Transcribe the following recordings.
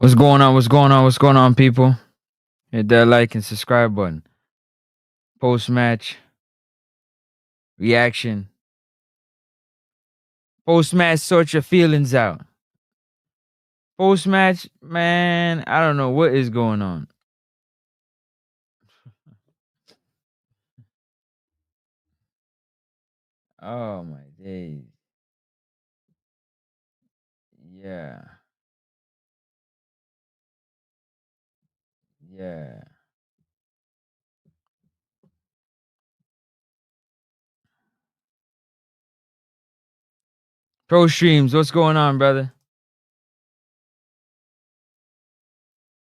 What's going on? What's going on? What's going on, people? Hit that like and subscribe button. Post match reaction. Post match, sort your feelings out. Post match, man, I don't know what is going on. Oh my days. Yeah. Yeah. Pro streams, what's going on, brother?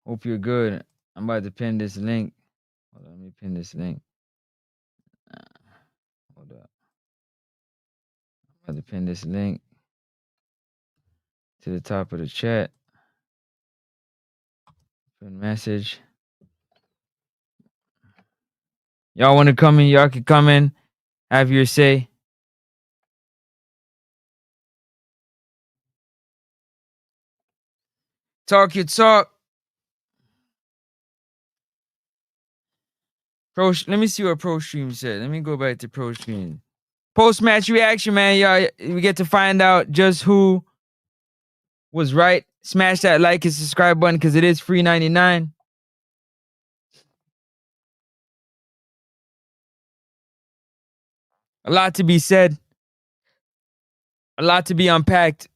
Hope you're good. I'm about to pin this link. Hold on, let me pin this link. Hold up. I'm about to pin this link to the top of the chat. Pin message. Y'all want to come in? Y'all can come in. Have your say. Talk your talk. Let me see what Pro Stream said. Let me go back to Pro Stream. Post match reaction, man. Y'all, we get to find out just who was right. Smash that like and subscribe button because it is free 99. A lot to be said, a lot to be unpacked,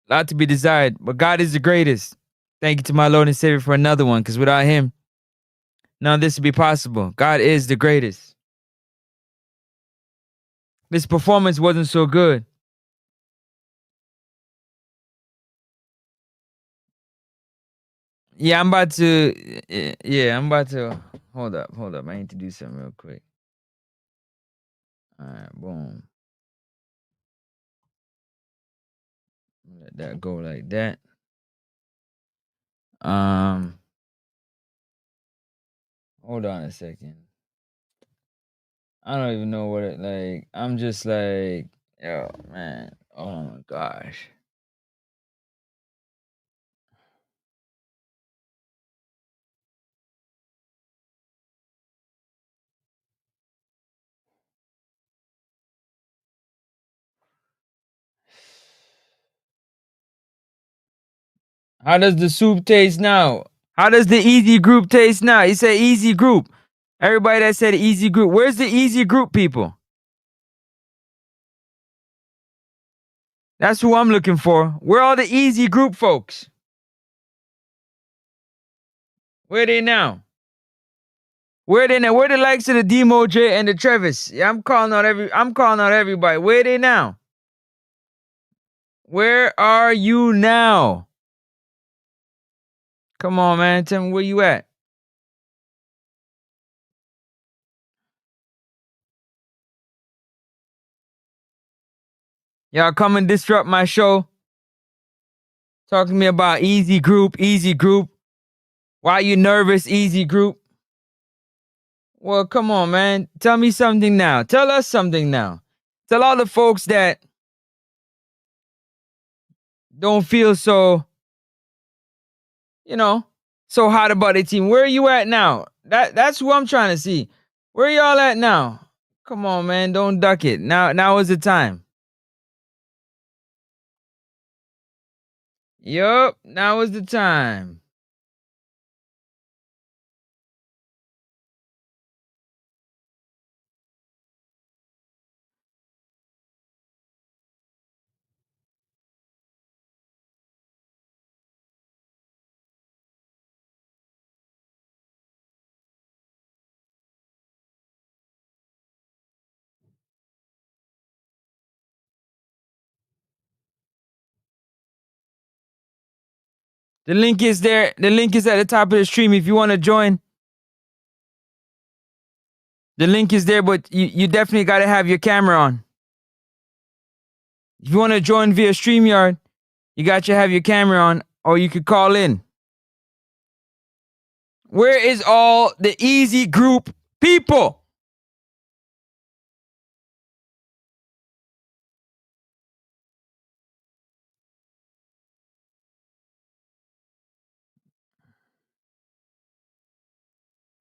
a lot to be desired. But God is the greatest. Thank you to my Lord and Savior for another one, because without Him, none of this would be possible. God is the greatest. This performance wasn't so good. Yeah, I'm about to. Yeah, I'm about to. Hold up. I need to do something real quick. All right, boom. Let that go like that. Hold on a second. I don't even know what it like. I'm just like, yo, man. Oh my gosh. How does the soup taste now? How does the easy group taste now? He said easy group. Everybody that said easy group. Where's the easy group people? That's who I'm looking for. Where are the easy group folks? Where they now? Where they now? Where the likes of the Demo J and the Travis? Yeah, I'm calling out everybody. Where they now? Where are you now? Come on, man. Tell me where you at. Y'all come and disrupt my show. Talking to me about easy group, easy group. Why you nervous, easy group? Well, come on, man. Tell me something now. Tell us something now. Tell all the folks that don't feel so, so hot about the team. Where are you at now? That's who I'm trying to see. Where y'all at now? Come on, man. Don't duck it. Now is the time. Yup, now is the time. The link is there. The link is at the top of the stream if you want to join. The link is there, but you definitely got to have your camera on. If you want to join via StreamYard, you got to have your camera on, or you could call in. Where is all the easy group people?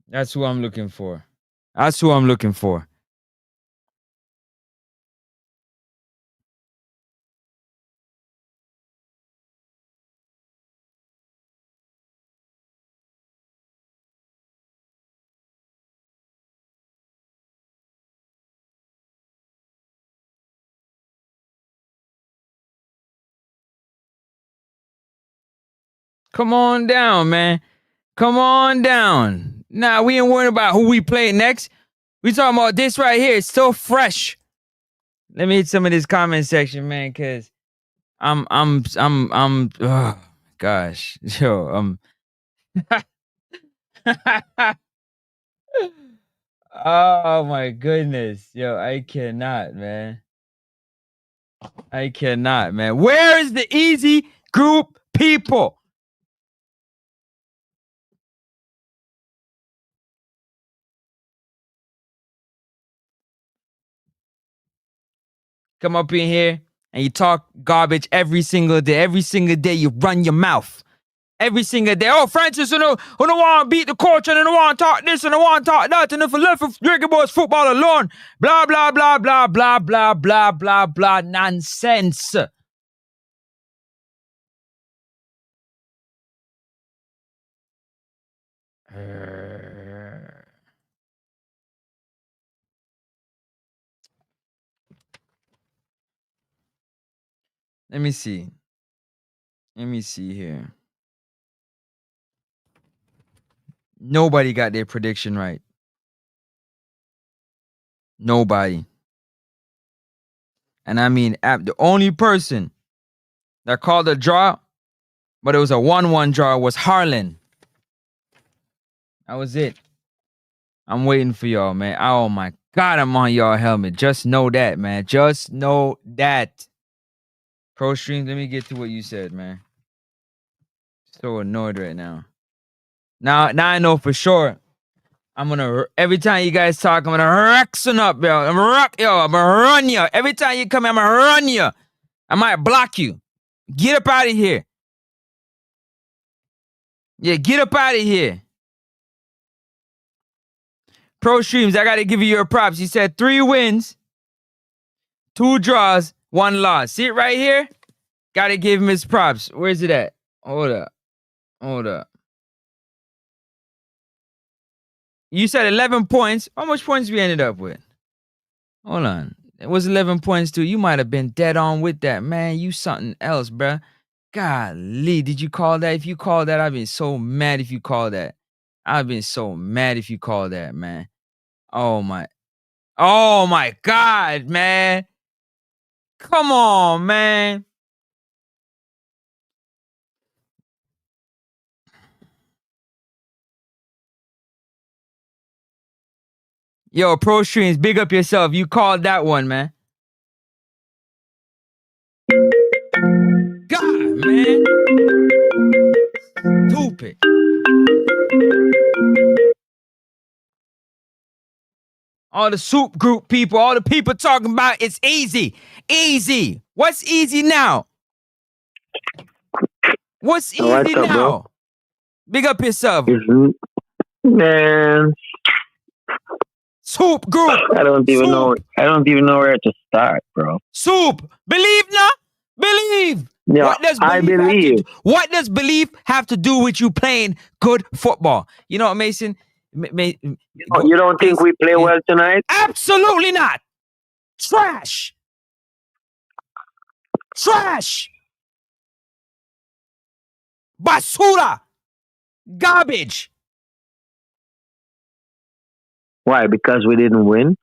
That's who I'm looking for. That's who I'm looking for. Come on down, man. Come on down. Nah, we ain't worrying about who we play next. We talking about this right here. It's still fresh. Let me hit some of this comment section, man, cause oh gosh. Yo, oh my goodness. Yo, I cannot, man. I cannot, man. Where is the easy group people? Come up in here and you talk garbage every single day. Every single day you run your mouth. Every single day. Oh, Francis, who don't want to beat the coach and don't want to talk this and don't want to talk that. And if I left Reggae Boyz football alone, blah, blah, blah, blah, blah, blah, blah, blah, blah, nonsense. Let me see. Let me see here. Nobody got their prediction right. Nobody. And I mean, the only person that called a draw, but it was a 1-1 draw, was Harlan. That was it. I'm waiting for y'all, man. Oh my God, I'm on y'all helmet. Just know that, man. Just know that. Pro streams, let me get to what you said, man. So annoyed right now. Now I know for sure. I'm gonna, every time you guys talk, I'm gonna Rexon up, yo. I'm gonna run you. Every time you come, I'm gonna run you. I might block you. Get up out of here. Yeah, get up out of here. Pro streams, I gotta give you your props. You said 3 wins, 2 draws, 1 loss. See it right here? Gotta give him his props. Where's it at? Hold up. You said 11 points. How much points we ended up with? Hold on. It was 11 points too. You might have been dead on with that, man. You something else, bruh. Golly, did you call that? If you called that, I've been so mad if you called that. I've been so mad if you called that, man. Oh my God, man. Come on, man. Yo, Pro Streams, big up yourself. You called that one, man. God, man. Stupid. All the soup group people, all the people talking about it's easy. Easy. What's easy now? What's easy now? Bro? Big up yourself. Man. Soup group. I don't even know where to start, bro. Soup. Believe now? Believe. Yeah, I believe. What does belief have to do with you playing good football? You know what, Mason? You don't think we play well tonight? Absolutely not. Trash. Basura. Garbage. Why? Because we didn't win?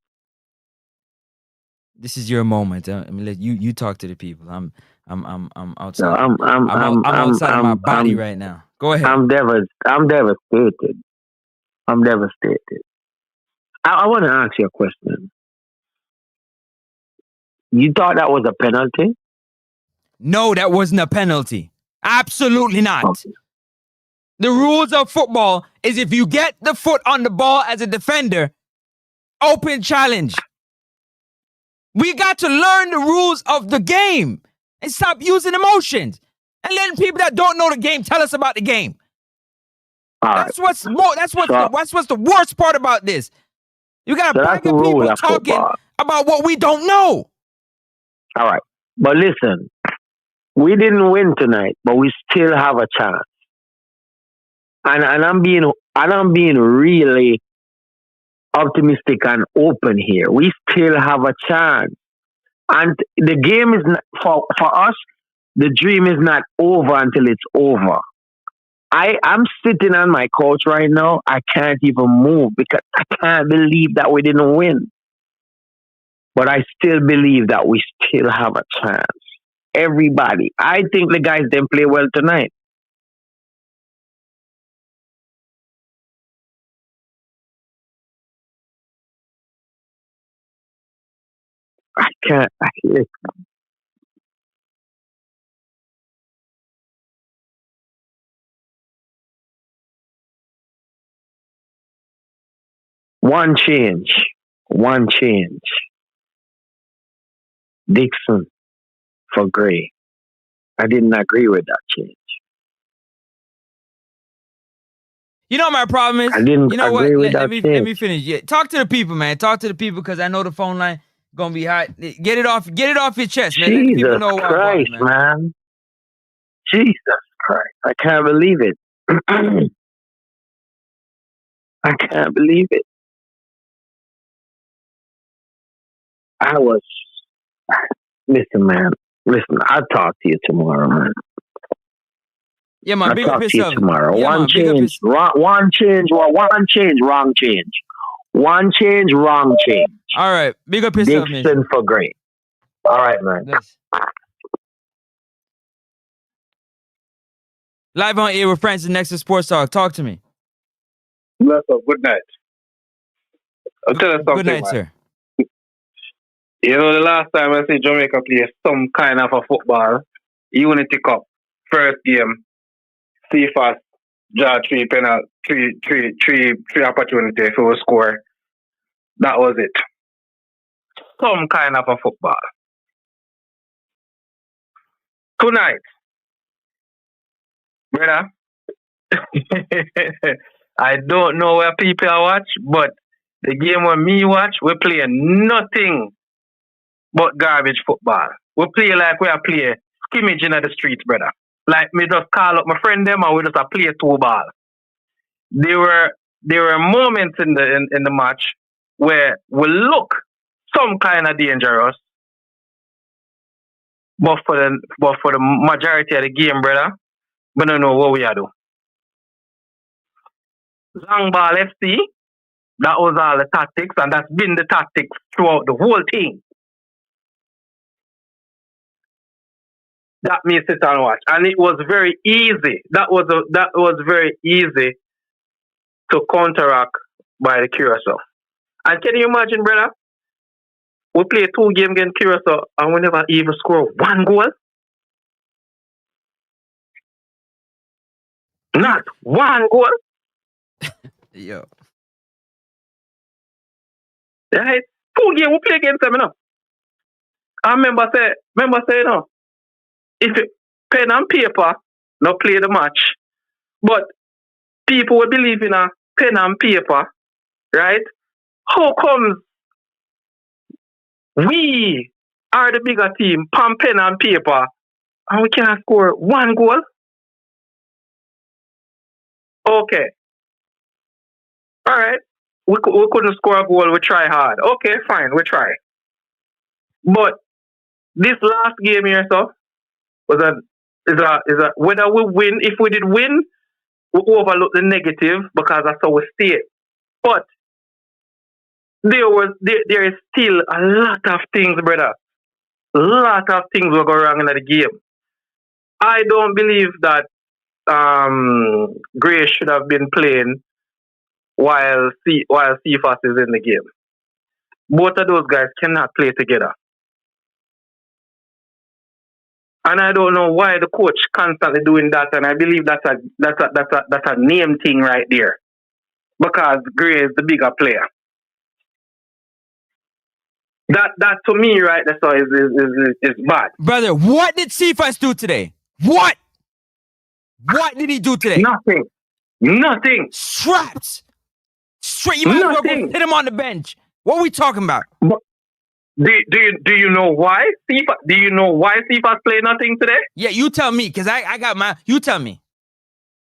This is your moment. I mean, let you talk to the people. I'm outside. No, I'm outside of my body right now. Go ahead. I'm devastated. I want to ask you a question. You thought that was a penalty? No, that wasn't a penalty. Absolutely not. Okay. The rules of football is if you get the foot on the ball as a defender, open challenge. We got to learn the rules of the game and stop using emotions and letting people that don't know the game tell us about the game. That's what's the worst part about this. You got a bunch of people talking about what we don't know. All right. But listen, we didn't win tonight, but we still have a chance. And I'm being really optimistic and open here. We still have a chance. And the game is not, for us, the dream is not over until it's over. I'm sitting on my couch right now. I can't even move because I can't believe that we didn't win. But I still believe that we still have a chance. Everybody. I think the guys didn't play well tonight. I can't. One change. Dixon for Gray. I didn't agree with that change. You know what my problem is? I didn't agree with that change. Let me finish. Yeah, talk to the people, man. Talk to the people because I know the phone line gonna be hot. Get it off your chest, man. Let the people know Jesus Christ, man. Jesus Christ. I can't believe it. I can't believe it. Listen, man. Listen, I'll talk to you tomorrow, man. Yeah, man. Big up yourself tomorrow. Yeah, one change, wrong change. One change, wrong change. All right. Big up yourself, man. Dixon for Gray. All right, man. Yes. Live on air with Francis next to Sports Talk. Talk to me. Bless up. Good night. I'll tell you something. Good night, man. sir. You know, the last time I see Jamaica play some kind of a football, Unity Cup, first game, CFAS draw three opportunity for a score. That was it. Some kind of a football. Tonight, brother, I don't know where people watch, but the game when me watch, we play nothing but garbage football. We play like we are play scrimmage in the streets, brother. Like me just call up my friend them and we just play two ball. There were moments in the match where we look some kind of dangerous, but for the majority of the game, brother, we don't know what we are doing. Long ball FC, that was all the tactics, and that's been the tactics throughout the whole thing. That me sit and watch, and it was very easy. That was very easy to counteract by the Curacao. And can you imagine, brother? We play 2 games against Curacao, and we never even score 1 goal. Not 1 goal. Yo. Right? 2 games we play against them, you know. I remember say, you know, if you pen and paper, not play the match, but people will believe in a pen and paper, right? How comes we are the bigger team, pen and paper, and we can't score 1 goal? Okay. All right. We couldn't score a goal. We try hard. Okay, fine. We try. But this last game here, so is a whether we win. If we did win, we overlook the negative because that's how we stay. But there is still a lot of things, brother. A lot of things will go wrong in the game. I don't believe that Gray should have been playing while CFAS is in the game. Both of those guys cannot play together. And I don't know why the coach constantly doing that, and I believe that's a name thing right there. Because Gray is the bigger player. That to me right there so is bad. Brother, what did CFAS do today? What did he do today? Nothing. Nothing. Strapped. Straight. You might as well go Nothing. hit him on the bench. What are we talking about? Do you know why Cephas? Do you know why Cephas play nothing today? Yeah, you tell me, because I got my. You tell me.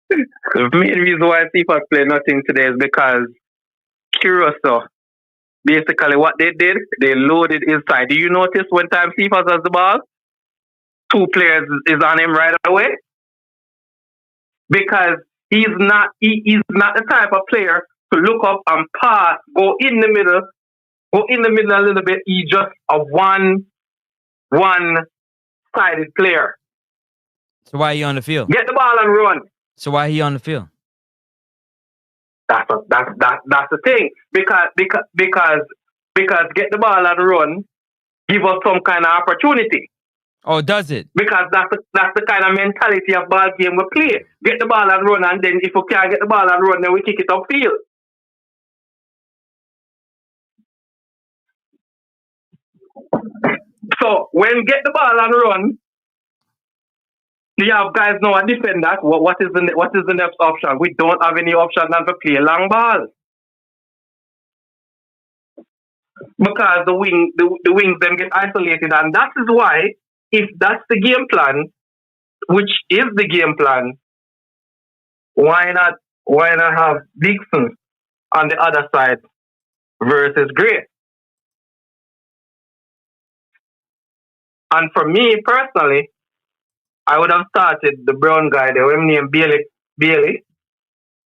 The main reason why Cephas play nothing today is because Curacao, basically what they did, they loaded inside. Do you notice when time Cephas has the ball, 2 players is on him right away? Because he's not the type of player to look up and pass, go in the middle a little bit. He's just a one-sided player. So why are you on the field? Get the ball and run. So why are you on the field? That's the thing. Because get the ball and run, give us some kind of opportunity. Oh, does it? Because that's the kind of mentality of ball game we play. Get the ball and run, and then if we can't get the ball and run, then we kick it upfield. So when get the ball and run, you have guys know and defend that. What is the next option? We don't have any option than to play long ball. Because the wings them get isolated, and that is why, if that's the game plan, which is the game plan, why not have Dixon on the other side versus Gray? And for me personally, I would have started the brown guy, the one named Bailey,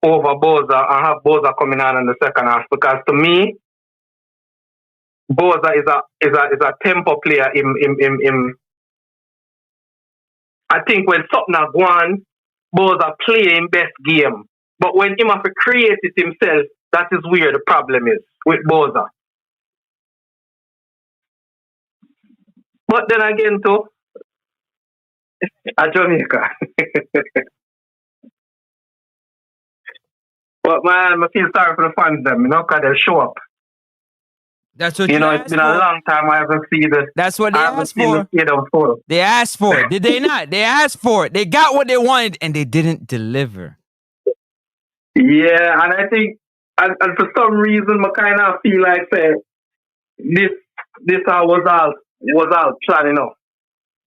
over Boza, and have Boza coming on in the second half, because to me, Boza is a tempo player. I think when something has gone, Boza play him best game. But when him have to create it himself, that is where the problem is with Boza. But then again, too, at Jamaica. But man, I feel sorry for the fans them, because they show up. That's what it's been a long time I haven't seen this. That's what they asked for. They asked for it. Did they not? They asked for it. They got what they wanted, and they didn't deliver. Yeah, and I think, and for some reason, I kind of feel like this was all planning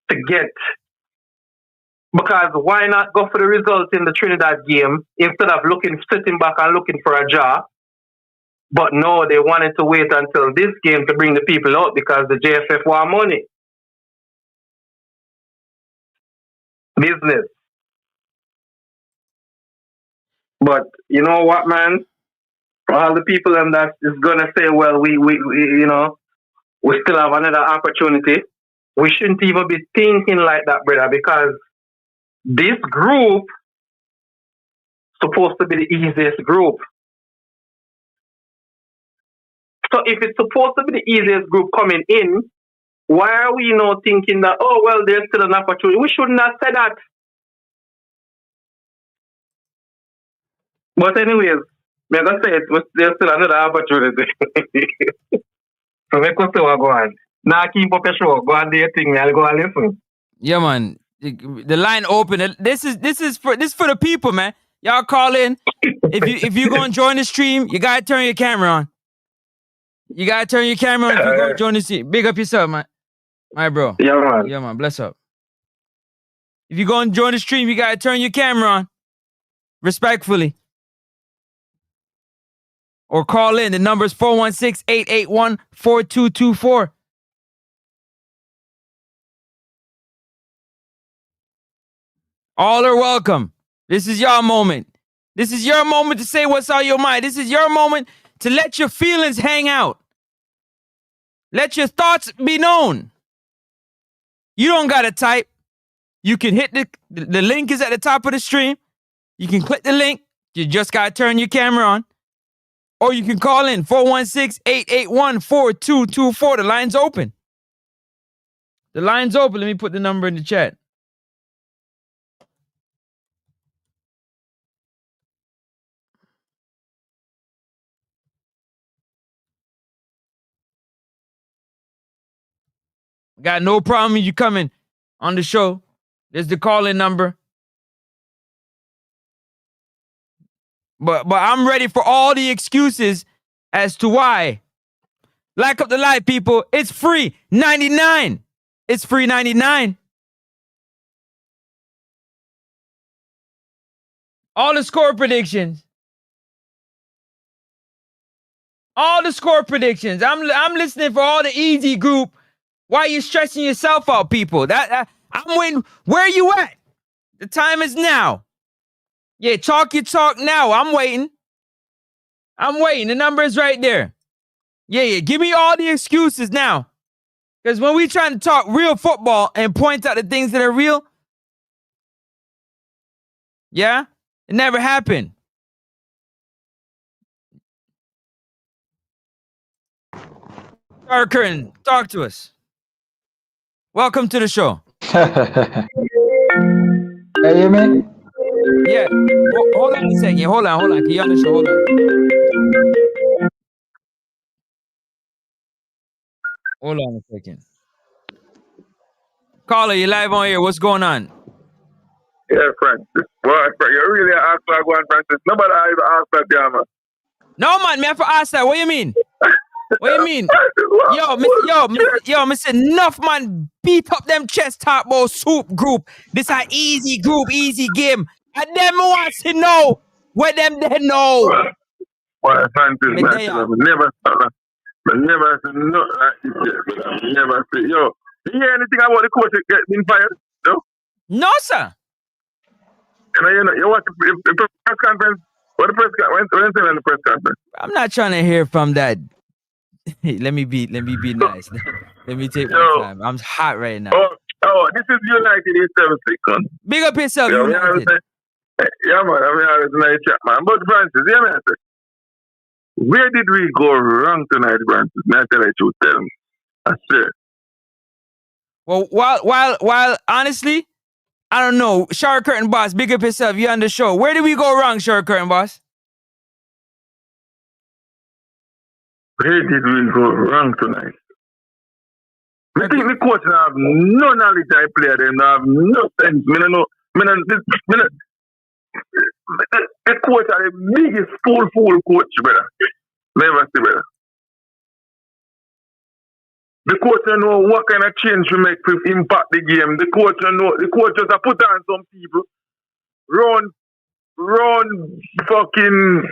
to get. Because why not go for the result in the Trinidad game instead of sitting back and looking for a job? But no, they wanted to wait until this game to bring the people out because the JFF want money. Business. But you know what, man? All the people that is gonna say, well, we still have another opportunity. We shouldn't even be thinking like that, brother, because this group supposed to be the easiest group. So if it's supposed to be the easiest group coming in, why are we thinking that, oh, well, there's still an opportunity? We shouldn't have said that. But anyways, I'm going to say there's still another opportunity. So we could still go on. Now keep up your show. Go and do your thing. I'll go and listen. Yeah, man. The line open. This is for the people, man. Y'all call in. If you gonna join the stream, you gotta turn your camera on. You gotta turn your camera on if you're gonna join the stream. Big up yourself, man. My bro. Yeah, man. Yeah, man. Bless up. If you're gonna join the stream, you gotta turn your camera on. Respectfully. Or call in. The number is 416-881-4224. All are welcome. This is your moment. This is your moment to say what's on your mind. This is your moment to let your feelings hang out. Let your thoughts be known. You don't got to type. You can hit the link is at the top of the stream. You can click the link. You just got to turn your camera on. Or you can call in 416-881-4224. The line's open. The line's open. Let me put the number in the chat. Got no problem with you coming on the show. There's the call-in number. But I'm ready for all the excuses as to why. Like up the light, people. It's free 99. It's free 99. All the score predictions. All the score predictions. I'm listening for all the easy group. Why are you stressing yourself out, people? I'm waiting. Where you at? The time is now. Yeah, talk your talk now. I'm waiting. The number is right there. Yeah. Give me all the excuses now. Because when we trying to talk real football and point out the things that are real, yeah, it never happened. Star Curtin, talk to us. Welcome to the show. Hey, you me? Yeah. Hold on a second. Hold on. Can you on the show? Hold on. Hold on a second. Caller, you live on here. What's going on? Yeah, Francis. Well, you really ask like one, Francis. Nobody ever asked that, yeah, man. No, man. Me have to ask that. What you mean? What you mean? Mr. Enough, man. Beat up them chest top ball soup group. This a easy group, easy game. And them wants to know where them they know. Well, Francis, man, Never said no. Never say, yo. You hear anything about the coach getting fired? No? No, sir. You watch the press conference? What the press conference? When you say in the press conference? I'm not trying to hear from that. Let me be nice. Let me take my time. I'm hot right now. Oh, this is United in 7-6. Big up yourself, Yeah, United. Yeah, man. I mean, I was nice chat, man. But Francis, yeah, man. Where did we go wrong tonight, Francis? Not tell you to tell me. I swear. Well, while honestly, I don't know. Shark Curtain Boss, big up yourself. You on the show. Where did we go wrong, Shark Curtain Boss? Where did we go wrong tonight? I think the coach have no knowledge I play them. They have no sense. The coach are the biggest fool coach, brother. Never see, brother. The coach don't know what kind of change to make to impact the game. The coach don't know. The coach just put on some people. Run fucking,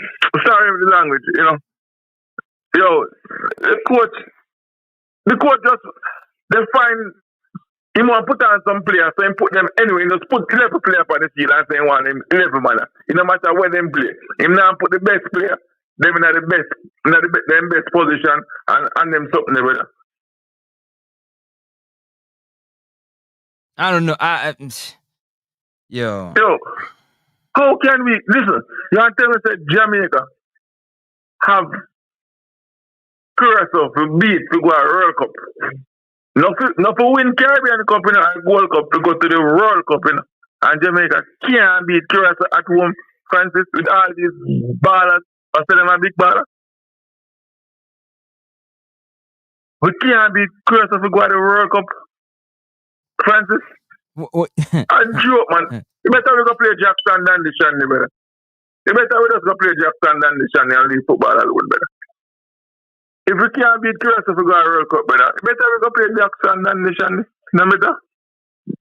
sorry for the language, you know. Yo, the coach just, they find, he want to put on some players, so he put them anyway, he just put 11 players on the field and say he want them 11 man. It no matter where them play. He now put the best player, them in the best position and them something there. I don't know. Yo, how can we, listen, you want to tell me that Jamaica have Curacao to beat to go to World Cup. Not for win Caribbean Cup and World Cup to go to the World Cup. And Jamaica can't beat Curacao at home, Francis, with all these ballers. I said them a big baller. We can't beat Curacao to go to the World Cup, Francis. A joke, man. You better we go play Jackson than the Shandy, brother. You better we just go play Jackson than the Shandy and leave football alone, brother. If we can't beat Curacao for going to World Cup, brother, better we go play Jackson than the Shandy. No matter.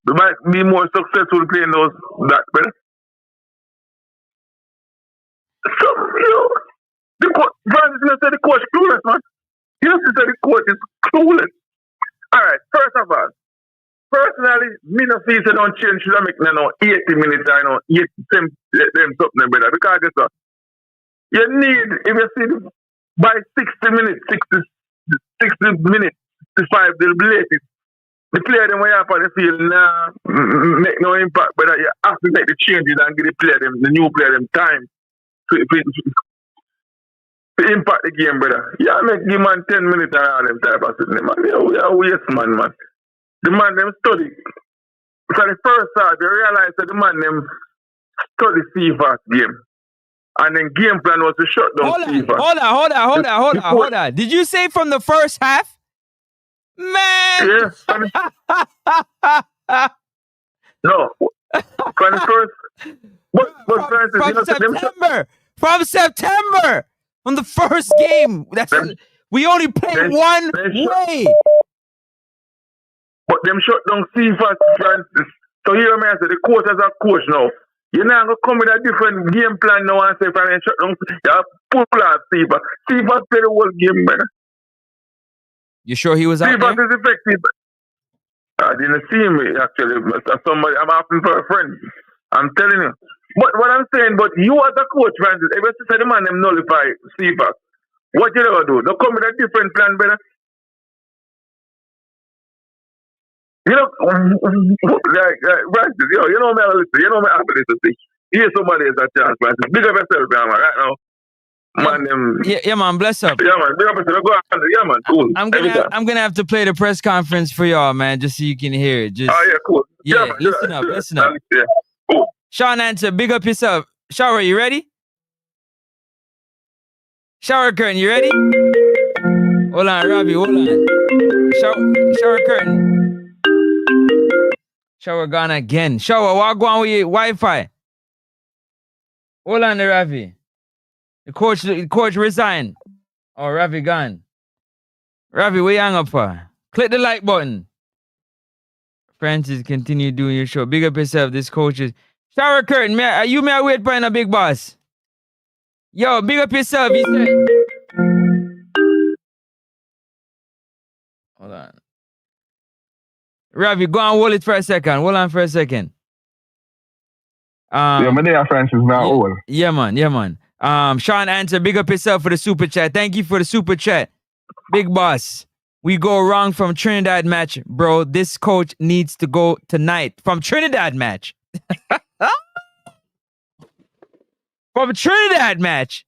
We might be more successful playing that, brother. So, the coach, Francis, you said the coach clueless, man. You said the coach is clueless. All right, first of all, personally, me no feel say don't change should I make no 80 minutes, I know, 80 them something, brother. Because guess what? You need, if you see by 60 minutes, 65, they'll be latest. The player them way up on the field now make no impact, but you have to make the changes and give the new player them time to impact the game, brother. Yeah, make the man 10 minutes and all them type of thing, man. Yeah, waste man. The man them study. For the first time, they realized that the man them study FIFA game. And then game plan was to shut down FIFA. Hold on. Did you say from the first half? Man! Yeah. No. From the first... But Francis, from September. From September. From the first game. We only played one way. But them shut down Cephas, Francis. So here I say the coach as a coach now. You're not going to come with a different game plan now and say, Francis, shut down. You pull out Cephas. Cephas played the whole game, man. You sure he was out Cephas there? is effective. I didn't see him, actually. Somebody, I'm asking for a friend. I'm telling you. But what I'm saying, but you as a coach, Francis, if you say the man them nullify Cephas, what you ever do? They come with a different plan, brother. You know, like Francis, you know me, I listen. You know me, I listen. Here's somebody has a chance, Francis. Big up yourself, man, right now. Man, yeah, man, bless up. Yeah, man, big up yourself. Go on. Yeah, man, cool. I'm gonna have to play the press conference for y'all, man, just so you can hear it. Just, yeah, cool. Yeah, man, listen up. Yeah, cool. Sean Answer, big up yourself. Shower, you ready? Shower curtain, you ready? Hold on, Robbie, hold on. Shower curtain. Shower gone again. Shower, what go on with your Wi-Fi? Hold on, Ravi. The coach resigned. Oh, Ravi gone. Ravi, where you hang up for? Click the like button. Francis, continue doing your show. Big up yourself. This coach is shower curtain. May I wait for a big boss? Yo, big up yourself. He said. Hold on. Ravi, go and hold it for a second. Hold on for a second. Yeah, my name Francis now old. Yeah, man. Sean Answer, big up yourself for the super chat. Thank you for the super chat. Big boss. We go wrong from Trinidad match, bro. This coach needs to go tonight. From Trinidad match. From Trinidad match.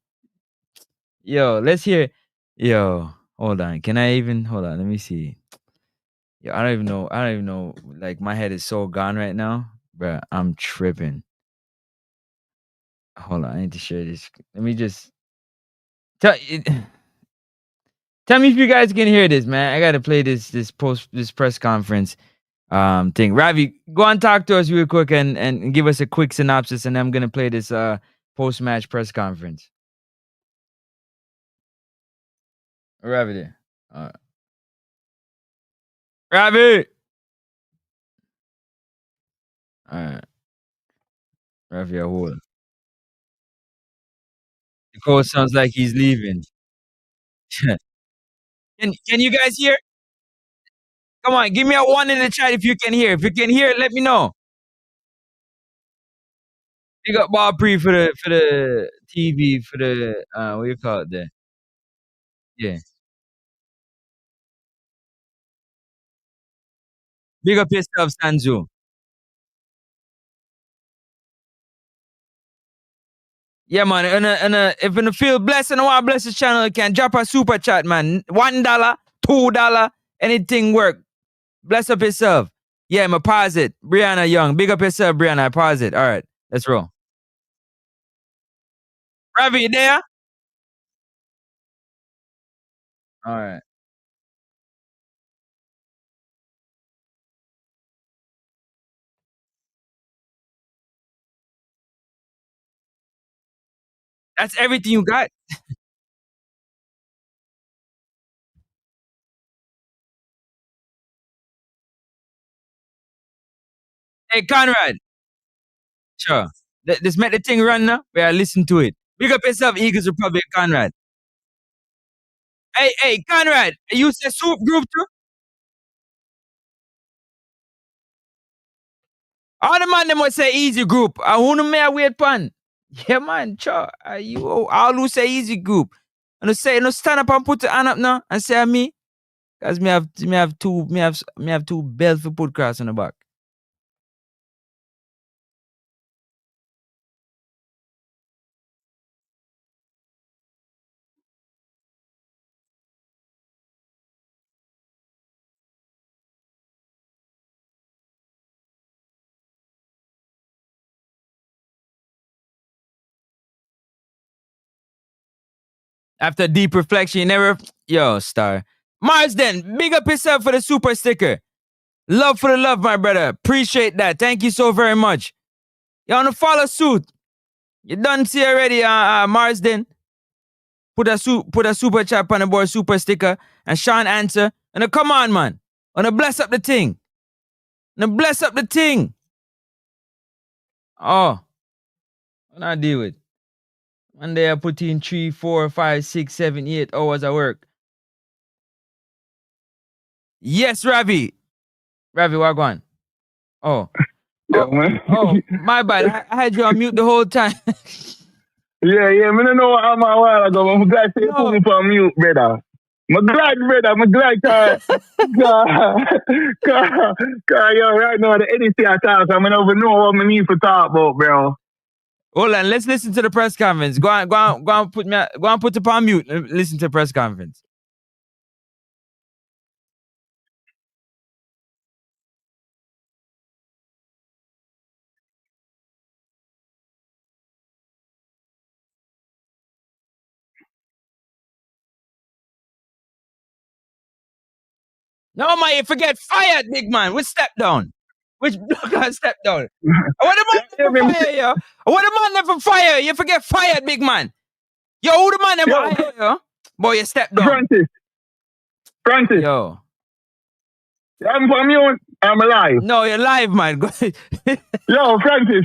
Yo, let's hear. Yo, hold on. Hold on, let me see. Yo, I don't even know. Like, my head is so gone right now. Bruh, I'm tripping. Hold on, I need to share this. Let me just tell me if you guys can hear this, man. I gotta play this press conference thing. Ravi, go and talk to us real quick and give us a quick synopsis, and I'm gonna play this post-match press conference. Ravi there. All right. Ravi! Alright. Ravi, I hold. The coach sounds like he's leaving. Can you guys hear? Come on, give me a 1 in the chat if you can hear. If you can hear, let me know. Big up Bob Pre for the TV, for the what you call it there? Yeah. Big up yourself, Sanju. Yeah, man. And if you feel blessed and want to bless the channel, you can drop a super chat, man. $1, $2, anything work. Bless up yourself. Yeah, I'ma pause it. Brianna Young. Big up yourself, Brianna. I pause it. All right, let's roll. Ravi, you there? All right. That's everything you got? Hey, Conrad. Sure. Let's make the thing run now. Where I listen to it. Big up yourself, Eagles Republic, Conrad. Hey, Conrad. You say soup group too? All the man them would say easy group. Who no may wait pan? Yeah, man. Sure. You all who say easy group. And say no stand up and put the hand up now and say me. Cause me have two bells for put cross on the back. After deep reflection, you never star. Marsden, big up yourself for the super sticker. Love for the love, my brother. Appreciate that. Thank you so very much. You want to follow suit? You done see already, Marsden? Put a super chat on the board, super sticker, and Sean answer. And come on, man. And bless up the thing. And bless up the thing. Oh. What I deal with? One day I put in 3, 4, 5, 6, 7, 8 hours of work. Yes, Ravi. Ravi, what going? Oh. Oh, my bad. I had you on mute the whole time. Yeah, me don't know what I'm a while ago. I'm glad you put me on mute, brother. I'm glad, cause yo, right now the anything I talk, I don't even know what I need to talk about, bro. Hold on, let's listen to the press conference. Go on, put it on mute. Listen to the press conference. No, man, you forget fired, big man. Which step down? Which block step down? What the man never fire, yo? What the man never fire? You forget fired, big man. Yo, who the man never fire, yo? Boy, you step down. Francis. Yo. I'm from you. I'm alive. No, you're live, man. Yo, Francis,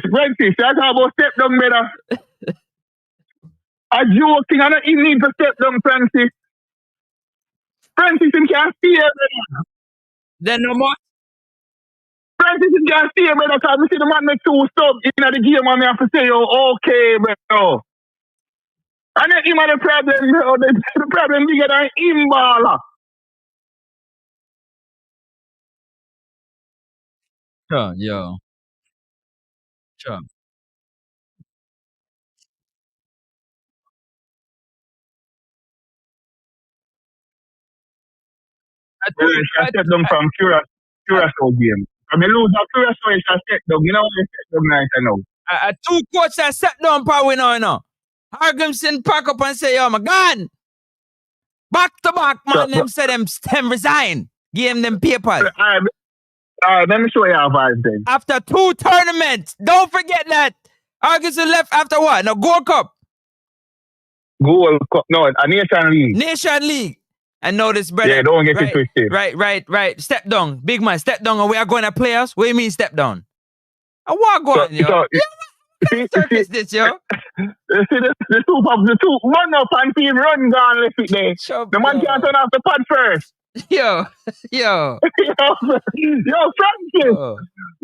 that's how about step down, brother. A joking, I don't even need to step down, Francis. Francis, you can't see it, brother. Then no more. Francis, you can't see it, brother, because we see the man make two stop in the game, and I have to say, okay, bro. And then him had the problem, bro. The problem bigger than him, baller. Sure, yo. Sure. I step down from Curacao game. I mean, lose a Curacao, I step down. You know what I step down right now? Two coaches that step down, probably now. Hargrimson pack up and say, yo, my God. Back to back, man. Them say them resign. Give them papers. All right, let me show you our vibes then. After 2 tournaments. Don't forget that. Hargrimson left after what? No, Gold Cup. Gold Cup. No, a Nation League. Nation League. And notice, brother. Yeah, don't get it twisted. Right. Step down. Big man, step down and we are going to playoffs. What do you mean step down? I walk on, yo. Circus this, yo. You see the two run up and team run gone left it there. The man can't turn off the pad first. Yo. Francis.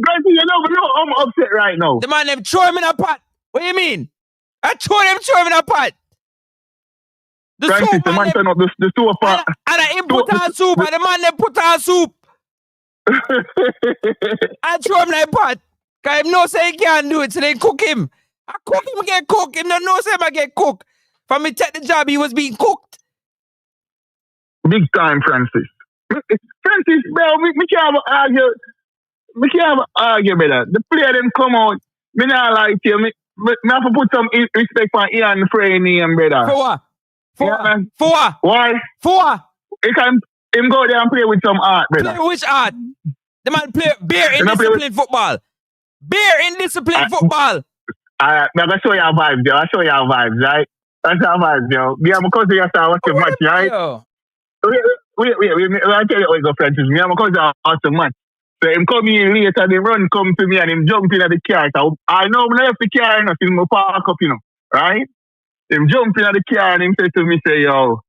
Guys, you know I'm upset right now. The man them throw him in a pot. What do you mean? I throw him in a pot. Francis, the man turn up the two pot. And I put on soup, and the man them put on soup. I throw him in a pot. Because him know say he can't do it, so they cook him. I cook him, get cooked. Him don't know say him I get cooked. From me take the job, he was being cooked. Big time, Francis. Francis, bro, we can't argue. We can't argue, brother. The player them come out. Me not like you. Me have to put some respect for Ian Frey name, brother. For what? For what? Why? For what? He can him go there and play with some art, brother. Play which art? The man play bare indisciplined football. Bare indisciplined football. I'm gonna show you our vibes, yo. I'll show you our vibes, right? That's our vibes, yo. Me and my cousin yesterday watch the match, right? Wait. I'll tell you how it go, Francis. Me and my cousin watch the match. So him come in later, they run come to me and him jump in at the car. So I know I left the car, you know, till my park up, you know, right? Him jump in at the car and him say to me, say, yo.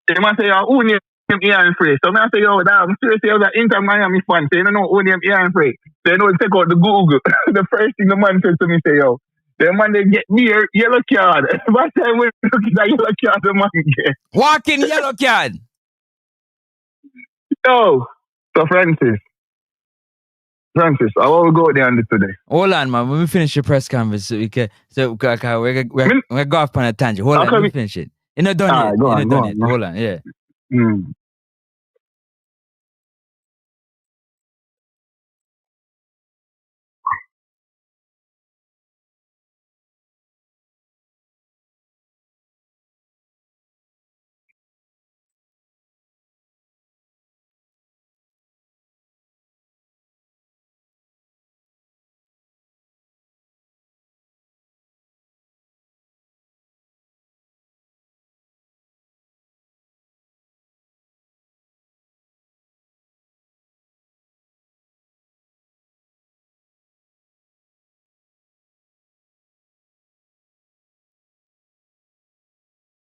Him I say, yo, who name Ian Frey? So I say, yo, I'm serious, yo, that Inter Miami fan. So you don't know who name Ian Frey. So you know, take out the Google. The first thing the man said to me, say, yo, the man they get me a yellow card. What time we look at that yellow card the man get? Walking yellow card. Yo, so Francis, I will go there and today. Hold on, man. When we finish the press conference, so we're go off on a tangent. Hold on, let me finish it. You're not done yet. You're not done yet. Hold on, yeah.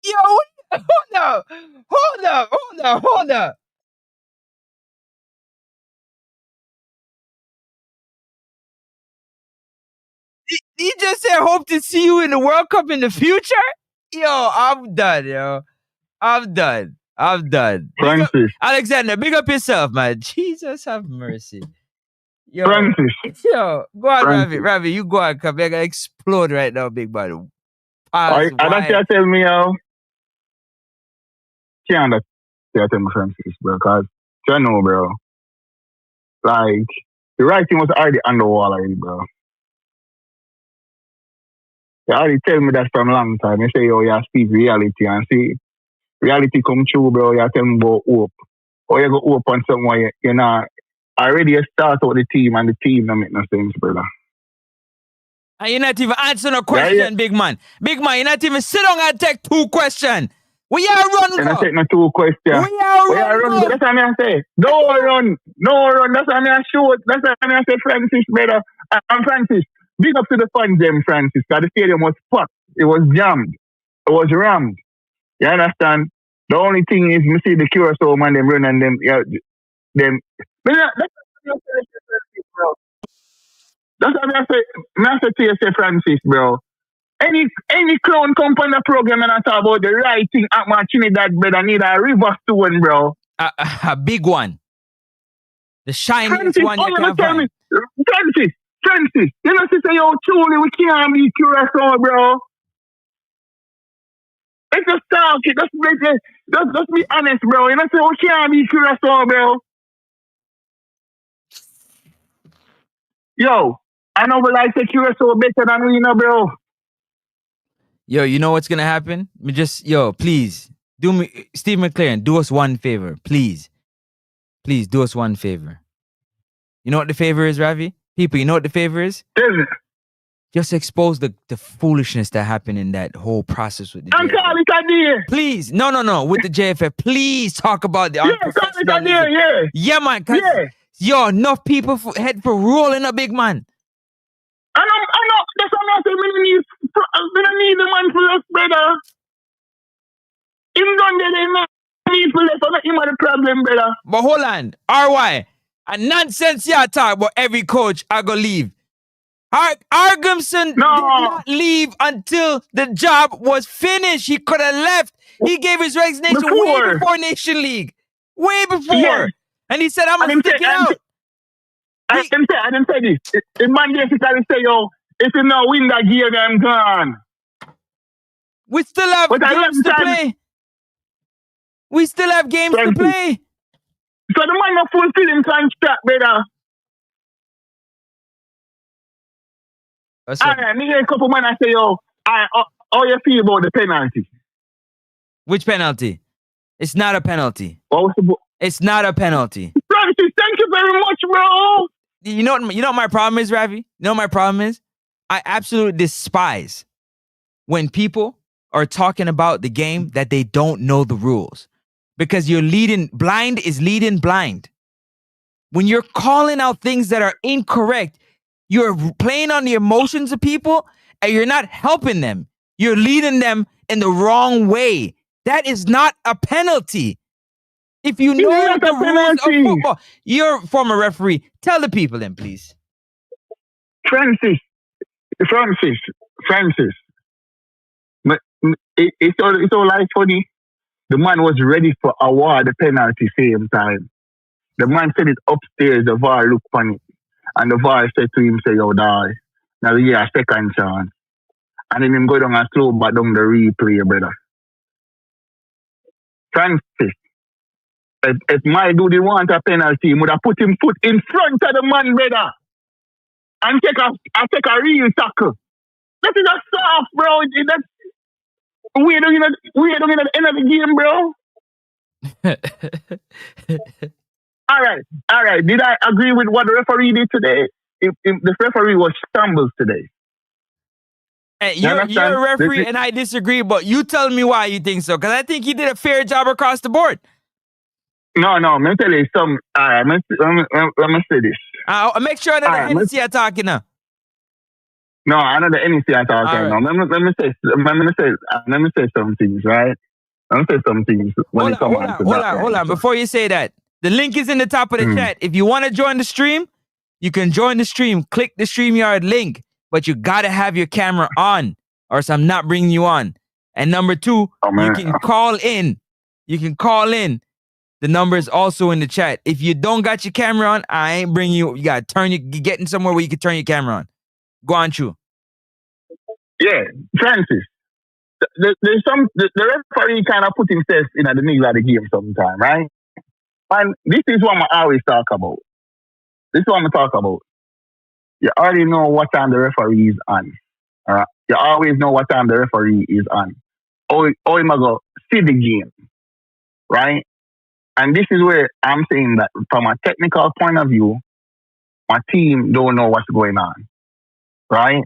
Yo, hold up. He just said hope to see you in the World Cup in the future? Yo, I'm done, yo. I'm done. Big up, Francis. Alexander, big up yourself, man. Jesus have mercy. Yo, Francis. yo, go on, Francis. Ravi, you go on, come. You're gonna explode right now, big man. I don't tell me how. Can't tell me Francis, bro, because you know, bro. Like, the writing was already on the wall already, bro. They already tell me that from a long time. They say, yo, you speak reality and see, reality come true, bro. You tell me about hope. Or you go hope on somewhere, you know, already you start out the team and the team don't make no sense, brother. And you're not even answering a question, big man. Big man, you're not even sit down and take 2 questions. We are run, go. I take no 2 questions. We are run, go. That's what I say. No run. That's what I shoot. That's what I say, Francis, brother. And Francis, big up to the fans, them, Francis, because the stadium was packed. It was jammed. It was rammed. You understand? The only thing is, you see the Curacao man, them run and them. That's what I say to you, Francis, bro. Any clown come on the program and I talk about the right thing at my Trinidad, brother, need a river stone, bro. A big one. The shiniest Francis, one you can find. Francis, you know, say, yo, truly, we can't be Curacao, bro. Let's just talk it. Let's be honest, bro. You know, say, we can't be Curacao, bro. Yo, I know we like the Curacao better than we know, bro. Yo, you know what's gonna happen? Please, do me, Steve McLaren, do us one favor, please. Please, do us one favor. You know what the favor is, Ravi? People, you know what the favor is? Just expose the foolishness that happened in that whole process with the JFF. Please, no, with the JFF. Please talk about the unprofessionalism. Yeah, man. Yo, enough people head for rolling a big man. I know. That's what I say. We don't need the man for us, brother. Him done there, need for us. Not him the problem, brother. But hold on, RY. A nonsense you talk about every coach I go leave. Argimson did not leave until the job was finished. He could have left. He gave his resignation way before Nation League. Way before. Yes. And he said, I'm going to stick it out. I didn't say this. The man basically say, yo, if you not win that game, I'm gone. We still have games to play. We still have games to play. So the man not fulfilling contract, brother. Alright, me hear a couple man I say, yo, how you feel about the penalty? Which penalty? It's not a penalty. It's not a penalty. Francis, thank you very much, bro. You know what my problem is, Ravi? You know what my problem is? I absolutely despise when people are talking about the game that they don't know the rules. Because you're blind is leading blind. When you're calling out things that are incorrect, you're playing on the emotions of people and you're not helping them. You're leading them in the wrong way. That is not a penalty. If you know the rules of football, you're a former referee. Tell the people then, please. Francis. It's all like funny. The man was ready for award the penalty same time. The man said it upstairs, the VAR looked on it. And the VAR said to him, say, yo, dog, now we get a second chance. And then him go down and slow back down the replay, brother. Francis, if my dude want a penalty, he would have put him foot in front of the man, brother. And take a real tackle. That is a soft, bro. That's we don't at the end of the game, bro. All right. Did I agree with what the referee did today? If the referee was stumbles today. Hey, you're a referee and I disagree, but you tell me why you think so. Because I think he did a fair job across the board. No, let me tell you something. All right, let me say this. Make sure that the Hennessy are talking now. No, I know the NEC I talk All right right. now. Let me say some things, right? Let me say some things when it comes on to that. Hold on. Before you say that, the link is in the top of the Mm. chat. If you want to join the stream, you can join the stream. Click the StreamYard link, but you gotta have your camera on, or else I'm not bringing you on. And number two, Oh, you man. can call in. You can call in. The number is also in the chat. If you don't got your camera on, I ain't bringing you. You gotta you're getting somewhere where you can turn your camera on. Go on, Chu. Yeah, Francis. The referee kind of put himself in the middle of the game sometime, right? And this is what I always talk about. This is what I'm talk about. You already know what time the referee is on. All right? You always know what time the referee is on. Or you must go see the game, right? And this is where I'm saying that from a technical point of view, my team don't know what's going on, right?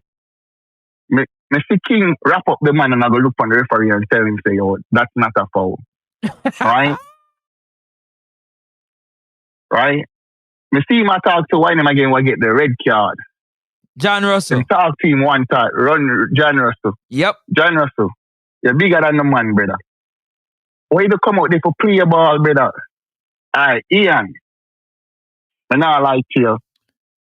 Mr. King wrap up the man and I go look on the referee and tell him, say, oh, that's not a foul, right? Right? Me see him talk to one him again, will get the red card. John Russell. Him talk to him one time, run John Russell. Yep. John Russell, you're bigger than the man, brother. Why you come out there for play a ball, brother? Alright, Ian. I not like you.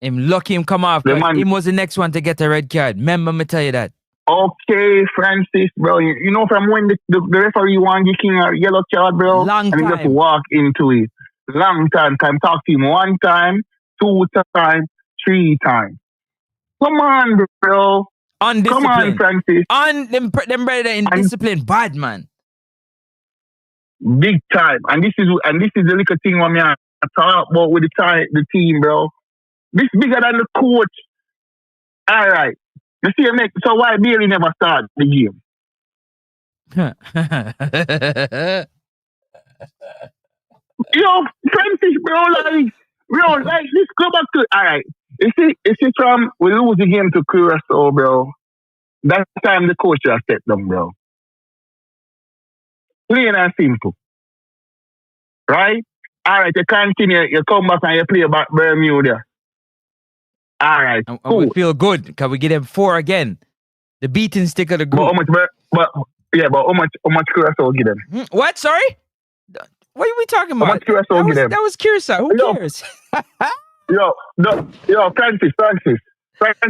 Him lucky him come off. Him was the next one to get a red card. Remember me tell you that. Okay, Francis, bro. You know from when the referee want give King a yellow card, bro? Long and time. he just walk into it. Long time. Can talk to him 1 time, 2 times, 3 times. Come on, bro. Undisciplined. Come on, Francis. Them brother in discipline, bad man. Big time. And this is the little thing what me I talk about with the team, bro. This bigger than the coach. All right. You see, so why Bailey never start the game? Yo, Francis, bro, let's go back to, all right. You see, from we lose the game to Curacao, bro. That time the coach just set them, bro. Plain and simple. Right? All right, you continue, you come back and you play back Bermuda. All right, and cool. we feel good because we get them 4 again. The beating stick of the group. But how much Curacao give them? What? Sorry? What are we talking about? How much Curacao give them? That was Curacao. Who cares? Francis,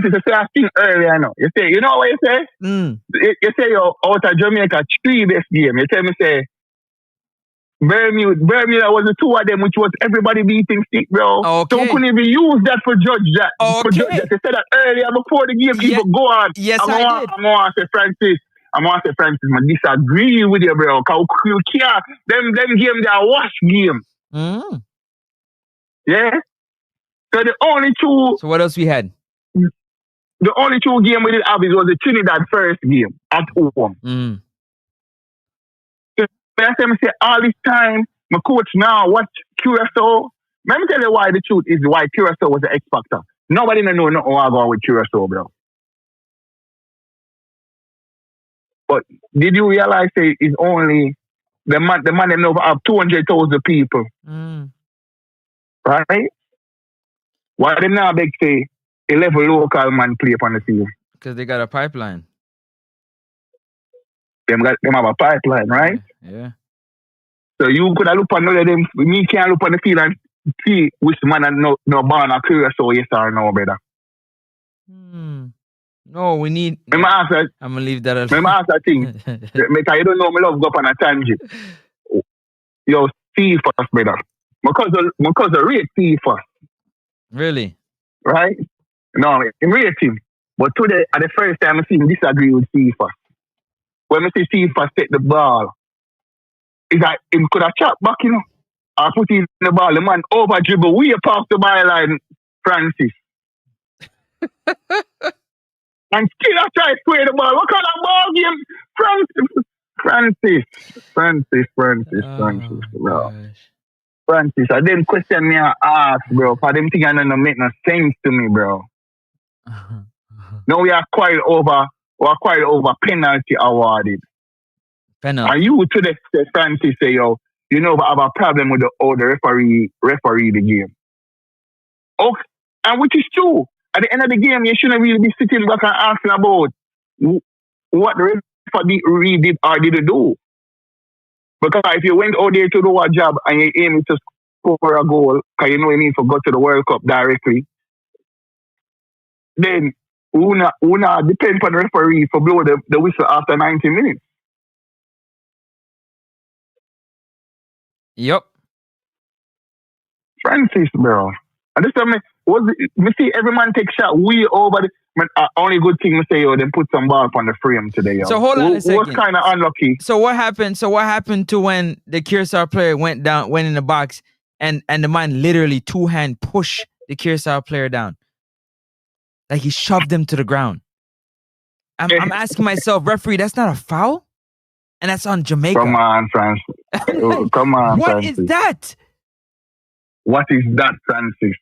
you say a thing earlier now. You know what you say? You say you're out of Jamaica 3 best game. You tell me say Bermuda was the 2 of them, which was everybody beating stick, bro. Okay. So we couldn't even use that for judge that. Okay. For judge that. You said that earlier before the game even go on. Yes, I did. I'm going to say Francis, I disagree with you, bro. Because you can't. Them game, they are wash game. Yeah? So the only 2... So what else we had? The only 2 games we did have was the Trinidad first game at home. I say all this time, my coach now watch Curacao. Let me tell you why the truth is why Curacao was the X factor. Nobody know nothing about with Curacao, bro. But did you realize it's only the man them know have 200,000 people, right? Why them now big say 11 local man play upon the field? Because they got a pipeline. Them have a pipeline, right? Yeah. So you could have looked on them. Me can't look on the field and see which man no born or Curacao, yes or no, brother. No, we need. I'm gonna leave that alone. I'm gonna ask that thing. Because you don't know me love go up on a tangent. Yo, see first, brother. Because the rate see first. Really? Right? No, I rate him. But today, at the first time I see him disagree with C first. When I see C first take the ball, it's like him could have chopped back, you know. Or put in the ball, the man over dribble way past the byline, Francis. And still I try to square the ball. What kind of ball game? Francis, bro. Francis, I didn't question me and ask, bro. For them things don't make no sense to me, bro. Now we are quite over penalty awarded. Penalty. And you today, Francis, say, yo, you know, I have a problem with the referee the game. Okay, and which is true. at the end of the game, you shouldn't really be sitting back and asking about what the referee did or didn't do. Because if you went out there to do a job and you aim to score a goal, because you know you need to go to the World Cup directly, then we not depend on the referee for blow the whistle after 90 minutes. Yep. Francis, bro. And this time, me see every man take shot way over the. Only good thing me say, yo, then put some ball on the frame today, yo. So hold on a second. Was kind of unlucky. So what happened to when the Curacao player went in the box and the man literally two-hand pushed the Curacao player down? Like he shoved him to the ground. I'm asking myself, referee, that's not a foul? And that's on Jamaica. Come on, Francis. Come on, What Francis. is that? What is that, Francis?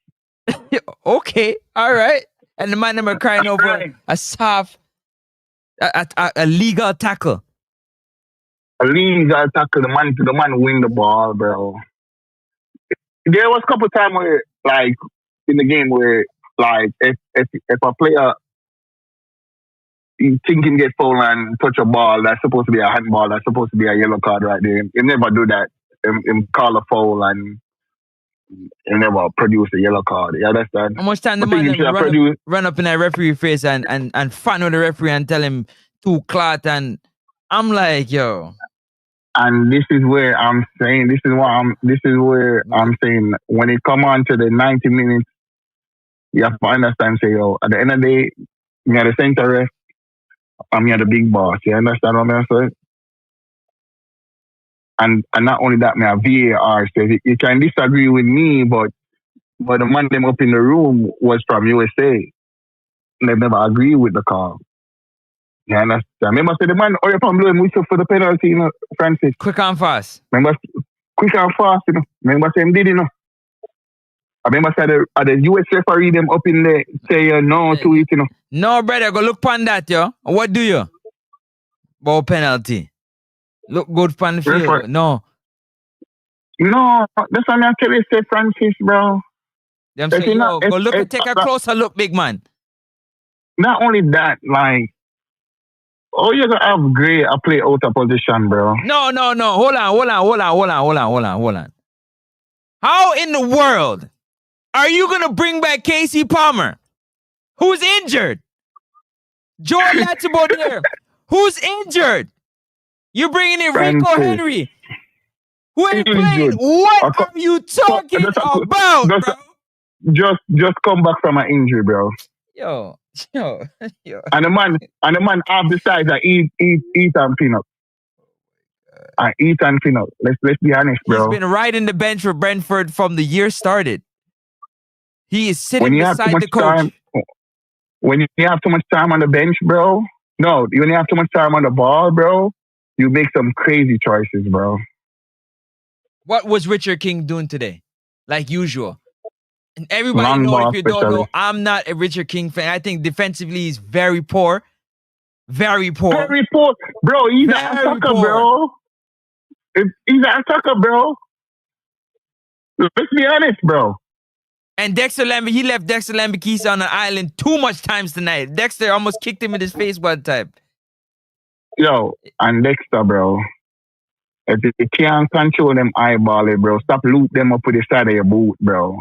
Okay, all right. And the man them are crying over a soft, a legal tackle. A legal tackle, the man win the ball, bro. There was a couple times where, like, in the game where, like, if a player thinking get fouled and touch a ball, that's supposed to be a handball, that's supposed to be a yellow card right there. He never do that. He call a foul and he never produce a yellow card. You understand? How much time the man run up in that referee face and fan with the referee and tell him to clot, and I'm like, yo. And this is where I'm saying, I'm saying, when it come on to the 90 minutes, you have to understand, say, yo, at the end of the day, me are the center ref, I'm the big boss. You understand what I'm saying? And not only that, me a VAR. So you can disagree with me, but the man them up in the room was from USA. They never agree with the call. You understand? Remember, say the man, oh, you're from blowing whistle for the penalty, you know, Francis. Quick and fast. Remember, quick and fast, you know. Remember, say him did, you know. I remember, say the US referee them up in there, say no to it, you know. No, brother, go look on that, yo. What do you? Ball penalty. Look good for the field. No, that's what I tell you, say, Francis, bro. Them say, yo, go look, take a closer look, big man. Not only that, like, oh, you're gonna have Gray a play out of position, bro. No. Hold on. How in the world are you gonna bring back Casey Palmer, who's injured? Jordan Lattimore there, who's injured? You're bringing in Rico Henry, who ain't playing. What are you talking about, bro? Just come back from an injury, bro. Yo. And the man have the size that eat and peanut. And eat and peanut. Let's be honest, bro. He's been riding the bench for Brentford from the year started. He is sitting beside the coach. When you have too much time on the bench, bro. No, when you have too much time on the ball, bro, you make some crazy choices, bro. What was Richard King doing today? Like usual. And everybody know, if you don't know, I'm not a Richard King fan. I think defensively he's very poor. Very poor. Very poor. Bro, he's an attacker, bro. He's an attacker, bro. Let's be honest, bro. And Dexter Lambert, he left Dexter Lambert on an island too much times tonight. Dexter almost kicked him in his face one time. Yo, and Dexter, bro. If you can't control them eyeball, bro, stop loop them up with the side of your boot, bro.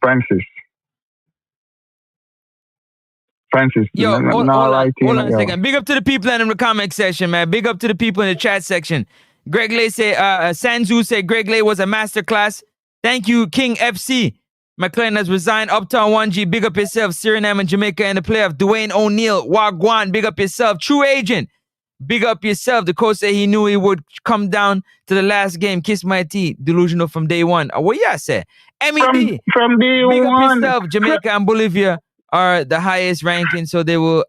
Francis. Yo, hold on a second. Big up to the people in the comment section, man. Big up to the people in the chat section. Greg Lay said, Sanzu said Greg Lay was a masterclass. Thank you, King FC. McLean has resigned. Uptown 1G, big up yourself. Suriname and Jamaica in the playoff. Dwayne O'Neal, Wagwan, big up yourself. True Agent, big up yourself. The coach said he knew he would come down to the last game. Kiss my teeth. Delusional from day one. What y'all say? MED, from day big one. Up yourself. Jamaica and Bolivia are the highest ranking, so they will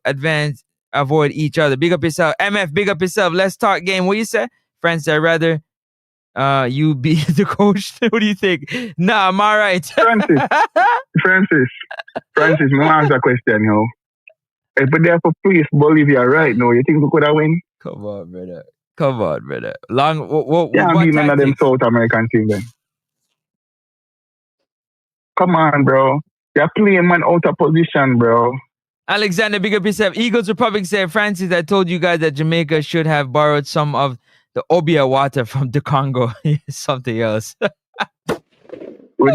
avoid each other. Big up yourself. MF, big up yourself. Let's talk game. What you say? Francis, I'd rather you be the coach. What do you think? Nah, I'm all right. Francis, me ask a question, yo. If we're there for police Bolivia right now, you think we could have win? Come on, brother. Come on, brother. Long. What be none of them tactics? South American team then. Come on, bro. You're playing man out of position, bro. Alexander, big up yourself. Eagles Republic said, Francis, I told you guys that Jamaica should have borrowed some of the Obia water from the Congo. Something else. we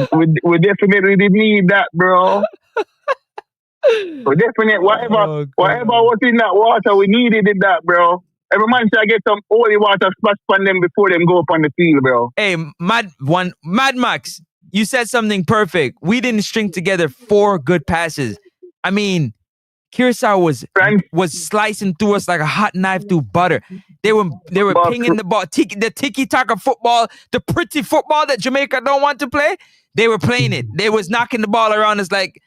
definitely did need that, bro. We definitely, whatever was in that water, we needed that, bro. Every man should get some holy water splash on them before them go up on the field, bro. Hey, Mad Max, you said something perfect. We didn't string together 4 good passes. I mean, Curacao was slicing through us like a hot knife through butter. They were pinging the ball, the tiki-taka football, the pretty football that Jamaica don't want to play. They were playing it. They was knocking the ball around us like,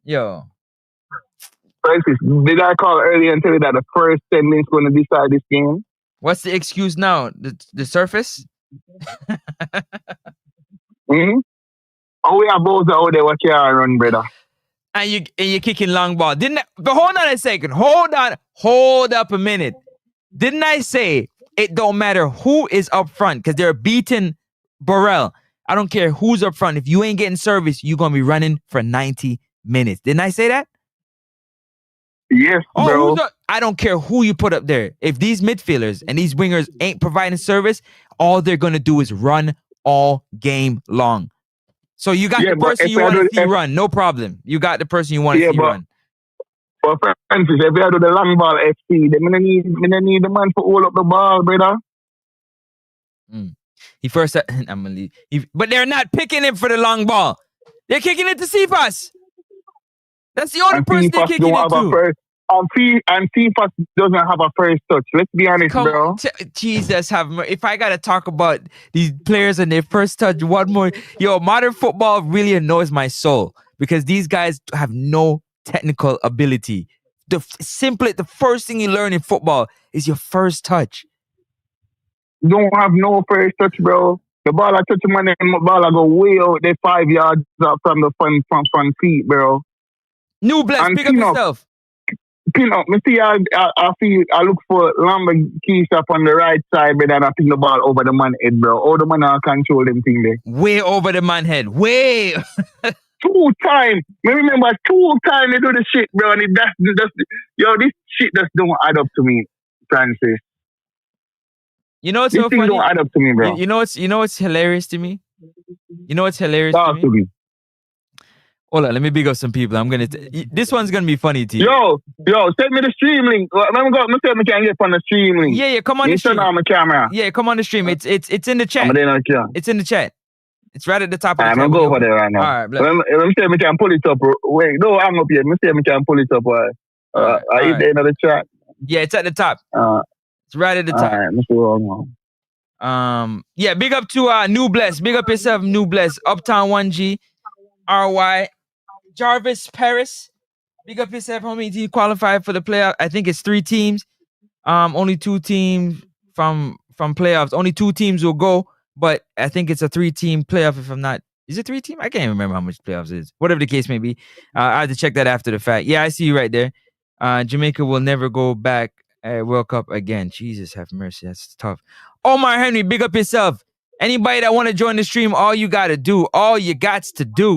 yo. Francis, did I call earlier and tell you that the first 10 minutes going to decide this game? What's the excuse now? The surface? Oh, we have both out there what you are run, brother. And you're kicking long ball. But hold on a second. Hold up a minute. Didn't I say it don't matter who is up front because they're beating Burrell. I don't care who's up front. If you ain't getting service, you're going to be running for 90 minutes. Didn't I say that? Yes, bro. I don't care who you put up there. If these midfielders and these wingers ain't providing service, all they're going to do is run all game long. So you got the person you want to see run, no problem. You got the person you want to see run. But Francis, if you do the long ball FC, then I need the man to hold up the ball, brother. He first said, I'm gonna leave. But they're not picking him for the long ball. They're kicking it to Cephas. That's the only person they're kicking it to. And Cephas doesn't have a first touch. Let's be honest, bro. Jesus have mercy. If I gotta talk about these players and their first touch, one more. Yo, modern football really annoys my soul because these guys have no technical ability. The first thing you learn in football is your first touch. Don't have no first touch, bro. The ball I touch him and the ball I go way out there 5 yards up from the front feet, bro. New bless, pick up yourself. Pin up. Me see, I look for Lambert keys up on the right side, but then I pin the ball over the man head, bro. All the man I control them thing there. Way over the man head. Way. 2 times. Me remember 2 times they do the shit, bro. And this shit just don't add up to me, Francis. You know what's this so thing funny? Don't add up to me, bro. You know what's hilarious to me? You know what's hilarious to me? Hold on, let me big up some people. This one's gonna be funny to you. Yo, send me the stream link. Let me see if I can get on the stream link. Yeah, come on the stream. Turn on my camera. Yeah, come on the stream. It's in the chat. It's in the chat. It's right at the top of the chat. I'm gonna go over there right now. All right, let me see if I can pull it up. Wait, no, I'm up here. Let me see if I can pull it up. Are you there in the chat? Yeah, it's at the top. It's right at the top. All right, let's go on. Yeah, big up to New Bless. Big up yourself, New Bless. Uptown 1G, RY. Jarvis Paris. Big up yourself. How many teams qualified for the playoff? I think it's 3 teams. Only 2 teams from playoffs. Only 2 teams will go, but I think it's a 3-team playoff. If I'm not, is it 3-team? I can't remember how much playoffs is. Whatever the case may be, I have to check that after the fact. Yeah, I see you right there. Jamaica will never go back at World Cup again. Jesus have mercy. That's tough. Omar Henry, big up yourself. Anybody that want to join the stream, all you got to do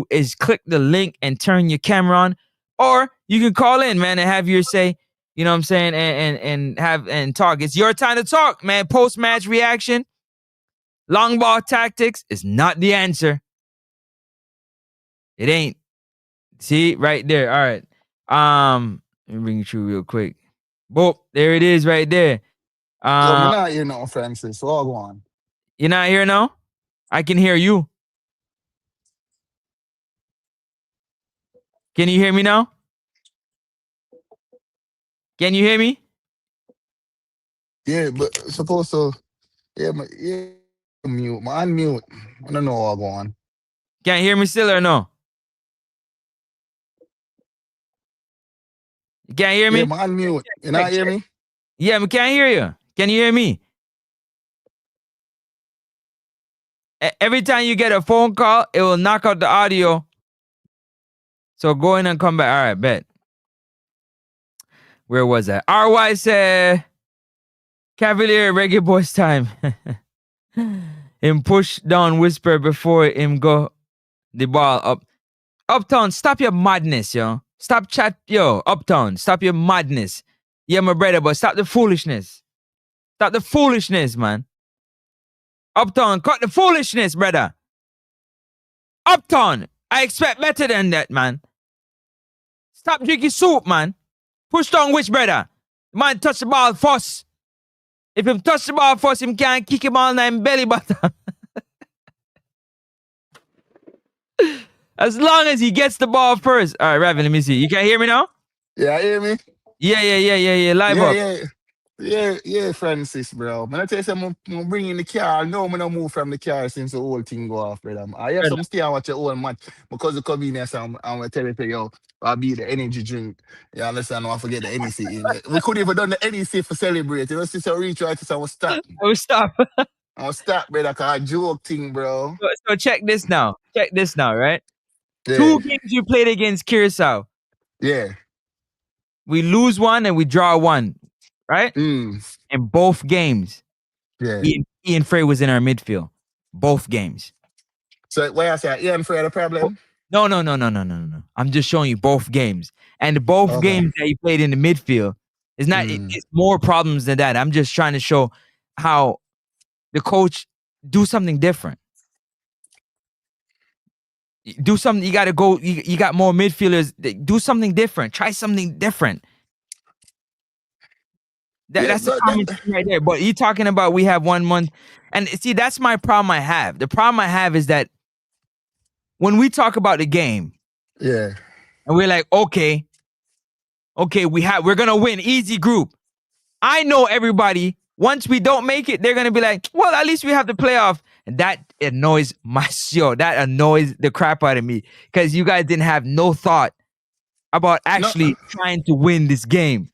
is click the link and turn your camera on, or you can call in, man, and have your say. You know what I'm saying, and talk. It's your time to talk, man. Post-match reaction, long ball tactics is not the answer. It ain't. See right there. All right. Let me bring it through real quick. Boop, there it is right there. I'm not here now, Francis. So I'll go on. You're not here now? I can hear you. Can you hear me now? Can you hear me? Yeah, but supposed to. Yeah, mute. My unmute. I don't know what's going on. Can't hear me still or no? You can't hear me? Yeah, my unmute. You not hear me? Yeah, I can't hear you. Can you hear me? Every time you get a phone call, it will knock out the audio. So go in and come back. All right, bet. Where was that? RY said, Cavalier Reggae Boyz time. Him push down Whisper before him go the ball up. Uptown, stop your madness, yo. Stop chat, yo. Uptown, stop your madness. Yeah, my brother, but stop the foolishness. Stop the foolishness, man. Uptown, cut the foolishness, brother. Uptown, I expect better than that, man. Stop drinking soup, man. Push down which brother? Man touch the ball first. If him touch the ball first, him can't kick him all night belly button. As long as he gets the ball first. All right, Raven, let me see. You can hear me now? Yeah, hear me? Yeah. Live up. Yeah, Francis, bro. Man, I tell you something, I'm bringing the car. No, I'm not move from the car since the whole thing go off, brother. I have some stay and watch your whole match because of convenience. I'm going to tell you, yo, I'll be the energy drink. You understand? I forget the NEC. We couldn't even done the NEC for celebrate. You know, since I reach out, I was stop. I was stop, brother, because I joke thing, bro. So check this now. Right? Yeah. 2 games we played against Curacao. Yeah. We lose 1 and we draw 1. Right? In both games. Yeah. Ian Frey was in our midfield. Both games. So why I say Ian Frey had a problem? No. I'm just showing you both games. And both games that he played in the midfield, it's not it's more problems than that. I'm just trying to show how the coach do something different. Do something, you gotta go, you got more midfielders, do something different. Try something different. That's the common thing right there. But you're talking about we have 1 month. And see, that's my problem I have. The problem I have is that when we talk about the game, and we're like, okay, we're gonna win, easy group. I know everybody, once we don't make it, they're gonna be like, well, at least we have the playoff. And that annoys that annoys the crap out of me. Because you guys didn't have no thought about actually trying to win this game.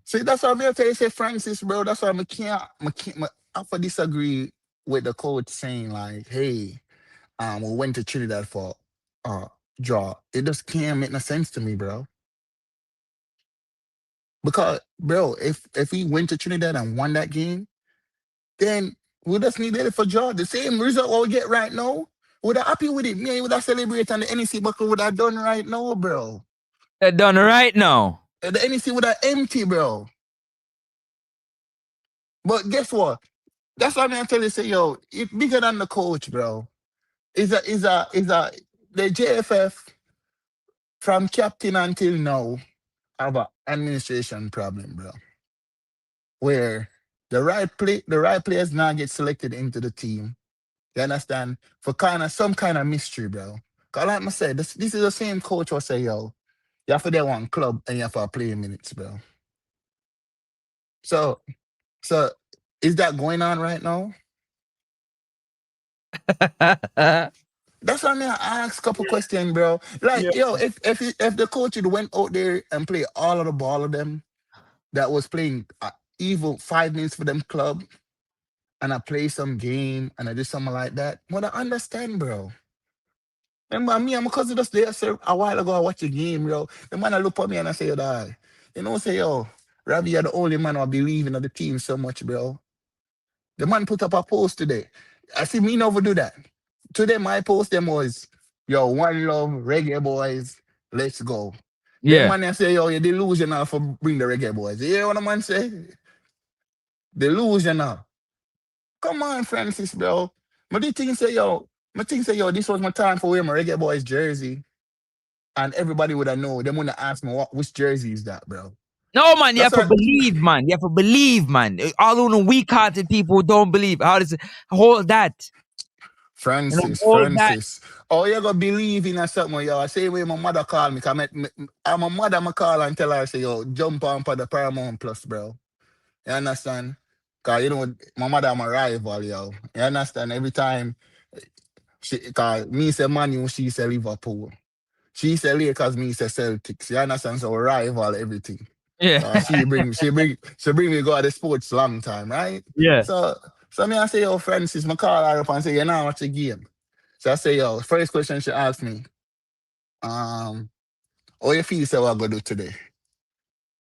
See, that's what I'm going to tell you, say, Francis, bro. That's why I can't have to disagree with the coach saying, like, hey, we went to Trinidad for draw. It just can't make no sense to me, bro. Because, bro, if we went to Trinidad and won that game, then we just needed it for draw. The same result what we get right now, would have happy with it. Me, would have celebrated and the NEC buckle would have done right now, bro. They're done right now. The NEC would have empty, bro. But guess what? That's what I'm gonna tell you. Say, yo, it's bigger than the coach, bro. Is the JFF from captain until now have an administration problem, bro. Where the right players now get selected into the team. You understand? For some kind of mystery, bro. Cause like I said, this is the same coach who say, yo, you have to do one club and you have to play minutes, bro. So is that going on right now? That's why I mean, I ask a couple questions, bro. Like, yo, if the coach had went out there and played all of the ball of them that was playing even 5 minutes for them club, and I play some game and I do something like that, what I understand, bro. Remember me and my cousin just there a while ago, I watched the game, bro. The man I look at me and I say, yo, dog, you know, say, yo, Ravi, you're the only man who believe in the team so much, bro. The man put up a post today. I see me never do that. Today my post them was, yo, one love, Reggae Boyz, let's go. Yeah. The man I say, yo, you're delusional for bring the Reggae Boyz. You hear what the man say? Delusional. Come on, Francis, bro. My thing say, yo, this was my time for wearing my Reggae Boyz jersey. And everybody would have known. They would have asked me, which jersey is that, bro? No, man, you have to believe, man. You have to believe, man. All of the weak-hearted people don't believe. How does it hold that? Francis. Oh, you gotta believe in something, yo. I say when my mother called me, I'm a mother, I call and tell her, say, yo, jump on for the Paramount Plus, bro. You understand? Cause you know, my mother, I'm a rival, yo. You understand? Every time, cause me say Man U, she say Liverpool. She say Lakers, me say Celtics. You understand? So rival everything. Yeah. She bring me go to the sports long time, right? Yeah. So me I say, yo, Francis, I call her up and say, you know watch the game. So I say, yo, first question she asked me, how you feel what I go do today?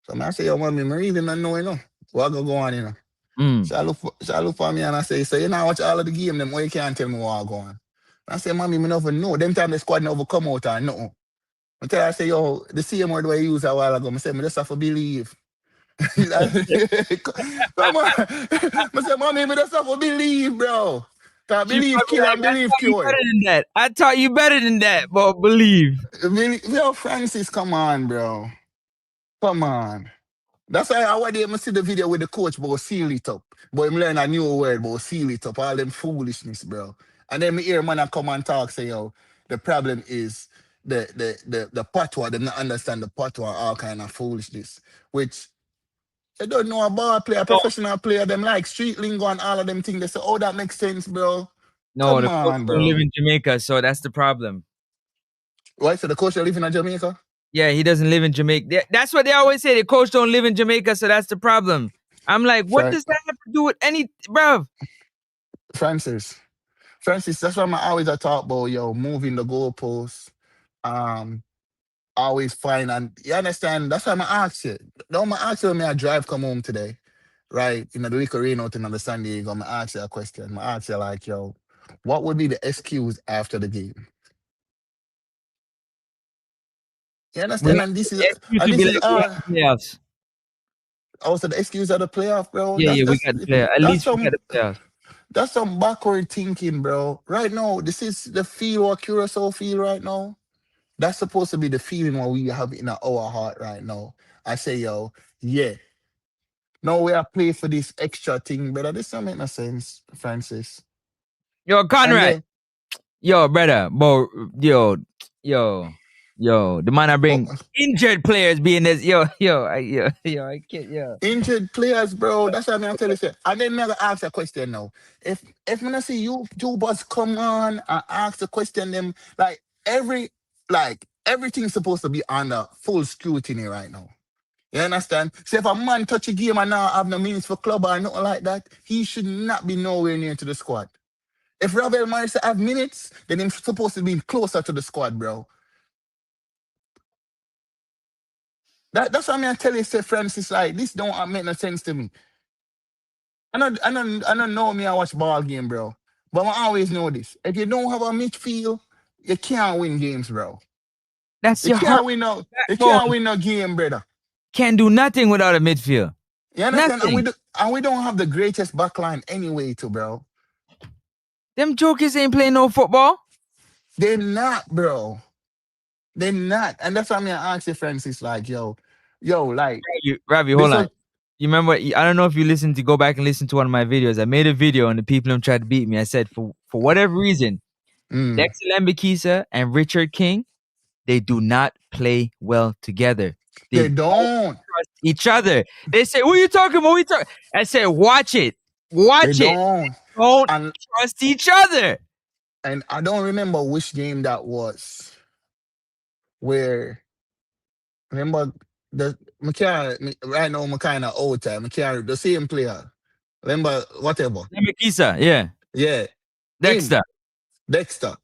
So I say, yo, mommy, I really don't know, what I go on, She look for me and I say, so you know watch all of the game, them why you can't tell me what I'm going. I say, mommy, me never know. Them time the squad never come out or nothing. I tell her, I say, yo, the same word I used a while ago. I say, me just have to believe. Come on. I say, mommy, me just have to believe, bro. Believe kill and believe cure. Better than that. I taught you better than that, but believe. Yo, Francis, come on, bro. Come on. That's why I want to see the video with the coach, but seal it up. But him learn a new word, but seal it up. All them foolishness, bro. And then me hear man come and talk, say, yo, the problem is the patois, them not understand the patois, all kind of foolishness. Which they don't know a ball player, a professional player, them like street lingo and all of them things. They say, oh, that makes sense, bro. No, Come the coach on, don't bro. live in Jamaica, so that's the problem. Why? So the coach live in Jamaica? Yeah, he doesn't live in Jamaica. That's what they always say. The coach don't live in Jamaica, so that's the problem. I'm like, what does that have to do with any, bruv? Francis, that's why I always talk about, yo, moving the goalposts. Always fine. And you understand, that's why I'm ask you. Don't ask you when I drive come home today, right? In the week rain out in the San Diego, I'm ask you a question. I ask you like, yo, what would be the excuse after the game? You understand? And this is playoffs. Also the excuse of the playoff, bro. Yeah, we got the playoff. At least we got the playoffs. That's some backward thinking, bro. Right now, this is the feel what Curacao feel right now. That's supposed to be the feeling what we have in our heart right now. I say, yo, yeah. No, we are playing for this extra thing, brother. This don't make no sense, Francis. Yo, Conrad. Yo, brother. Yo. The man I bring injured players being this. Yo, I can't. Injured players, bro. That's what I'm telling you. And then I'm gonna ask a question now. If when I see you boys come on and ask the question, them everything's supposed to be under full scrutiny right now. You understand? So if a man touch a game and now have no means for club or nothing like that, he should not be nowhere near to the squad. If Ravel Morris have minutes, then he's supposed to be closer to the squad, bro. That's what I tell you, say Francis, like this don't make no sense to me. I don't know me I watch ball game, bro. But I always know this. If you don't have a midfield, you can't win games, bro. That's you can't win no game, brother. Can't do nothing without a midfield. You understand? And we don't have the greatest backline anyway, too, bro. Them jokers ain't playing no football. They're not, bro. They're not. And that's why I ask you, Francis, like, yo, like... Ravi, hold on. You remember, I don't know if you go back and listen to one of my videos. I made a video and the people who tried to beat me, I said, for whatever reason, Dexter Lambakisa and Richard King, they do not play well together. They don't trust each other. They say, "What are you talking about? I said, "Watch it, watch it." Don't trust each other. And I don't remember which game that was. Where remember the right now, I'm kind of old time. The same player. Remember whatever. Lambakisa, yeah. Dexter.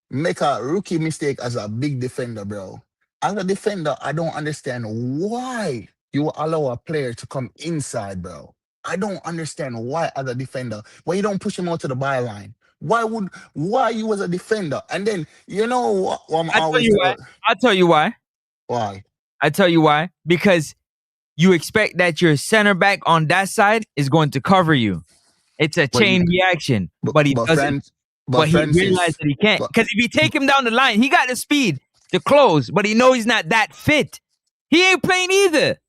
Make a rookie mistake as a big defender, bro. As a defender, I don't understand why you allow a player to come inside, bro. I don't understand why as a defender, why you don't push him out to the byline. Why you as a defender? And then, you know what I'll tell you why. Why? I tell you why. Because you expect that your center back on that side is going to cover you. It's a chain reaction. But he doesn't. But he realized that he can't. Because if you take him down the line, he got the speed to close, but he knows he's not that fit. He ain't playing either.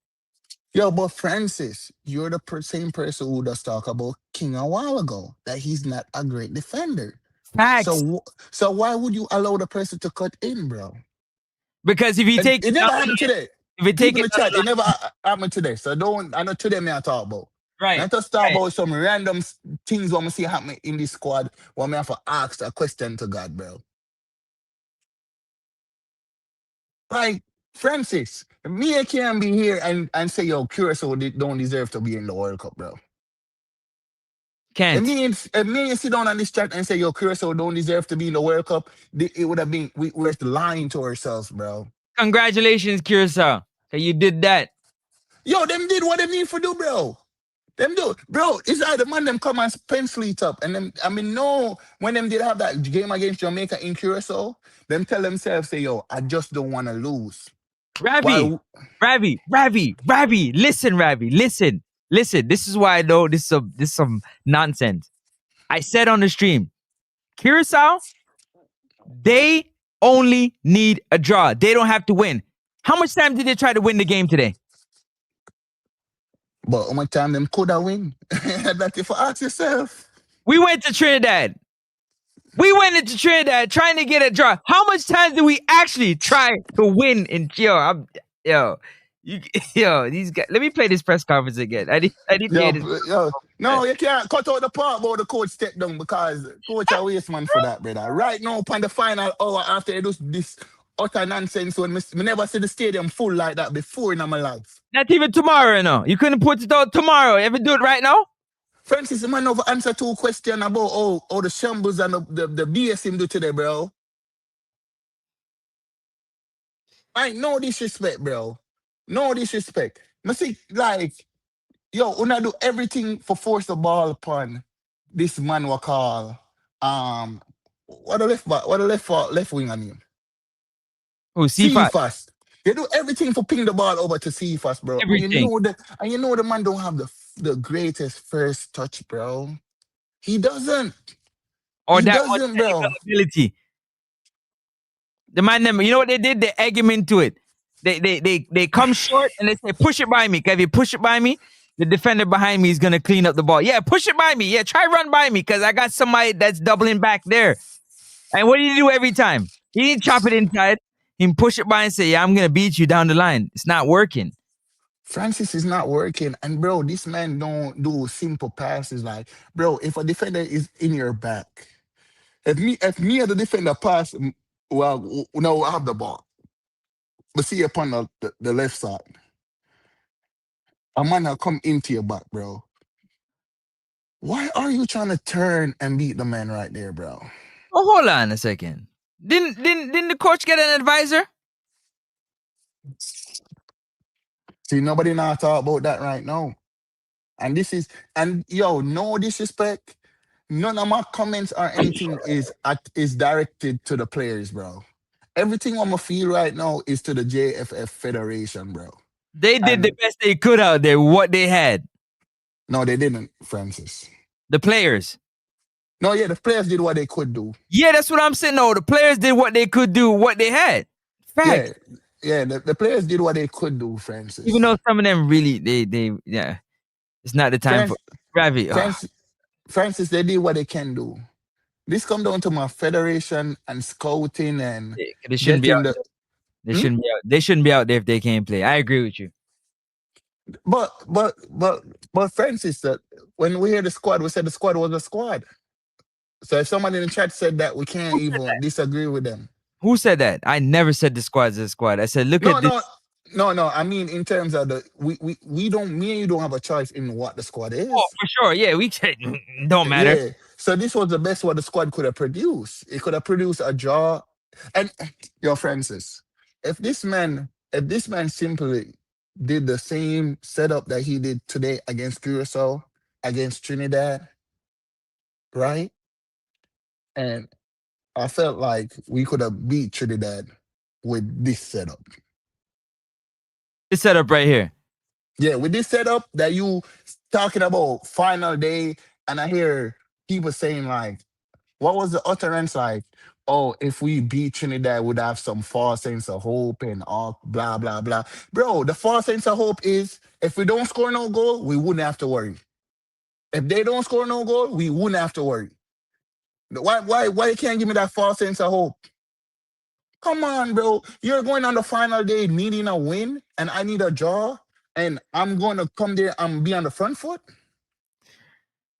Yo, but Francis, you're the same person who just talked about King a while ago, that he's not a great defender. Facts. So why would you allow the person to cut in, bro? Because if you take it never happened today. If you take it never happened today. So I know today me I talk about. Right. Not just talk about some random things what I see happening in this squad when I have to ask a question to God, bro. Like, Francis, me can't be here and say, yo, Curacao don't deserve to be in the World Cup, bro. Can't. If me sit down on this chat and say, yo, Curacao don't deserve to be in the World Cup, it would have been, we're lying to ourselves, bro. Congratulations, Curacao. You did that. Yo, them did what they need to do, bro. Them do, bro. It's like the man them come and pencil it up, and them. I mean, no, when them did have that game against Jamaica in Curacao, them tell themselves, say, "Yo, I just don't want to lose." Ravi, listen, Ravi, listen. This is why I know this is some nonsense. I said on the stream, Curacao, they only need a draw. They don't have to win. How much time did they try to win the game today? But how much time them could have win? That if you ask yourself. We went to Trinidad. We went into Trinidad trying to get a draw. How much time did we actually try to win in these guys. Let me play this press conference again. I need to hear this. No, you can't cut out the part about the coach step down because coach a waste man for that, brother. Right now, upon the final hour after they do this utter nonsense when me never see the stadium full like that before in my life. Not even tomorrow, no. You couldn't put it out tomorrow. Ever do it right now? Francis, man, over answer two questions about all the shambles and the BS him do today, bro. Like, no disrespect, bro. No disrespect. I see, like, yo, when I do everything for force the ball upon this man we call what the left wing on him? Oh, Cephas. They do everything for ping the ball over to Cephas, bro. Everything. And you know the man don't have the greatest first touch, bro. He doesn't. Or that doesn't, bro. Ability. The man, you know what they did? They egg him into it. They come short and they say, push it by me. Because if you push it by me, the defender behind me is going to clean up the ball. Yeah, push it by me. Yeah, try run by me because I got somebody that's doubling back there. And what do you do every time? He didn't chop it inside. He push it by and say, yeah, I'm going to beat you down the line. It's not working. Francis is not working. And, bro, this man don't do simple passes. Like, bro, if a defender is in your back, if me as the defender pass, well, no, I have the ball. But see upon the left side, a man will come into your back, bro. Why are you trying to turn and beat the man right there, bro? Oh, hold on a second. Didn't the coach get an advisor? See, nobody now talk about that right now. And no disrespect. None of my comments or anything is directed to the players, bro. Everything I'm gonna feel right now is to the JFF Federation, bro. They did the best they could out there, what they had. No, they didn't, Francis. The players. No, yeah, the players did what they could do. Yeah, that's what I'm saying. No, the players did what they could do, what they had. Fact. Yeah, the players did what they could do, Francis. Even though some of them really, they it's not the time for Ravi. Francis, they did what they can do. This come down to my federation and scouting and they shouldn't be out. They shouldn't be out. They shouldn't be out there if they can't play. I agree with you. But Francis, that when we hear the squad, we said the squad was a squad. So if someone in the chat said that, we can't even disagree with them. Who said that? I never said the squad is a squad. I said look at this. No. I mean, in terms of we don't. Me and you don't have a choice in what the squad is. Oh, for sure. Yeah, we don't matter. Yeah. So this was the best what the squad could have produced. It could have produced a draw. And yo, Francis, if this man simply did the same setup that he did today against Curacao, against Trinidad, right? And I felt like we could have beat Trinidad with this setup. This setup right here. Yeah, with this setup that you talking about final day, and I hear people saying like, what was the utterance like? Oh, if we beat Trinidad, we'd have some false sense of hope and all blah, blah, blah. Bro, the false sense of hope is if we don't score no goal, we wouldn't have to worry. If they don't score no goal, we wouldn't have to worry. Why you can't give me that false sense of hope? Come on, bro. You're going on the final day needing a win, and I need a draw, and I'm going to come there and be on the front foot?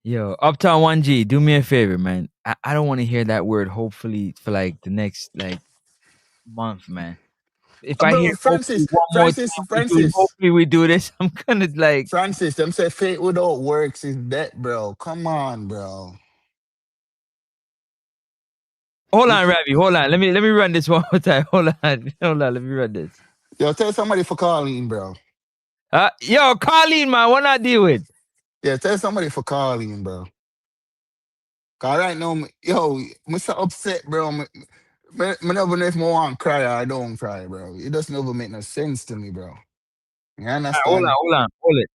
Yo, Uptown 1G, do me a favor, man. I don't want to hear that word hopefully for like the next month, man. If I hear Francis, hopefully we do this, I'm gonna like Francis, them say faith without works is dead, bro. Come on, bro. Hold on, Ravi. Hold on. Let me run this one more time. Hold on. Let me run this. Yo, tell somebody for Colleen, bro. Yo, Colleen, man, what I deal with? Yeah, tell somebody for calling, bro. Cause right now, I'm so upset, bro. I never know if I want to cry or I don't cry, bro. It doesn't ever make no sense to me, bro. You Hold on, understand? hold it.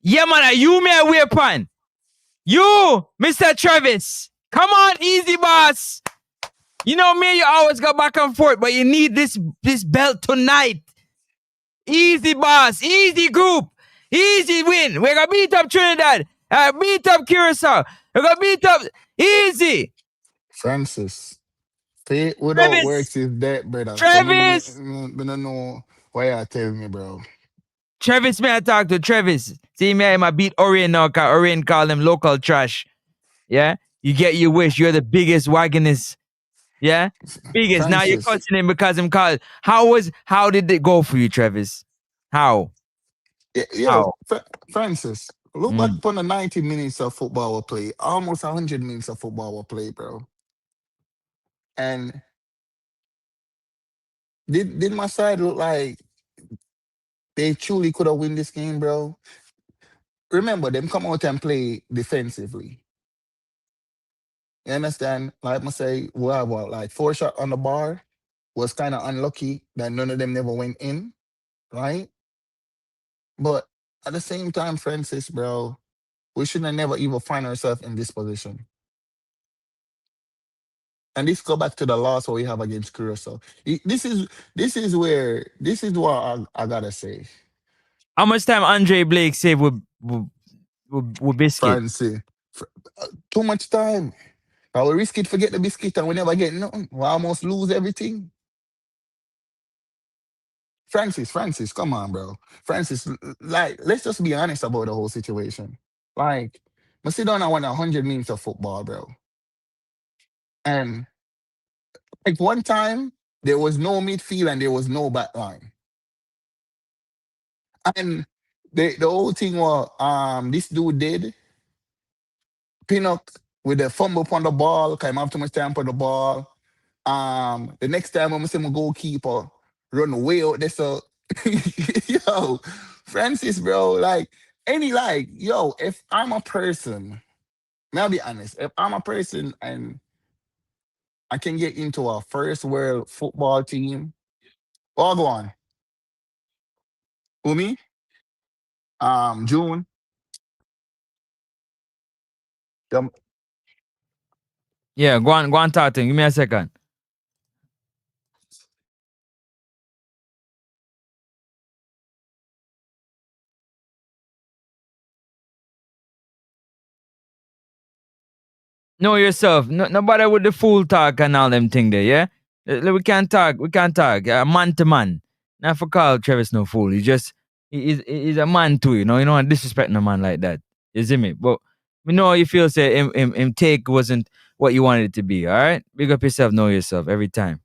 Yeah, man, you may weapon. You, Mr. Travis. Come on, easy boss. You know me, you always go back and forth, but you need this belt tonight. Easy boss, easy group, easy win. We're gonna beat up Trinidad, beat up Curacao. We're gonna beat up easy. Francis, faith without Travis, works is dead, brother. So Travis, I don't know why you tell me, bro. Travis, may I talk to Travis? See me, I beat Orion now, cause Orion call them local trash. Yeah, you get your wish. You're the biggest wagonist. Yeah, biggest. Now you're Francis, cussing him because him called. How did it go for you, Travis? How? How? Francis, look back Mm. upon the 90 minutes of football we play, almost 100 minutes of football we play, bro. And did my side look like they truly could have win this game, bro? Remember, them come out and play defensively. You understand? Like I say, we have what, like 4 shots on the bar. Was kind of unlucky that none of them never went in, right? But at the same time, Francis, bro, we should have never even find ourselves in this position. And this go back to the loss what we have against Curacao. This is what I gotta say. How much time Andre Blake saved with biscuit? Francis, fr- too much time. I will risk it, forget the biscuit, and we never get nothing. We almost lose everything. Francis, come on, bro. Francis, like, let's just be honest about the whole situation. Like, I sit down and won 100 minutes of football, bro. And like one time, there was no midfield and there was no back line. And the whole thing was this dude did Pinnock with the fumble on the ball, came up too much time on the ball. The next time I'm see my goalkeeper run way out there. So yo, Francis, bro, if I'm a person, may I be honest, if I'm a person and I can get into a first world football team, all go on. Who me? June. Um, Yeah, go on talk to him. Give me a second. Know yourself. No, nobody with the fool talk and all them thing there, yeah? We can't talk. We can't talk. Man to man. Not for call Travis no fool. He's a man too, you know. You don't want to disrespect no man like that. You see me? But we know how you feel say him take wasn't what you wanted it to be, all right? Big up yourself, know yourself every time.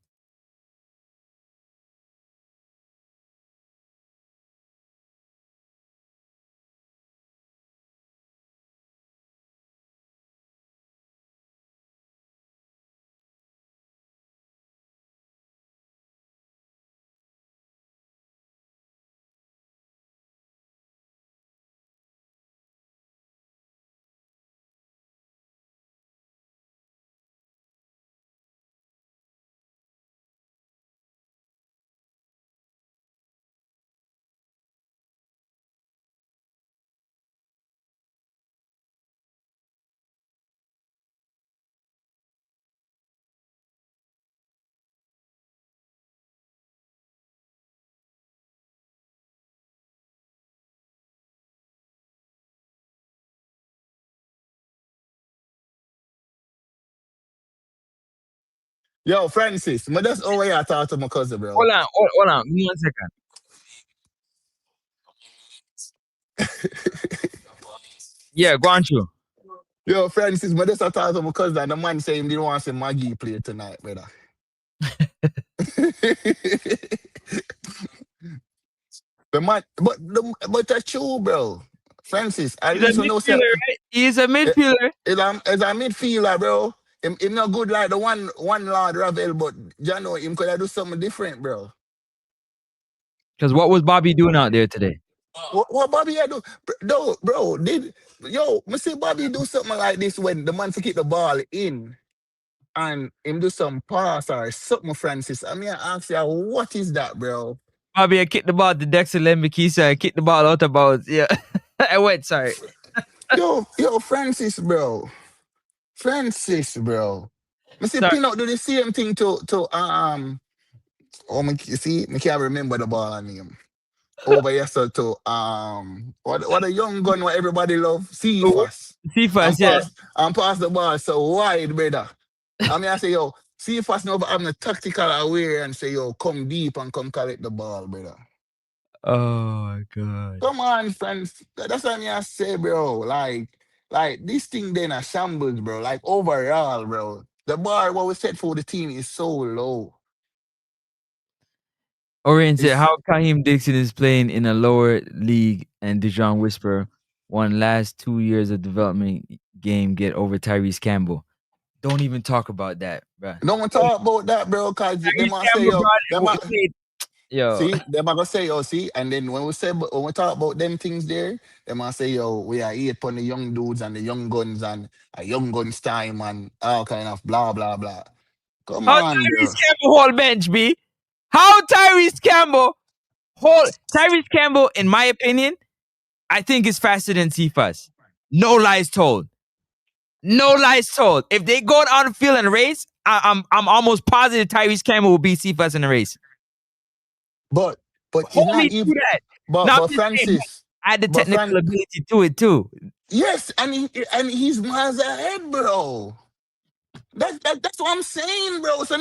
Yo, Francis, but that's all way I talk to my cousin, bro. Hold on. Give me 1 second. Yeah, go on, through. Yo, Francis, but that's I talk to my cousin, and the man say he didn't want to see Maggie play tonight, brother. The man, but that's true, bro. Francis, at He's a least when midfielder, right? He's a midfielder. As a midfielder, bro. Him not good like the one Lord Ravel, but you know him could have do something different, bro. Because what was Bobby doing out there today? What Bobby had do? No, bro, me see Bobby do something like this when the man to keep the ball in and him do some pass or something, Francis. I mean, I ask you, what is that, bro? Bobby, I kicked the ball to Dexter Lembikisa. I kicked the ball out of bounds. Yeah. I went, sorry. Yo, Francis, bro. Me see Pinot do the same thing to me can't remember the ball name. Over yesterday to what a young gun what everybody love, Cephas. Cephas, yeah. And pass the ball so wide, brother. I mean I say, yo, Cephas never having a tactical aware and say, yo, come deep and come collect the ball, brother. Oh my God. Come on, friends. That's what I say, bro. Like this thing then a shambles, bro. Like overall, bro. The bar what we set for the team is so low. Orion said, how Kaheem Dixon is playing in a lower league and Dijon Whisper won last 2 years of development game get over Tyrese Campbell. Don't even talk about that, bro. Don't talk about that, bro, because they might say, yo, see, they might say, yo, see, and then when we talk about them things there, they might say, yo, we are here upon the young dudes and the young guns and a young guns time and all kind of blah, blah, blah. Come on, Tyrese Campbell hold bench, B? How Tyrese Campbell in my opinion, I think is faster than Cephas. No lies told. If they go on the field and race, I'm almost positive Tyrese Campbell will beat Cephas in the race. But hold me to that. But Francis, add the technical ability to it too. Yes, and he's miles ahead, bro. That's what I'm saying, bro. So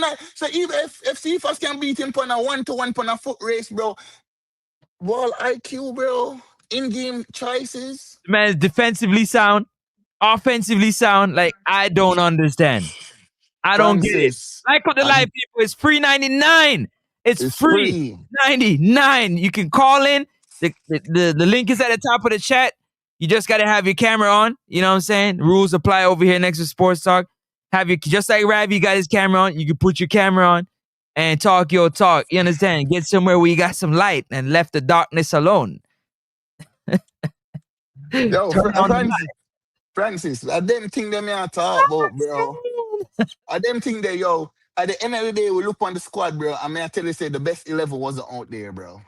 even if Cephas can beat him on a 1-to-1 on a foot race, bro, ball IQ, bro, in-game choices. The man is defensively sound, offensively sound. Like, I don't understand. I don't get it. Like what the live people, it's free 99. It's free 99. You can call in. The link is at the top of the chat. You just got to have your camera on. You know what I'm saying? Rules apply over here next to Sports Talk. Just like Ravi got his camera on, you can put your camera on and talk your talk. You understand? Get somewhere where you got some light and left the darkness alone. Yo, Francis, I didn't think them here talk about, bro. I didn't think that, yo, at the end of the day, we look on the squad, bro. I mean, I tell you, say the best 11 wasn't out there, bro.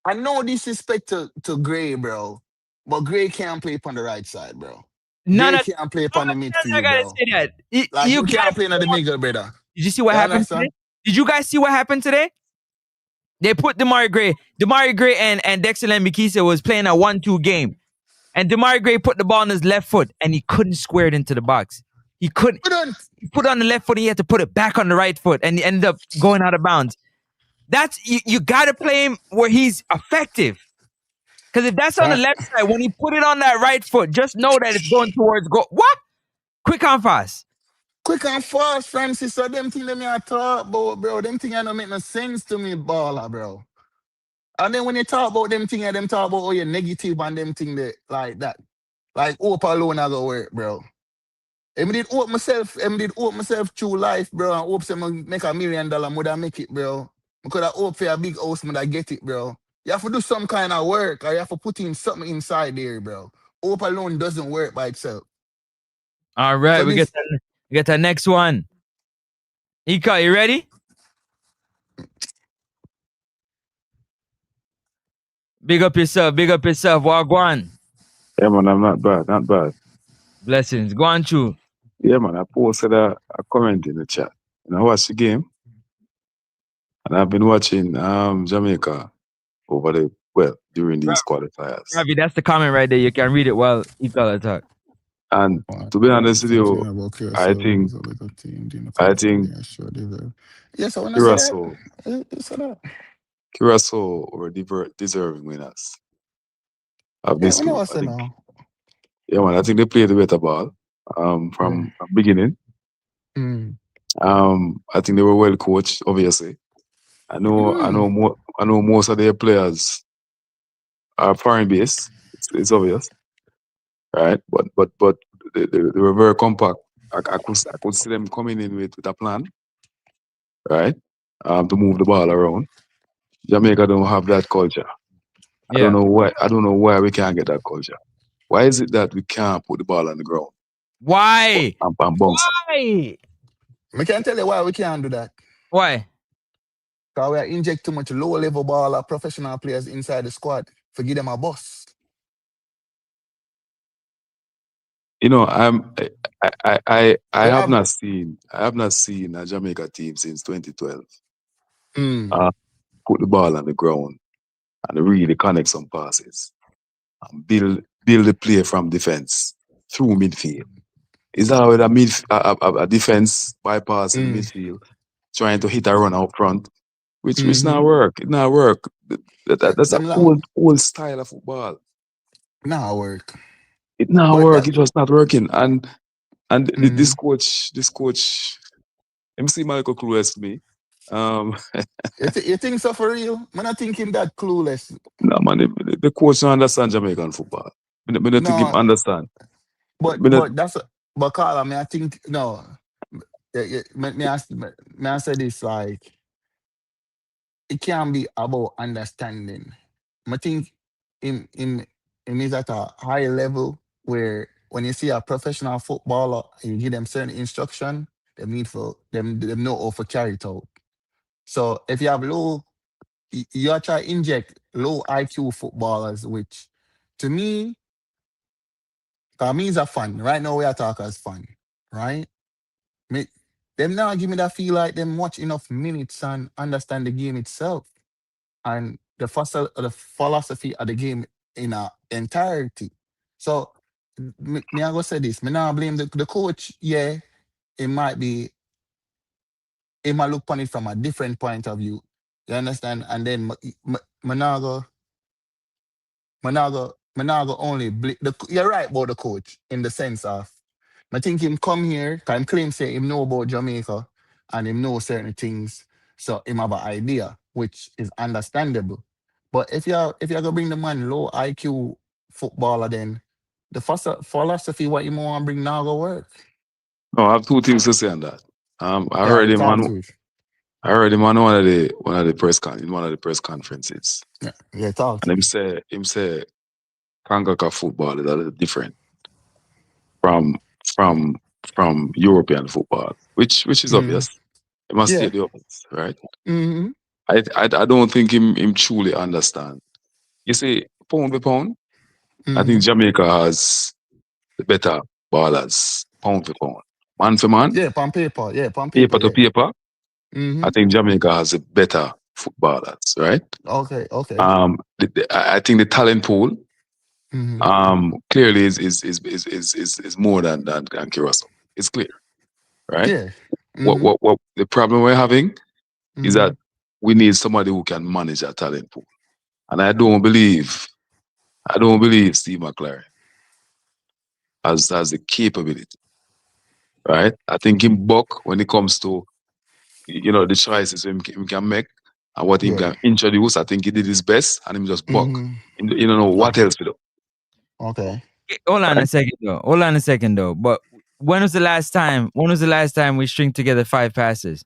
I know disrespect to Gray, bro, but Gray can't play on the right side, bro. Gray can't play on the midfield, I gotta bro. say that. You can't play in the middle, brother. Did you see what happened today? Did you guys see what happened today? They put Damari Gray and Dexter Lembikisa was playing a 1-2 game. And Damari Gray put the ball on his left foot and he couldn't square it into the box. He couldn't. He put it on the left foot and he had to put it back on the right foot and he ended up going out of bounds. That's you gotta play him where he's effective. Because if that's on the left side, when he put it on that right foot, just know that it's going towards goal. What? Quick and fast. Quick and fast, Francis. So them things that me I talk about, bro. Them things don't make no sense to me, baller, bro. And then when you talk about them things, them talk about you're negative and them things that like that. Like hope alone I go work, bro. I did hope myself through life, bro, and hope some make $1 million, would I make it, bro. I could have hope for a big house, would I get it, bro. You have to do some kind of work, or you have to put in something inside there, bro. Hope alone doesn't work by itself. All right, so we get the next one. Ika, you ready? Big up yourself. Wagwan. Yeah, man, I'm not bad. Blessings. Go on, Chu. Yeah, man, I posted a comment in the chat. And I watched the game. And I've been watching Jamaica during these qualifiers. Ravi, that's the comment right there. You can read it while Ika talk. And to be honest with you, I think Yes, I want to say that. Curacao were deserving winners of Yeah, this we know group. what's now. Yeah, man, I think they played the better ball from beginning. I think they were well coached, obviously. I know most of their players are foreign based. It's obvious, right? But they were very compact. I could see them coming in with a plan, right? To move the ball around. Jamaica don't have that culture. Yeah. I don't know why we can't get that culture. Why is it that we can't put the ball on the ground? Why? And bounce it? Why? I can't tell you why we can't do that. Why? Because we inject too much low level ball of professional players inside the squad. Forgive them a boss. You know, I have not seen a Jamaica team since 2012 put the ball on the ground and really connect some passes and build the play from defense through midfield. Is that with a defense bypassing midfield, trying to hit a run out front, which not work. It not work. That's a whole style of football. Not work. It not work. It was not working. And this coach, let me see Michael clueless to me. You think so for real? I'm not thinking that clueless. No, man, the coach don't understand Jamaican football. I don't think him understand. But that's but Carla, I think no. Me answer this like it can't be about understanding. I think him is at a high level where when you see a professional footballer and you give them certain instruction, they need for them know how to carry it out. So if you have you try to inject low IQ footballers, which to me, that means are fun. Right now we are talking as fun, right? Them now give me that feel like them watch enough minutes and understand the game itself and the philosophy of the game in a entirety. So me I go say this. Me now blame the coach. Yeah, it might look upon it from a different point of view. You understand? And then me now go only you're right about the coach in the sense of I think him come here, can claim say him know about Jamaica and him know certain things, so him have an idea, which is understandable. But if you're gonna bring the man low IQ footballer, then the philosophy what you want to bring now go work. No, I have two things to say on that. I heard him on one of the press conferences. Yeah, talk to and him say CONCACAF football is a little different from European football, which is obvious. You must state the obvious, right? I don't think him truly understand. You see, pound for pound, I think Jamaica has the better ballers, pound for pound. Man for man, on paper, paper to paper, I think Jamaica has the better footballers, right? Okay. I think the talent pool, clearly is more than Curacao. It's clear, right? Yeah. What the problem we're having is that we need somebody who can manage that talent pool, and I don't believe Steve McLaren has the capability, right? I think him buck when it comes to the choices him can make and what he can introduce. I think he did his best, and him just buck. You don't know what else to do. Okay. Hold on a second though. But when was the last time we string together 5 passes?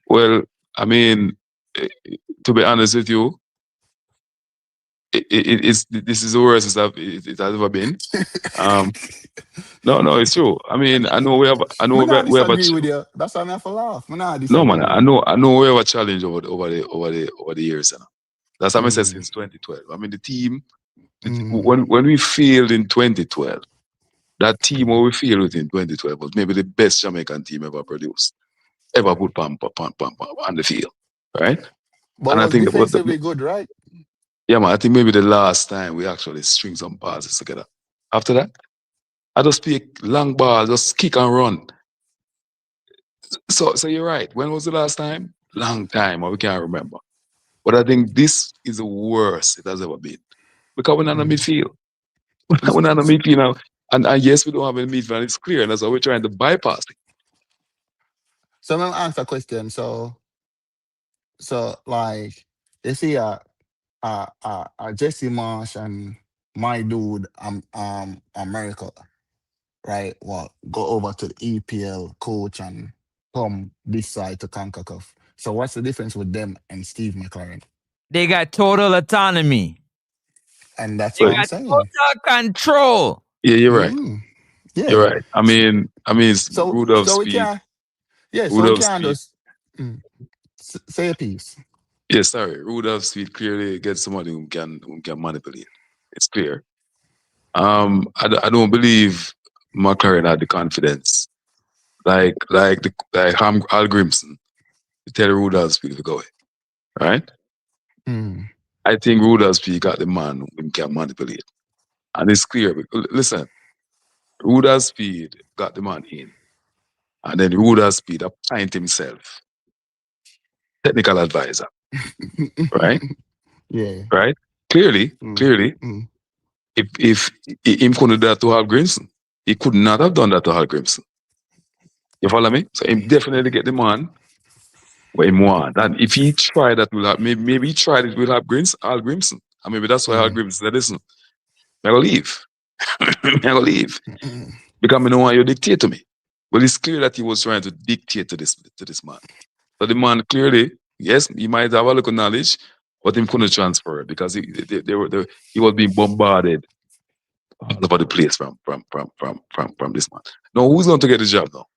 Well, I mean, to be honest with you, this is the worst it has ever been. No, it's true. I mean, I know we have disagree with you. That's why I have to laugh. No, man, I know we have a challenge over the years. That's what I said since 2012. I mean, the team, when we failed in 2012, that team where we failed with in 2012 was maybe the best Jamaican team ever produced, ever put pam on the field, right? But I think defensively good, right? Yeah, man. I think maybe the last time we actually string some passes together. After that, I just play long ball, just kick and run. So you're right. When was the last time? Long time, or we can't remember. But I think this is the worst it has ever been. Because we're not in the midfield. We're not in the midfield now. And yes, we don't have any midfield, and it's clear, and that's why we're trying to bypass it. So I'm gonna ask a question. So like, you see Jesse Marsh and my dude America, right? Well, go over to the EPL coach and come this side to CONCACAF. So what's the difference with them and Steve McLaren? They got total autonomy. And that's They what I'm got saying. total control. Yeah, you're right. Yeah. You're right. I mean, it's So Rudolph we Speed. can, yeah. So we Rudolph can Speed. just say a piece. Yeah, sorry. Rudolph Speed clearly gets somebody who can manipulate. It's clear. I don't believe McLaren had the confidence, like Al Grimson, to tell Rudolph Speed to go away. Right? I think Rudolph Speed got the man who can manipulate, and it's clear. Listen, Rudolph Speed got the man in, and then Rudolph Speed appoint himself technical advisor. Right? Yeah. Right? Clearly, if him couldn't do that to Al Grimson, he could not have done that to Al Grimson. You follow me? So him definitely get the man where him want. And if he tried that will have maybe he tried it with Al Grimson. And maybe that's why Al Grimson said, listen, I gotta leave. I gotta leave. Because I don't want you to dictate to me. Well, it's clear that he was trying to dictate to this man. So the man clearly, yes, he might have a little knowledge, but him couldn't transfer it because he was being bombarded all over the place from this man. Now, who's going to get the job now?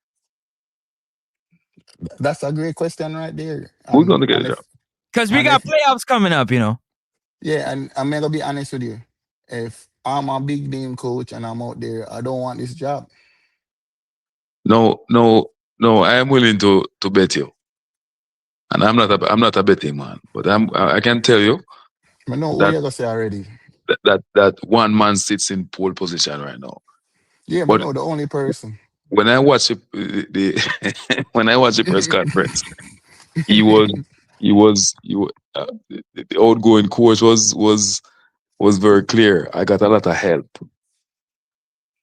That's a great question right there. Who's going to get the job? Because we got playoffs coming up, you know. Yeah, and I'm gonna be honest with you. If I'm a big name coach and I'm out there, I don't want this job. No, I am willing to bet you. And I'm not a betting man, but I can tell you. I know what you're gonna say already. That one man sits in pole position right now. Yeah, but no, the only person. When I watch when I watch the press conference, the outgoing coach was very clear. I got a lot of help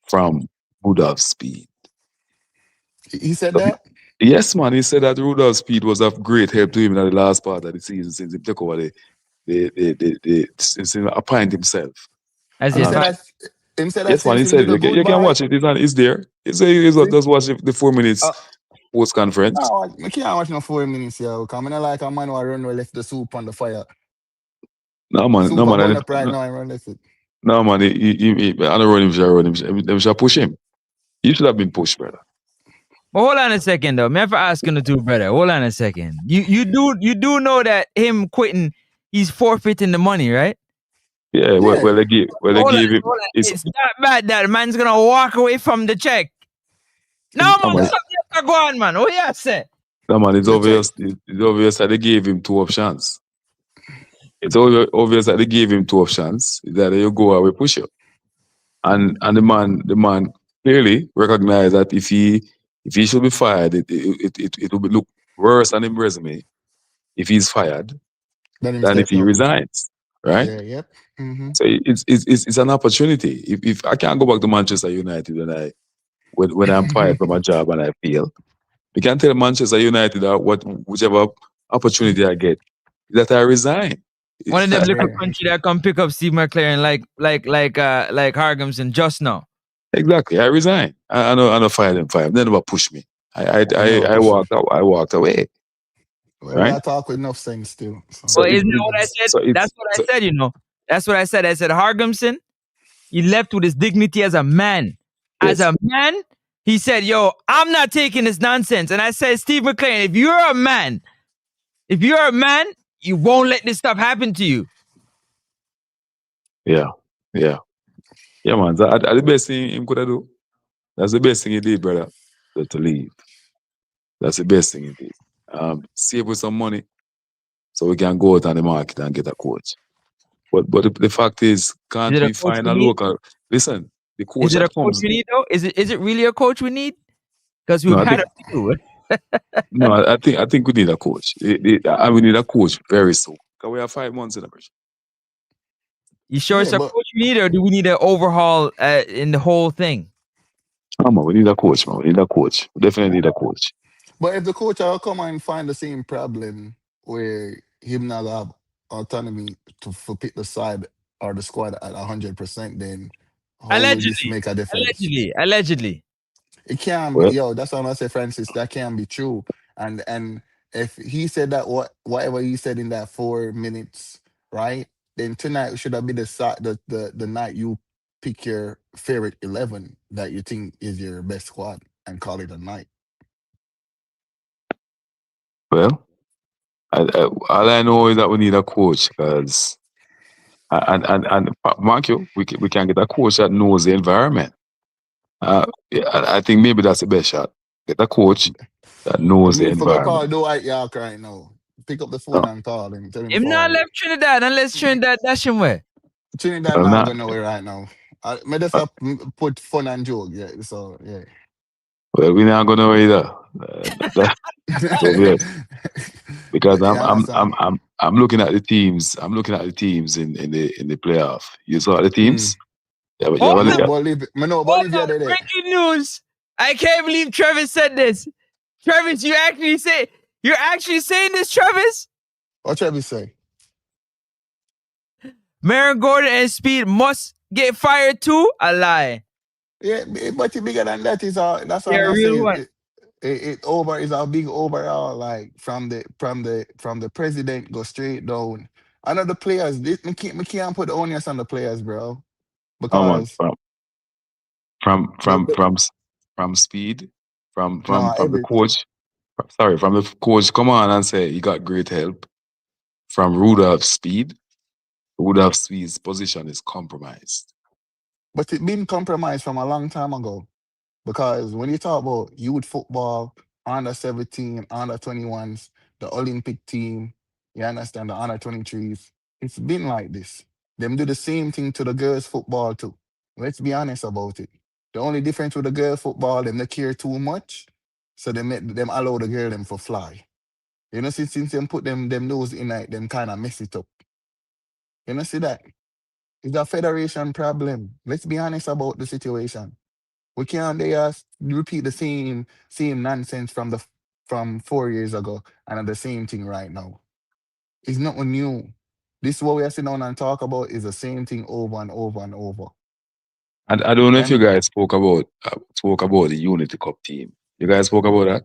from Rudolph Speed. He said that? Yes, man. He said that Rudolph Speed was of great help to him in the last part of the season since he took over since he appointed himself. As he said that yes, man. He said you can watch it. It's there. It's just watch the 4 minutes post conference. No, I can't watch no 4 minutes, yo. Come in like a man who run left the soup on the fire. No man, soup no man. Up right now and run left it. No man, I don't run him. They should push him. You should have been pushed, brother. Well, hold on a second though. Man, for asking the two, brother. Hold on a second. You do know that him quitting, he's forfeiting the money, right? Yeah. Well, they gave him. It's not bad that man's gonna walk away from the check. No man, go on, man. What you say? No man, it's obvious. It's obvious that they gave him two options. It's obvious that they gave him two options. That you go away, push you, and the man clearly recognized that if he should be fired, it will look worse on his resume if he's fired than if he resigns, right? Yeah, yep. Mm-hmm. So it's an opportunity. If I can't go back to Manchester United when I'm fired from a job and I fail, we can tell Manchester United that whichever opportunity I get, that I resign. One of them little country that come pick up Steve McLaren like Hargimson just now. Exactly, I resign. I know fire them. They never push me. I walked away. Well, right? I talk with enough sense too. So isn't that what I said? That's what I said, you know. That's what I said. I said Hargimson, he left with his dignity as a man. As a man, he said, yo, I'm not taking this nonsense. And I said, Steve McLaren, if you're a man, you won't let this stuff happen to you. Yeah, man. That's the best thing he could do. That's the best thing he did, brother. To leave. That's the best thing he did. Save with some money so we can go out on the market and get a coach. But the fact is, can't we find a local? Listen, The coach Is it a that coach comes. we need though? Is it really a coach we need? Because we've No, I had think a few. no, I think we need a coach. We need a coach very soon. Because we have 5 months in the bridge. You sure Yeah, it's a but coach we need, or do we need an overhaul in the whole thing? Come on, we need a coach, man. We need a coach. We definitely need a coach. but if the coach will come and find the same problem where him not have autonomy to for pick the side or the squad at 100%, then how will this Allegedly, make a difference? allegedly. It can be, Well, yo. That's what I say, Francis. That can be true. And if he said that whatever he said in that 4 minutes, right? Then tonight should have been the night you pick your favorite 11 that you think is your best squad and call it a night. well, all I know is that we need a coach because and mark you, we can get a coach that knows the environment. Yeah, I think maybe that's the best shot. Get a coach that You knows the mean for go call environment. Dwight York right now? Pick up the No, phone and call him. Tell him Him not for left Trinidad unless Trinidad dash him where. Trinidad I'm not not. going nowhere right now. I just put fun and joke. Yeah. So yeah. Well, we're not gonna either. So yes, because You understand? I'm looking at the teams. I'm looking at the teams in the playoff. You saw the Mm. teams. Yeah, but you Hold have Me a look on, know at. Bolivia did it. breaking news. I can't believe Travis said this. Travis, you're actually saying this, Travis? What Travis say? Maron Gordon and Speed must get fired too? A lie. Yeah, but it bigger than that is that's what Yeah, I'm a gonna real say. one. It over is a big overall, like from the president go straight down. I know the players. Me can't put the onus on the players, bro, Come on, because from the, from the from from speed, no from the every coach. Sorry, from the coach. Come on and say he got great help from Rudolph Speed. Rudolph Speed's position is compromised. but it been compromised from a long time ago. Because when you talk about youth football, under 17, under 21s, the Olympic team, you understand the under 23s, it's been like this. Them do the same thing to the girls' football too. Let's be honest about it. The only difference with the girls' football, them they care too much, so they make them allow the girl them for fly. You know, since them put them nose in like them kind of mess it up. You know, see that? It's a federation problem. Let's be honest about the situation. We can't repeat the same nonsense from 4 years ago and the same thing right now. It's nothing new. This what we are sitting down and talk about is the same thing over and over and over. And I don't know if you And guys spoke about the Unity Cup team. You guys spoke about that?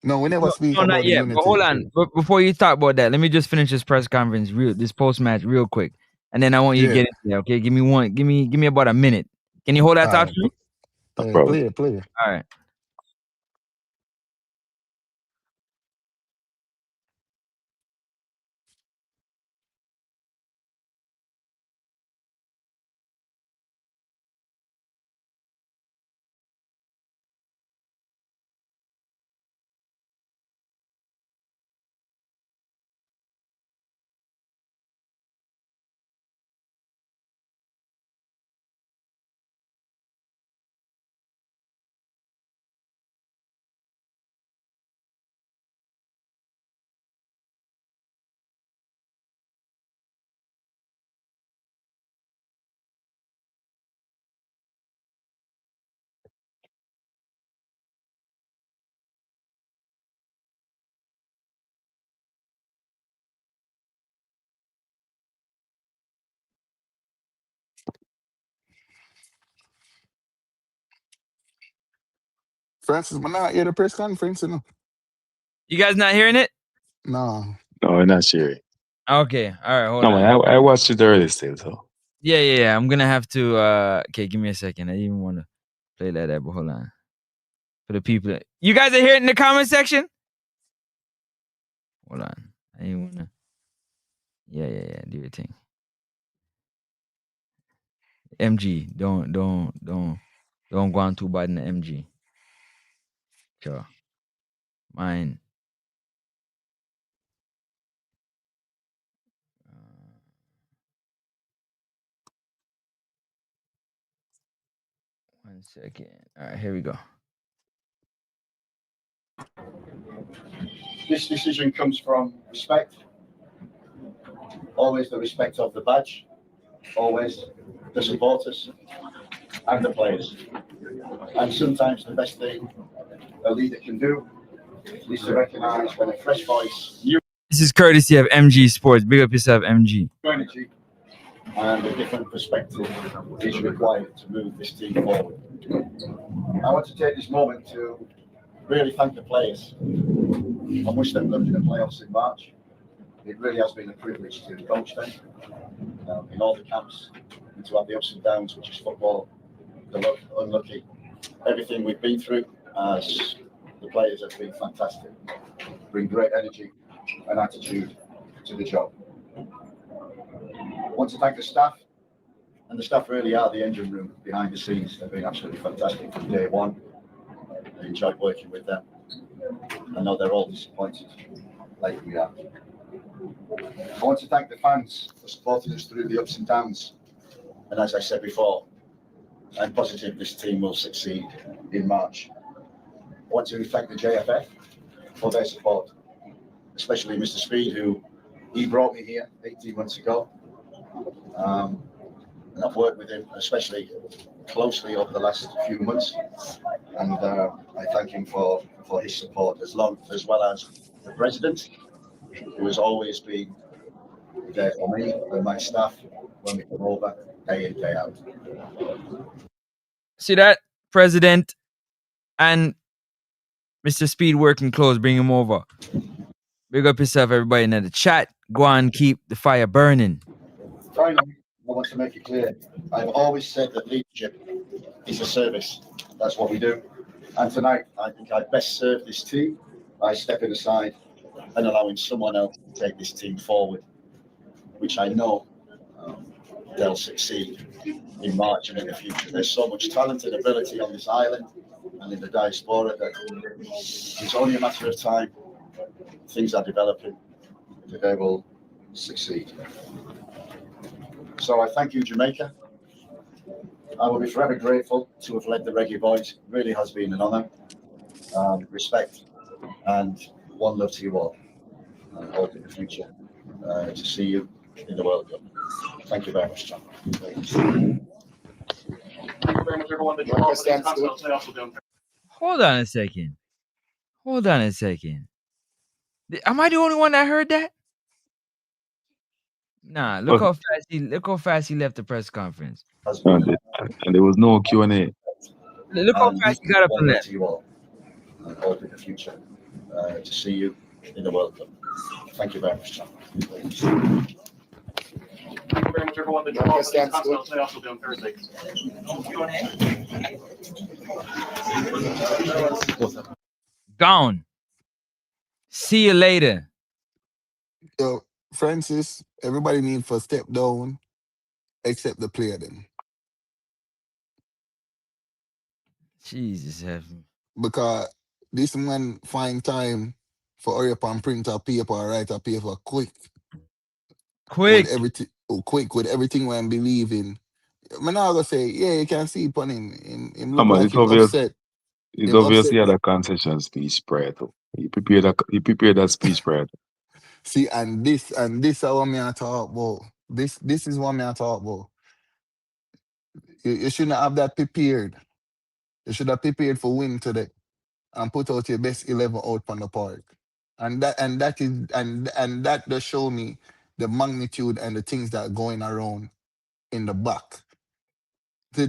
no, we never No, speak no, not about the yet. But unity. hold on. Before you talk about that, let me just finish this press conference, this post match, real quick, and then I want you to Yeah. get into there. Okay, give me about a minute. Can you hold that All thought right. for me? No problem. Play it. All right. Francis, but not hear the press conference, you know. You guys not hearing it? No. No, we're not sure. Okay. All right. Hold No, man, on. I watched it early still, so. Yeah. I'm gonna have to. Okay, give me a second. I didn't even want to play that, but hold on. For the people, you guys are hearing it in the comment section. Hold on. I didn't want to. Yeah. Do your thing. MG, don't go on too bad in the MG. Sure. Mine. 1 second. All right, here we go. This decision comes from respect. Always the respect of the badge. Always the supporters and the players. And sometimes the best thing a leader can do is to recognise when a fresh voice, new This is courtesy of MG Sports. Big up yourself, MG. energy, and a different perspective is required to move this team forward. I want to take this moment to really thank the players and wish them luck in the playoffs in March. It really has been a privilege to coach them in all the camps and to have the ups and downs, which is football, the luck, unlucky, everything we've been through as the players have been fantastic, bring great energy and attitude to the job. I want to thank the staff, and the staff really are the engine room behind the scenes. They've been absolutely fantastic from day one. I enjoyed working with them. I know they're all disappointed, like we are. I want to thank the fans for supporting us through the ups and downs. And as I said before, I'm positive this team will succeed in March. I want to thank the JFF for their support, especially Mr. Speed, who he brought me here 18 months ago. And I've worked with him, especially closely over the last few months. And I thank him for his support, as well as the president, who has always been there for me and my staff when we come over day in, day out. See that? President and Mr. Speed working close, bring him over. Big up yourself, everybody in the chat. Go on, keep the fire burning. Finally, I want to make it clear, I've always said that leadership is a service. That's what we do. And tonight, I think I best serve this team by stepping aside and allowing someone else to take this team forward, which I know they'll succeed in March and in the future. There's so much talent and ability on this island and in the diaspora that it's only a matter of time. Things are developing, that they will succeed. So I thank you, Jamaica. I will be forever grateful to have led the Reggae Boyz. It really has been an honour. Respect and one love to you all. I hope in the future to see you in the World Cup. Thank you very much, John. Thank you very much, everyone. Hold on a second. Am I the only one that heard that? Nah, look how fast he left the press conference. And there was no Q&A. Look how fast he got up and left. To you all. I hope in the future to see you in the World Cup. Thank you very much, John. Thank you very much, everyone. On Thursday. Gone. See you later. Yo, Francis, everybody need for step down except the player then. Jesus heaven. Because this man find time for hurry up and print a paper or write a paper quick. Quick. With everything when I believe in. I'm not gonna say, yeah, you can see upon him. Him look But like it's him obvious. upset. It's obvious he had a concession speech prior to. He prepared that speech prior to. See, and this is what me I talk about. This is what me I talk about. You shouldn't have that prepared. You should have prepared for win today and put out your best 11 out on the park. And that does show me the magnitude and the things that are going around in the back. The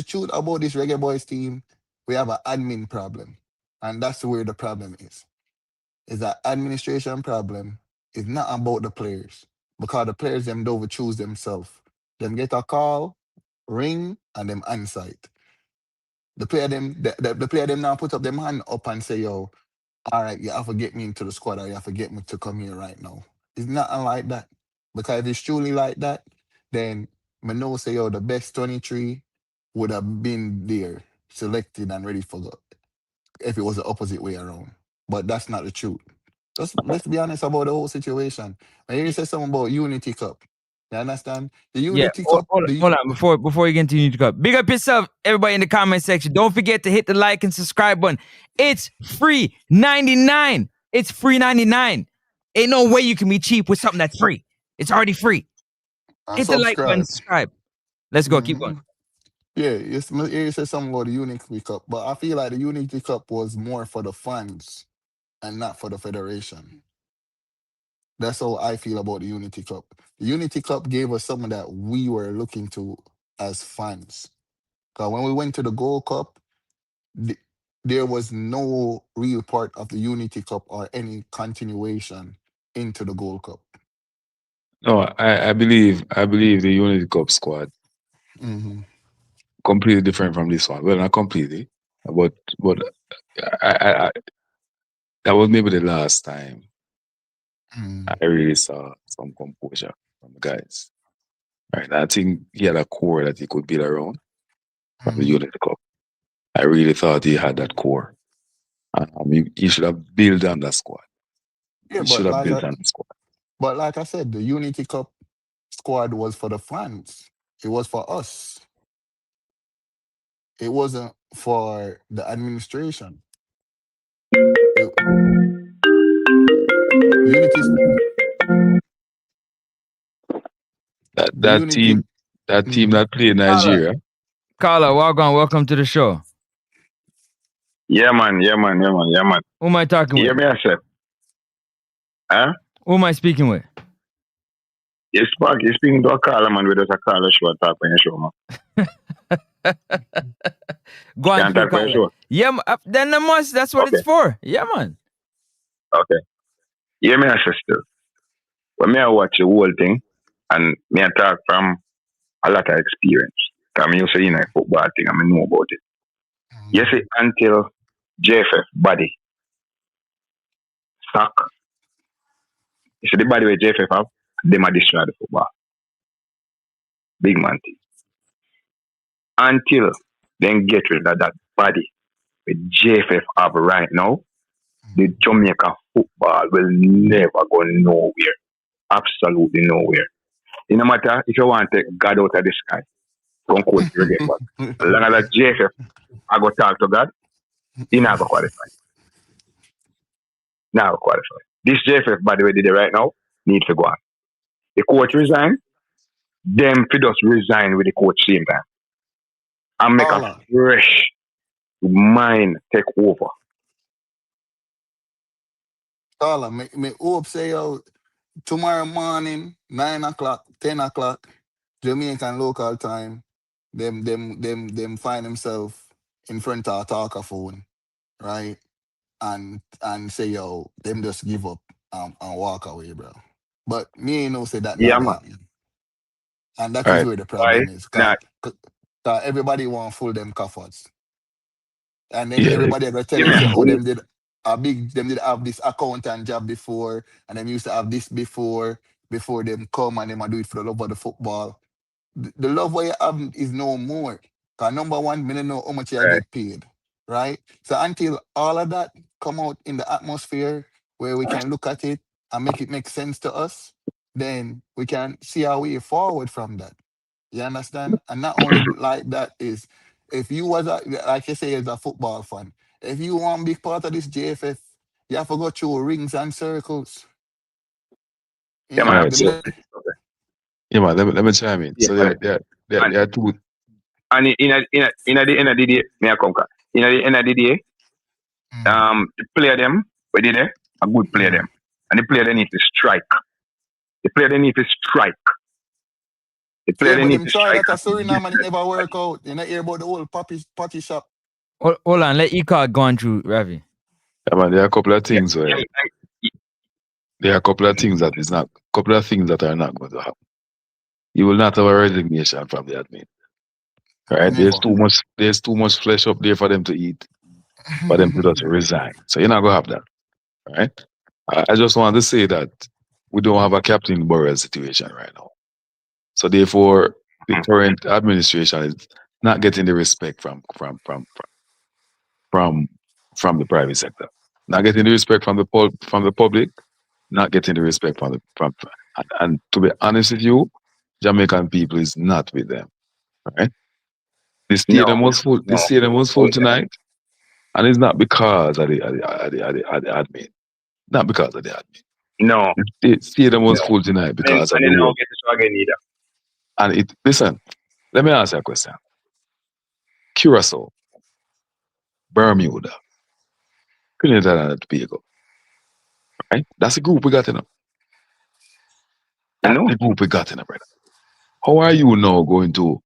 truth about this Reggae Boyz team, we have an admin problem. And that's where the problem is. It's an administration problem. It's not about the players. Because the players, them don't choose themselves. Them get a call, ring, and them answer it. The player them now put up them hand up and say, yo, all right, you have to get me into the squad or you have to get me to come here right now. It's nothing like that. Because if it's truly like that, then I know say, yo, the best 23 would have been there, selected and ready for the, if it was the opposite way around. But that's not the truth. Let's be honest about the whole situation. When you say something about Unity Cup, You understand? The Unity Cup. Hold on, before you get into Unity Cup. Big up yourself, everybody in the comment section. Don't forget to hit the like and subscribe button. It's free 99. It's free 99. Ain't no way you can be cheap with something that's free. It's already free. Hit the like button, subscribe. Let's go, keep going. Yeah, you said something about the Unity Cup, but I feel like the Unity Cup was more for the fans and not for the federation. That's how I feel about the Unity Cup. The Unity Cup gave us something that we were looking to as fans. Because when we went to the Gold Cup, there was no real part of the Unity Cup or any continuation into the Gold Cup. No, I believe the Unity Cup squad completely different from this one. Well, not completely, but I that was maybe the last time I really saw some composure from the guys. Right, I think he had a core that he could build around from the Unity Cup. I really thought he had that core. He should have built on that squad. Yeah, but like I said, the Unity Cup squad was for the fans. It was for us. It wasn't for the administration. That team that played Nigeria. Carla, welcome to the show. Yeah, man. Who am I talking with? Hear me, I said. Huh? Who am I speaking with? You're speaking to a caller, man. We just a caller show talk on your show, man. Go on, talk on your show. Yeah, then that's what it's for. Yeah, man. Okay. Hear me, I said still. When I watch the whole thing, and me I talk from a lot of experience. Because I used to in a football thing, I know about it. You see, until JFF body suck. You see the body where JFF have, they might destroy the football. Big man thing. Until then get rid of that body with JFF have right now, the Jamaica football will never go nowhere. Absolutely nowhere. It no matter if you want to take God out of the sky, don't coach Reggae Boyz. As long as that JFF I go talk to God, he not go qualify. Now qualify. This JFF, by the way, did it right now, need to go on. The coach resign, them fi just resign with the coach same time. And make a fresh mind take over. Carla, me hope say tomorrow morning, 9 o'clock, 10 o'clock, Jamaican local time, them find themselves in front of a talker-phone, right? And say, them just give up and walk away, bro. But me ain't no say that yeah, man. And that is where the problem is. Cause everybody want full them coffers. And then everybody are gonna tell you, them did have this accountant job before, and them used to have this before them come and them do it for the love of the football. The love what you have is no more. Cause number one, me don't know how much you get paid. Right? So until all of that come out in the atmosphere where we can look at it and make it make sense to us, then we can see our way forward from that. You understand? And not only like that is, if you was like you say, as a football fan, if you want to be part of this JFF, you have to go through rings and circles. Yeah, man. Let me chime in. So there are two. And in the end of the day, may I come? In the end of the day, the player them, we did a good player them, and the player they need to strike. The player they need to strike. The player they need to strike. That a Suriname and it never work out. You know, hear about the whole potty shop. Hold on, let Ika go on through, Ravi. Yeah, man, there are a couple of things where there are a couple of things that are not going to happen. You will not have a resignation from the admin. Right? There's too much flesh up there for them to eat, for them to just resign. So you're not gonna have that. Right? I just want to say that we don't have a Captain Burrell situation right now. So therefore, the current administration is not getting the respect from the private sector, not getting the respect from the public, not getting the respect from and to be honest with you, Jamaican people is not with them. Right? The stadium was full. The stadium was full tonight, and it's not because of the admin. Not because of the admin. No. The stadium was full tonight because of the work. Get this again either. And listen, let me ask you a question. Curacao, Bermuda, Trinidad and Tobago. Right? That's the group we got in them. That's the group we got in them, brother. How are you now going to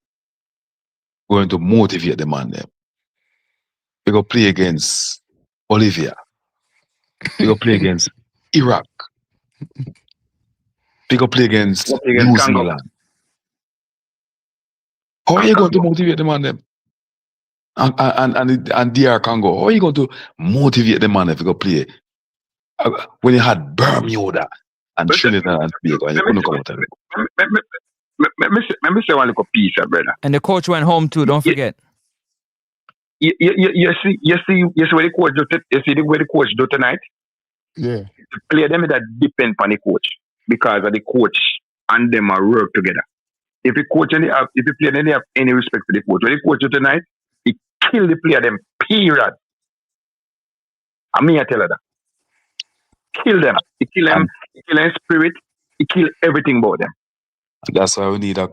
motivate them on them? We go play against Bolivia. We go play against Iraq. We go play against New Zealand. How are you going to motivate them on them? And DR Congo, how are you going to motivate them on if you go play? When you had Bermuda and Trinidad and Tobago, and you couldn't come out of it. Let me say one little piece, brother. And the coach went home too. Don't forget. You see what the coach do. You see the way the coach do tonight. Yeah. The player them that depend on the coach because of the coach and them are work together. If the coach and if the player then they have any respect for the coach, when the coach do tonight, he kill the player them. Period. I mean, I tell her that. Kill them. He kill them. He kill them spirit. He kill everything about them. That's why we need a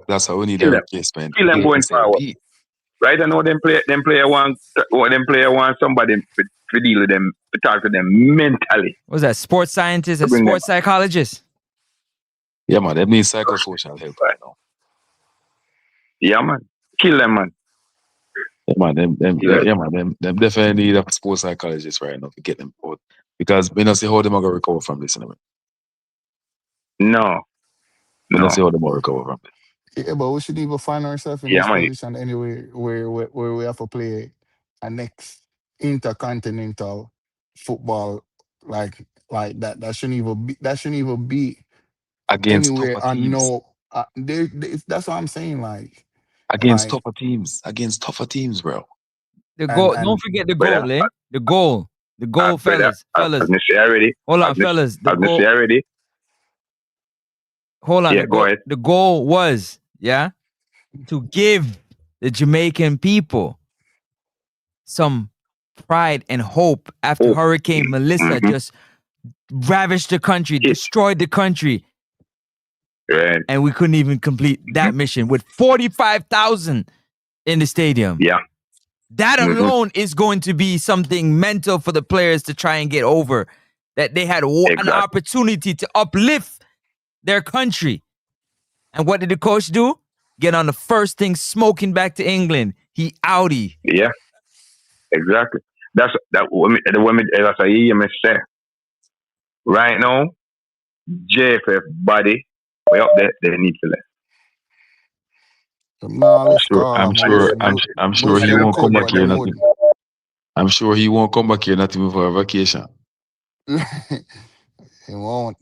replacement. Kill them going forward. Right? I know them player want somebody to deal with them, to talk to them mentally. What's that? Sports scientist, a sports psychologist? Yeah, man. That means psychosocial help right now. Yeah, man. Kill them, man. Yeah, man. Them definitely need a sports psychologist right now to get them out. Because we don't see how they're going to recover from this. No. We don't see how they're going to recover from it. Yeah, but we should even find ourselves in this position anyway, where we have to play a next intercontinental football like that. That shouldn't even be against anywhere. tougher And teams. no, that's what I'm saying. Like against tougher teams, bro. The goal. Don't forget the goal, eh? The goal. The goal, fellas. Hold on, fellas. The goal. Already. Hold on. Yeah, go ahead. The goal was, to give the Jamaican people some pride and hope after Hurricane Melissa just ravaged the country, destroyed the country. Right. And we couldn't even complete that mission with 45,000 in the stadium. Yeah. That alone is going to be something mental for the players to try and get over. That they had an opportunity to uplift their country. And what did the coach do? Get on the first thing smoking back to England. He outie. Yeah. Exactly. That's what I hear me say. Right now, JFF body, way up there, they need to left. I'm sure he won't come back here. I'm sure he won't come back here not even for a vacation. He won't.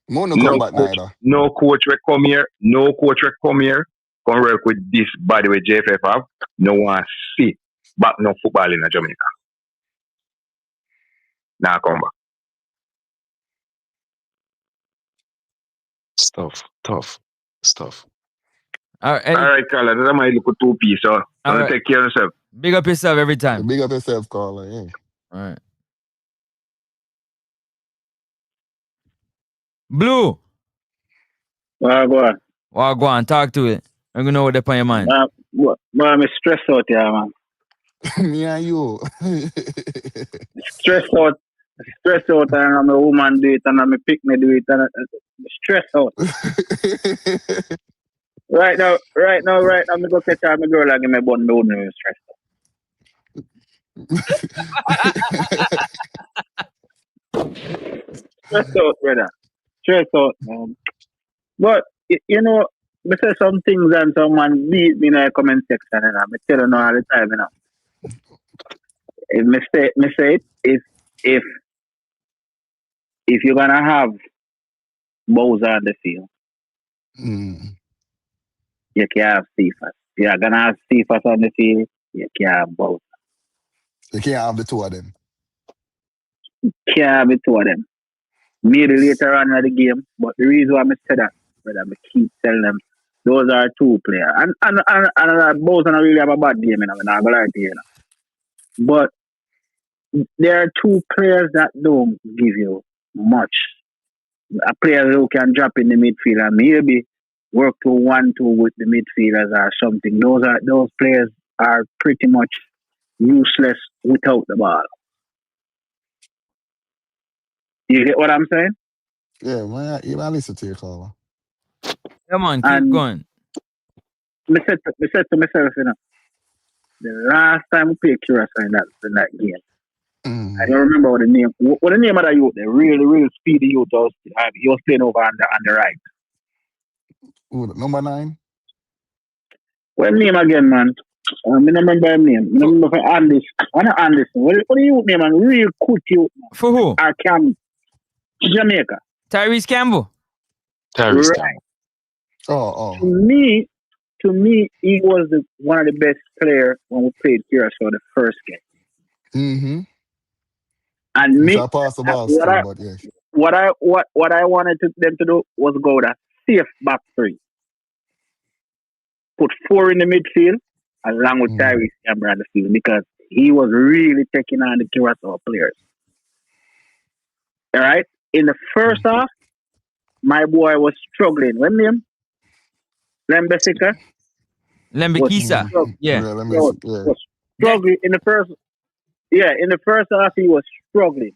Come back neither. No coach will come here. Come work with this body with JFF have. No one see back no football in Jamaica. Now come back. Tough stuff. All right, Carla. That's my little 2 piece. So take care of yourself. Big up yourself every time. Big up yourself, Carla. Yeah. All right. Blue. Go on. Talk to it. I'm gonna know what they're on your mind. I'm stressed out here, man. Me and you. Stressed out, and I'm a woman do it, and I'm a pick me do it, and I'm stressed out. Right now, I'm gonna go catch my girl and give me bun. No, stressed out. Stressed out, brother. Stressed out, man. But you know, I say some things and someone beat me in the comment section, and I tell you all the time, you know. If say it, if you're gonna have Boyz on the field, you can't have Cephas. You're gonna have Cephas on the field, you can't have Boyz. You can't have the two of them. Can't have the two of them. Maybe later on in the game, but the reason why I say that, brother, I keep telling them, Those are two players. And both don't really have a bad game, I'm not gonna lie to you. But there are two players that don't give you much. A player who can drop in the midfield and maybe work to 1-2 with the midfielders or something. Those players are pretty much useless without the ball. You get what I'm saying? Yeah, man, I listen to you, caller. Come on, keep going. I said to myself, the last time we played Curacao in that game, I don't remember what the name of that youth, the real speedy youth he was playing over on the right. Ooh, number 9? What name again, man? I don't remember his name. I remember for Anderson. What the youth name, man? Real quick youth. For who? Our camp. Jamaica. Tyrese Campbell. Tyrese Right. Campbell. Oh. To me, he was one of the best players when we played Curacao the first game. Mm-hmm. And me, pass the ball still, but yeah. What I wanted them to do was go that safe back 3. Put 4 in the midfield along with Tyrese Campbell on the field because he was really taking on the Curacao players. All right? In the first half, my boy was struggling. What name? Lembekisa? Lembekisa. Yeah. Was struggling in the first. Yeah, in the first half he was struggling,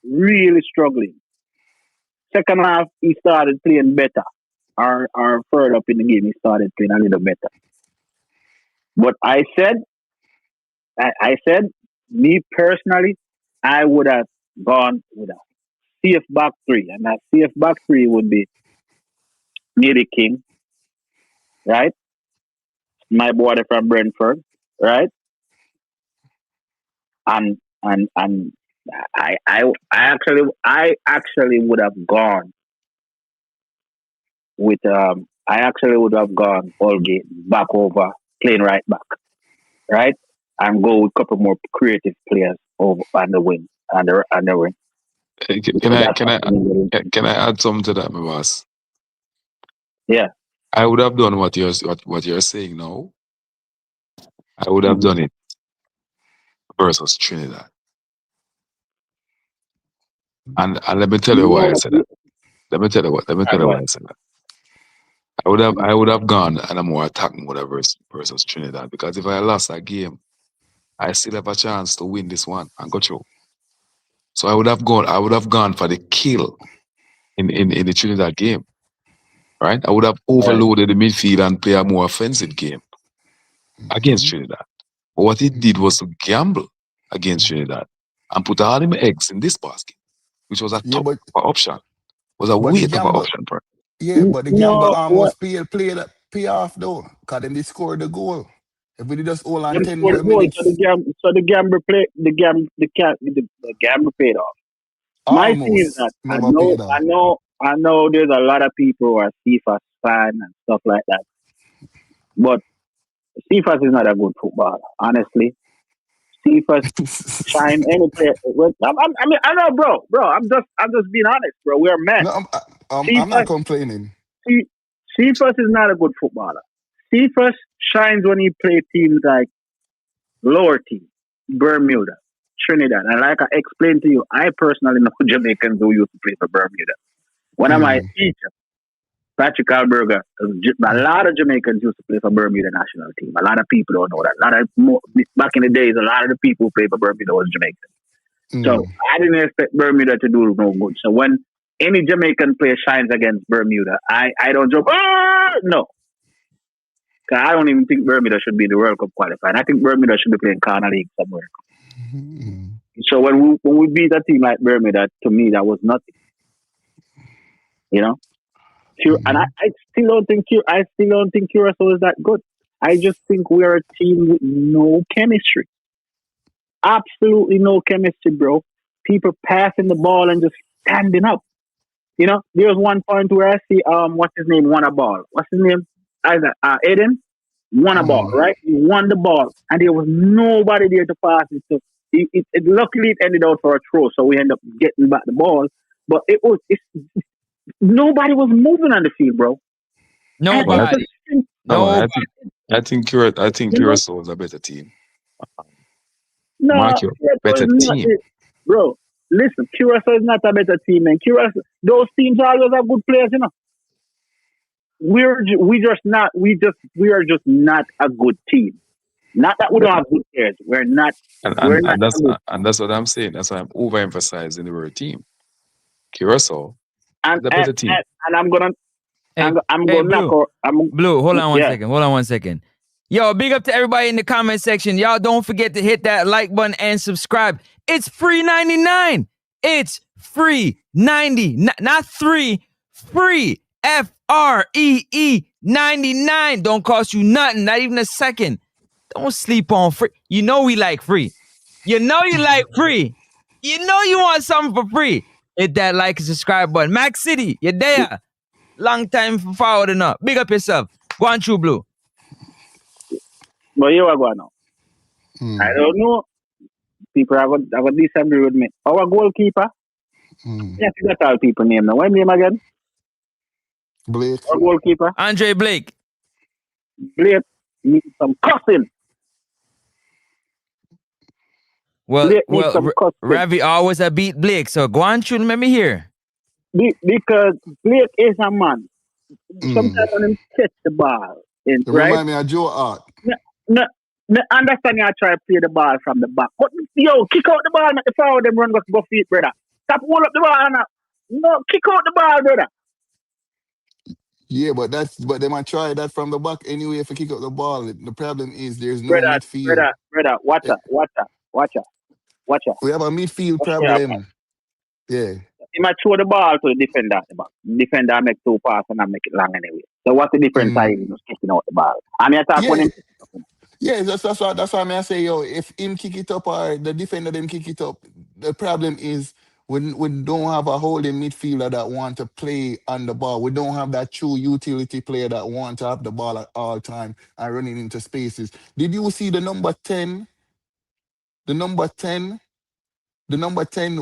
really struggling. Second half he started playing better. Or further up in the game he started playing a little better. But I said, me personally, I would have gone with a safe back 3, and that safe back 3 would be Neely King, right? My boy from Brentford, right? And I actually would have gone with Holgate back over playing right back, right? And go with a couple more creative players over on the wing on the wing. Can I add something to that, my boss? Yeah. I would have done what you're saying now. I would have done it versus Trinidad. And let me tell you why I said that. Let me tell you why I said that. I would have gone and a more attacking whatever versus Trinidad, because if I lost that game, I still have a chance to win this one and go through. So I would have gone for the kill in the Trinidad game. Right? I would have overloaded the midfield and play a more offensive game against Trinidad. But what he did was to gamble against Trinidad and put all his eggs in this basket, which was a tougher option. Was a way tougher option for him. Yeah, but the gamble almost pay off though, because then they scored the goal. If we just hold on 10 more minutes. So the gamble paid off. My thing is that I know there's a lot of people who are FIFA fan and stuff like that. But Cephas is not a good footballer, honestly. Cephas shine any player. I know, bro. I'm just being honest, bro. We're men. No, I'm not complaining. Cephas is not a good footballer. Cephas shines when he plays teams like lower teams, Bermuda, Trinidad. And like I explained to you, I personally know Jamaicans who used to play for Bermuda. One of my teachers, Patrick Alberga, a lot of Jamaicans used to play for Bermuda national team. A lot of people don't know that. Back in the days, a lot of the people who played for Bermuda was Jamaican. So I didn't expect Bermuda to do no good. So when any Jamaican player shines against Bermuda, I don't joke. No. Because I don't even think Bermuda should be in the World Cup qualified. I think Bermuda should be playing Corner League somewhere. So when we beat a team like Bermuda, to me, that was nothing. You know? And I still don't think Curacao is that good. I just think we are a team with no chemistry. Absolutely no chemistry, bro. People passing the ball and just standing up. You know, there was one point where I see what's his name won a ball. What's his name? Aiden won a ball, right? He won the ball, and there was nobody there to pass it. So luckily it ended out for a throw, so we ended up getting back the ball. But nobody was moving on the field, bro. Nobody. I think Curacao is a better team. No, Mark, you're a better team. Bro, listen, Curacao is not a better team, man. Curacao, those teams always have good players, you know. We are just not a good team. Not that we don't have good players. We're not. And that's what I'm saying. That's why I'm overemphasizing the word team. Curacao is a better team. And I'm gonna. I'm gonna Blue, hold on one second. Yo, big up to everybody in the comment section. Y'all don't forget to hit that like button and subscribe. It's free 99. It's free 90, not 3, free. FREE 99. Don't cost you nothing, not even a second. Don't sleep on free. You know we like free. You know you like free. You know you want something for free. Hit that like and subscribe button. Max City, you're there. Long time for forward enough. Big up yourself. Go on through, Blue. But you are going now. I don't know. People are going to disagree with me. Our goalkeeper. Yeah, I forgot all people name now. What name again? Blake. Our goalkeeper. Andre Blake. Blake needs some cussing. Well, Ravi always a beat Blake, so go on through, let me hear. Because Blake is a man. Sometimes when he catch the ball, right? Remind me of Joe Hart. No, understand you try to play the ball from the back. But yo, kick out the ball, make the forward them run go feet, brother. Stop hold up the ball now. No, kick out the ball, brother. Yeah, but they might try that from the back anyway if you kick out the ball. The problem is there's no midfield. Brother, watch out. We have a midfield problem. Yeah. He might throw the ball to the defender at the back. The defender make 2 passes and I make it long anyway. So what's the difference by him just kicking out the ball? I mean, yeah, that's why I say, yo, if him kick it up or the defender them kick it up, the problem is we don't have a holding midfielder that want to play on the ball. We don't have that true utility player that want to have the ball at all time and running into spaces. Did you see the number 10? The number 10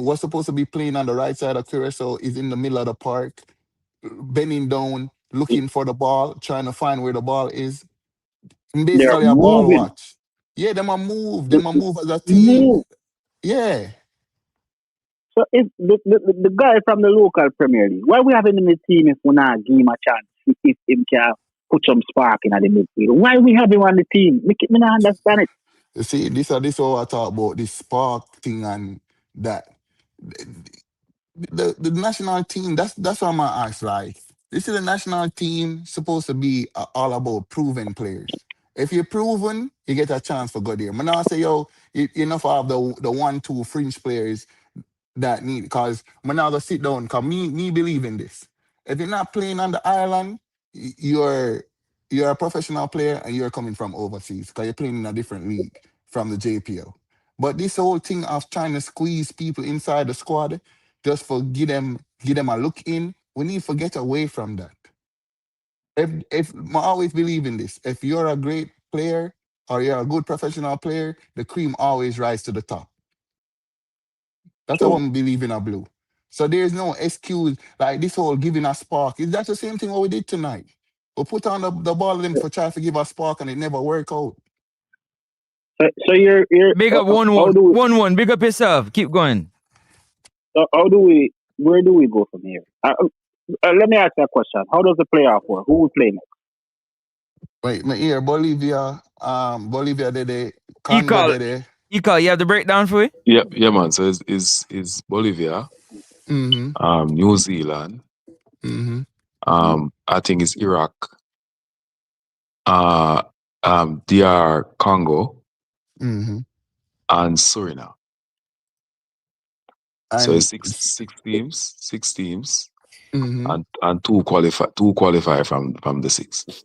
was supposed to be playing on the right side of Curacao, is in the middle of the park, bending down, looking for the ball, trying to find where the ball is. Basically a ball watch. Yeah, them a move as a team. Yeah. So if the guy from the local Premier League, why we have him in the team if we not give him a chance if him can put some spark in the midfield? Why we have him on the team? Me not understand it. You see, this is what I talk about, this spark thing and that. The national team, that's what I'm gonna ask. Like, this is the national team supposed to be all about proven players. If you're proven, you get a chance for good there. But now I say, yo, enough of the 1-2 fringe players that need, because when I go sit down, because me believe in this. If you're not playing on the island, you're a professional player and you're coming from overseas because you're playing in a different league from the JPL. But this whole thing of trying to squeeze people inside the squad just for give them a look in, we need to get away from that. If I always believe in this, if you're a great player or you're a good professional player, the cream always rise to the top. That's what I believe in a Blue. So there's no excuse like this whole giving a spark. Is that the same thing what we did tonight? We put on the ball in for trying to give a spark and it never worked out. So you're big up 1-1. Big up yourself. Keep going. So where do we go from here? Let me ask you a question. How does the playoff work? Who will play next? Wait, my ear, Bolivia did it. Congo did it. You have the breakdown for it? Yeah, man. So it's Bolivia, New Zealand, I think it's Iraq, DR Congo, and Suriname. So it's six teams, and two qualify from the 6.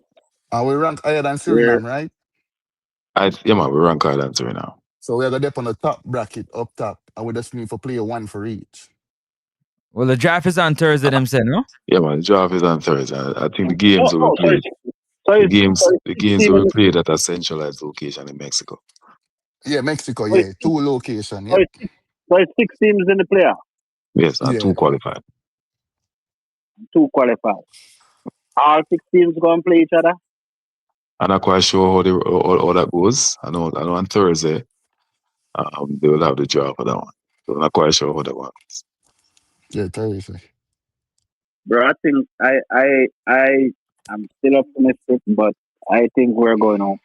We rank higher than Suriname, right? Yeah, man, we rank higher than Suriname. So we're going to on the top bracket, up top, and we just need for player 1 for each. Well, the draft is on Thursday, them said, no? Yeah, man, the draft is on Thursday. I think the games will be played. The games will be played at a centralized location in Mexico. Yeah, Mexico, yeah. 2 locations, yeah. So it's 6 teams in the playoff? Yes, and 2 qualified. 2 qualified. all 6 teams go and play each other? I'm not quite sure how that goes. I know on Thursday, they will have the draw for that one. So I'm not quite sure how that works. Yeah, Thursday. Bro, I think I'm still optimistic, but I think we're going home.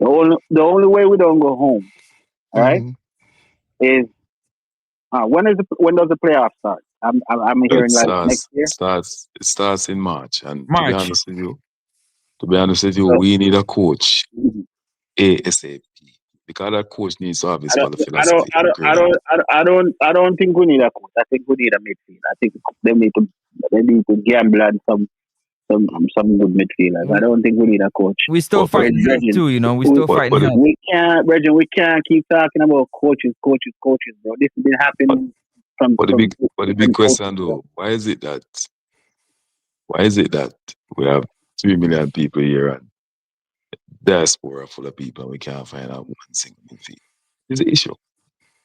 The only way we don't go home, all right, is when does the playoff start? I'm hearing like next year. It starts in March, and March. to be honest with you, we need a coach ASAP, because that coach needs to have his philosophy. I don't think we need a coach. I think we need a midfield. I think they need to gamble on some good midfielders. I don't think we need a coach. We still fighting health too, you know. We still fighting health. We can't keep talking about coaches, bro. This has been happening from. But the big question though, why is it that we have 3 million people here and diaspora full of people and we can't find out one single midfield? There's an issue.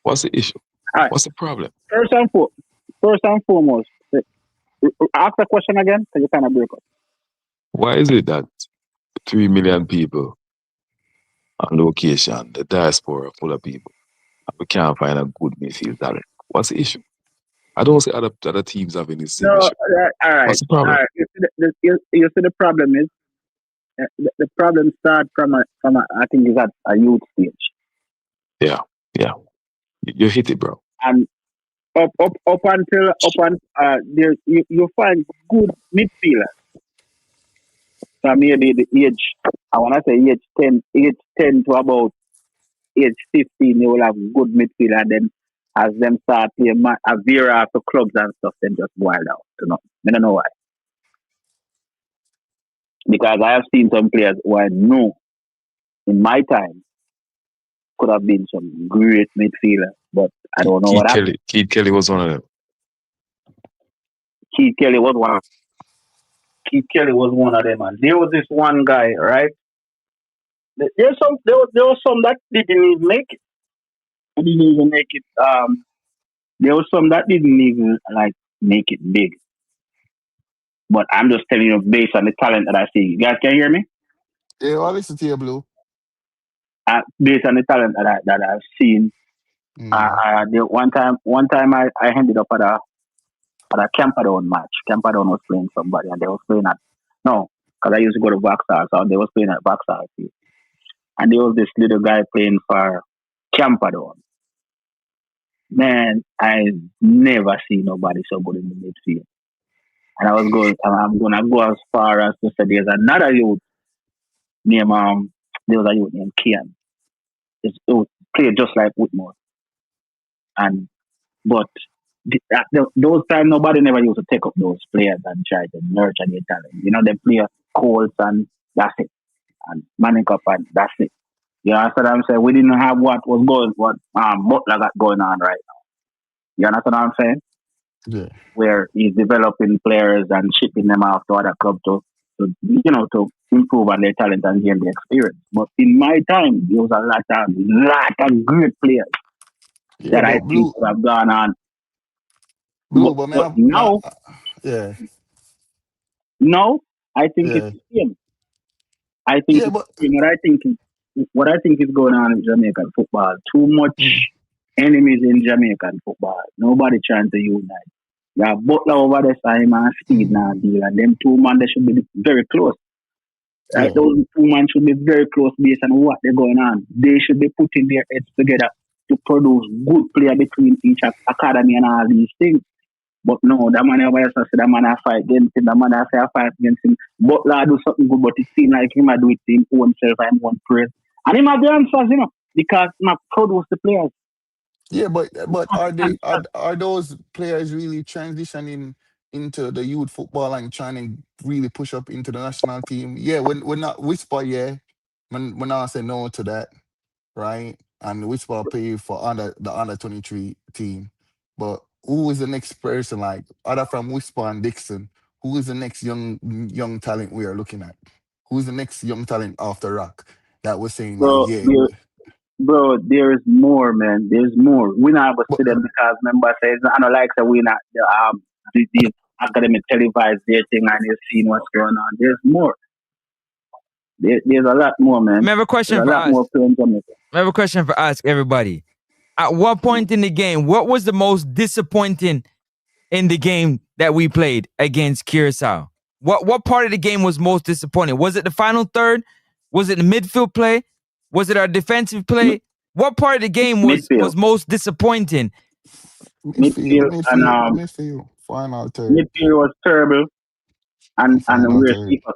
What's the issue? Right. What's the problem? First and foremost, ask the question again because you kind of break up. Why is it that 3 million people on location, the diaspora full of people, and we can't find a good midfield talent? What's the issue? I don't see other teams having the same issue. All right. What's the problem? All right. You see the problem is the problem starts from I think is at a youth stage. Yeah. You hit it, bro. And up until there you find good midfielders. So maybe the age, I wanna say age 10 to about age 15, they will have good midfield, and then as them start playing a veer off the clubs and stuff, then just wild out. You know, I don't know why. Because I have seen some players who I know in my time could have been some great midfielders, but I don't know what happened. Keith Kelly was one of them. Keith Kelly was one of them, and there was this one guy, right? There was some that didn't even make it. There was some that didn't even make it big. But I'm just telling you based on the talent that I see. You guys can hear me? Yeah, I listen to you, Blue. Based on the talent that I've seen, one time I ended up at a Camperdown match. Camperdown was playing somebody, and they was playing because I used to go to Vauxhall, so they was playing at Vauxhall too. And there was this little guy playing for Camperdown. Man, I've never seen nobody so good in the midfield. And I'm gonna go as far as to say there's another youth named there was a youth named Kian. It played just like Whitmore. But those times nobody never used to take up those players and try to nurture their talent. You know, they play Colts and that's it. And Manning Cup and that's it. You understand what I'm saying? We didn't have what Butler got going on right now. You understand what I'm saying? Yeah. Where he's developing players and shipping them off to other clubs to improve on their talent and gain the experience. But in my time, there was a lot of great players that I think could have gone on. But now, no, I think it's the same. I think what I think is going on in Jamaican football. Too much enemies in Jamaican football. Nobody trying to unite. You have Butler over the side and Speed now deal, and them two men they should be very close. Right? Those two men should be very close based on what they're going on. They should be putting their heads together to produce good player between each academy and all these things. But no, that man over here said that man I fight against him, that man I say I fight against him. Butler do something good, but it seems like him I do it to him own self and one praise. And him have the answers, because him produce the players. Yeah, but are those players really transitioning into the youth football and trying to really push up into the national team? Yeah, we're not Whisper, we're not saying no to that, right? And Whisper pay for the under 23 team. But who is the next person, like other from Whisper and Dixon? Who is the next young talent we are looking at? Who's the next young talent after Rock that we're saying Bro, there's more, man. There's more. We're not able to see them because remember says I don't like that we're not academic televise their thing and they're seeing what's going on. There's more. There's a lot more, man. I have a question There's for a lot us. more playing Jamaica. I have a question for us, everybody. At what point in the game, what was the most disappointing in the game that we played against Curaçao? What part of the game was most disappointing? Was it the final third? Was it the midfield play? Was it our defensive play? What part of the game was most disappointing? Midfield. Final third. Midfield was terrible. And where Cephas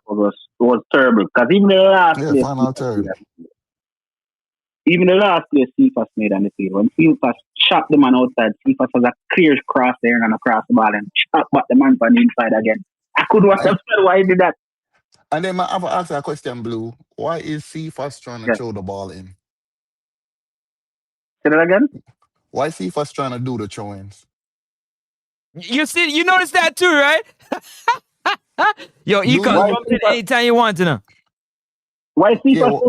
was terrible. Because even the last play, final third. Even the last play Cephas made on the field. When Cephas shot the man outside, Cephas was a clear cross there and across the ball and shot back the man from the inside again. I couldn't understand why he did that. And then I have to ask a question, Blue. Why is Cephas trying to throw the ball in? Say that again? Why is Cephas trying to do the throw-ins? You noticed that too, right? Yo, you can jump in anytime you want to know. Why Cephas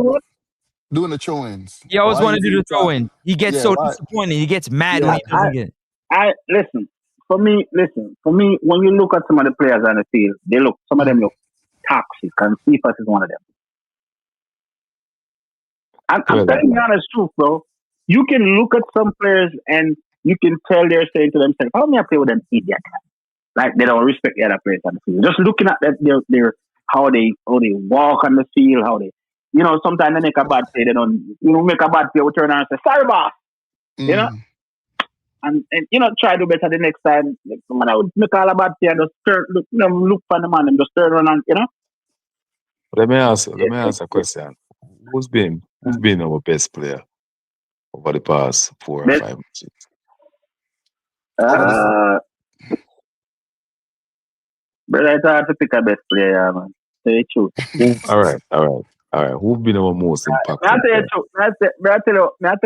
doing the throw-ins? He always want to do the throw-in. He gets so disappointed. He gets mad when he doesn't get it. Listen, for me, when you look at some of the players on the field, some of them look toxic, and Cephas is one of them. I'm telling you the honest truth, bro. You can look at some players and you can tell they're saying to themselves, how may I play with them idiot? Like they don't respect the other players on the field. Just looking at their how they walk on the field, how they, sometimes they make a bad play, they don't, make a bad play, we turn around and say, sorry, boss. You know? And try to do better the next time. Someone I would make all a bad play and just look for the man and just turn around and, Let me ask a question. Who's been our best player over the past 4 or 5 matches? Brother, it's hard to pick a best player, man. Tell you the truth. All right. Who's been our most impactful? I tell you how I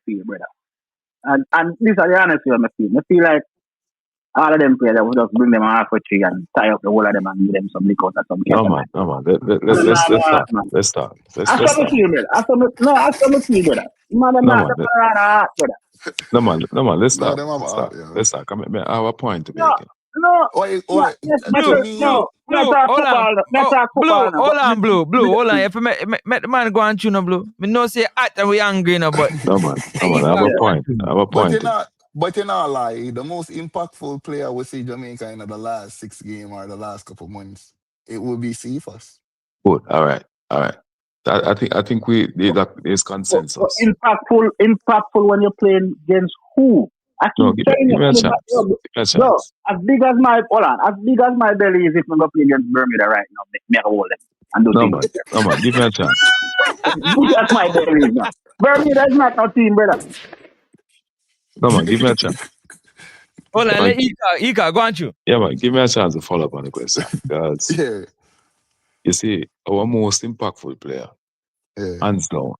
feel, brother. And this is the honest way I feel. I feel like all of them players, I would just bring them half a tree and tie up the whole of them and give them some liquor or something. No, man. Let's start. That's what I feel, brother. That's what I feel, brother. No, man. Let's start. Let's start. Come here. I have a point to make. No. Blue, hold on, Blue. Hold on. If I met the man go on tune, Blue. Me no say at and we angry now, but no, man. I have a point. But you know, like the most impactful player we see Jamaica in the last 6 games or the last couple months, it would be Cephas. Good. All right. I think there's consensus. Impactful when you're playing against who? Give me a chance. Bro, as big as my belly is, if I'm going to play against Bermuda right now, me hold them and do things. No, man, give me a chance. Big as my belly is now. Bermuda is not no team, brother. No, man, give me a chance. Hold on, let Ika, go on you. Yeah, man, give me a chance to follow up on the question. Because, you see, our most impactful player, hands down,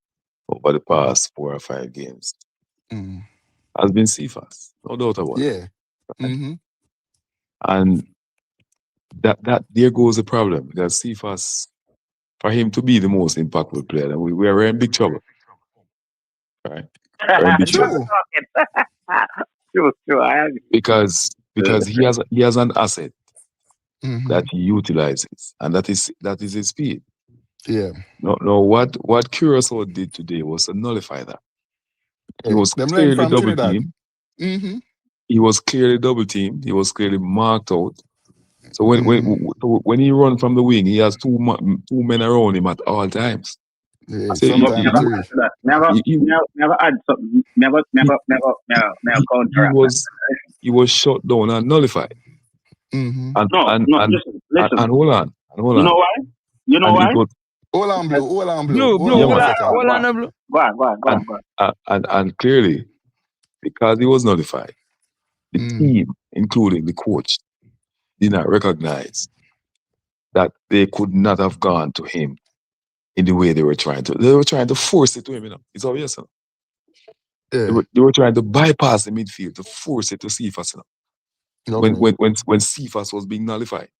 over the past 4 or 5 games, has been Cephas, no doubt about it. Yeah. Mm-hmm. And that there goes the problem, because Cephas, for him to be the most impactful player, then we are in big trouble. Right? We're in big trouble. True. Because he has an asset that he utilizes, and that is his speed. Yeah. No, what Curaçao did today was to nullify that. He was clearly double teamed. Mm-hmm. He was clearly double teamed. He was clearly marked out. So when he run from the wing, he has two men around him at all times. Yeah, so never add something. Never counter. He was shut down and nullified. Mm-hmm. Listen. And hold on. You know why? Hold on, Blue. Hold on, Blue. Go on. And clearly, because he was nullified, the team, including the coach, did not recognize that they could not have gone to him in the way they were trying to. They were trying to force it to him, It's obvious, Yeah. They were trying to bypass the midfield to force it to Cephas, Okay. When Cephas was being nullified,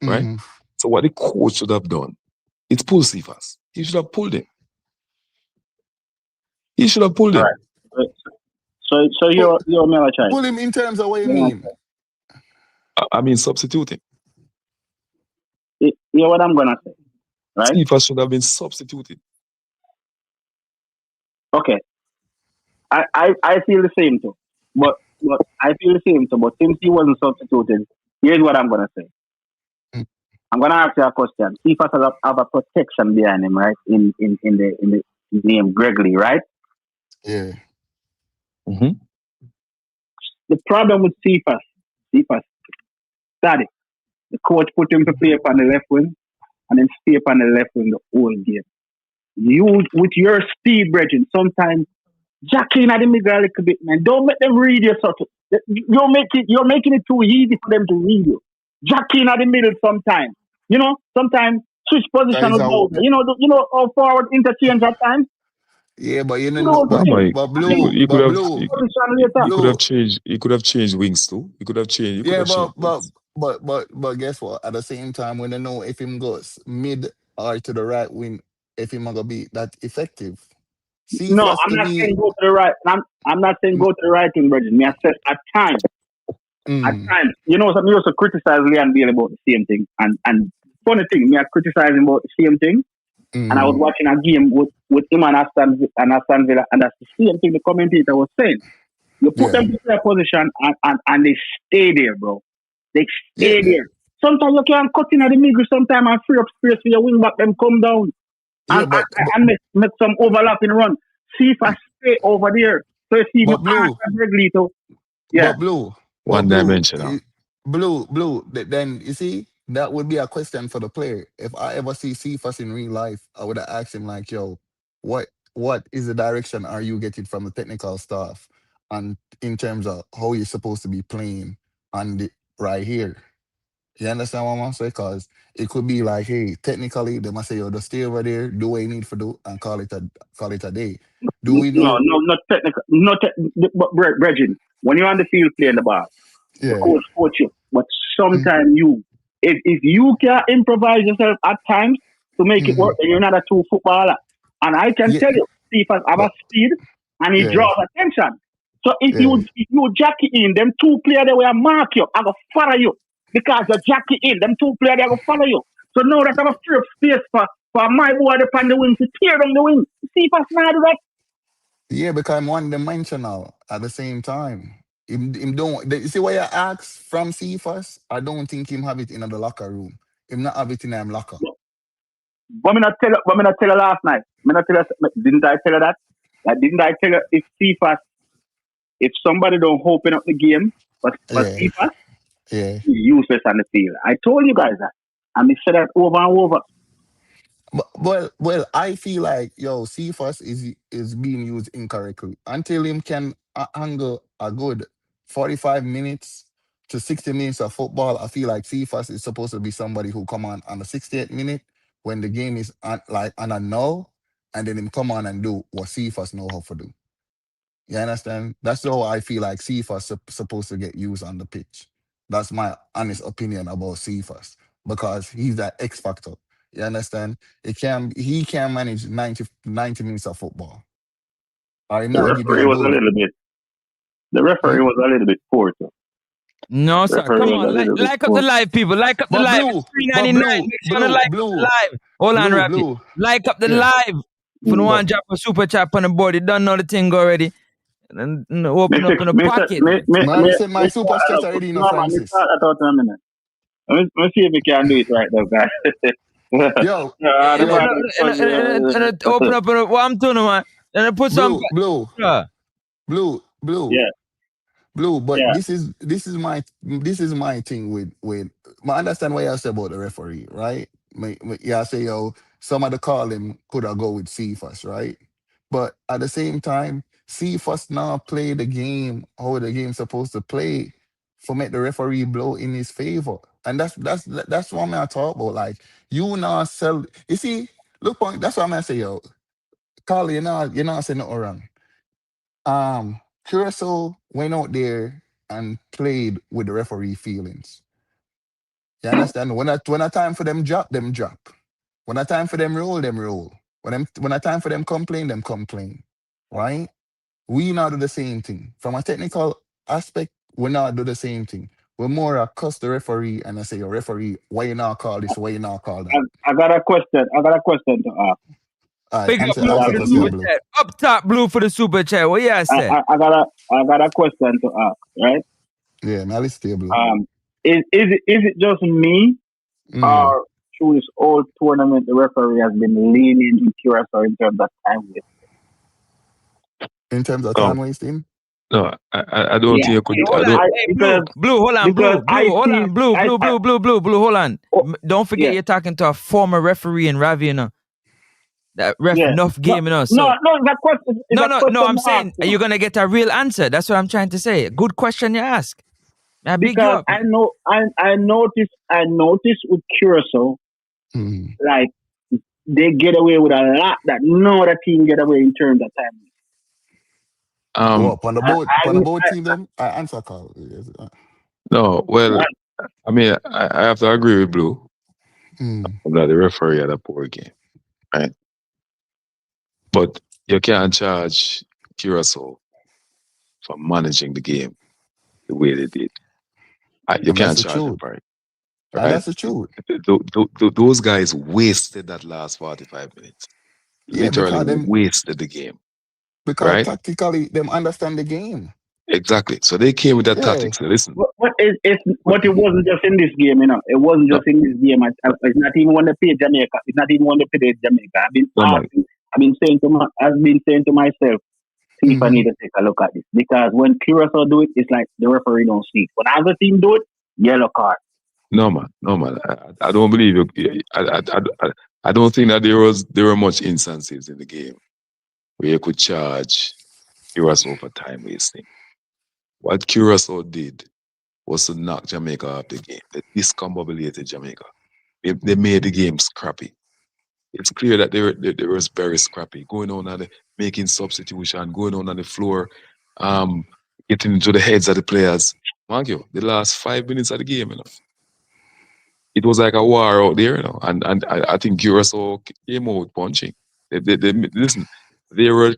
right? So what the coach should have done, it's pull Cephas. He should have pulled him. Right. So you're Mela child. Pull him in terms of what you mean. I mean, substituting. You know what I'm gonna say, right? Cephas should have been substituted. Okay. I feel the same too. But I feel the same too. But since he wasn't substituted, here's what I'm gonna say. Mm. I'm gonna ask you a question. Cephas have a protection behind him, right? In the name Gregory, right? Yeah. Mm-hmm. The problem with Cephas, study. The coach put him to play up on the left wing and then stay up on the left wing the whole game. You with your speed, Bridget, sometimes jacking at the middle a little bit, man. Don't let them read you something. You're making it too easy for them to read you. Jacking at the middle sometimes. Sometimes switch position Guys with out. Bowser. How forward interchange at times. Yeah, but you know, Those but things. but And then blue, He could but have blue, position later. he could have blue. changed. He could have changed wings too. He could have changed. You could Yeah, have but changed but wings. but but but guess what? At the same time, when they know if him goes mid or to the right wing, if him gonna be that effective. No, Cephas I'm to not me. saying go to the right. I'm not saying Mm, go to the right wing, Bridget. Me, I said at times. At mm, times, some me also criticize Leon Bailey about the same thing. And funny thing, me I criticize him about the same thing. And I was mm, watching a game with him and Aston Villa, and that's the same thing the commentator was saying. You put yeah, them to their position and they stay there, bro. They yeah, stay there. Sometimes you can cut in at the middle, sometimes and free up space for your wing back, them come down yeah. and make some overlapping run. See if I stay over there. So you see me But blue, answer Gregory too. Yeah. but blue, but One dimensional. blue. Then you see that would be a question for the player. If I ever see Cephas in real life, I would have asked him like, "Yo, what what is the direction are you getting from the technical staff, and in terms of how you're supposed to be playing on the right here?" You understand what I'm saying? Because it could be like, hey, technically they must say, "Yo, just stay over there, do what you need to do, and call it a day." Do we No, know? not technical. But Bridget, when you're on the field playing the ball, the Yeah. coach you. But Mm, sometimes if you can improvise yourself at times to make it work, mm, then you're not a true footballer. And I can yeah, tell you, Stephen have a but speed and he yeah, draws attention. So if yeah. you jack it in, them two players they will mark you, I go follow you. Because you jack it in, them two players they will follow you. So now that I have a free up space for my boy upon the wing to tear down the wing. Stephen's not do that. Yeah, because I'm one dimensional at the same time. Him don't you see why I ask from Cephas? I don't think him have it in the locker room. Him not have it in him locker. But me not tell her last night. Me not tell her, didn't I tell her that? Didn't I tell her if somebody don't open up the game for Yeah, Cephas, yeah. he's useless on the field. I told you guys that. And me said that over and over. But, well, I feel like Cephas is being used incorrectly. Until him can handle a good 45 minutes to 60 minutes of football, I feel like Cephas is supposed to be somebody who come on the 68th minute when the game is on a null, and then him come on and do what Cephas know how to do. You understand? That's how I feel like Cephas supposed to get used on the pitch. That's my honest opinion about Cephas because he's that X factor. You understand? He can manage 90 minutes of football. Or he The not give you referee a was a good. little bit. The Hmm? referee was a little bit poor too. No, The sir. referee Come was a on. little bit Like up the poor. live, people. Like up the But live. It's blue, but 3.99. blue, Make sure you blue, like up the blue, live. Hold on, blue, Rafi. blue. Like up the Yeah. live. If you don't But want to drop a super chat on the board, you don't know the thing already. And open up in the pocket. man said my Me super start chat that out. already, No, man, me Francis. start that out in a minute. Let me see if we can do it right now, guys. Yo, The And, yo, man and, is and funny. open up in the, what I'm doing, man. And I put some. blue, blue, Yeah. blue. Yeah, But yeah. this is my thing with I understand what you say about the referee, right? Yeah, say some of the call him could have go with Cephas, right? But at the same time, Cephas now play the game how the game's supposed to play for make the referee blow in his favor. And that's what I talk about. Like you now sell you see, look point that's what I'm gonna say, Carl, you're not saying nothing wrong. Curacao went out there and played with the referee feelings. You understand? When a time for them drop, them drop. When a time for them roll. When a time for them complain, them complain. Right? We now do the same thing. From a technical aspect, we now do the same thing. we're more cuss the referee and I say, your referee, why you not call this? Why you not call that? I got a question. I got a question to ask. All right, Big up answer Blue for the the question, super Blue. chat. Up top, Blue for the super chat. What you say? I got a question to ask. Right? Yeah, now listen to you, Blue. Is it just me, or through this whole tournament the referee has been leaning in Curacao in terms of time waste? In terms of time wasting? No, I don't think you could. Hold on. Hey, Blue, hold on, Blue, hold on, Blue, hold on. Don't forget you're talking to a former referee in Ravi, you know. That ref enough game, you know. So. That question. No, I'm saying, are you gonna get a real answer? That's what I'm trying to say. Good question you ask. I big you Because up, I noticed with Curacao, like they get away with a lot that no other team get away in terms of time. On the boat team then? I answer call. No, well, I mean, I have to agree with Blue. That the referee had a poor game, right? But you can't charge Curacao for managing the game the way they did. You can't charge them for it. Right? And that's the truth. Those guys wasted that last 45 minutes. Literally wasted the game. Because tactically, them understand the game. Exactly. So they came with that tactics. So listen. But it wasn't just in this game, you know. It wasn't just in this game. It's not even when they play Jamaica. It's not even when they play Jamaica. I've been saying to myself, see if I need to take a look at this. Because when Curacao do it, it's like the referee don't see it. When other team do it, yellow card. No man. I don't believe you. I don't think that there were much instances in the game where you could charge Curacao for time wasting. What Curacao did was to knock Jamaica off the game. They discombobulated Jamaica. They made the game scrappy. It's clear that they was very scrappy, going on and making substitution, going on the floor, getting into the heads of the players. Thank you. The last 5 minutes of the game, you know, it was like a war out there, you know. And I think Curacao came out punching. Listen, they were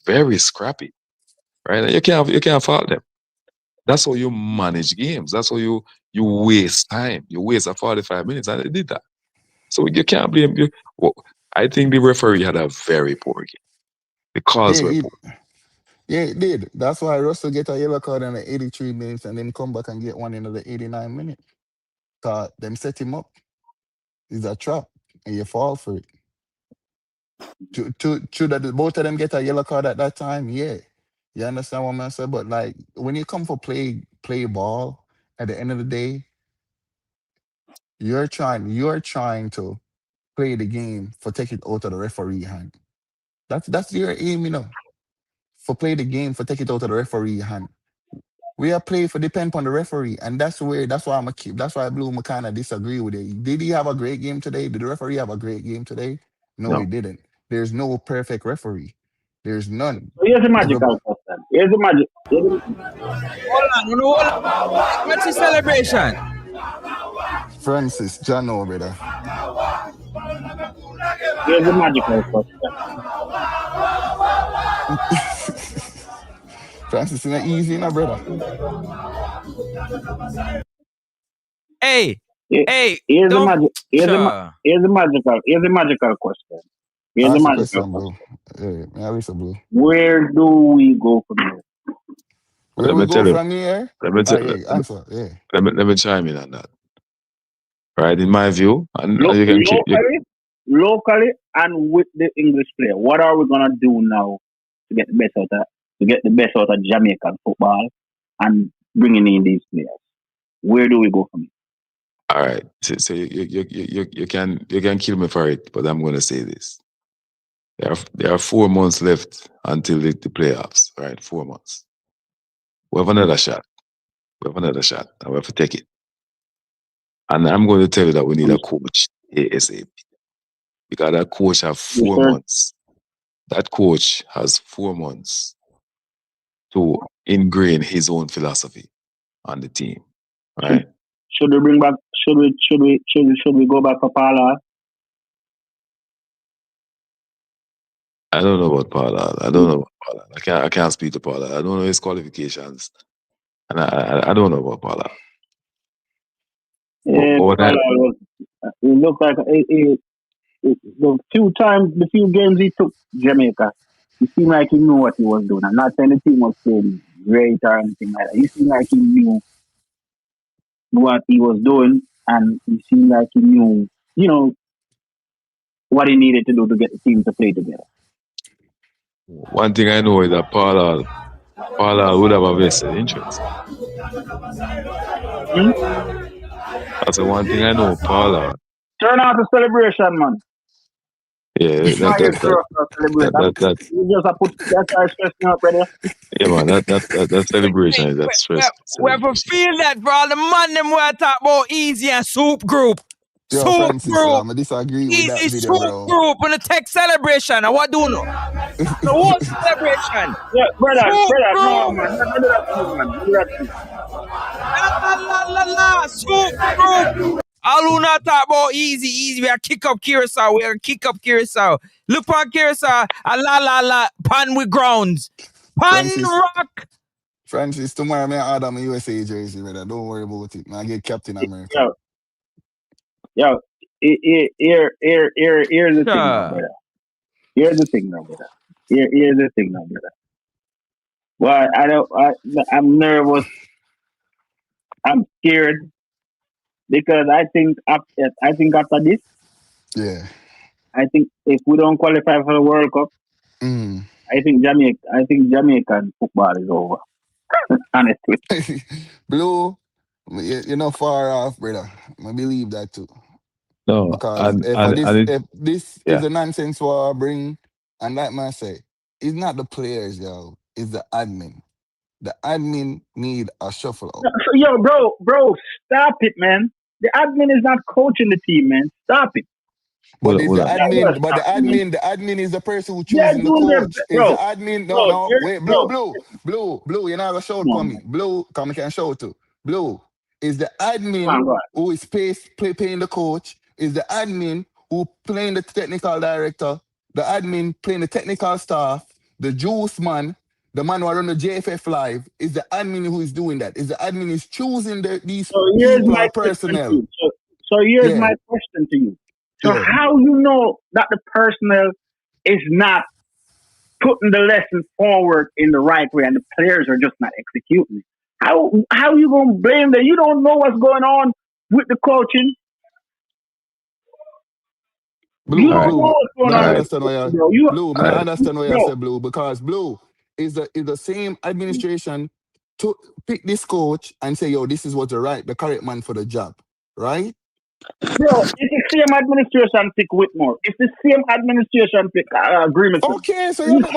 very scrappy, right? And you can't fault them. That's how you manage games. That's how you waste time. You waste 45 minutes, and they did that. So you can't blame you. Well, I think the referee had a very poor game. The calls were poor. Yeah, it did. That's why Russell get a yellow card in the 83 minutes and then come back and get one in the 89 minutes. Because them set him up. It's a trap, and you fall for it. To that both of them get a yellow card at that time, yeah. You understand what I'm saying? But like when you come for play ball, at the end of the day, you're trying to play the game for take it out of the referee hand. That's your aim, you know. For play the game for take it out of the referee hand. We are play for depend on the referee, and that's why Blue kind of disagree with it. Did he have a great game today? Did the referee have a great game today? No, he didn't. There's no perfect referee. There's none. So here's the magical question. Hold on. What's the celebration? Francis, Jano, brother. Here's the magical question. Francis, is easy, no, brother. Hey. Here's the magical question. Here's the magical question. Yeah, Blue. Where do we go from here? Where we go from here? Let me chime in on that. Right, in my view, and you can locally and with the English player, what are we gonna do now to get the best out of Jamaican football and bringing in these players? Where do we go from here? All right, so you can kill me for it, but I'm going to say this: there are 4 months left until the playoffs. Right, 4 months. We have another shot. And we have to take it. And I'm going to tell you that we need a coach ASAP. Because that coach has 4 months. That coach has 4 months to ingrain his own philosophy on the team. Right? Should we bring back? Should we go back for Paula? I don't know about Paula. I can't speak to Paula. I don't know his qualifications, and I don't know about Paula. What I, It looked like the few games he took Jamaica, he seemed like he knew what he was doing. I'm not saying the team was playing great or anything like that. He seemed like he knew what he was doing, and he seemed like he knew, what he needed to do to get the team to play together. one thing I know is that Paula would have a vested interest. That's the one thing I know, Paula. Turn off the celebration, man. Yeah, You just put that stress out, brother. Yeah, man, that celebration is that stress. We have to feel that for all the man them where I talk about Easy and Soup Group. Yo, Soup Francis, Group. I disagree with that Easy video, Soup bro. Group on the tech celebration. And what do you know? The whole celebration. Yeah, brother, Soup no, Group. man. Not do that to me, man. Do that to me. La. Soup Group. All who not talk about Easy. We are kick up Curacao. Look on Curacao. La. Pan with grounds. Pan rock. Francis, tomorrow I order my USA jersey, brother. Don't worry about it. I get Captain America. Yo, here's the thing, now, brother. Here's the thing, now, brother. Well, I'm nervous. I'm scared because I think after this, yeah, I think if we don't qualify for the World Cup, I think Jamaican football is over. Honestly, Blue, you're not far off, brother. I believe that too. No, because if this is the nonsense war I bring, and like I say, it's not the players, yo. It's the admin. The admin need a shuffle out. So, yo, bro, stop it, man. The admin is not coaching the team, man. Stop it. But the admin is the person who choosing the coach. Is the admin? No. Wait, Blue. You're not gonna shout for me. Blue, come can shout to. Blue is the admin who is paying the coach. Is the admin who playing the technical director. The admin playing the technical staff. The juice man. The man who run the JFF live is the admin who is doing that. Is the admin is choosing these people or personnel. So here's my question to you. So how you know that the personnel is not putting the lesson forward in the right way and the players are just not executing it? How you gonna blame them? You don't know what's going on with the coaching. Blue, I understand why you say Blue, because Blue is the same administration to pick this coach and say, yo, this is what's the correct man for the job, right? Bro, it's the same administration pick Whitmore. It's the same administration pick agreement. Okay, so you make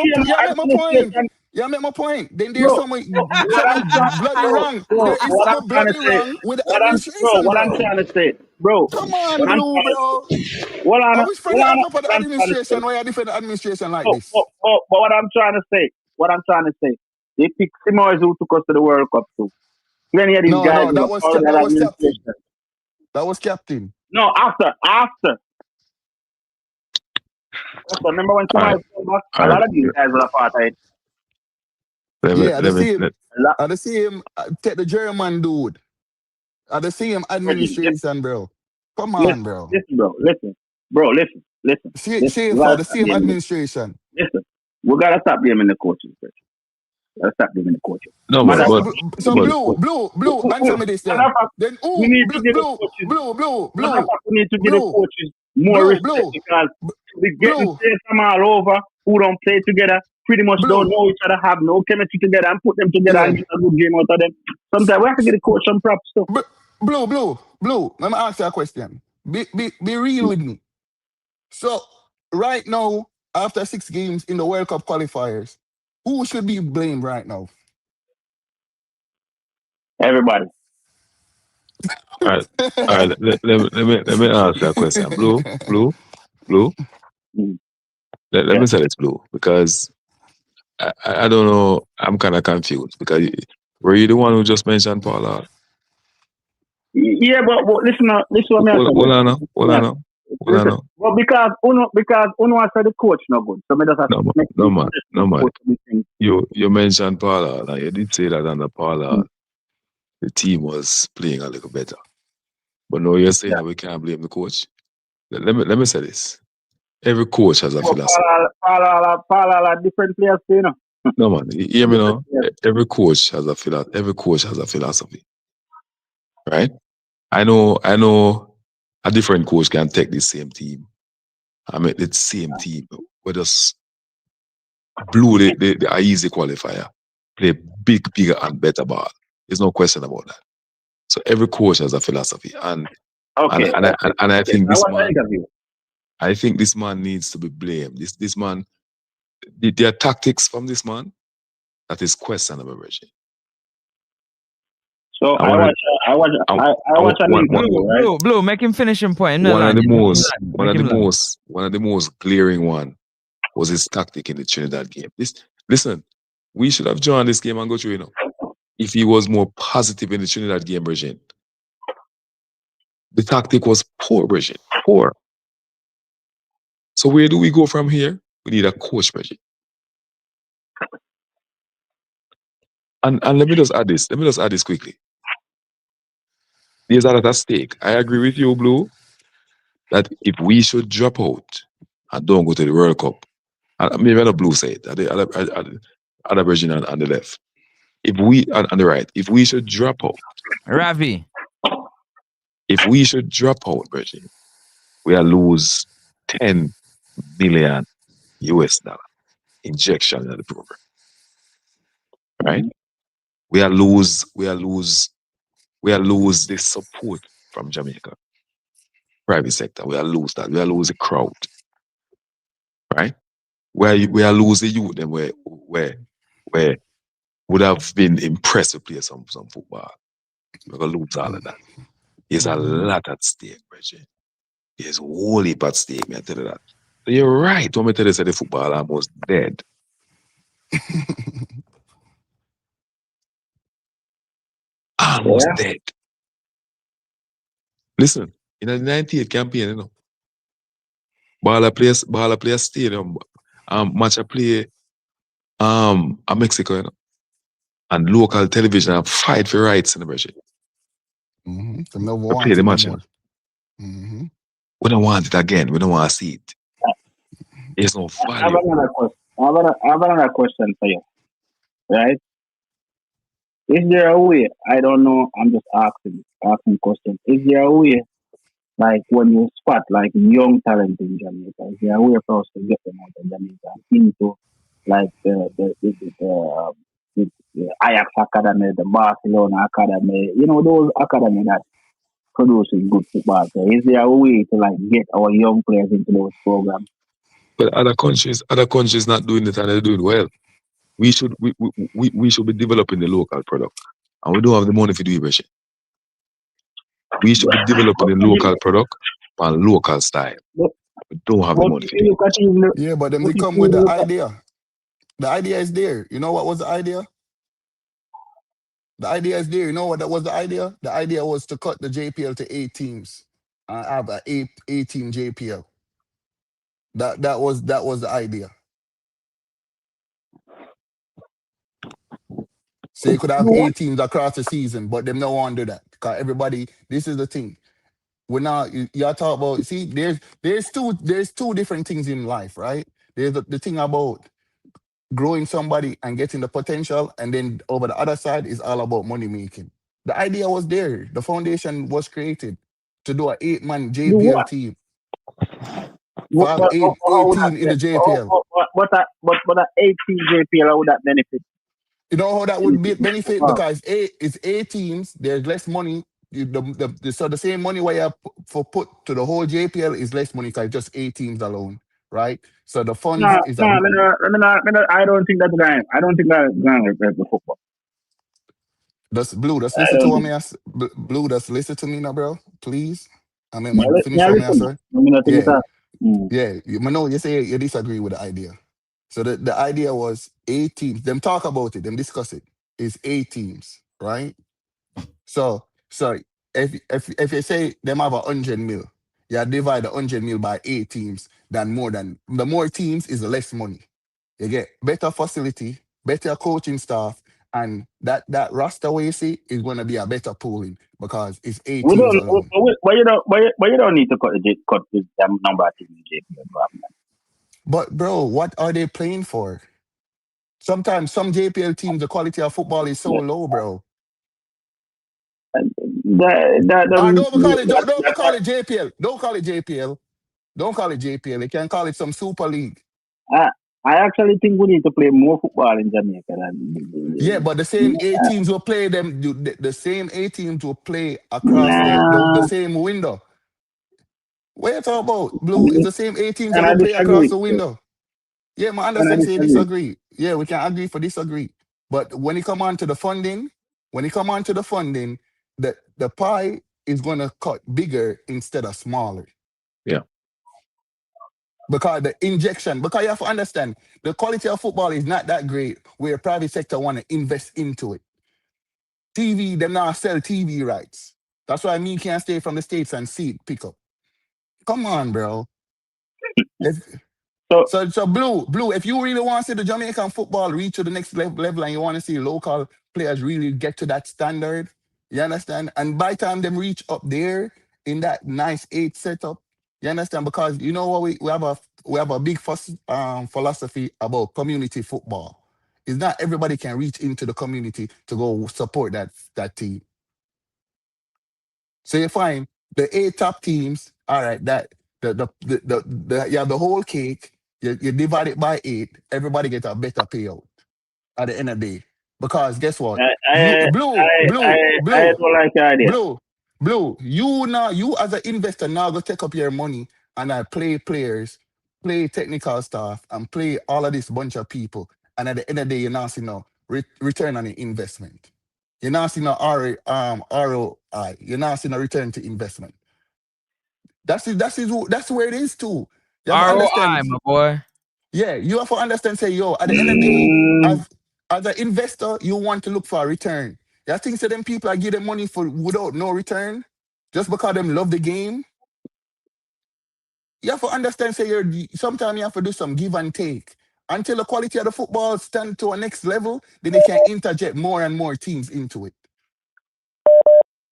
my point. You make my point. Then there's something bloody wrong. There is something bloody wrong with the administration, what I'm trying to say, bro. Come on, Blue, bro. I wish Freddie had up on the administration. Why you defend the administration like this? But what I'm trying to say, they picked Simoes who took us to the World Cup too. Plenty of these guys. No, that was captain. That was captain. No, after. Remember when Simoes came back? A lot of these guys were a part of it. I see him take the German dude. I see him administration, bro. Come on, bro. Listen. See for the same administration. Listen, we gotta stop blaming the coaches. No, so Blue, answer me this then. Then we need to give the coaches more respect because we getting players from all over who don't play together, pretty much don't know each other, have no chemistry together, and put them together and get a good game out of them. Sometimes we have to get the coach some props too. Blue. Let me ask you a question. Be real with me. So right now, after 6 games in the World Cup qualifiers, who should be blamed right now? Everybody. All right. Let me ask you a question. Blue. Let me say it's Blue because I don't know. I'm kind of confused because were you the one who just mentioned Paula? Yeah, but listen. Hold on. Well, because Uno said the coach no good. So no man. You mentioned Paula. Like, you did say that under Paula, the team was playing a little better. But no, you're saying that we can't blame the coach. Let me say this. Every coach has a philosophy. All different players, you know. No man, you hear me now? Every coach has a philosophy. Right? I know a different coach can take the same team. I mean the same team. We just blew the easy qualifier. Play bigger and better ball. There's no question about that. So every coach has a philosophy. And I think this man, I think this man needs to be blamed. This man, there are tactics from this man that is questionable, Reggie. So I watch a right? Blue, make him finish him point. One of the most glaring one was his tactic in the Trinidad game. Listen, we should have joined this game and go through, you know. If he was more positive in the Trinidad game, Reggie. The tactic was poor, Reggie. Poor. So where do we go from here? We need a coach, Reggie. And let me just add this quickly. There's a lot at stake. I agree with you, Blue, that if we should drop out and don't go to the World Cup, and maybe not Blue said, other version on the left. If we on the right, if we should drop out, Ravi. If we should drop out, Reggie, we'll lose $10 million injection in the program. Right? We'll lose the support from Jamaica. Private sector. We'll lose that. We'll lose the crowd. Right? We'll lose the youth them where would have been impressed to play some football. We're gonna lose all of that. There's a lot at stake, Reggie. There's a whole heap at stake, man. I tell you that. So you're right. When me tell you that the football almost dead. Almost dead. Listen, in the 98 campaign, you know, Ball play stadium, match a play a Mexico, you know, and local television and fight for rights in the Brazil. Play the match, you know. We don't want it again. We don't want to see it. There's no value. I have another question for you. Right? Is there a way? I don't know. I'm just asking questions. Is there a way, like when you spot like young talent in Jamaica, is there a way for us to get them out of Jamaica into like the Ajax Academy, the Barcelona Academy, you know, those academies that producing good football. So is there a way to like get our young players into those programs? But other countries not doing it and they're doing well. We should be developing the local product, and we don't have the money to do it, Reggie. We should be developing the local product and local style. We don't have the money to do it. Yeah, but then we come with the idea. The idea is there. You know what was the idea? The idea is there. You know what that was the idea? The idea was to cut the JPL to 8 teams and have an 8-team JPL. That was the idea. So you could have 8 teams across the season, but them no want to do that. Because everybody, this is the thing. We're not, y'all talk about, see, there's two different things in life, right? There's the thing about growing somebody and getting the potential, and then over the other side is all about money making. The idea was there. The foundation was created to do an 8-man JPL team. For 8 teams in the JPL. But that 8-team JPL, how would that benefit? You know how that would benefit? Because it's 8 teams, there's less money. So the same money where you have for put to the whole JPL is less money because just 8 teams alone, right? So the funds is I don't think that's going. I don't think that's going with the football. Blue, just listen to me. Blue, just listen to me now, bro. Please. I mean, finish for me, sir. Yeah. You know, you say you disagree with the idea. So the idea was 8 teams. Them talk about it. Them discuss it. It's 8 teams, right? So if you say them have 100 mil, you divide 100 mil by 8 teams. The more teams is less money. You get better facility, better coaching staff, And that roster way you see is going to be a better pooling because it's 8 We teams don't. alone. But you don't need to cut this number of teams in JPL, bro. But bro, what are they playing for? Sometimes some JPL teams, the quality of football is so low, bro. Don't call it JPL. Don't call it JPL. Don't call it JPL. They can call it some Super League. I actually think we need to play more football in Jamaica than. Yeah, but the same 8 teams will play them. The same 8 teams will play across Nah, the same window. What you talking about, Blue? It's the same 8 teams that and I will play disagree. across the window. Yeah, I And I understand say disagree. disagree. Yeah, we can agree for disagree. But when it come on to the funding, the pie is gonna cut bigger instead of smaller. Yeah. Because the injection, because you have to understand, the quality of football is not that great where private sector want to invest into it. TV, them now sell TV rights. That's why me can't stay from the States and see it pick up. Come on, bro. So Blue, if you really want to see the Jamaican football reach to the next level and you want to see local players really get to that standard, you understand? And by the time them reach up there in that nice 8 setup, you understand? Because you know what we have a big philosophy about community football. It's not everybody can reach into the community to go support that team. So you find the 8 top teams, all right, that you have the whole cake, you divide it by 8, everybody get a better payout at the end of the day. Because guess what? I don't like your idea. You as an investor now go take up your money and I play players, play technical staff, and play all of this bunch of people. And at the end of the day, you're not seeing no return on the investment. You're not seeing no ROI. You're not seeing a return to investment. That's where it is too. You have to ROI, understand. my boy. Yeah, you have to understand. Say, yo, at the end of the day, as an investor, you want to look for a return. You think so them people are give them money for without no return just because them love the game. You have to understand. Say, sometimes you have to do some give and take until the quality of the football stand to a next level. Then they can interject more and more teams into it.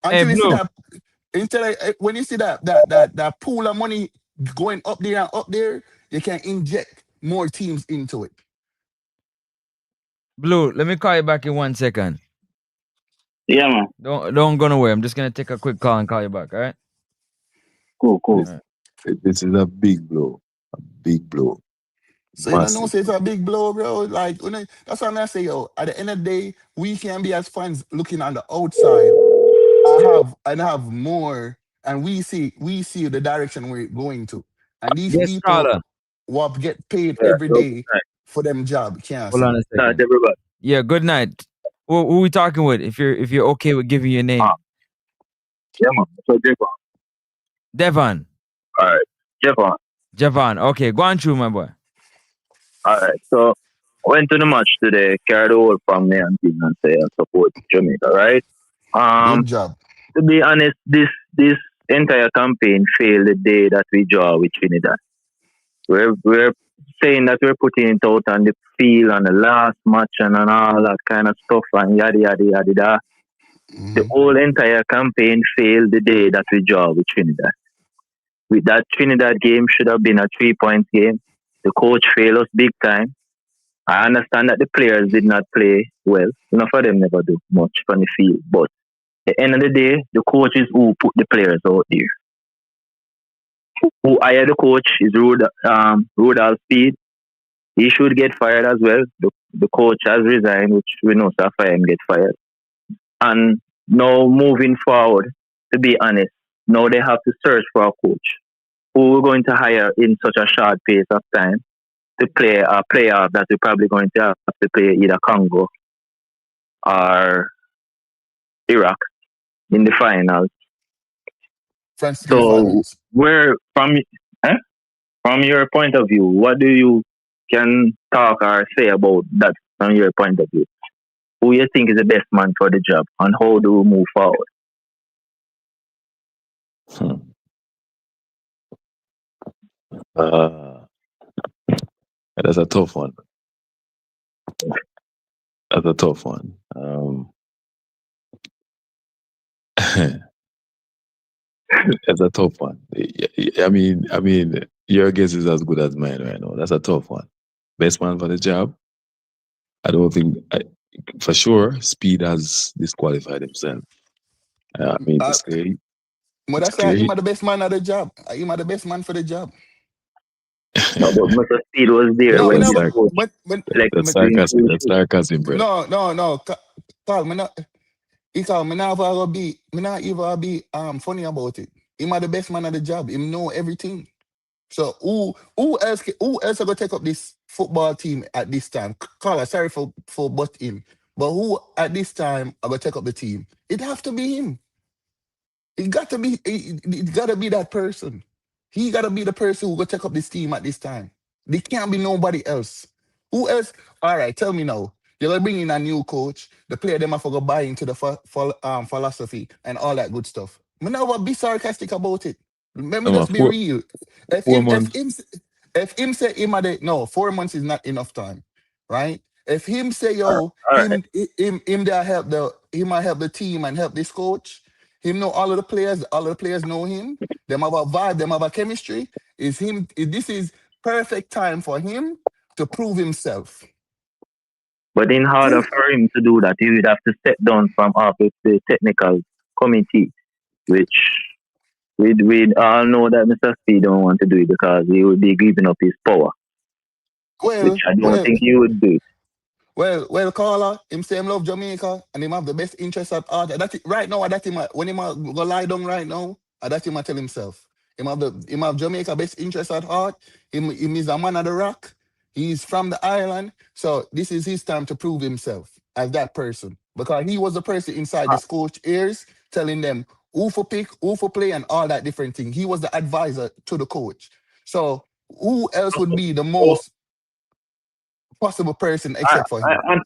Until you see Blue. that, when you see that pool of money going up there and up there, you can inject more teams into it. Blue, let me call you back in 1 second. Yeah, man. Don't go nowhere. I'm just gonna take a quick call and call you back. All right. Cool. This is a big blow. A big blow. So you don't know, say it's a big blow, bro. Like that's what I say, yo. At the end of the day, we can be as fans looking on the outside. I have more, and we see the direction we're going to. And these Yes, people caller. will get paid every day for them job. Can't Hold see. on a second. Yeah, good night. Who we talking with? If you're okay with giving your name. Yeah, man. So Devon. Devon. All right. Javon. Okay, go on through, my boy. All right. So went to the match today, carried the whole family and team and say I support Jamaica, right? Good job. To be honest, this entire campaign failed the day that we draw with Trinidad. We're saying that we're putting it out on the field on the last match and all that kind of stuff and yada yada yada. Yada. The whole entire campaign failed the day that we draw with Trinidad. With that Trinidad game should have been a 3-point game. The coach failed us big time. I understand that the players did not play well. Enough of them never do much on the field. But at the end of the day, the coach is who put the players out there. Who hired the coach is Rudolph Speed. He should get fired as well. The coach has resigned, which we know Sapphire get fired. And now moving forward, to be honest, now they have to search for a coach who we're going to hire in such a short pace of time to play a playoff that we're probably going to have to play either Congo or Iraq in the finals. So where from your point of view, what do you can talk or say about that from your point of view? Who you think is the best man for the job and how do we move forward? That's a tough one. That's a tough one. That's a tough one. I mean, your guess is as good as mine right now. That's a tough one. Best man for the job. I don't think, for sure, Speed has disqualified himself. I mean, it's clear. But that's why he's the best man at the job. He's the best man for the job. No, but Mr. Speed was there No, when no, he was coach. That's sarcasm. That's sarcasm, bro. No. Carl, me not. Me not even be funny about it. He's the best man at the job. He know everything. So who else are gonna take up this football team at this time? Carla, sorry for butt in, but who at this time are gonna take up the team? It have to be him. It gotta be that person. He gotta be the person who gonna take up this team at this time. There can't be nobody else. Who else? All right, tell me now. You're gonna bring in a new coach. The player them have to go buy into the philosophy and all that good stuff. But now be sarcastic about it. Let me just be real. If him say him at no 4 months is not enough time, right? If him say him that might help the team and help this coach. Him know all of the players know him. Them have a vibe, them have a chemistry. This is perfect time for him to prove himself. But in order for him to do that, he would have to step down from off the technical committee, which we all know that Mr. Speed don't want to do it because he would be giving up his power. Which I don't think he would do. Well, Carla, him say him love Jamaica and him have the best interest at heart. Right now, when him go lie down right now, that him tell himself. Him have Jamaica best interest at heart. Him is a man of the rock. He's from the island. So this is his time to prove himself as that person. Because he was the person inside this coach ears telling them who for pick, who for play, and all that different thing. He was the advisor to the coach. So who else would be the most possible person except for him?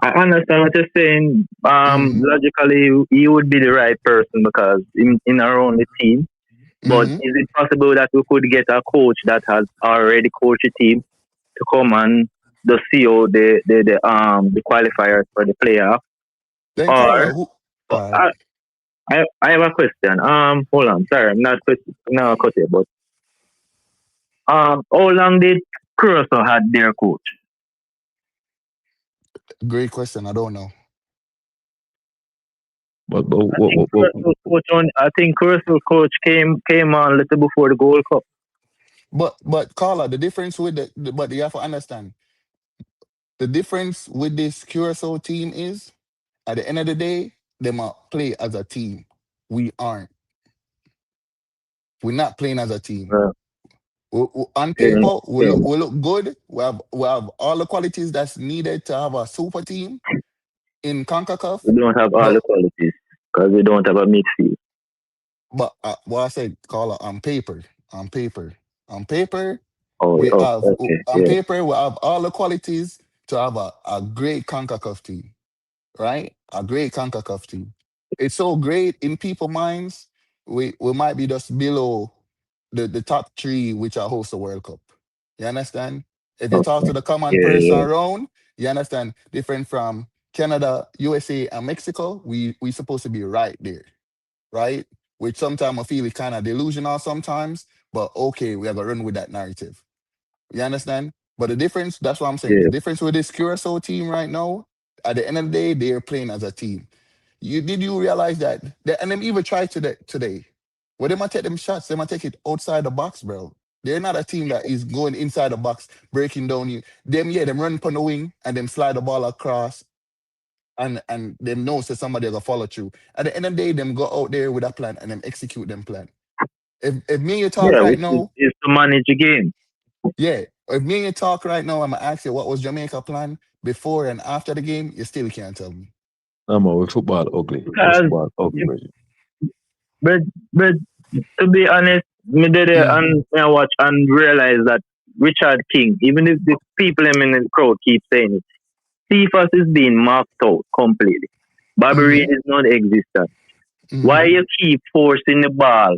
I understand what you're saying. Logically, he would be the right person because in around the team. But is it possible that we could get a coach that has already coached a team to come and the CEO the qualifiers for the playoff? I have a question. Hold on, sorry, I'm not cut here, but how long did Curacao had their coach? Great question. I don't know. I think Curacao coach came on a little before the Gold Cup. But Carla, the difference with but you have to understand the difference with this Curacao team is at the end of the day, they might play as a team. We aren't. We're not playing as a team. On paper, we look good. We have all the qualities that's needed to have a super team in CONCACAF. We don't have all the qualities because we don't have a midfield. But what I said, Carla, on paper, paper, we we have all the qualities to have a great CONCACAF team, right? A great CONCACAF team. It's so great in people's minds. We might be just below the top three which are host the World Cup. You understand? If you talk to the common person around, you understand, different from Canada, USA, and Mexico, we supposed to be right there, right? Which sometimes I feel is kind of delusional sometimes, but okay, we have to run with that narrative. You understand? But the difference, that's what I'm saying. The difference with this Curacao team right now, at the end of the day, they're playing as a team. Did you realize that? And them even tried today. When they might take them shots, they might take it outside the box, bro. They're not a team that is going inside the box, breaking down you. Them run upon the wing and them slide the ball across and them know that somebody will follow through. At the end of the day, them go out there with a plan and them execute them plan. If me and you talk right now, is to manage the game. Yeah. If me and you talk right now, I'm gonna ask you what was Jamaica plan before and after the game, you still can't tell me. No more with football ugly. Football ugly. But to be honest, me did it and I watch and realize that Richard King, even if the people in the crowd keep saying it, Cephas is being marked out completely. Bobby Reid is non-existent. Why you keep forcing the ball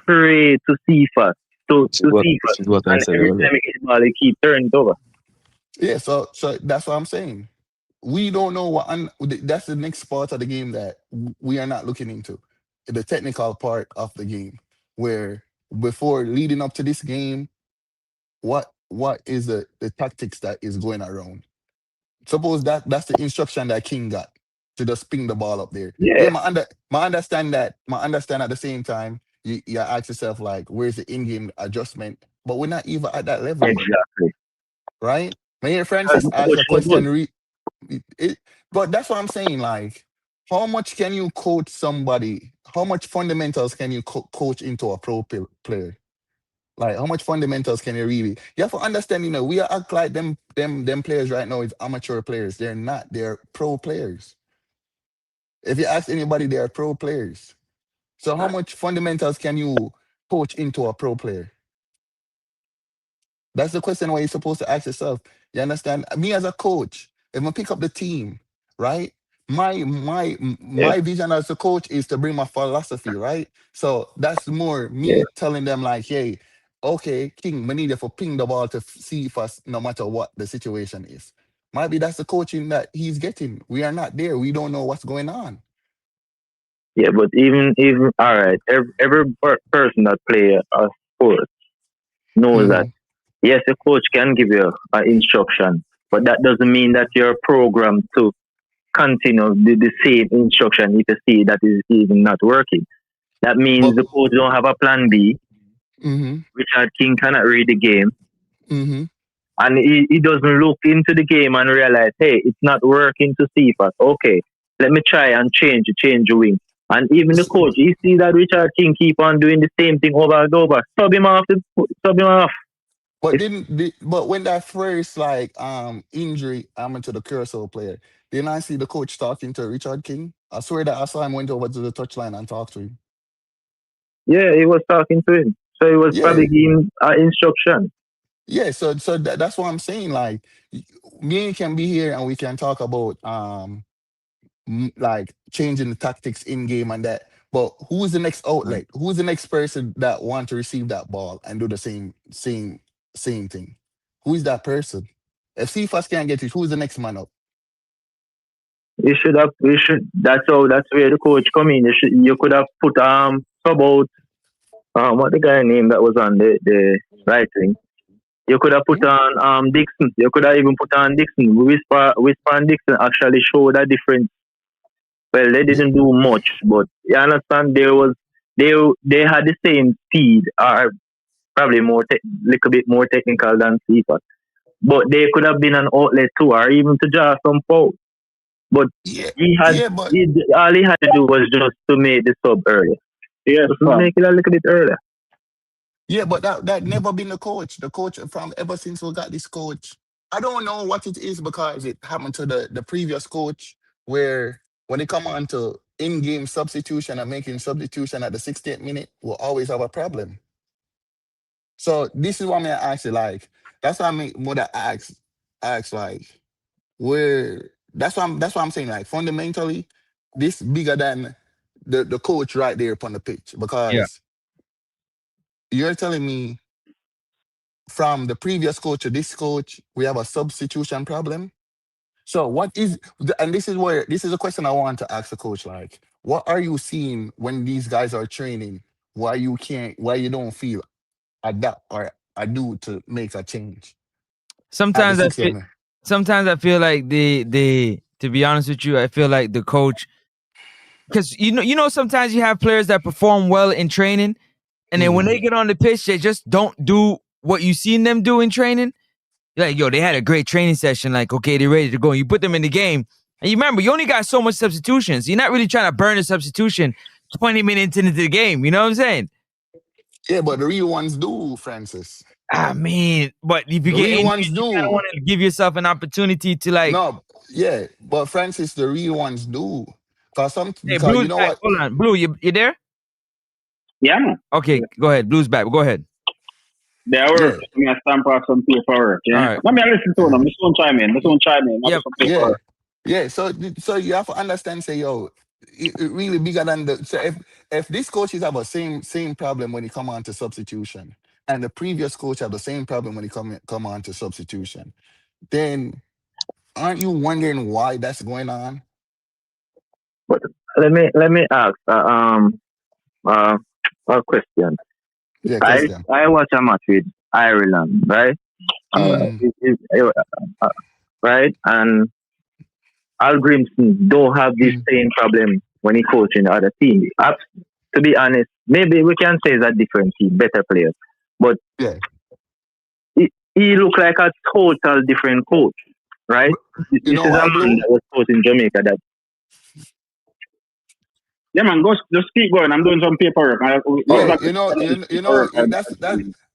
straight to Cephas? Cephas, what I said every time you get the ball, you keep turning it over. Yeah, so that's what I'm saying. we don't know what. That's the next part of the game that we are not looking into, the technical part of the game, where before leading up to this game, what is the tactics that is going around? Suppose that's the instruction that King got to just ping the ball up there. Yeah, Yeah, my understand that. My understand at the same time, you ask yourself like, where's the in-game adjustment? But we're not even at that level yet, exactly. right? Mayor Because Francis the asked coach a no question. good. But that's what I'm saying. Like, how much can you coach somebody? How much fundamentals can you coach into a player? Like, how much fundamentals can you really? You have to understand. We are act like them players right now is amateur players. They're not. They're pro players. If you ask anybody, they are pro players. So, how much fundamentals can you coach into a pro player? That's the question where you're supposed to ask yourself. You understand? Me as a coach, if I pick up the team, right? Yeah, My vision as a coach is to bring my philosophy, right? So that's more yeah, me telling them like, hey, okay, King, we need you for ping the ball to see if us no matter what the situation is. Maybe that's the coaching that he's getting. We are not there. We don't know what's going on. yeah. But even all right, every person that play a sport knows that Mm-hmm. yes, a coach can give you an instruction, but that doesn't mean that you're programmed to continue the same instruction if you see that is even not working. That means But the coach don't have a plan B. mm-hmm, Richard King cannot read the game, mm-hmm. and he doesn't look into the game and realize, hey, it's not working to see if okay, let me try and change the wing. And even the coach, he see that Richard King keep on doing the same thing over and over. Sub him off. But It's, but when that first like injury happened to the Curacao player, didn't I see the coach talking to Richard King? I swear that I saw him went over to the touchline and talked to him. yeah, he was talking to him, so he was Yeah, probably giving instruction. yeah. So that's what I'm saying. Like, me and you can be here and we can talk about like changing the tactics in game and that. But who's the next outlet? Who's the next person that want to receive that ball and do the same thing? Who is that person? If CFAS can't get it, who's the next man up? You should have. You should. That's where the coach come in. You could have put sub out what the guy name that was on the right wing. You could have put Hmm? on Dixon. You could have even put on Dixon. Whisper and Dixon actually showed a difference. Well, they Yeah, didn't do much, but you understand they they had the same speed or probably little bit more technical than Seaford. But they could have been an outlet too, or even to draw some foul. But yeah, he had yeah, but he, all he had to do was just to make the sub earlier. Yes, Just to fam. make it a little bit earlier. but that never been the coach. The coach from ever since we got this coach. I don't know what it is because it happened to the previous coach where when they come on to in-game substitution and making substitution at the 60th minute, we'll always have a problem. So this is what I ask you, like, that's why I mean what I ask like where that's what I'm saying, like fundamentally, this bigger than the coach right there upon the pitch. Yeah. Because you're telling me from the previous coach to this coach, we have a substitution problem. So what is and this is a question I want to ask the coach, like, what are you seeing when these guys are training? Why you don't feel adapt or ado to make a change at the Sometimes I 60th feel minute? sometimes I feel like the to be honest with you, I feel like the coach, because you know sometimes you have players that perform well in training, and then when Mm. they get on the pitch, they just don't do what you seen them do in training. You're like, yo, they had a great training session. Like, okay, they're ready to go. And you put them in the game, and you remember you only got so much substitutions. You're not really trying to burn a substitution 20 minutes into the game. You know what I'm saying? Yeah, but the real ones do, Francis. I mean, but if you The get real injured, ones you kind of do. want to give yourself an opportunity to like, No, yeah, but Francis, the real ones do. hey, Because you Blue's know back. what? Hold on, Blue, you there? Yeah, man. Okay, go ahead. Blue's back. Go ahead. They work. Yeah, I'm gonna stamp out some paperwork. All Yeah. right. Let me listen to them. This one chime in. This y- one chime in. I'll do Yep. some yeah, paperwork. yeah. So you have to understand. Say, yo, it really bigger than the. So if these coaches have a same problem when they come on to substitution, and the previous coach have the same problem when they come on to substitution, then aren't you wondering why that's going on? But let me ask uh, a question. Yeah, I question. I watch a match with Ireland, right? Mm, Right, and Al Grimson don't have this mm, same problem when he coaching the other team. To be honest, maybe we can say it's a different team, better players, but yeah. he look like a total different coach, right? This You know is a why, man Blue? that was coaching Jamaica. That Yeah, man, go just keep going. I'm doing some paperwork. Yeah, oh, that's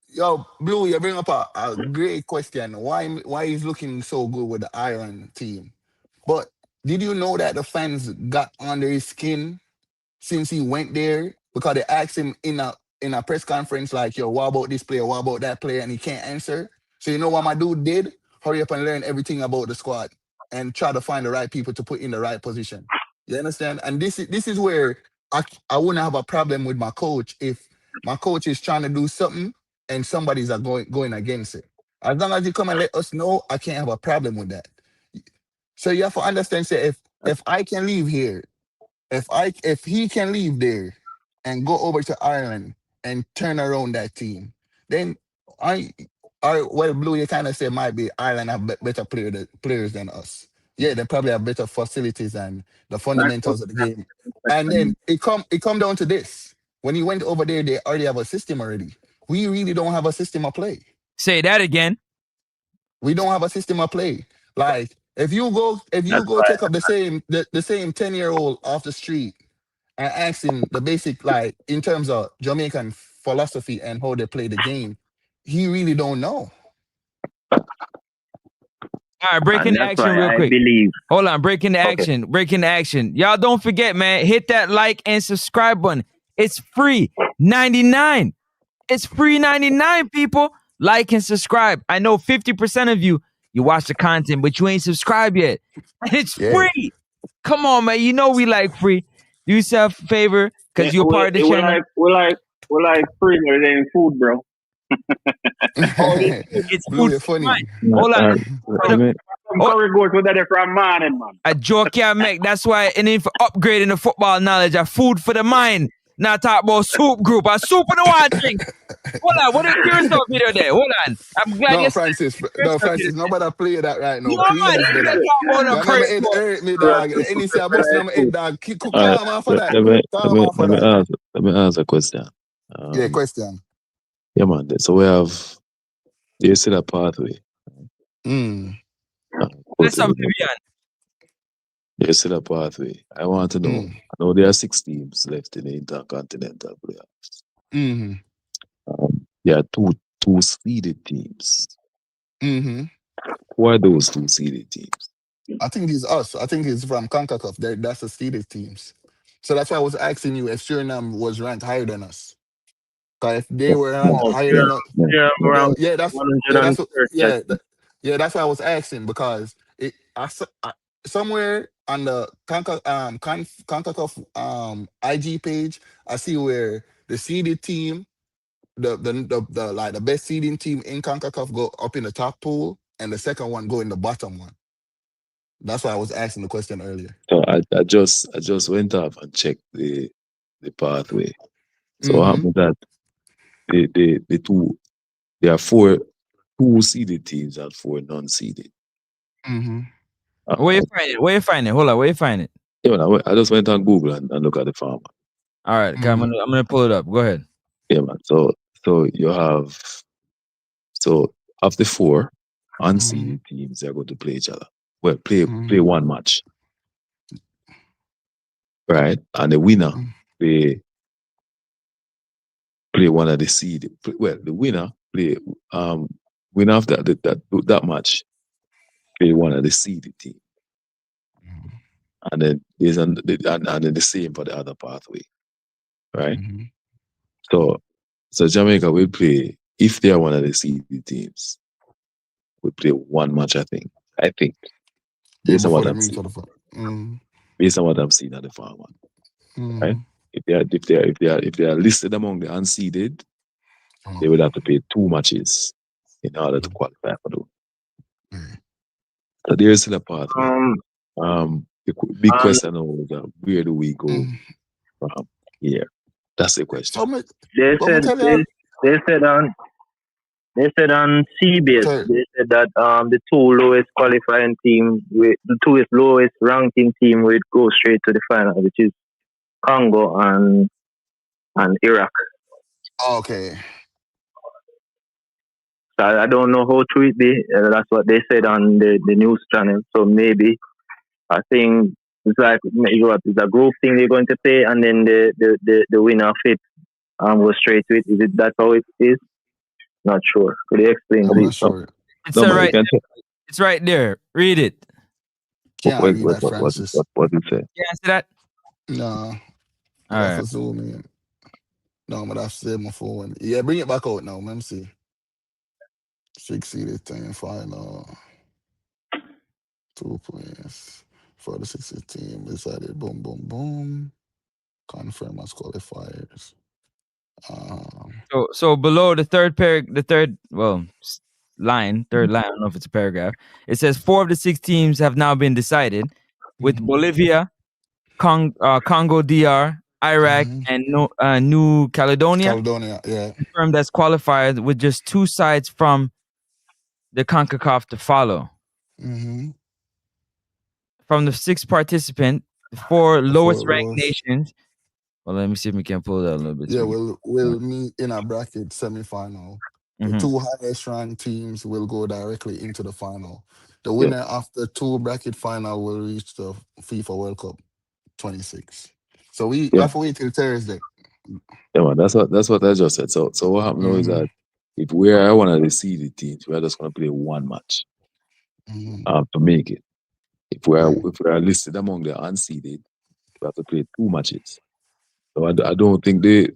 yo, Blue. You bring up a great question. Why he's looking so good with the Iron team? But did you know that the fans got under his skin since he went there because they asked him in a press conference like, "Yo, what about this player? What about that player?" And he can't answer. So you know what my dude did? Hurry up and learn everything about the squad and try to find the right people to put in the right position. You understand? And this is where I wouldn't have a problem with my coach if my coach is trying to do something and somebody's are going against it. As long as you come and let us know, I can't have a problem with that. So you have to understand, say if I can leave here, if he can leave there and go over to Ireland and turn around that team, then well, Blue, you kind of say might be Ireland have better players than us. Yeah, they probably have better facilities and the fundamentals of the game. And then it come down to this. When he went over there, they already have a system already. We really don't have a system of play. Say that again. We don't have a system of play. Like if you that's go why take up the same 10-year-old off the street and ask him the basic, like in terms of Jamaican philosophy and how they play the game, he really don't know. All right, breaking and the that's action why real I quick. believe. Hold on, breaking the Okay, action. Breaking the action. Y'all don't forget, man, hit that like and subscribe button. It's free. 99. It's free 99, people. Like and subscribe. I know 50% of you watch the content, but you ain't subscribed yet. And it's Yeah. free. Come on, man. You know we like free. Do yourself a favor Yeah, because you're part of the channel. we like free more than food, bro. All this food. It's Blue, food you're for the funny. mind. Hold on. let me Some Oh, curry goat with that from morning, man. a joke can't make. That's why it need for upgrading the football knowledge. A food for the mind. Now talk about soup group. A soup in the one drink. Hold on. What is your stuff video there? Hold on. I'm glad you No, said Francis. your No, stuff video Francis. there. Nobody play that right now. No, man. Please, You brother. can talk about no You're curry my head goat. hurt me, dog. Any say I bust on my head, dog. all right, Calm off for let, that. let me let Calm me off for that. let me ask a question. Yeah, question. Yeah, man. So we have, do you see that pathway? Mm, Go That's to some the next. Vivian. Do you see that pathway? I want to know. mm, I know there are 6 teams left in the intercontinental playoffs. mm-hmm, There are two seeded teams. mm-hmm. Who are those 2 seeded teams? I think it's us. I think it's from CONCACAF. That's the seeded teams. So that's why I was asking you if Suriname was ranked higher than us. Because if they were ranked Small, higher yeah, than us, Yeah, yeah, yeah. around that's yeah, that's what 130, I yeah, think. that's why I was asking because somewhere on the CONCACAF IG page, I see where the seeded team, the like the best seeding team in CONCACAF go up in the top pool, and the second one go in the bottom one. That's why I was asking the question earlier. So I just went up and checked the pathway. So what Mm-hmm. happened that the two, there are 4 2 seeded teams and 4 non-seeded. Mm-hmm. Where you Uh, find it? Where you find it? Hold on. Where you find it? yeah, man, I just went on Google and look at the farmer. All right. Okay, I'm gonna pull it up. Go ahead. Yeah, man. So you have, so of the 4 Mm-hmm. unseeded teams, they're going to play each other. Well, play Mm-hmm. one match, right? And the winner play one of the seeded. Well, the winner play winner of that match play one of the seeded team, and then and then the same for the other pathway, right? Mm-hmm. So Jamaica will play, if they are one of the seeded teams, we play one match. I think Yeah, based on before what they I'm meet each seeing, other. Mm-hmm. based on what I'm seeing at the farmer, right? Mm-hmm. If they are listed among the unseeded, they would have to play 2 matches in order to qualify for those. Mm-hmm. So there is still a pathway. The big question now is where do we go from here? That's the question. They said on CBS, they said that the two lowest qualifying team, the two lowest ranking team would go straight to the final, which is Congo and Iraq. Okay. So I don't know how true it be. That's what they said on the news channel. So maybe I think it's like it's a group thing they're going to play, and then the winner of it go straight to it. Is it that's how it is? Not sure. Could you explain, I'm please? not sure. It's right there. It's right there. Read it. Can't read that, Francis. What did it say? You answer that? No. All That's right. a zoom in. No, but I've saved my phone. Yeah, bring it back out now. Let me see. 6 seeded team final. 2 points for the 60 team. Decided boom, boom, boom. Confirm as qualifiers. So below the third line, I don't know if it's a paragraph. It says 4 of the 6 teams have now been decided, with Bolivia, Congo DR, Iraq, and New Caledonia. Yeah. Confirmed as qualified, with just 2 sides from the CONCACAF to follow. From the 6 participants, the 4 lowest ranked nations. Well, let me see if we can pull that a little bit. Yeah, we'll meet in a bracket semifinal. The 2 highest ranked teams will go directly into the final. The winner of the 2 bracket final will reach the FIFA World Cup 26. So we have to wait till Thursday. Yeah, man, that's what I just said. So what happened now is that if we are one of the seeded teams, we are just going to play 1 match to make it. If we are listed among the unseeded, we have to play 2 matches. So I don't think the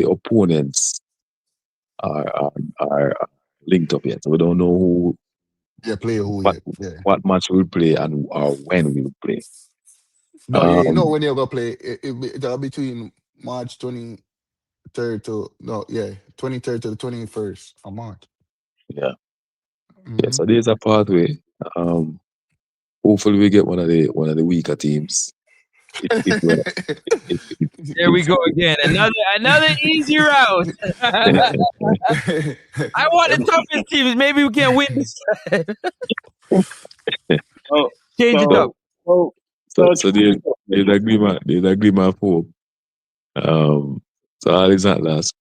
opponents are linked up yet. So we don't know who. What match we'll play and or when we will play. No, you know when you're gonna play. It'll be between March 23rd to 23rd to the 21st of March. Yeah. Yeah. So there's a pathway. Hopefully we get one of the weaker teams. There we go again. Another easy route. I want the toughest teams. Maybe we can win this. Change it up. So there's agreement of hope. So all is not last.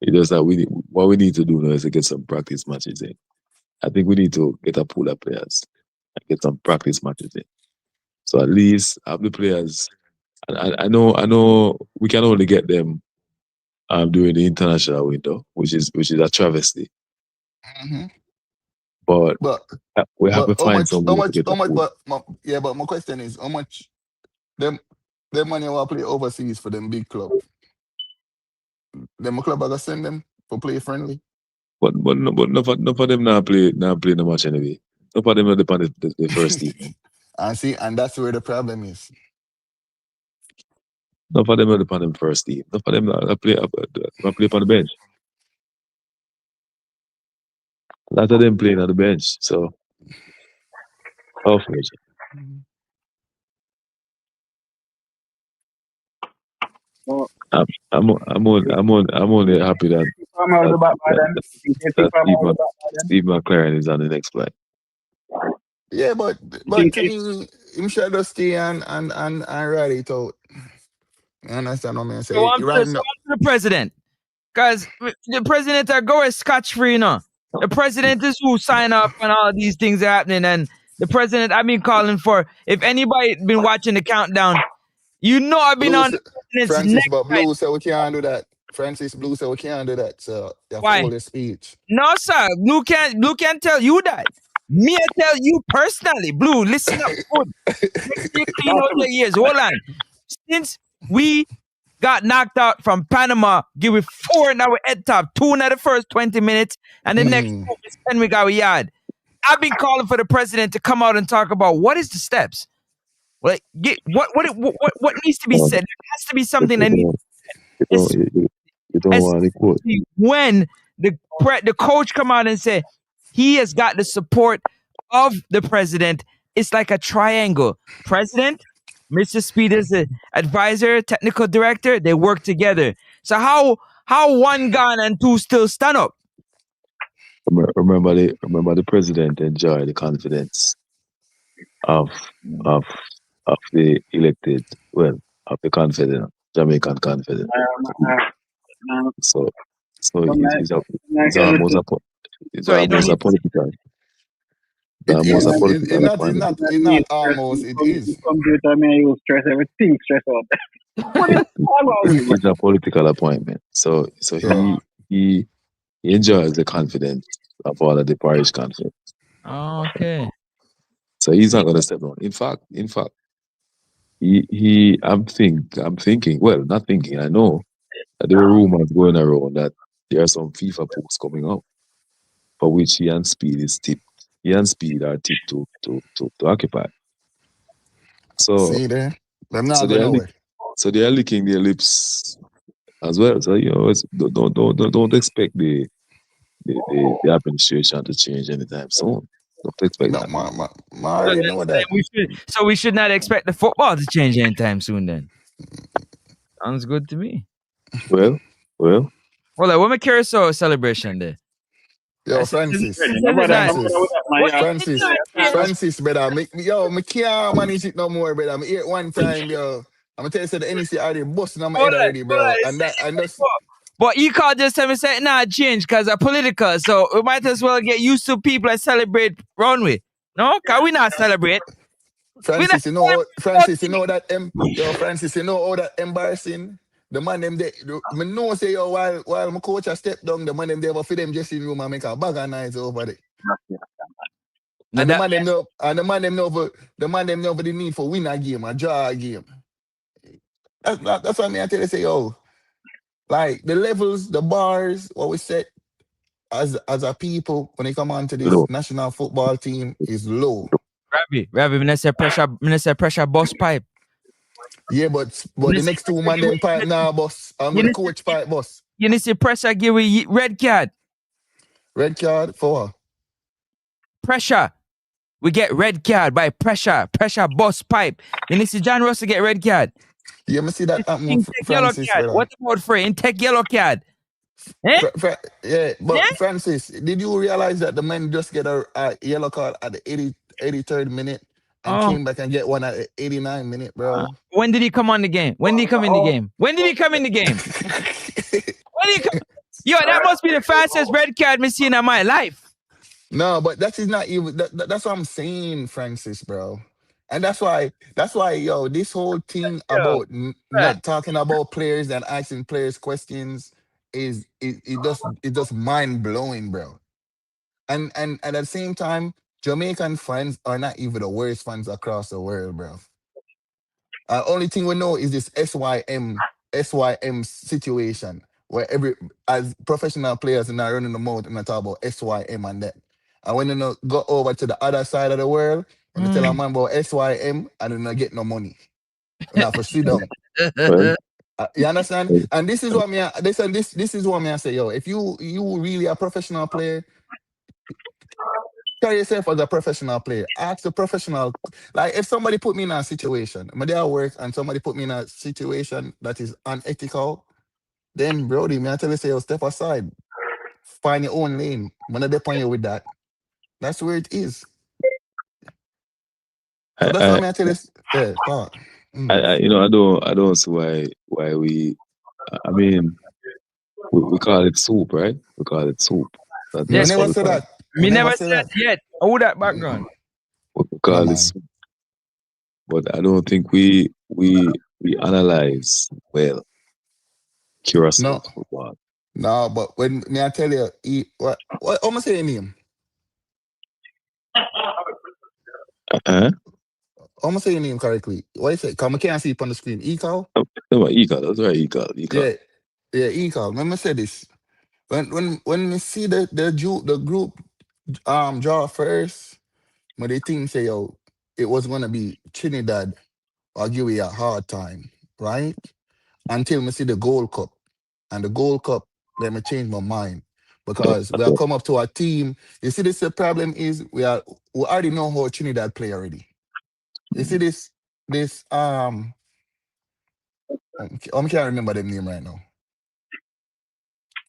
It's just that what we need to do now is to get some practice matches in. I think we need to get a pool of players and get some practice matches in. So at least have the players. And I know we can only get them during the international window, which is a travesty. But we have to find some way to get a pool. But my question is, how much them money will play overseas for them big club? Them club are gonna send them for play friendly. But no for them not play the match anyway. No for them not depend the first team. And that's where the problem is. No for them not depend the first team. No for them not play on the bench. A lot of them playing on the bench, so unfortunate. I'm only happy that Steve McLaren is on the next flight. Yeah, but to me, him should just stay and ride it out. You understand what I'm saying? So I'm to the president, because the president are going scotch-free, you know. The president is who sign up and all these things are happening, and the president I've been calling for. If anybody been watching the countdown, you know I've been on the president's neck. But Blue said we can't do that. Francis Blue said we can't do that. So you have to hold your speech. No, sir. Blue can't tell you that. Me, I tell you personally, Blue, listen up good. You clean out your ears. Hold on. Since we got knocked out from Panama, give it 4 in our head top, 2 in the first 20 minutes, and the next 10 we got a yard. I've been calling for the president to come out and talk about what is the steps. Like, what needs to be said? There has to be something that needs to be said. You don't want to quote. When the coach come out and say he has got the support of the president is like a triangle. President, Mr. Speed is the advisor, technical director, they work together. So how one gone and two still stand up? Remember the president enjoy the confidence of of the elected, of the confident, Jamaican confident. So it's almost a political. It Almost a is. political appointment. It's not almost. It is. Computer, man, you stress everything, stress out. What is It's a political appointment. So he enjoys the confidence of all of the parish confidence. Okay. So he's not gonna step down. In fact, I'm thinking, well, not thinking, I know that there were rumors going around that there are some FIFA posts coming up for which he and Speed are tipped to occupy. So See there? I'm not going nowhere. So they are licking their lips as well. So don't expect the administration to change anytime soon. Don't expect that. I already know that. We should not expect the football to change anytime soon. Then sounds good to me. Well. Like, what my carousel celebration there? Yo, Francis, brother. Me can't manage it no more, brother. I'm here one time, yo. I'm gonna tell you, the NEC already busting on my head already, bro. And that's. But you can't just tell me say nah change because I'm political. So we might as well get used to people and celebrate runway. No, can we not celebrate? Francis, you know that embarrassing. The man them they me know say yo while my coach a step down, the man them they ever for them dressing room and make a bag of nights over there. And the man them know for the need for win a game, a draw a game. That's why I tell you say yo, like the levels, the bars, what we set as a people when they come on to this national football team is low. Rabbi, minister pressure bus pipe. Yeah, but the next two man them pipe now, boss. I'm gonna coach pipe, boss. You need to pressure give we red card. Red card for what? Pressure. We get red card by pressure bus pipe. You need to John Russell get red card. Yeah, me see that happen, Francis. What about Frey? Take yellow card. Eh? Francis, did you realize that the men just get a yellow card at the 83rd minute and came back and get one at the 89th minute, bro? When did he come on the game? When did he come in the game? Yo, that must be the fastest red card me seen in my life. No, but that is not even. That's what I'm saying, Francis, bro. And that's why, yo, this whole thing about not talking about players and asking players questions is just mind blowing, bro. And at the same time, Jamaican fans are not even the worst fans across the world, bro. Only thing we know is this SYM situation where as professional players are not running the mouth and I talk about SYM and that. And when you go over to the other side of the world, when you tell a man about SYM, and then not get no money. Now for sit down. You understand? And this is what this is what I say, yo. If you really a professional player, carry yourself as a professional player. Ask the professional. Like if somebody put me in a situation, my day at work, and somebody put me in a situation that is unethical, then Brody, I tell you, say, yo, step aside. Find your own lane. I'm not depend you with that. That's where it is. So that's why I tell you. Yeah, I don't see why we. I mean, we call it soup, right? We call it soup. We never said that. We never said that yet. All that background. We call it soup. But I don't think we analyze well Curacao football. No, but when I tell you, what I'm gonna say your name. I'm gonna say your name correctly. What is it? Cause I can't see it on the screen. Ekal? No, Ekal. That's right, Ekal. Yeah, Ekal. Let me say this. When we see the group draw first, when they think say yo, it was gonna be Trinidad or give you a hard time, right? Until we see the Gold Cup. And the Gold Cup, let me change my mind. because we are come up to our team. You see, this the problem is we already know how Trinidad play already. You see this I can't remember them name right now.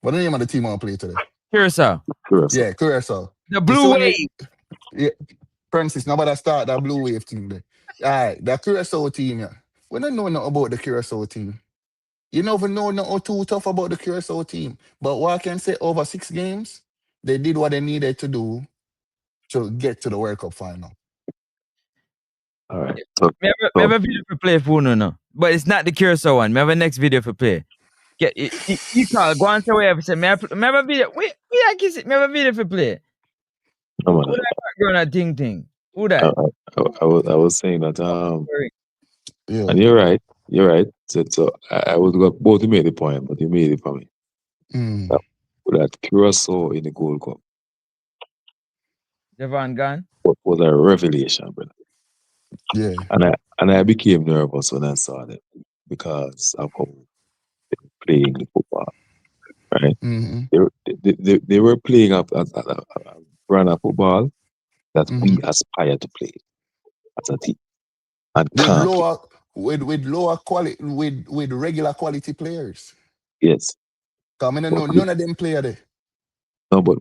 What the name of the team I play today? Curacao. Yeah, Curacao. The Blue Wave. Yeah, Francis, nobody start that Blue Wave team there. All right, the Curacao team, yeah. We don't know nothing about the Curacao team. You never know nothing too tough about the Curacao team. But what I can say, over 6 games, they did what they needed to do to get to the World Cup final. All right. Me have a video for play for no. But it's not the Curacao one. Me have a next video for play. Get you call go and say whatever. Say me have a video. We I kiss it. Me have a video for play. Who that background thing? Who that? I was saying that Yeah. and you're right. So I was got both. You made the point, but you made it for me. That Curacao in the Gold Cup. Devon gone. Was a revelation, brother. Yeah. And I became nervous when I saw that because of how they were playing the football, right? They were playing a brand of football that we aspire to play as a team. And with lower quality with regular quality players. Yes. Come in, none of them play there. No, but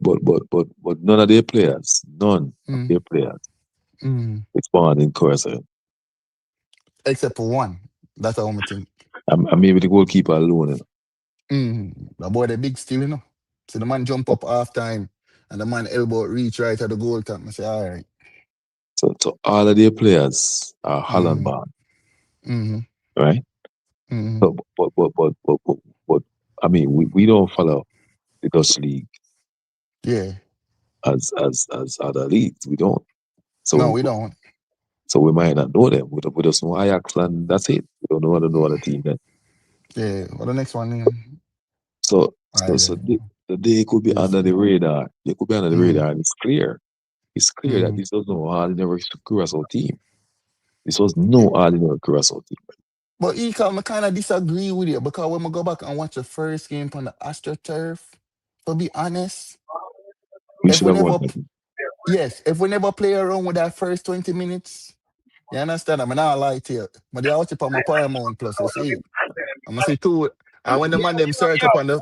none of their players, none of their players, it's born in Curacao. Except for one. That's how I think. And maybe the goalkeeper alone. The boy, the big still, you know. So the man jump up half time and the man elbow reach right at the goal top. I say, all right. So all of their players are Holland born. Right? So, but I mean, we don't follow the Dutch league. Yeah. As other leagues, we don't. So no, we don't. So we might not know them. We just know Ajax and that's it. We don't know no other team then. Yeah. What the next one? So the day could be under the radar. They could be under the radar, and it's clear. It's clear that this was no ordinary Curacao team. This was no ordinary Curacao team. But I kind of disagree with you because when we go back and watch the first game on the AstroTurf, to be honest, if we never play around with that first 20 minutes, you understand? I'm not lie to you. But they watch it on my Paramount Plus. You see, I'm gonna say 2. And when the man them search up on the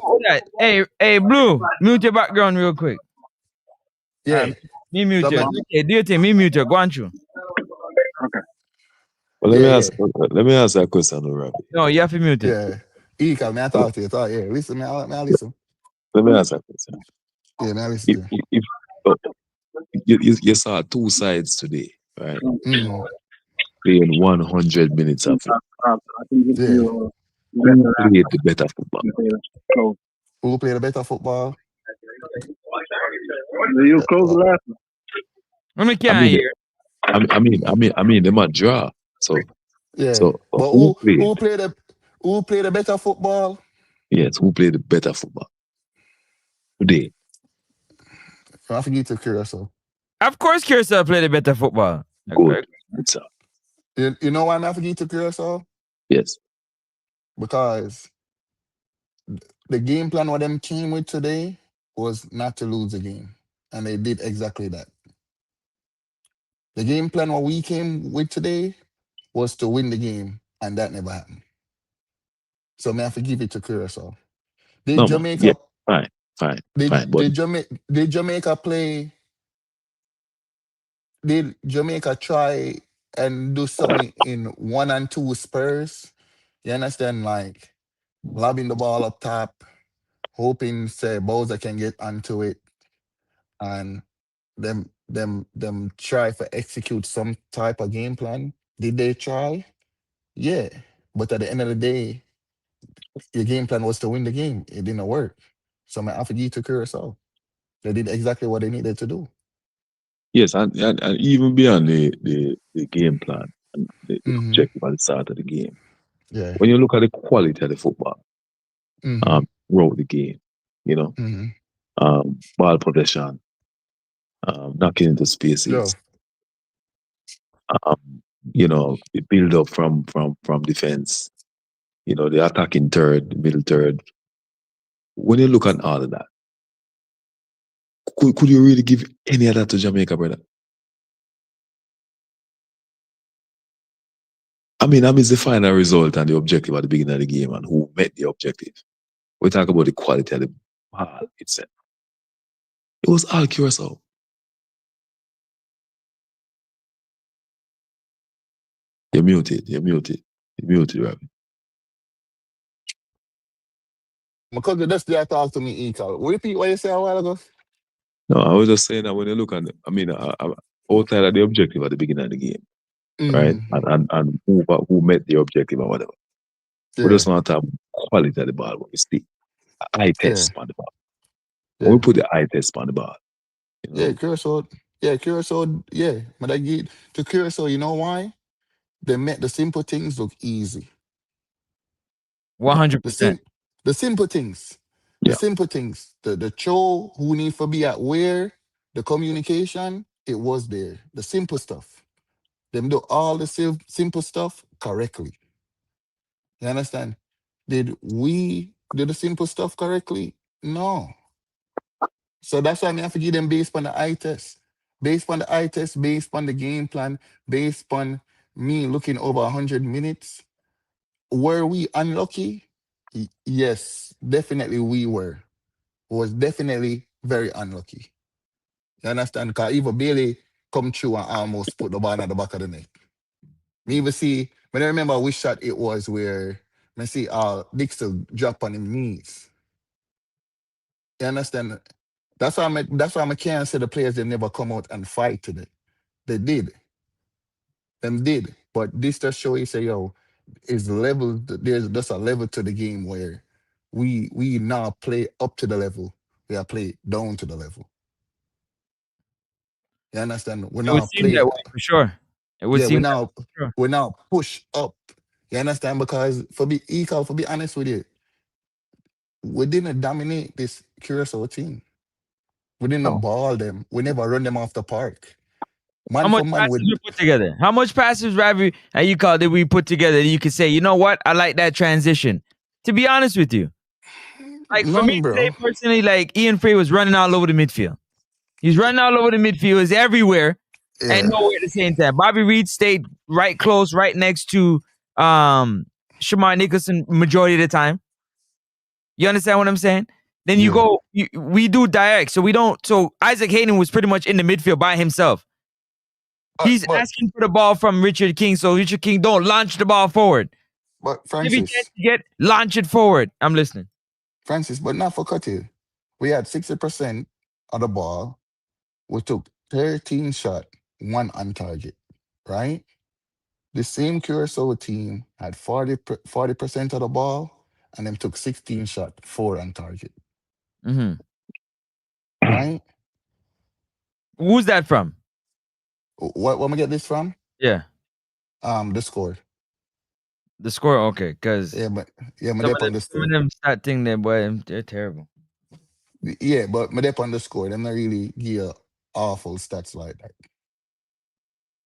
Blue, mute your background real quick. Yeah. Me mute you. Okay, do you think me mute you? Go on through. Okay. Well, let me ask that question, Robbie. No, you have to mute it. Yeah. Ika, man, I talk to you. Yeah, listen, man, I listen. Let me ask that question. Yeah, man, I listen. If you saw 2 sides today, right? Playing 100 minutes of football. Who played the better football? Who played the better football? You close the last one. Let me can't hear. I mean, they might draw. So yeah. So but who played the better football? Yes, who played the better football today? I forget to Curacao. Of course, Curacao played the better football. Good. You know why I forget to Curacao? Yes. Because the game plan what them came with today was not to lose the game. And they did exactly that. The game plan what we came with today was to win the game, and that never happened. So may I forgive it to Curacao. Did Jamaica fine. Did Jamaica play? Did Jamaica try and do something in 1 and 2 Spurs? You understand, like lobbing the ball up top, hoping say Bowser can get onto it, and them try to execute some type of game plan. Did they try? Yeah, but at the end of the day, your game plan was to win the game. It didn't work. So I have to give to Curacao. They did exactly what they needed to do. Yes, and even beyond the game plan and the objective at the start of the game. Yeah. When you look at the quality of the football, throughout the game, you know, ball possession, knocking into spaces, you know, the build up from defense, you know, the attacking third, the middle third. When you look at all of that, Could you really give any of that to Jamaica, brother? I mean, the final result and the objective at the beginning of the game and who met the objective. We talk about the quality of the ball itself. It was all Curacao. You're muted, Ravi. Because that's there talk to me, Ekal. Repeat what you said a while ago. No, I was just saying that when you look at it, outside of the objective at the beginning of the game, right? And who met the objective or whatever. Yeah. We just want to have quality of the ball when we speak. Eye test on the ball. Yeah. When we put the eye test on the ball. You know? Yeah, Curacao. Yeah. But I get to Curacao, you know why? They make the simple things look easy. 100%. The simple things. The simple things. The show who need to be at where, the communication, it was there. The simple stuff. Them do all the simple stuff correctly. You understand? Did we do the simple stuff correctly? No. So that's why I have to give them based on the eye test. Based on the eye test, based on the game plan, based on me looking over 100 minutes. Were we unlucky? Yes, definitely we were. Was definitely very unlucky. You understand? Because even Bailey come through and almost put the ball at the back of the net. Me even see, when I remember which shot it was where I see Dixon drop on his knees. You understand? That's why I can't say the players they never come out and fight today. They did. Them did. But this just show you say, yo, is level, there's just a level to the game where we now play up to the level. We are play down to the level. You understand? It would seem that way for sure. It would seem that way for sure. We now push up. You understand? Because for be honest with you, we didn't dominate this Curacao team. We didn't ball them. We never run them off the park. How much passes we put together? How much passes, Ravi, did we put together that you could say, you know what? I like that transition. To be honest with you. Like for me today, personally, like Ian Frey was running all over the midfield. He's running all over the midfield. He's everywhere and nowhere at the same time. Bobby Reed stayed right close, right next to Shamar Nicholson majority of the time. You understand what I'm saying? Then we do direct. So Isaac Hayden was pretty much in the midfield by himself. He's asking for the ball from Richard King, so Richard King don't launch the ball forward. But Francis, launch it forward. I'm listening. Francis, but not for Cutty. We had 60% of the ball. We took 13 shots, 1 on target, right? The same Curacao team had 40% of the ball, and them took 16 shots, 4 on target. Mm-hmm. Right? Who's that from? Where am I get this from? Yeah. The score. The score, okay, because some of them start thing there, boy, they're terrible. Yeah, but my dep on the score, them not really give awful stats like that.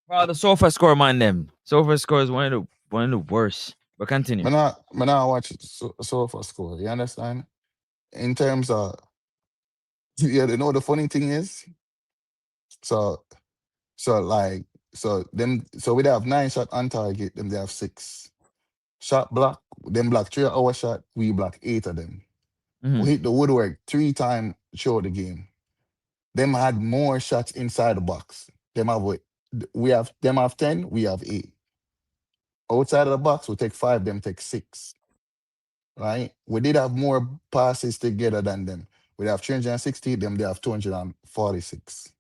Well, the SOFA score, mind them. SOFA score is one of the worst. But continue. But now watch SOFA score. You understand? In terms of, you know, the funny thing is, so we have 9 shots on target, them they have 6. Shot block, them block 3 of our shot, we block 8 of them. Mm-hmm. We hit the woodwork 3 times through the game. Them had more shots inside the box. Them have 10, we have 8. Outside of the box, we take 5, them take 6. Right? We did have more passes together than them. We have 360, them they have 246.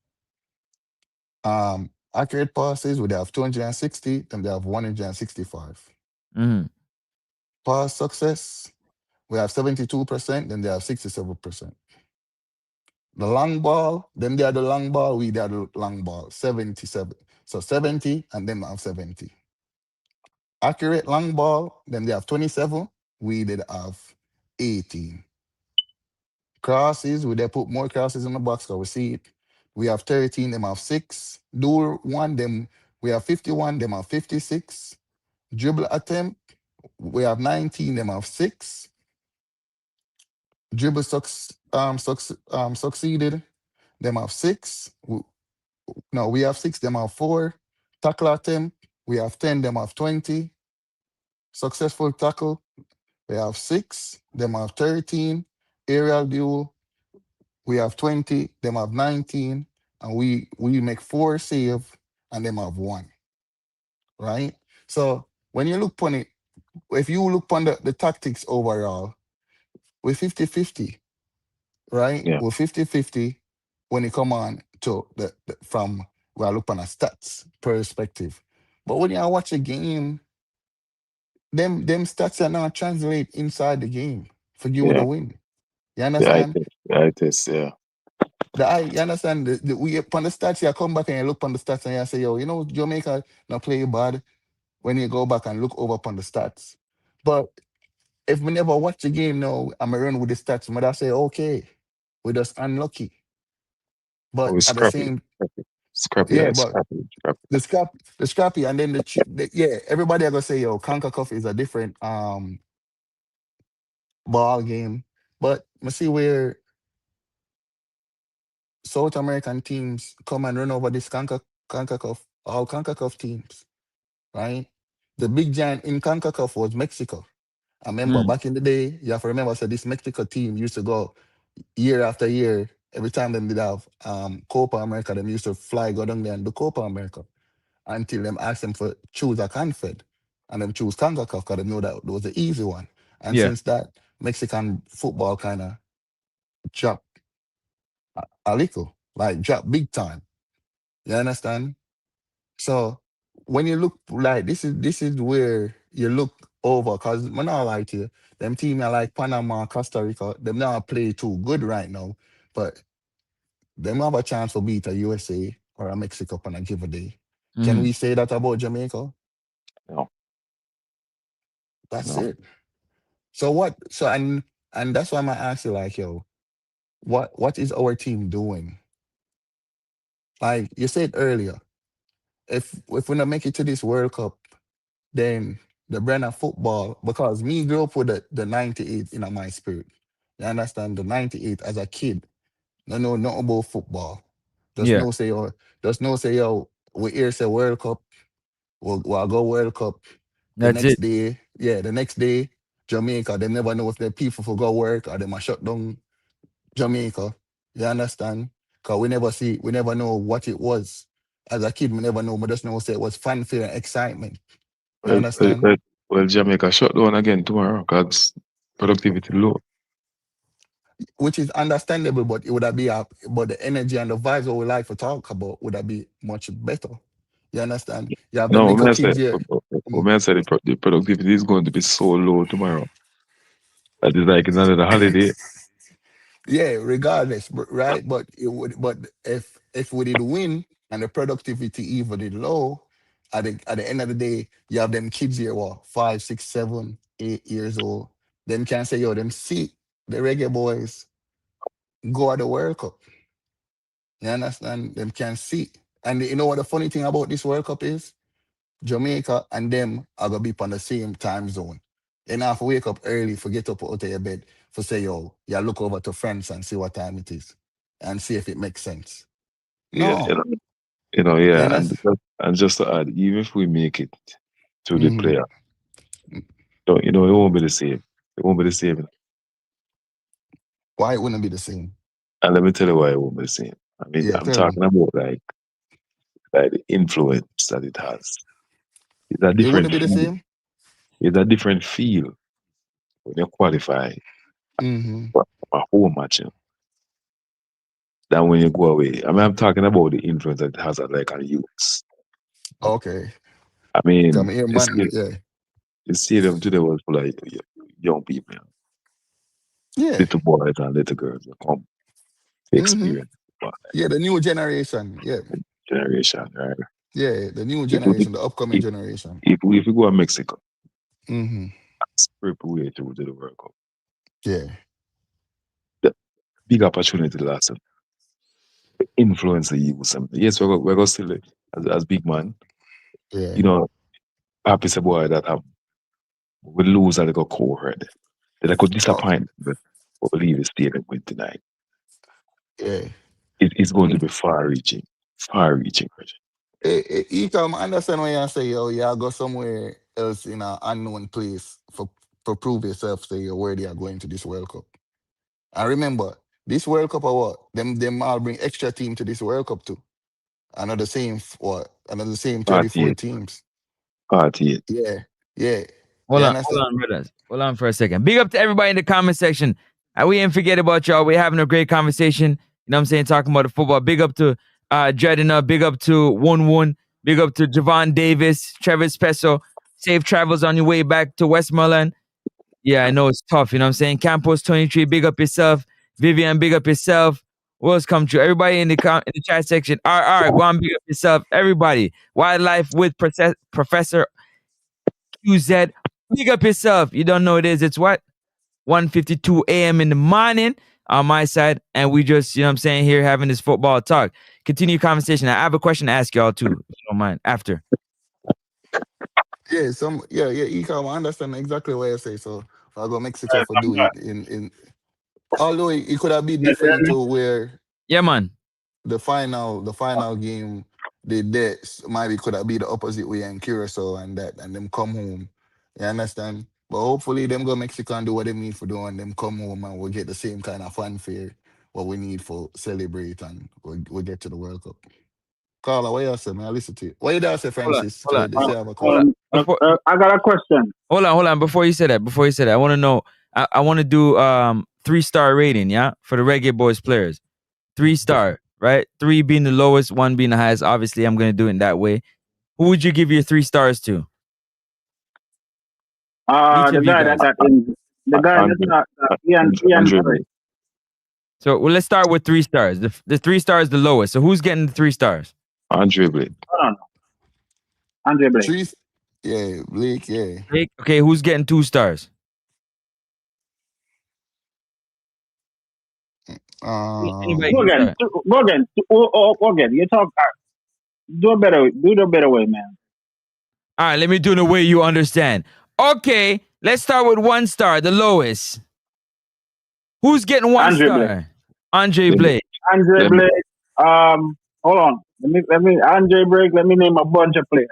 Accurate passes, we have 260, them they have 165. Mm-hmm. Pass success, we have 72%, then they have 67%. The long ball, them they are the long ball, we are the long ball, 77. So 70, and them have 70. Accurate long ball, them they have 27, we did have 18. Crosses, we did put more crosses in the box because we see it. We have 13, them have 6. Dual one, them we have 51, them have 56. Dribble attempt, we have 19, them have 6. Dribble succeeded, them have 6. No, we have 6, them have 4. Tackle attempt, we have 10, them have 20. Successful tackle, we have 6, them have 13. Aerial duel, we have 20, them have 19. And we make 4 save and them have 1. Right? So when you look on it, if you look on the tactics overall, we're 50-50, right? Yeah. We're 50-50 when it come on to the from we are looking at stats perspective. But when you watch a game, them stats are not translate inside the game for you to Yeah. win. You Yeah, understand? it is. Yeah. You understand we upon the stats, you come back and you look on the stats and you say, yo, Jamaica not play bad when you go back and look over upon the stats. But if we never watch the game now, I'm run with the stats, I say, okay, we're just unlucky. Oh, But it's at the scrappy. same, Scrappy. yeah, Yeah, but scrappy. the scrappy, and then yeah, everybody are gonna say, yo, CONCACAF is a different ball game. But I see where South American teams come and run over this CONCACAF, all CONCACAF teams, right? The big giant in CONCACAF was Mexico. I remember back in the day, you have to remember, so this Mexico team used to go year after year. Every time them did have Copa America, them used to fly go down there and do Copa America until them asked them for choose a confed. And them choose CONCACAF because they know that it was the easy one. And Yeah. since that, Mexican football kind of dropped a little, like dropped big time. You understand? So when you look like this is where you look over, because I'm not lie to you, them team are like Panama, Costa Rica, them not play too good right now, but them have a chance for beat a USA or a Mexico on a given day. Can Mm. we say that about Jamaica? No. That's No. it. So what? So and that's why I'm gonna ask you, like, yo, what is our team doing? Like you said earlier, if we not make it to this World Cup, then the brand of football, because me grew up with the 98 in my spirit. You understand? The 98 as a kid. No, no, not about football. Just Yeah. no say, yo, we here say World Cup, we'll go World Cup. That's it. The next day, Jamaica, they never know if the people for go work or they might shut down Jamaica. You understand? Because we never know what it was. As a kid, we never know, we just know say it was fanfare and excitement. You Well, well, understand? well, well, Jamaica shut down again tomorrow because productivity low. Which is understandable, but it would have but the energy and the vibes that we like to talk about would have be much better. You understand? You have them No, little man, I said, kids here. Mm. man, I said the productivity is going to be so low tomorrow. That is like another holiday. Yeah, regardless, right? But if we did win and the productivity even did low, at the end of the day, you have them kids here, what, 5, 6, 7, 8 years old. Them can say, yo, them see the Reggae Boys go at the World Cup. You understand? Them can see. And you know what the funny thing about this World Cup is? Jamaica and them are gonna be on the same time zone. You know, have to wake up early, forget up out of your bed, for say, yo, you look over to France and see what time it is and see if it makes sense. Yeah, No. You yeah, understand? and just to add, even if we make it to the Mm-hmm. player, it won't be the same. It won't be the same. Why it wouldn't be the same? And let me tell you why it won't be the same. I mean, Yeah, I'm tell me. talking about like the influence that it has. It's a It different wouldn't be the feel. same? It's a different feel when you qualify Mm-hmm. for a home match, than when you go away. I mean, I'm talking about the influence that it has on youths. Okay. I Come mean, here, man. Yeah. the stadium today was full of young people, Yeah. little boys and little girls that come to Mm-hmm. experience what Yeah, the new generation. Yeah. generation, right? Yeah, the new If we, generation, the upcoming if, generation. if we go to Mexico, Mm-hmm. that's way through to the World Cup. Yeah. The big opportunity last influence the youth. Yes, we're going still as big man. Yeah. You know, happy is a boy that we lose a little cohort. That I could Oh, disappoint, but I believe it's still win tonight. yeah. It's going to be far-reaching. Far-reaching. You come understand when you say, yo, you go somewhere else in an unknown place for prove yourself, say you're worthy of going to this World Cup. And remember, this World Cup or what? Them all bring extra team to this World Cup too. Another same 34 teams. 48. Yeah. Hold on, brothers. Hold on for a second. Big up to everybody in the comment section. We ain't forget about y'all. We're having a great conversation. You know what I'm saying? Talking about the football. Big up to Jedina. Big up to Won. Big up to Javon Davis, Travis Peso. Safe travels on your way back to Westmoreland. Yeah, I know it's tough. You know what I'm saying? Campos 23, big up yourself. Vivian, big up yourself. What else come true? Everybody in the chat section. RR, go on, big up yourself. Everybody. Wildlife with Professor QZ. Big up yourself. You don't know it is. It's what? 1:52 a.m. in the morning on my side. And we just, you know what I'm saying, here having this football talk. Continue conversation. I have a question to ask y'all too, if you don't mind, after. Yeah, Ecom, I understand exactly what you say. So I go Mexico for do it in although it could have been different to where man. The final game they maybe could have been the opposite way in Curacao and them come home. You understand? But hopefully them go Mexico and do what they need for doing, them come home and we'll get the same kind of fanfare what we need for celebrate and we'll get to the World Cup. Carla, what you say, man? I listen to you. What you say, Francis? I got a question. Hold on. Before you say that, I want to know. I want to do 3-star rating, yeah, for the Reggae Boyz players. 3-star, right? 3 being the lowest, 1 being the highest. Obviously, I'm gonna do it in that way. Who would you give your 3 stars to? The guy that got in. The guy that Ian Frey. So let's start with 3 stars. The 3 stars the lowest. So who's getting the 3 stars? Andre Blake. Andre Blake. Blake, yeah. Blake, okay, who's getting 2 stars? Go again. You talk. Do the better way, man. All right, let me do the way you understand. Okay, let's start with 1 star, the lowest. Who's getting 1 Andre star? Blake. Andre Blake. Andre Blake. Hold on. Let me Andre Blake. Let me name a bunch of players.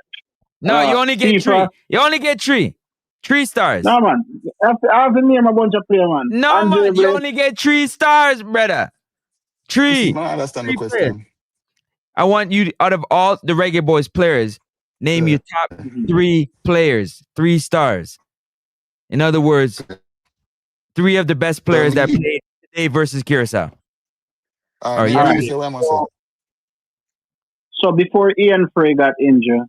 No, you only get 3. You only get 3. 3 stars. No, man. I have to name a bunch of players, man. No, Andre man. Blake. You only get 3 stars, brother. 3. I understand the question. I want you, out of all the Reggae Boyz players, name your top 3 players. 3 stars. In other words, 3 of the best players that played today versus Curacao. So before Ian Frey got injured,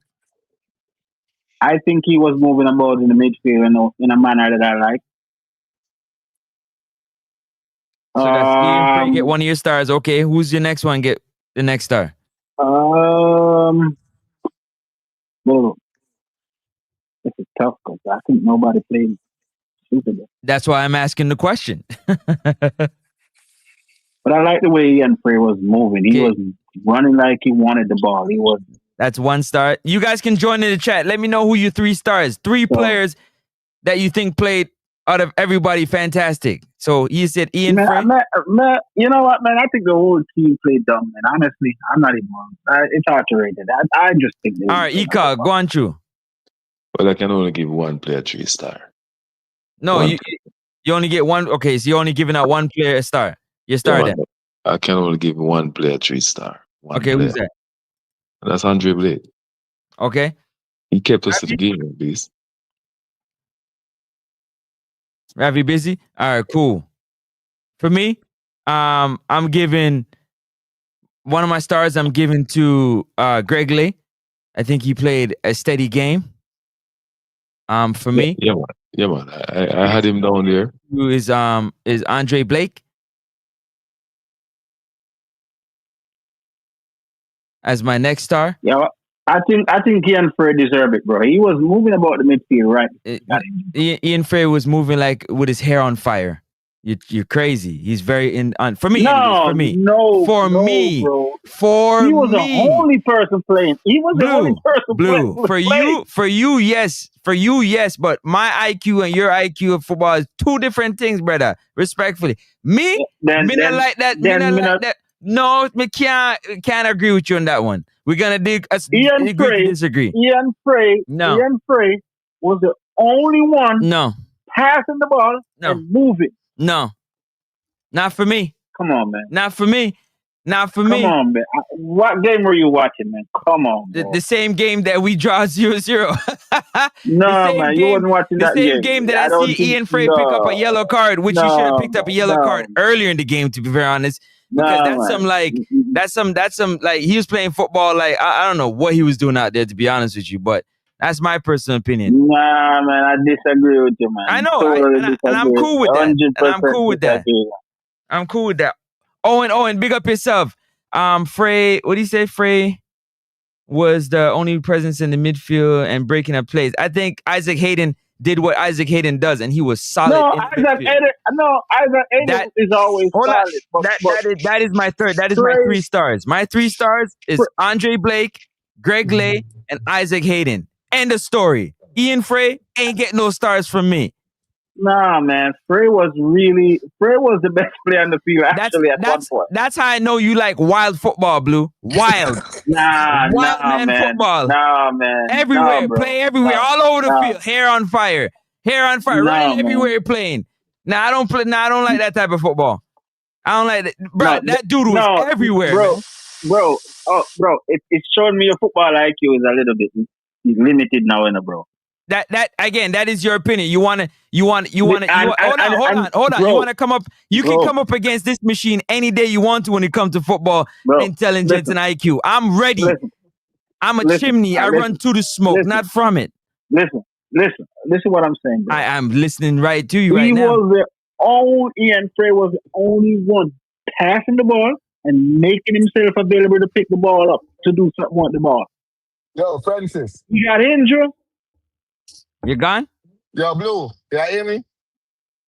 I think he was moving about in the midfield in a manner that I like. So that's Ian Frey get 1 of your stars. Okay, who's your next one? Get the next star. This is tough because I think nobody played super good. That's why I'm asking the question. But I like the way Ian Frey was moving. He was running like he wanted the ball. He was. That's 1 star. You guys can join in the chat. Let me know who your 3 stars. 3 players that you think played out of everybody fantastic. So you said Ian Frey. You know what, man? I think the whole team played dumb, man. Honestly, I'm not even wrong. It's hard to rate it. I just think. All right, Ika, go on through. Well, I can only give 1 player 3 star. No, you only get 1. Okay, so you're only giving out 1 player a star. Your star then. I can only give 1 player 3 star. Okay, who's that? That's Andre Blake. Okay. He kept us to the game, at least. Ravi busy? All right, cool. For me, I'm giving 1 of my stars. I'm giving to Greg Lay. I think he played a steady game. For me, yeah, man. I had him down there. Who is Andre Blake as my next star? Yeah, I think Ian Frey deserved it, bro. He was moving about the midfield, right? Ian Frey was moving like with his hair on fire. You're crazy. He's very for me. No, me. No, for no, me. Bro. For he was me. the only person playing. He was the only person playing. For you, yes. For you, yes. But my IQ and your IQ of football is 2 different things, brother. Respectfully, me, like that. No, me can't agree with you on that one. We're gonna agree to disagree. Ian Frey was the only one passing the ball and moving. No. Not for me. Come on, man. Not for me. Come on, man. What game were you watching, man? Come on, the same game that we draw 0-0. No, man, you wasn't watching that game. The same game that I see Ian Frey pick up a yellow card, which he should have picked up a yellow card earlier in the game, to be very honest. Because that's some he was playing football like I don't know what he was doing out there, to be honest with you, but that's my personal opinion. Nah, man, I disagree with you, man. I know, and I'm cool with that. I'm cool with that. Owen, big up yourself. Frey, what do you say? Frey was the only presence in the midfield and breaking up plays. I think Isaac Hayden did what Isaac Hayden does, and he was solid. Isaac Hayden is always solid. That is my third. That is my 3 stars. My 3 stars is Andre Blake, Greg Lay, and Isaac Hayden. End of story. Ian Frey ain't getting no stars from me. Nah, man. Frey was the best player on the field, actually, at one point. That's how I know you like wild football, Blue. Wild. Wild man football. Nah, man. Everywhere. Play everywhere. All over the field. Hair on fire. Right everywhere you're playing. Nah, I don't like that type of football. I don't like that. Bro, that dude was everywhere. Bro. It's showing me your football IQ is a little bit limited now, bro. That is your opinion. Hold on. Bro, you want to come up? You can come up against this machine any day you want to when it comes to football, intelligence, and IQ. I'm ready. I'm a chimney. I run to the smoke, not from it. Listen what I'm saying, bro. I'm listening right to you right now. Ian Frey was the only one passing the ball and making himself available to pick the ball up to do something with the ball. Yo, Francis. He got injured. You gone? Yo, Blue, you hear me?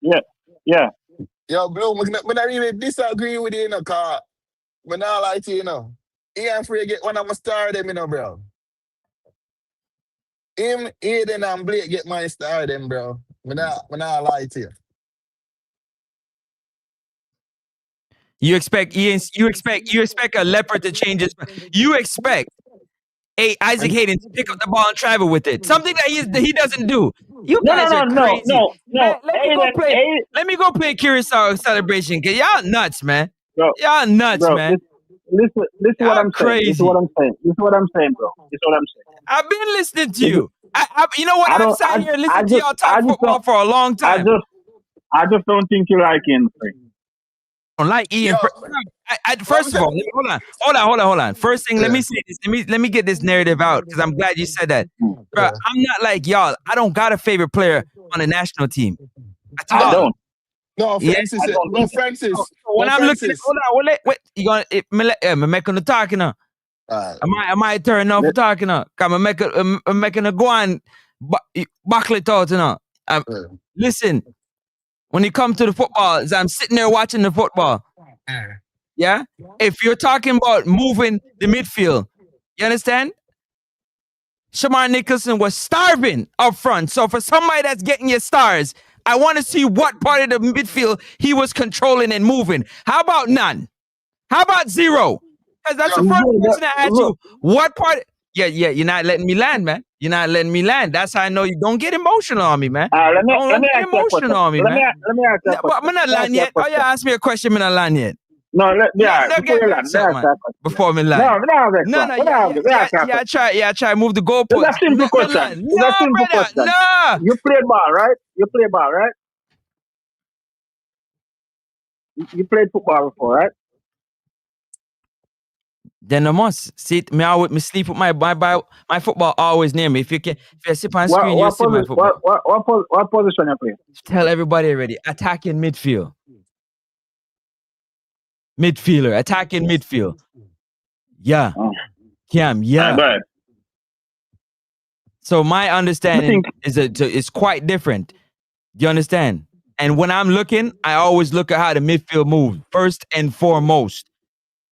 Yeah. Yo, Blue, I not really disagree with you, cause I not like you, Ian Frey get one of my star them, bro. Him, Aiden, and Blake get my star them, bro. I not like you. You expect a leopard to change his. You expect Isaac Hayden to pick up the ball and travel with it. Something that he doesn't do. You guys are crazy. No. Let me go play Curacao Celebration. Cause y'all nuts, man. Y'all nuts, man. Listen what I'm saying. This is what I'm saying, bro. I've been listening to you. You know what? I've sat here and listened to y'all talk football for a long time. I just don't think you like Ian Frey. I don't like Ian. First of all, hold on. First thing, let me say this. Let me get this narrative out because I'm glad you said that. Bro, I'm not like y'all. I don't got a favorite player on the national team. I don't. No, Francis. Francis. When I'm looking, hold on. Wait. You gonna me making the talking now? Am I turning off talking now? Cause I'm making a go on buckle it out now. Listen. When it comes to the football, I'm sitting there watching the football. Yeah? If you're talking about moving the midfield, you understand? Shamar Nicholson was starving up front. So for somebody that's getting your stars, I want to see what part of the midfield he was controlling and moving. How about none? How about 0? Because that's the first question I asked you. What part? Yeah, you're not letting me land, man. You're not letting me land. That's how I know you don't get emotional on me, man. Let me get emotional on me, man. Let me ask you a question. But I'm not land yet. Oh, yeah, ask me a question, I'm not land yet. No, before me land. No, I try move the goalpost. It's a simple question. No. You played ball, right? You played football before, right? Then I must sit me out with me sleep with my football always near me. If you sit on screen, you see my football. What position you play? Tell everybody already. Attacking midfield. Midfielder. Attacking midfield. Yeah. Cam, yeah. So my understanding is quite different. Do you understand? And when I'm looking, I always look at how the midfield moves first and foremost.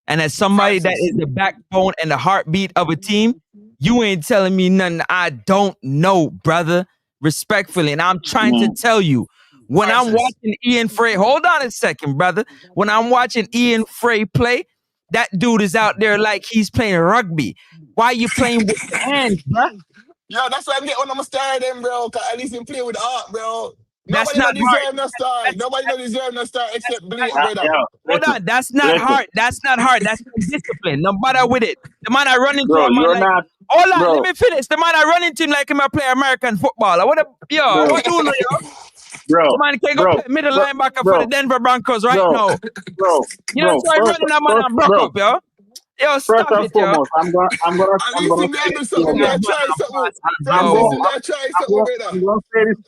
And as somebody that is the backbone and the heartbeat of a team, you ain't telling me nothing I don't know, brother. Respectfully. And I'm trying to tell you, when I'm watching Ian Frey, hold on a second, brother. When I'm watching Ian Frey play, that dude is out there like he's playing rugby. Why are you playing with your hands, bro? Yo, that's why I'm getting one of my star them, bro. Cause at least him play with art, bro. That's Nobody not don't hard. deserve no star. Nobody don't deserve no star except Blake, brother. Hold on, that's not hard. That's not hard. That's discipline. No matter with it. The man I run into Bro, a man you're like, not. hold on, bro. let me finish. The man I run into him like him I play American football. What do yo? Bro, The man can go play middle linebacker for the Denver Broncos right now. Bro, You know, try running that man and broke up, yo. Yo, stop first and it, yo. foremost, I'm gonna At least him there do something. There try something. Francis, him there try something, brother. I'm gonna say this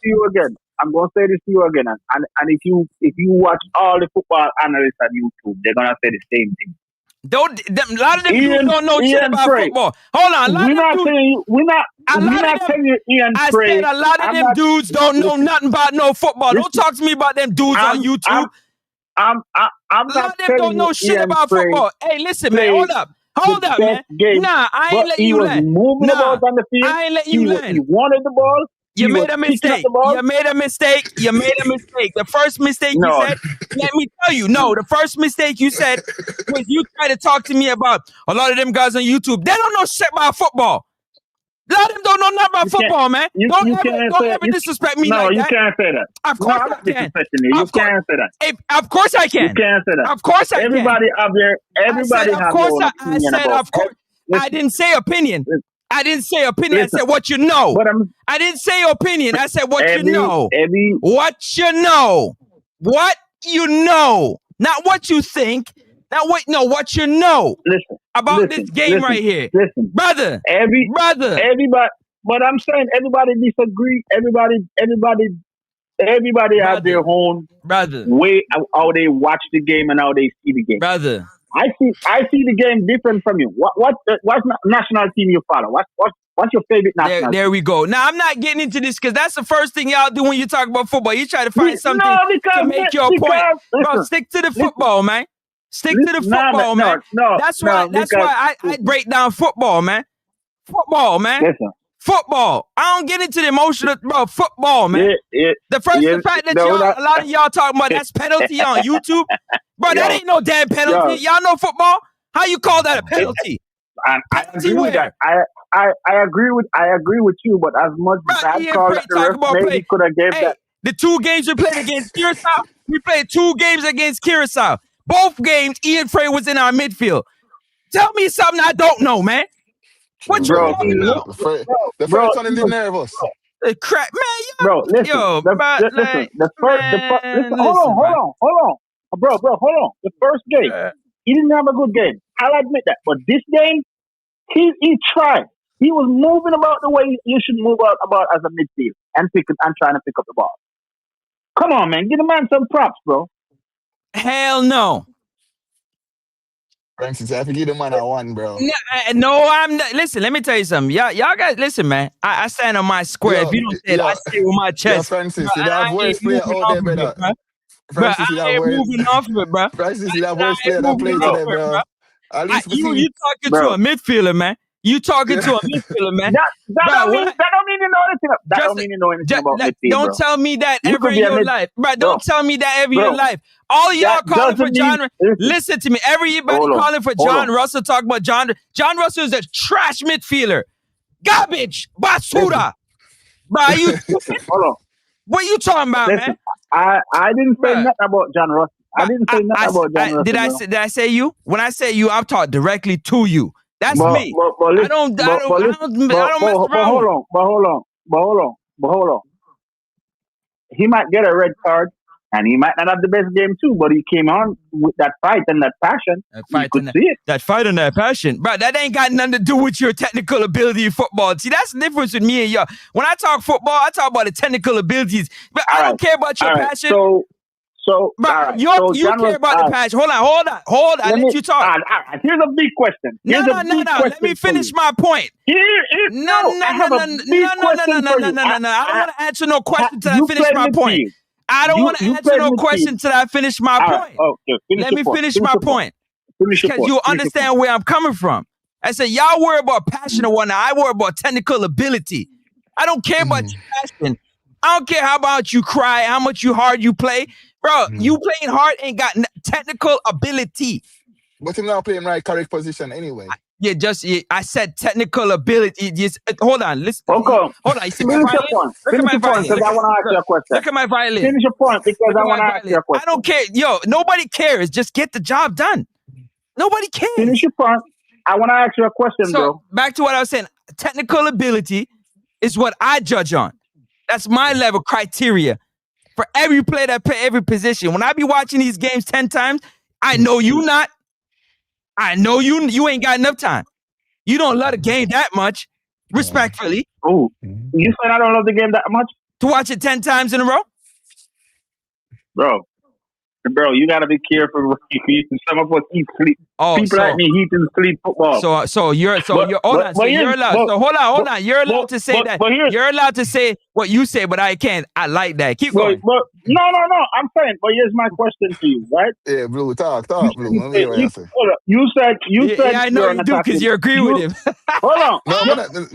to you again. And if you watch all the football analysts on YouTube, they're gonna say the same thing. A lot of them dudes don't know shit about football. Hold on, We're not telling you Ian Frey. I said a lot of them dudes don't know nothing about no football. Don't talk to me about them dudes on YouTube. I'm a lot of them don't know shit about football. Hey, listen, man, hold up, man. Nah, I ain't letting you land. Moving about on the field. I ain't letting you land. He wanted the ball. You made a mistake. You made a mistake. The first mistake you said, let me tell you, the first mistake you said was you tried to talk to me about a lot of them guys on YouTube. They don't know shit about football. A lot of them don't know nothing about football, man. Don't ever disrespect me like that. No, you can't say that. Of course I can. You can't say that. Of course I can. You can't say that. Of course I can. Everybody have their opinion. I didn't say opinion. I didn't say opinion. I said what you know. I didn't say opinion. I said what you know. What you know. What you know. Not what you think. What you know. About this game right here. Brother. Everybody. But I'm saying everybody disagree. Everybody has their own way of how they watch the game and how they see the game. Brother. I see the game different from you. What national team you follow? What's your favorite national team? There we go. Now I'm not getting into this because that's the first thing y'all do when you talk about football. You try to find something to make your point. Bro, stick to the football, man. Stick to the football, man. That's why I break down football, man. Football, man. Football. I don't get into the emotional, bro. Football, man. The fact that a lot of y'all talking about that's penalty on YouTube, bro. That ain't no damn penalty. Y'all know football. How you call that a penalty? I agree with that. I agree with you. But as much as I call it, maybe could have gave that. The 2 games we played against Curacao, we played 2 games against Curacao. Both games, Ian Frey was in our midfield. Tell me something I don't know, man. What you talking about? The first one is nervous. Crap, man. Bro, listen. Hold on. Bro, hold on. The first game, he didn't have a good game. I'll admit that. But this game, he tried. He was moving about the way you should move about as a midfield and trying to pick up the ball. Come on, man. Give the man some props, bro. Hell no. Francis, I have to give the man a 1, bro. No, I'm not. Listen, let me tell you something. Y'all guys, listen, man. I stand on my square. If you don't say it, I stay with my chest. Francis, you have worse player out there, brother. Francis, I ain't moving off of it, bro. Francis, you have worse player that play today, bro. At least you talking to a midfielder, man. You talking to a midfielder, man. That don't mean you know anything. That don't mean you know anything about midfield, Don't tell me that ever in your life, bro. Don't tell me that ever in your life. All y'all calling for John. Listen to me. Everybody calling for John Russell. Talk about John. John Russell is a trash midfielder. Garbage. Basura. Bro, you? Hold on. What you talking about, man? I didn't say nothing about John Russell. I didn't say nothing about John Russell. Did I say you? When I say you, I'm talking directly to you. That's me. I don't mess around. Hold on. He might get a red card, and he might not have the best game too. But he came on with that fight and that passion. You could see it. That fight and that passion, bro. That ain't got nothing to do with your technical ability in football. See, that's the difference with me and y'all. When I talk football, I talk about the technical abilities, but I don't care about your passion. So, bro, you care about the passion. Hold on. Let you talk. Here's a big question. No. Let me finish my point. No. I don't want to answer no question till I finish my point. I don't want to answer no question till I finish my point. Let me finish my point. Because you understand where I'm coming from. I said, y'all worry about passion or whatnot. I worry about technical ability. I don't care about your passion. I don't care how about you cry, how much hard you play. Bro, you playing hard ain't got technical ability. But him not playing right correct position anyway. I said technical ability. Hold on, listen. Okay. Hold on. You see my Finish your violin? point. Look at Finish my your point, violin. because I want to ask you a question. Look at my violin. Finish your point, because Look I at want my to ask you a violin. question. I don't care. Yo, nobody cares. Just get the job done. Nobody cares. Finish your point. I want to ask you a question, bro. Back to what I was saying. Technical ability is what I judge on. That's my level criteria for every player that play every position. When I be watching these games 10 times, I know you not. I know you ain't got enough time. You don't love the game that much, respectfully. Oh, you saying I don't love the game that much? To watch it 10 times in a row? Bro, you gotta be careful. Some of us eat sleep. People like me eat and sleep football. You're allowed. Hold on. You're allowed to say that. You're allowed to say what you say, but I can't. I like that. Keep going. But no. I'm saying, but here's my question to you, right? Yeah, Blue, talk, Blue. You said. Yeah, I know you do because you agree with him. Hold on. Hold on. That's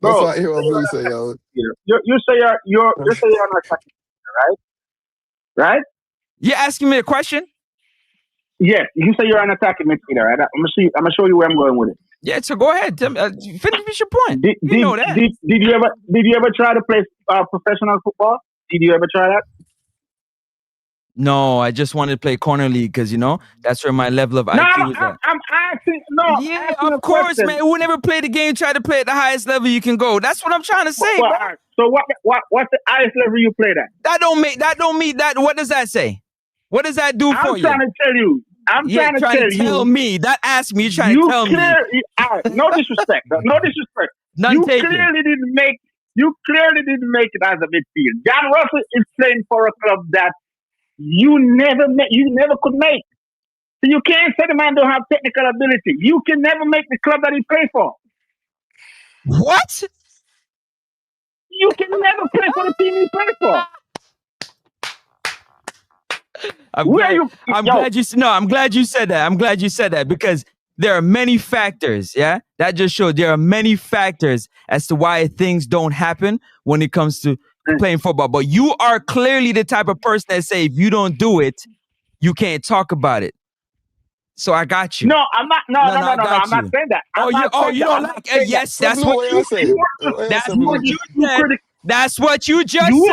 what I hear what Blue say, yo. You say you're an attacking, right? Right? You're asking me a question? Yes, you say you're an attacking midfielder, right? I'm gonna show you where I'm going with it. Yeah, so go ahead. Finish your point. You know that. Did you ever try to play professional football? Did you ever try that? No, I just wanted to play corner league because that's where my level of IQ is at. I'm asking. No, yeah, of course, man. Who never played the game? Try to play at the highest level you can go. That's what I'm trying to say, bro. So what's the highest level you played at? That don't mean that. What does that say? What does that do for you? I'm trying to tell you. I'm trying to tell me. That asked me. You're trying to tell me. No disrespect. No disrespect. You clearly didn't make it as a midfield. John Russell is playing for a club that you never could make. So you can't say the man don't have technical ability. You can never make the club that he plays for. What? You can never play for the team he plays for. I'm glad you said that. I'm glad you said that because there are many factors. Yeah, that just showed there are many factors as to why things don't happen when it comes to playing football. But you are clearly the type of person that say if you don't do it, you can't talk about it. So I got you. No, I'm not. No, I'm not saying that. You don't like it? Yes, that's what you said. That's what you said. That's what you just said.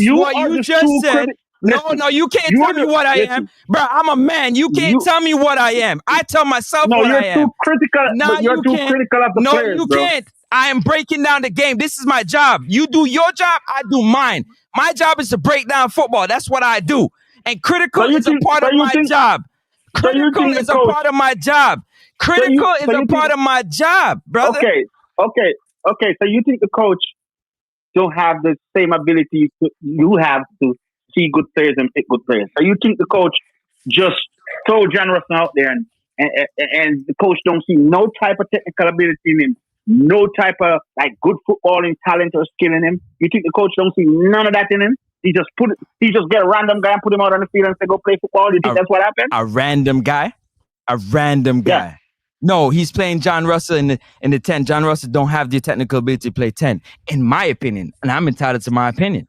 That's what you just said. No, you can't tell me what I am. Bro, I'm a man. You can't tell me what I am. I tell myself what I am. No, you're too critical. No, you're too critical of the players, you can't. I am breaking down the game. This is my job. You do your job, I do mine. My job is to break down football. That's what I do. And critical is a part of my job. Critical is a part of my job. Critical is a part of my job, brother. Okay. So you think the coach don't have the same ability you have to see good players and pick good players? So you think the coach just throw John Russell out there and the coach don't see no type of technical ability in him, no type of good footballing talent or skill in him? You think the coach don't see none of that in him? He just get a random guy and put him out on the field and say go play football. You think that's what happened? A random guy? Yeah. No, he's playing John Russell in the 10. John Russell don't have the technical ability to play 10, in my opinion, and I'm entitled to my opinion.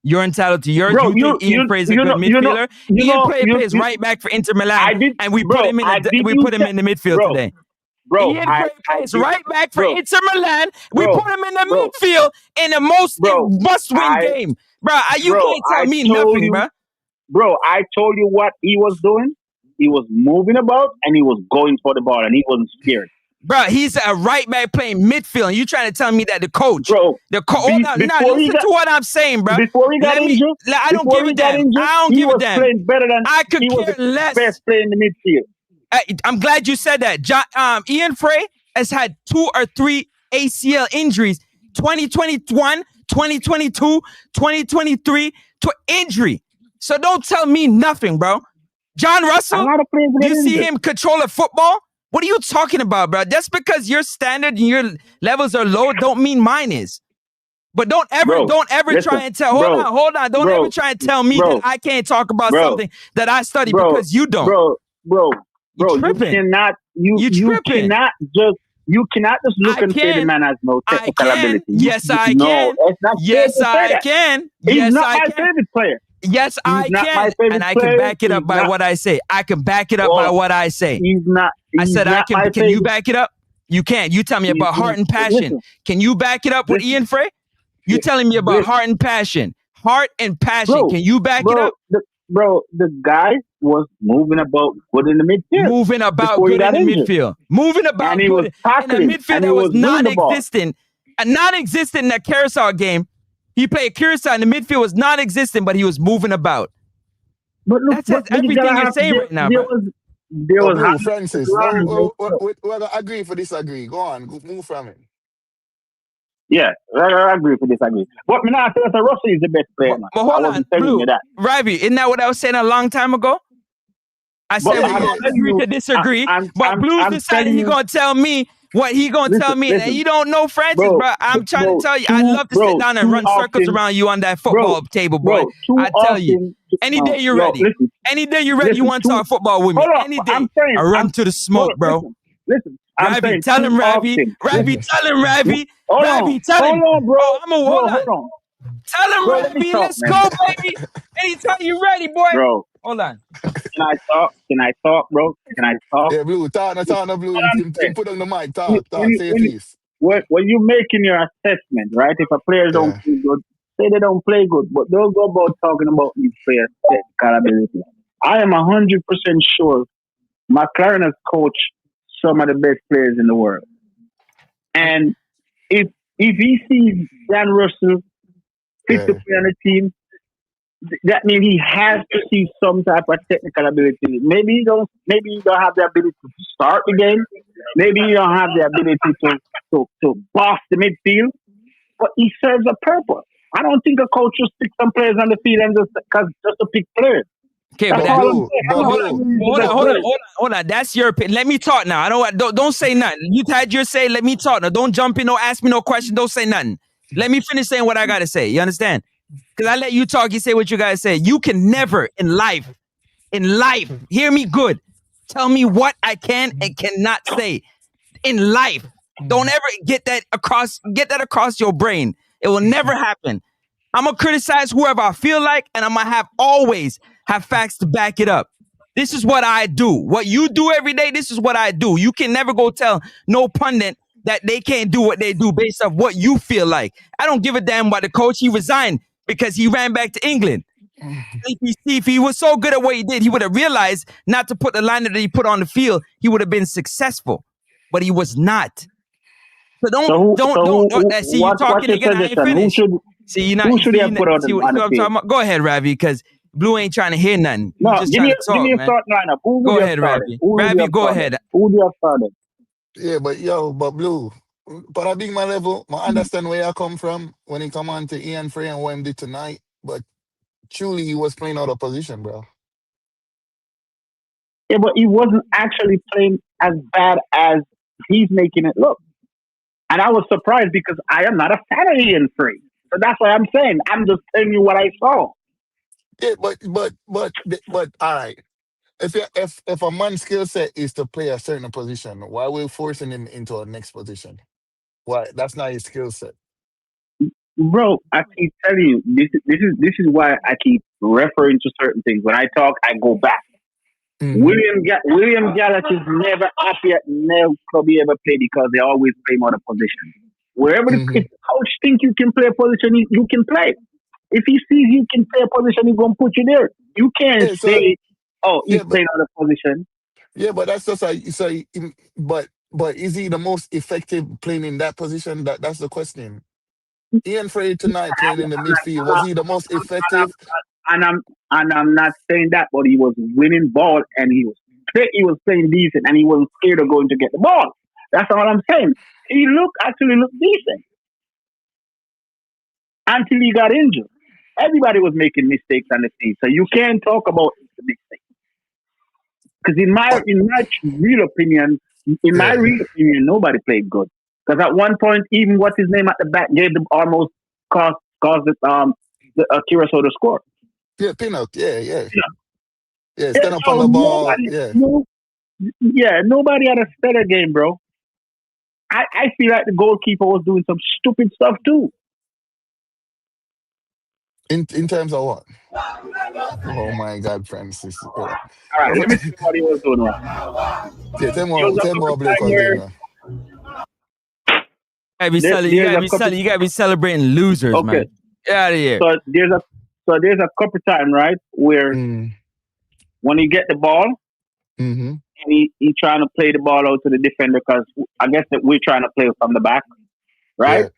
You're entitled to yours. You think Ian Frey is a good midfielder? Ian Frey plays right back for Inter Milan, and we put him in the midfield today. Ian Frey plays right back for Inter Milan. We put him in the midfield in a must-win game. Bro, you can't tell me nothing, bro. Bro, I told you what he was doing. He was moving about and he was going for the ball and he wasn't scared. Bro, he's a right back playing midfield. And you trying to tell me that the coach, listen to what I'm saying, bro. Before he got injured, I don't give a damn. I don't give a damn. Playing better than I could care less. Best player in the midfield. I'm glad you said that. Ian Frey has had 2 or 3 ACL injuries. 2021, 2022, 2023 injury. So don't tell me nothing, bro. John Russell, you see him control a football? What are you talking about, bro? Just because your standard and your levels are low don't mean mine is. But don't ever try and tell. Hold on. Don't ever try and tell me that I can't talk about something that I study because you don't. Bro, you cannot just look and say the man has no technical ability. Yes, I can. He's not my favorite player. Yes, I not my can. favorite And I player. can back it up He's by not, what I say. I can back it up by oh, what I say. he's not. I He's said I not can. my Can you favorite. back it up? You can't. You tell me about heart and passion. Listen, Can you back it up with listen, Ian Frey? You telling me about heart and passion. Heart and passion. bro. Can you back it up? The guy was moving about good in the midfield. Moving about before he good in got the injured. midfield. Moving about And he was good in a tackling, midfield and he that was was winning the ball. non-existent. Non-existent in that Curacao game. He played Curacao and the midfield was non-existent, but he was moving about. But look, That's everything you're saying right now, bro. There was Blue, Francis, whether agree for disagree. Go on, move from it. Yeah, I agree for disagree. But me not say that Russell is the best player, man. But hold on, telling Blue, you that. Ravi, isn't that what I was saying a long time ago? I said we don't agree to disagree, but Blue's decided he gonna tell me what he gonna tell me, and you don't know Francis, bro. I'm trying to tell you, I'd love to sit down and run circles around you on that football table, boy. I tell you, any day you're ready, any day you're ready, you want to talk football with me, any day. I run to the smoke, bro. Listen, Ravi, tell him, Ravi. Ravi, tell him, Ravi. Ravi, tell him. Hold on, bro. Oh, I'm a hold on. Tell him, bro, Ravi. Talk, let's go, baby. Anytime you're ready, boy. Bro. Hold on. Can I talk, bro? Can I talk? Yeah, Blue, talk, Blue. Him put on the mic, talk, say it, please. When you're making your assessment, right? If a player don't play good, say they don't play good, but don't go about talking about these players' technical ability. I am 100% sure McLaren has coached some of the best players in the world. And if he sees Dan Russell fit to play on the team, that means he has to see some type of technical ability. Maybe he don't have the ability to start the game. Maybe he don't have the ability to boss the midfield. But he serves a purpose. I don't think a coach should stick some players on the field and just to pick players. Okay, but hold on. That's your opinion. Let me talk now. Don't say nothing. You had your say. Let me talk now. Don't jump in. Don't ask me no question. Don't say nothing. Let me finish saying what I gotta say. You understand? Because I let you talk. You say what you gotta say. You can never in life, hear me good. Tell me what I can and cannot say in life. Don't ever get that across your brain. It will never happen. I'm gonna criticize whoever I feel like, and I'm gonna always have facts to back it up. This is what I do. What you do every day, this is what I do. You can never go tell no pundit that they can't do what they do based off what you feel like. I don't give a damn about the coach. He resigned because he ran back to England. If he was so good at what he did, he would have realized not to put the line that he put on the field. He would have been successful, but he was not. So don't. See, you talking again. I ain't finished. Who should he have put on the field? Go ahead, Ravi, because Blue ain't trying to hear nothing. No, give me a start lineup. Go ahead, Ravi. Ravi, go ahead. Who do you have started? Yeah, but Blue, but I think my level, I understand where I come from when it come on to Ian Frey and what he did tonight, but truly he was playing out of position, bro. Yeah, but he wasn't actually playing as bad as he's making it look. And I was surprised because I am not a fan of Ian Frey. So that's what I'm saying. I'm just telling you what I saw. Yeah, but all right. If a man's skill set is to play a certain position, why are we forcing him into a next position? Why? That's not his skill set. Bro, I keep telling you, this is why I keep referring to certain things. When I talk, I go back. Mm-hmm. William Gallas is never happy at no club he ever played because they always play him out of position. Wherever if the coach think you can play a position, you can play. If he sees you can play a position, he's gonna put you there. You can't say, he's playing out of position. Yeah, but that's just but is he the most effective playing in that position? That's the question. Ian Frey tonight playing in the midfield, was he the most effective? And I'm not saying that, but he was winning ball and he was playing decent and he wasn't scared of going to get the ball. That's all I'm saying. He actually looked decent until he got injured. Everybody was making mistakes on the team, so you can't talk about the mistakes. Because in my real opinion, nobody played good. Because at one point, even what's his name at the back gave them almost caused the Curacao to score. Yeah, Pinnock. Yeah. Stand up on the ball. Nobody had a better game, bro. I feel like the goalkeeper was doing some stupid stuff too. In terms of what? Oh my God, Francis. All right, let me see what he was doing. Yeah, tell There was a more couple Blake time was doing where that. You gotta be celebrating losers, okay. man. Get out of here. So there's a couple time, right, where when he get the ball Mm-hmm. and he trying to play the ball out to the defender because I guess that we're trying to play from the back, right?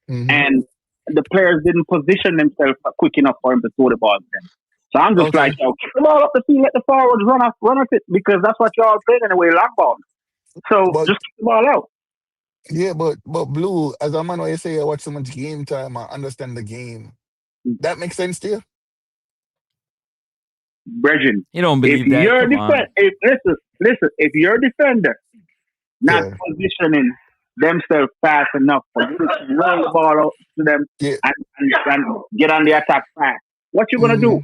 Yeah. Mm-hmm. And the players didn't position themselves quick enough for him to throw the ball to them. So I'm just like, yo, kick the ball up the field, let the forwards run off it because that's what y'all playing anyway, long ball. So just kick the ball out. Yeah, but Blue, as a man, when you say I watch so much game time, I understand the game. That makes sense to you? Brethren, You don't believe if that? you're Come on. listen, if you're a defender not positioning themselves fast enough for you to run the ball out to them and get on the attack fast, what you gonna do?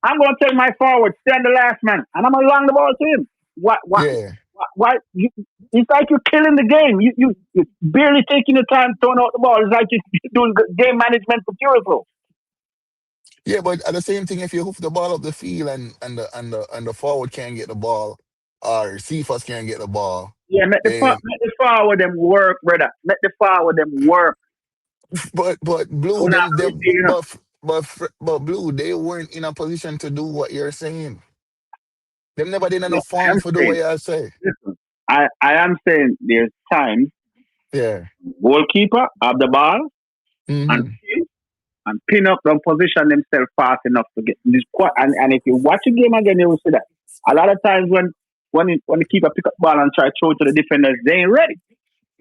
I'm gonna tell my forward, stay on the last man, and I'm gonna long the ball to him. Why? It's like you're killing the game. You barely taking the time throwing out the ball. It's like you're doing game management for Curacao. Yeah, but at the same thing, if you hoof the ball up the field and the forward can't get the ball, or Cephas can't get the ball. Yeah, let the forward them work, brother. Let the forward them work. But Blue, but Blue, they weren't in a position to do what you're saying. Them never did enough form for the way I say. Listen, I am saying there's times. Yeah. Goalkeeper have the ball and pin up and position themselves fast enough to get this. And if you watch a game again, you will see that a lot of times when the keeper pick up the ball and try to throw it to the defenders, they ain't ready.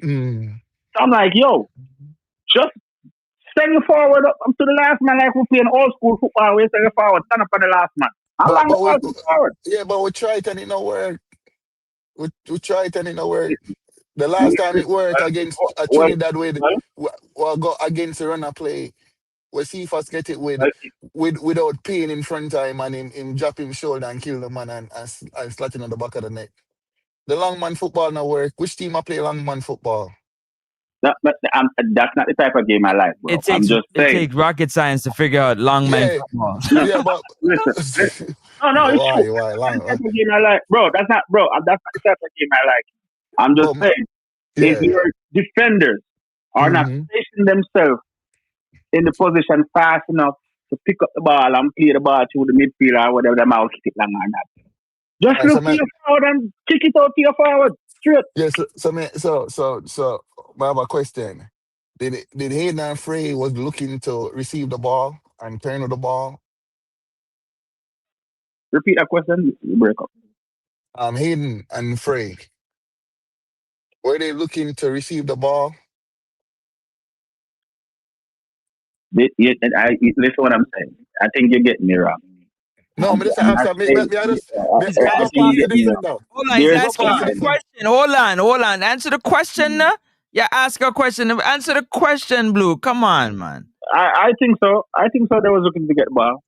So I'm like, yo, just send you forward up to the last man like we play in old school football. We send you forward, stand up on the last man. Yeah, but we try it and it don't work. We try it and it don't work. The last time it worked against Trinidad we go against the runner play. We see if us get it without pain in front of him and him drop him shoulder and kill the man and slot him on the back of the neck. The long man football not work. Which team I play long man football? That's not the type of game I like, bro. It takes rocket science to figure out long man football. Yeah, but listen. No, it's true. Why long? That's the type of game I like, bro. That's not the type of game I like. I'm just saying, if your defenders are not placing themselves in the position fast enough to pick up the ball and play the ball to the midfielder or whatever, them out kick it long or not. Just look to your forward and kick it out to your forward. Straight. Yes, so I have a question. Did Hayden and Frey was looking to receive the ball and turn the ball? Repeat that question. You break up. Hayden and Frey, were they looking to receive the ball? Listen what I'm saying. I think you're getting me wrong. No, but Hold on, he's asking you a question. Hold on. Answer the question. Yeah, ask a question. Answer the question, Blue. Come on, man. I think so. They was looking to get the ball.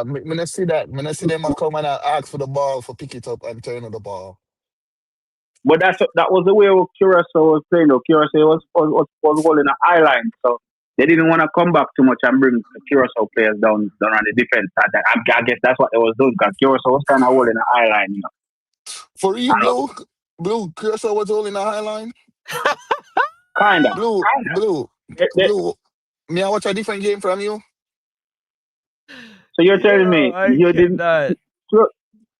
When I see that, when I see them come and ask for the ball, for pick it up and turn on the ball. But that was the way Curacao was playing. Though Curacao was holding an eye line, so they didn't want to come back too much and bring the Curacao players down on the defense. I guess that's what they was doing because Curacao was kind of holding an eye line, you know. For you, Blue, Curacao was holding a high line? Kinda. Blue. Me, I watch a different game from you. So you're telling me you didn't...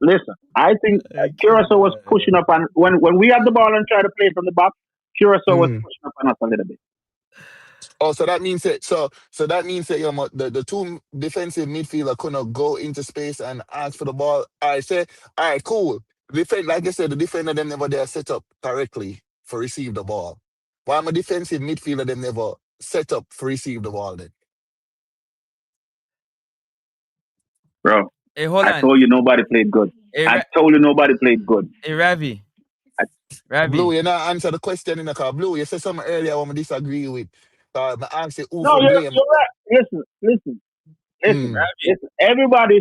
Listen, I think Curacao was pushing up, and when we had the ball and tried to play from the back, Curacao was pushing up on us a little bit. Oh, so that means that the two defensive midfielder couldn't go into space and ask for the ball. All right, cool. Like I said, the defender them never there set up correctly for receive the ball. Why am a defensive midfielder them never set up for receive the ball then? Bro, hey, hold on. I told you nobody played good. I told you nobody played good. Hey, Ravi. Blue, you not answer the question in the car. Blue, you said something earlier I disagree with. I asked you who no, for blame. You're right. Listen. Everybody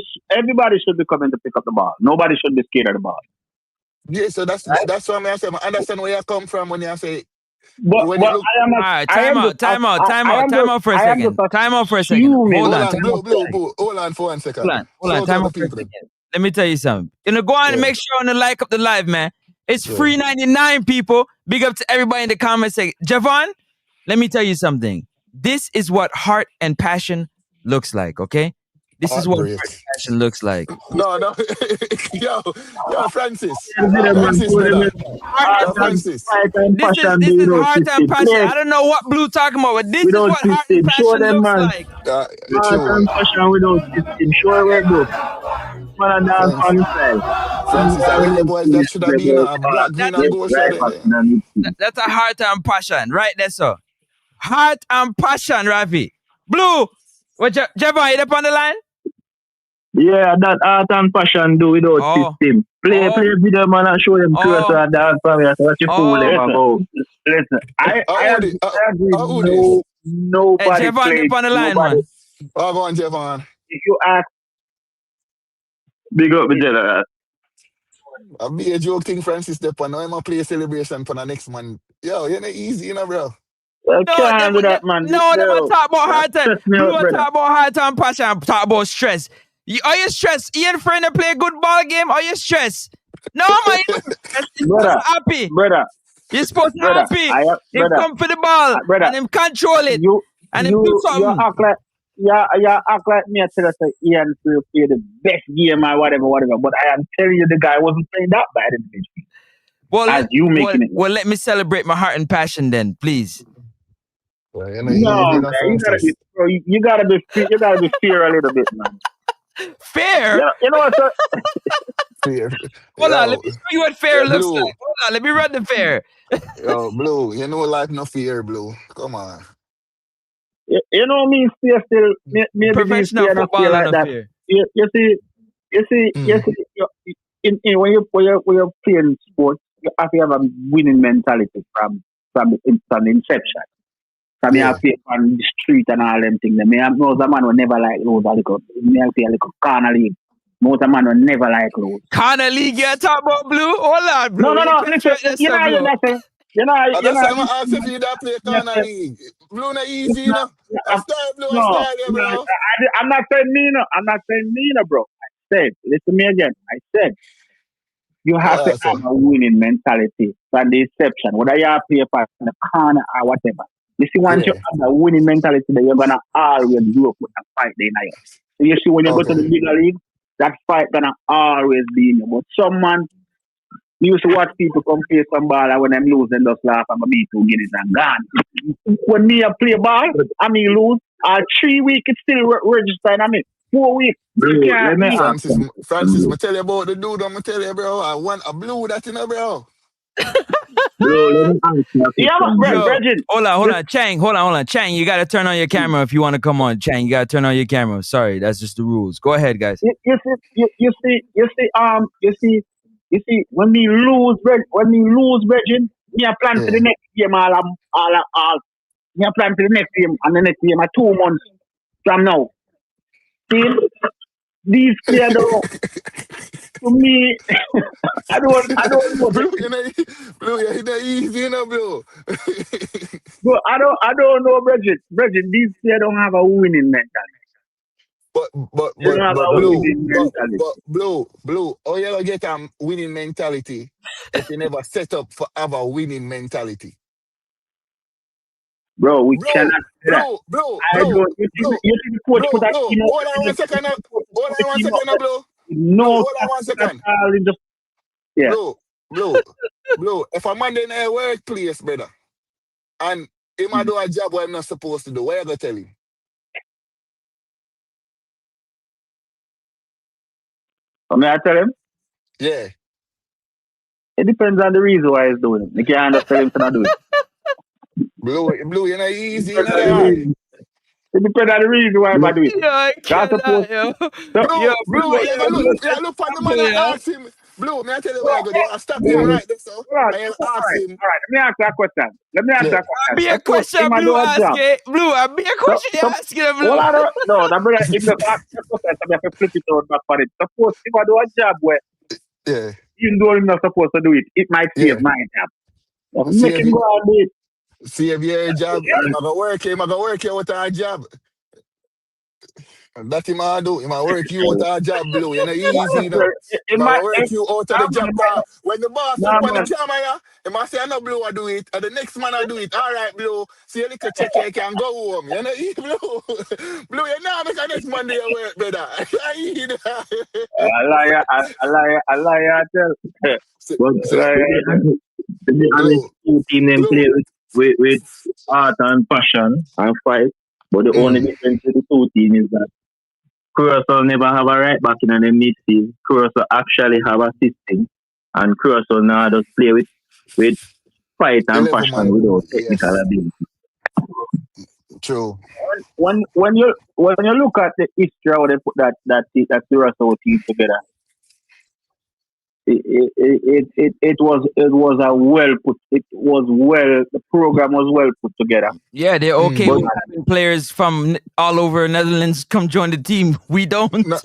should be coming to pick up the ball. Nobody should be scared of the ball. Yeah, so that's what I'm saying. I understand where you come from when you say When it look, All right, time out for a second. Time out for a second. Hold on, Blue. Hold on for 1 second. Hold on. Time out for a second. Let me tell you something. Go on and make sure and like up the live, man. It's free 99 people. Big up to everybody in the comments. Say, Javon, let me tell you something. This is what heart and passion looks like, okay? This is what heart and passion looks like. No. yo, Francis. Francis, brother. Francis. This is heart and passion. I don't know what Blue talking about, but this is what heart and passion looks like. Heart and passion without system. Sure, we're good. Man, and dance on the side. Francis, I Reggae Boyz, that should have been a black, green, and gold shirt. That's a heart and passion, right there, sir. Heart and passion, Rafi. Blue, what Javon, you up on the line? Yeah, that heart and passion do without system. Play video, man, and show them cursor and dance for me. That's what you fool them about. Listen, I agree. Nobody Javon, you up on the line, man. Go on, Javon. If you ask, big up the general. I'll be a joke thing, Francis. Now I'm going to play a celebration for the next month. Yo, you're not easy, bro. Can't do that, man. No, they want to talk about heart and talk about heart and passion. Talk about stress. Are you stressed? You and friend play a good ball game? Are you stressed? No, man. You're happy. Brother. You're supposed to be happy. You come for the ball and him control it. And him do something. You act like me. I tell us that Ian will play the best game or whatever. But I am telling you, the guy wasn't playing that bad in the pitch. Well, let me celebrate my heart and passion then, please. Well, you gotta be fair a little bit, man. Fair? You know what? Fair. Hold on, let me show you what fair looks like. Hold on, let me run the fair. Yo, Blue, you know life no fear, Blue. Come on. You know what I mean? Still, maybe professional football like that. Fear. You see. When you're playing sports, you have to have a winning mentality from the inception. From you play on the street and all them things. Me know the man will never like lose. Me play a little corner league. Most of man will never like lose. Corner league, you talk about Blue? Hold on, Blue. No. Listen, you know. That's why I'm asking if you that play corner league. Blue not easy, you know. Bro. I'm not saying Nina, bro. I said, listen me again. I said, you have to have a winning mentality from the inception. Whether you play for the corner or whatever. You see, once you have a winning mentality, then you're gonna always do up with a fight day night. So you see, when you go to the bigger league, that fight gonna always be in you. But some man used to watch people come play some ball, and when them lose, then just laugh and me too get it and gone. When me play ball, I mean lose, 3 weeks it's still registered. I mean 4 weeks. Francis, I tell you about the dude. I'm gonna tell you, bro. I want a Blue that in bro. Bro, hold on, Chang. Hold on, Chang. You gotta turn on your camera if you want to come on, Chang. You gotta turn on your camera. Sorry, that's just the rules. Go ahead, guys. You see, when we lose, Virgin, me a plan for the next game. All. Me a plan for the next game, and the next game 2 months from now. See, these players to me, I don't know. Blue, you're not easy, you know, bro. Bro, I don't know, Bridget. These players don't have a winning mentality. But Blue, how you gonna get a winning mentality if you never set up for have a winning mentality? Bro, we cannot do that. Bro. You think the coach put that in? Hold on 1 second, Blue. No, hold on 1 second. Yeah. Blue, if a man in a workplace, brother, and he might do a job what I'm not supposed to do, what you gonna tell him? May I tell him? Yeah. It depends on the reason why he's doing it. You can't understand him to not do it. Blue, you're not easy, you know. It depends on the reason why I'm doing it. Blue, you look for the man and ask him. Blue, may I tell you what I go do? I stop him right there, so I ask him. All right, let me ask that question. Be a question, Blue asking. Blue, be a question you asking, Blue. No, that brother, if you ask the question, I have to flip it out back for it. Suppose if I do a job where even though I'm not supposed to do it, it might save my job. Make him go and do it. See if your job, him a go work you with a job. That him a do. Him a work you out of a job, Blue. You know, easy, you know. It Him a might, go work you out of the job car. When the boss nah, look on the man. camera, him a say, I know Blue I do it. And the next man I do it. All right, Blue. See a little check here, you can go home. You know, Blue. Blue, you know, make a next Monday you work, brother. I lie, I tell. So, But so, to be honest, Blue, two team them play Blue. with heart and passion and fight. But the only Mm. difference with the two teams is that Curacao never have a right back in the midfield. Curacao actually have a system, and Curacao now just play with fight and 11 passion man. without technical Yes, ability. true. When you look at the history how they put that Curacao team together, it was a the program was well put together. Yeah, they're okay But with having players from all over Netherlands come join the team. We don't. No,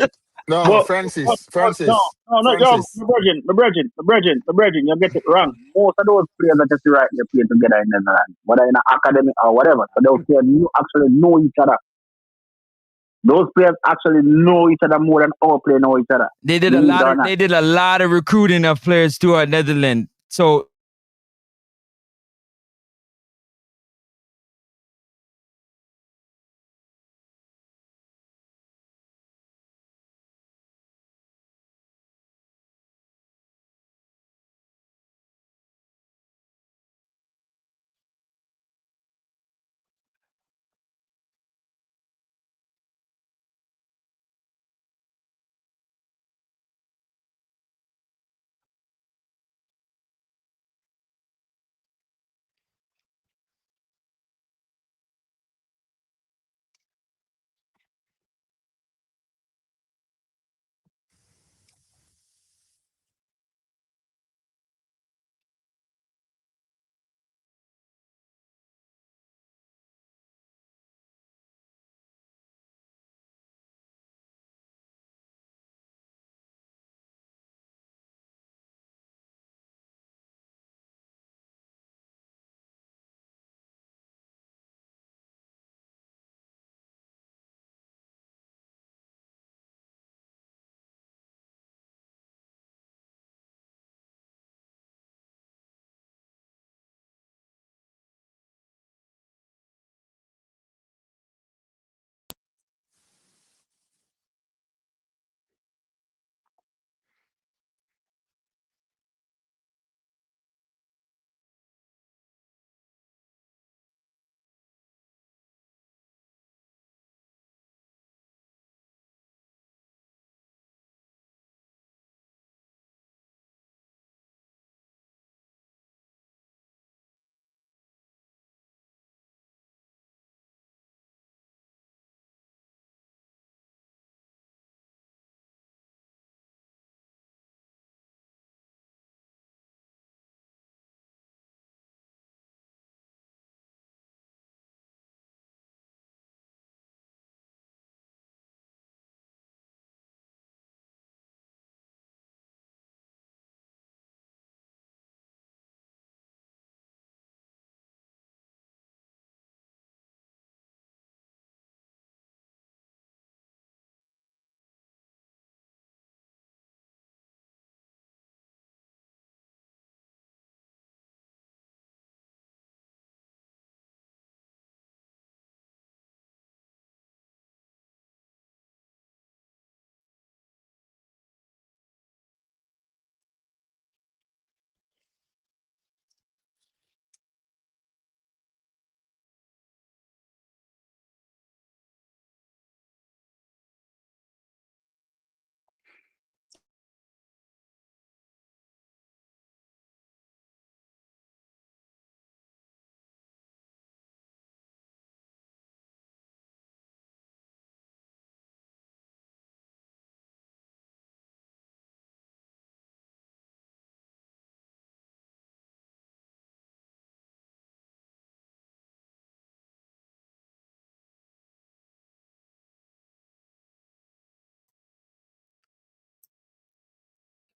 no, but, Francis, no, Francis, no, no, yo, Francis. my brethren, you get it wrong. Most of those players that you see right there play together in Netherlands, whether in an academy or whatever. So those players actually know each other. Those players actually know each other more than our players know each other. They did Believe it or not. they did a lot of recruiting of players to Netherlands. So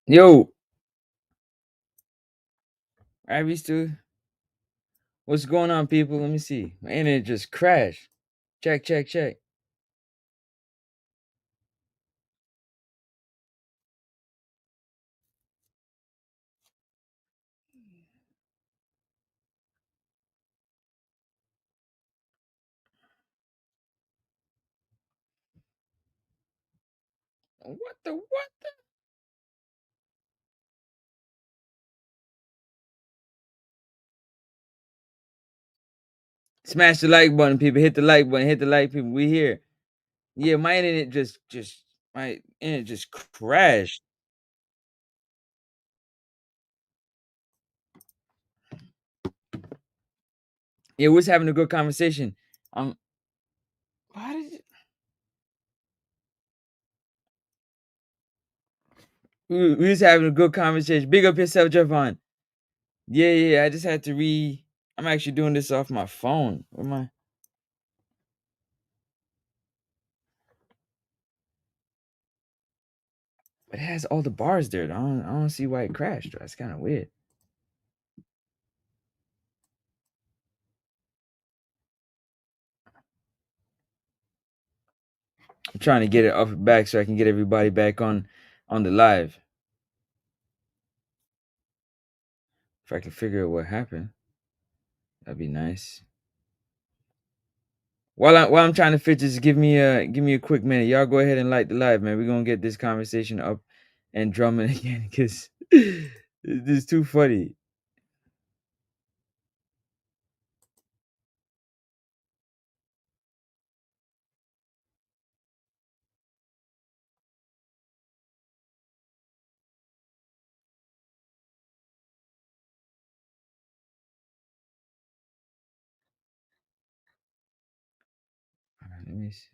yo, are we still? What's going on, people? Let me see. My internet just crashed. Check. What the? Smash the like button, people. Hit the like button. Hit the like, people. We here. Yeah, my internet just crashed. Yeah, we're just having a good conversation. Why did we was having a good conversation. Big up yourself, Javon. Yeah. I just had to I'm actually doing this off my phone. Where am I? But it has all the bars there. I don't see why it crashed. That's kind of weird. I'm trying to get it off and back so I can get everybody back on the live. If I can figure out what happened, that'd be nice. While I'm trying to fix this, give me a quick minute. Y'all go ahead and like the live, man. We're gonna get this conversation up and drumming again because this is too funny. All right, let me see.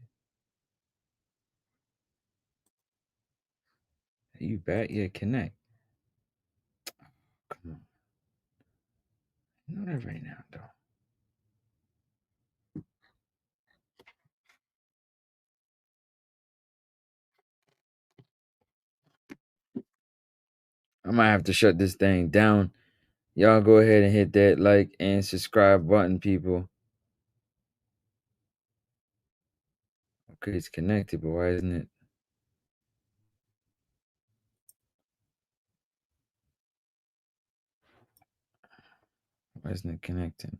Are you back? Yeah, connect. Come on. You know that right now, though. I might have to shut this thing down. Y'all go ahead and hit that like and subscribe button, people. Okay, it's connected, but why isn't it? Why isn't it connecting?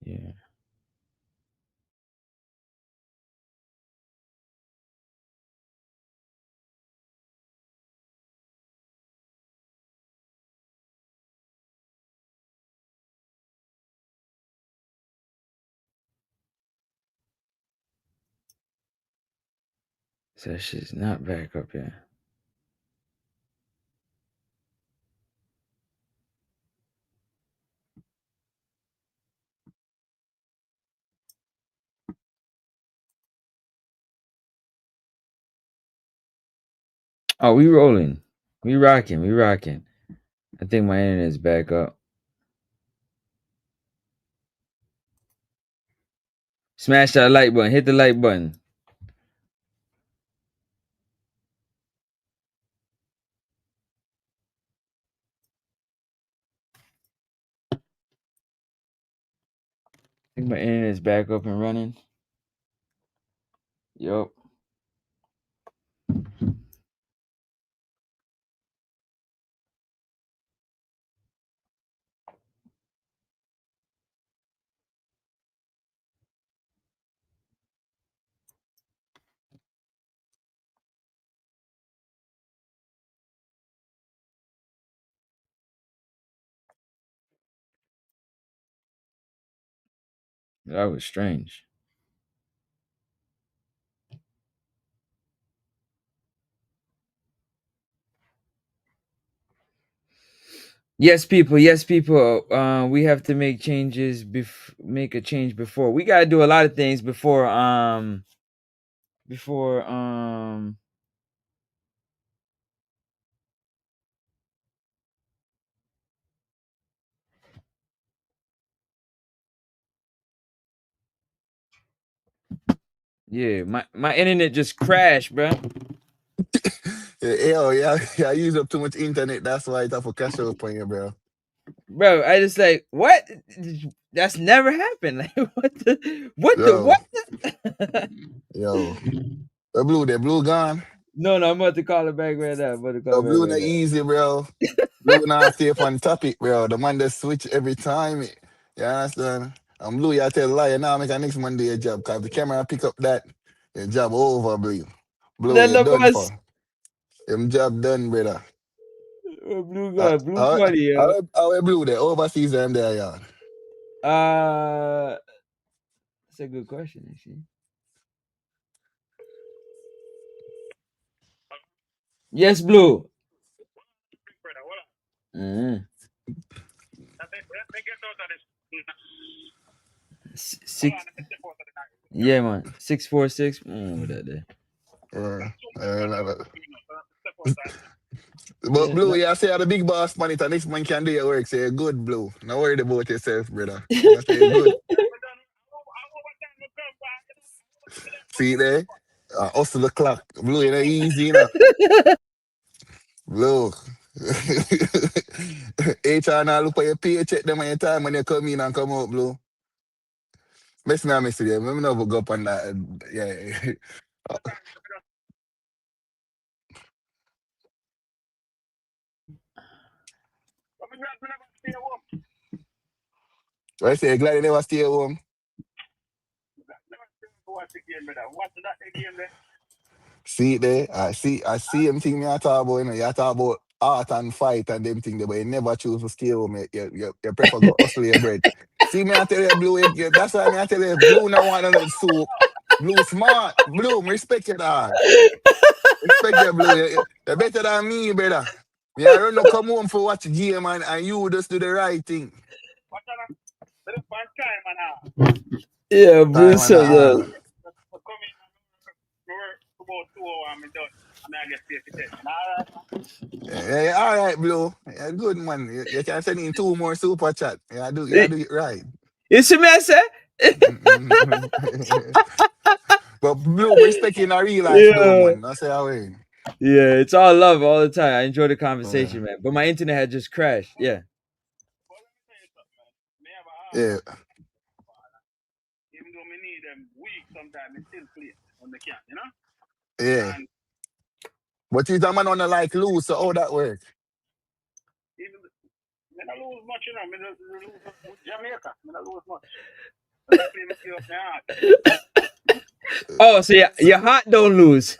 Yeah. So shit's not back up yet. Oh, we rolling. We rocking. I think my internet's back up. Smash that like button. Hit the like button. I think my internet's back up and running. Yup. That was strange. Yes, people. We have to make changes. Make a change before. We gotta do a lot of things before Yeah, my internet just crashed, bro. Yeah, I use up too much internet. That's why it's have to cash out on you, bro. Bro, I just like what? That's never happened. Like what the Yo, what? yo. The blue gone. No, I'm about to call it back right now. I'm about to call The it back blue right not now. easy, bro. Blue not stay up on topic, bro. The man just switch every time. You understand? And blue, you tell lie, you now make a next man do your job. Cause if the camera pick up that, your job over, blue. Blue, None you of done us. for. Your job done, brother. Blue God, blue funny, How blue there? Overseas them there, yeah. That's a good question, actually. Yes, blue. Mm. Six. Yeah, man. 646. What that there? But blue, you say you're the big boss man, it and next man can do your work. Say good, blue. No worry about yourself, brother. You say good. See there? Hustle the clock. Blue, you know easy, you know. Blue. HR now look for your paycheck them on your time when you come in and come out, blue. Best me miss you. Let me know go up on that. Yeah. I say glad you never stay home. See it there? I see him thing me I talk about, you know, you talk about art and fight and them thing there, but you never choose to stay home. You prefer go hustle your bread. See me I tell you, blue, that's why I tell you, blue no want another soup. Blue smart. Blue, respect your dog. Respect your blue. You're better than me, brother. Me I run no come home for watch game and you just do the right thing. Yeah, blue Time and said yeah, all right, blue. Yeah, good man. You can send in 2 more super chat. Yeah, you that. do it right. You see me, I say? But blue, respect in a real life though, Yeah. man. That's how I mean. Yeah, it's all love all the time. I enjoy the Yeah. conversation, man. But my internet had just crashed. Yeah. Yeah. Yeah. But you a man on the like lose, so how that work? Oh, so your heart don't lose.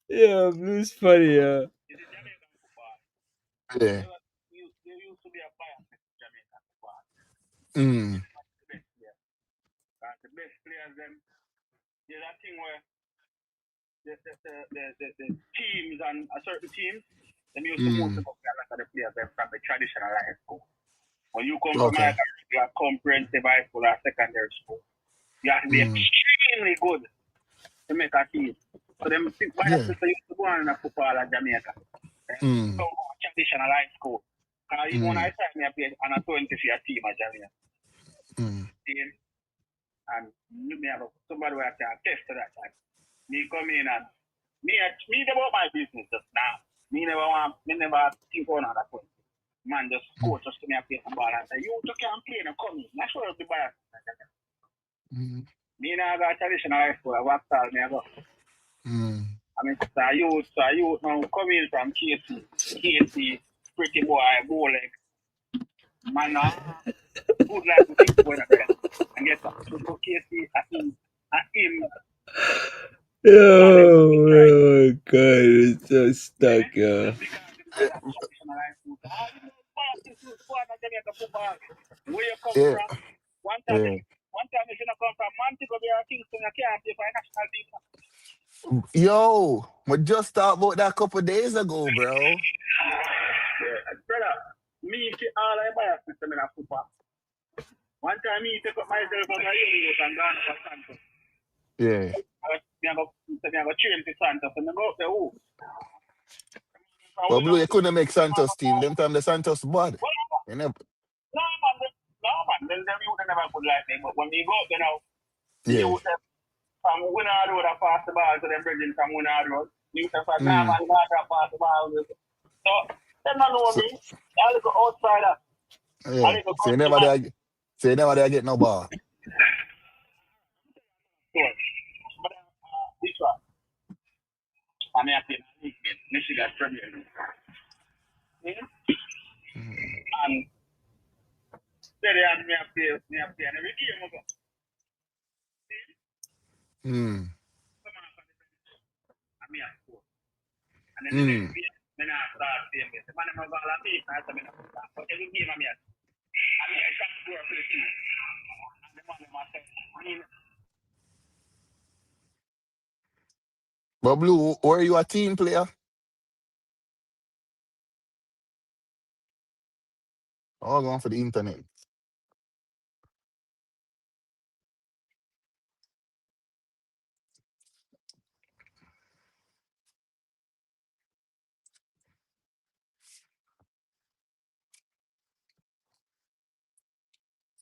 Yeah, blue's funny, yeah. Yeah. Mm. Mm. Okay. Mm. Yeah. Mm. Mm. Mm. Mm. Mm. Oh my god, it's so stuck, yeah. Yeah. Yeah. Yo, we just talked about that a couple days ago, bro. Yeah. But blue, you couldn't make Santos team. Them time the Santos bad. You never. and good like me. But when we go up there now, the Yeah. youth them from Winner Road I pass the ball to them bridging from Winner Road. The youth them from Mm. Norman Gardner pass the ball. So them don't know So, me. I look outsider. I yeah. look So you country never man. there. So you never there get no ball. Yeah. But this one, I mean I play in the league game, Michigan Premier League. Mm. And steady and me a play and every game I go. Mm. Come on from the bench and me a score. And then the next Mm. game, me not start playing me. The man them a ball and me, I say me not start. But every game I me a top scorer for the team. And the man them a say, But Blue, were you a team player? Or going for the internet?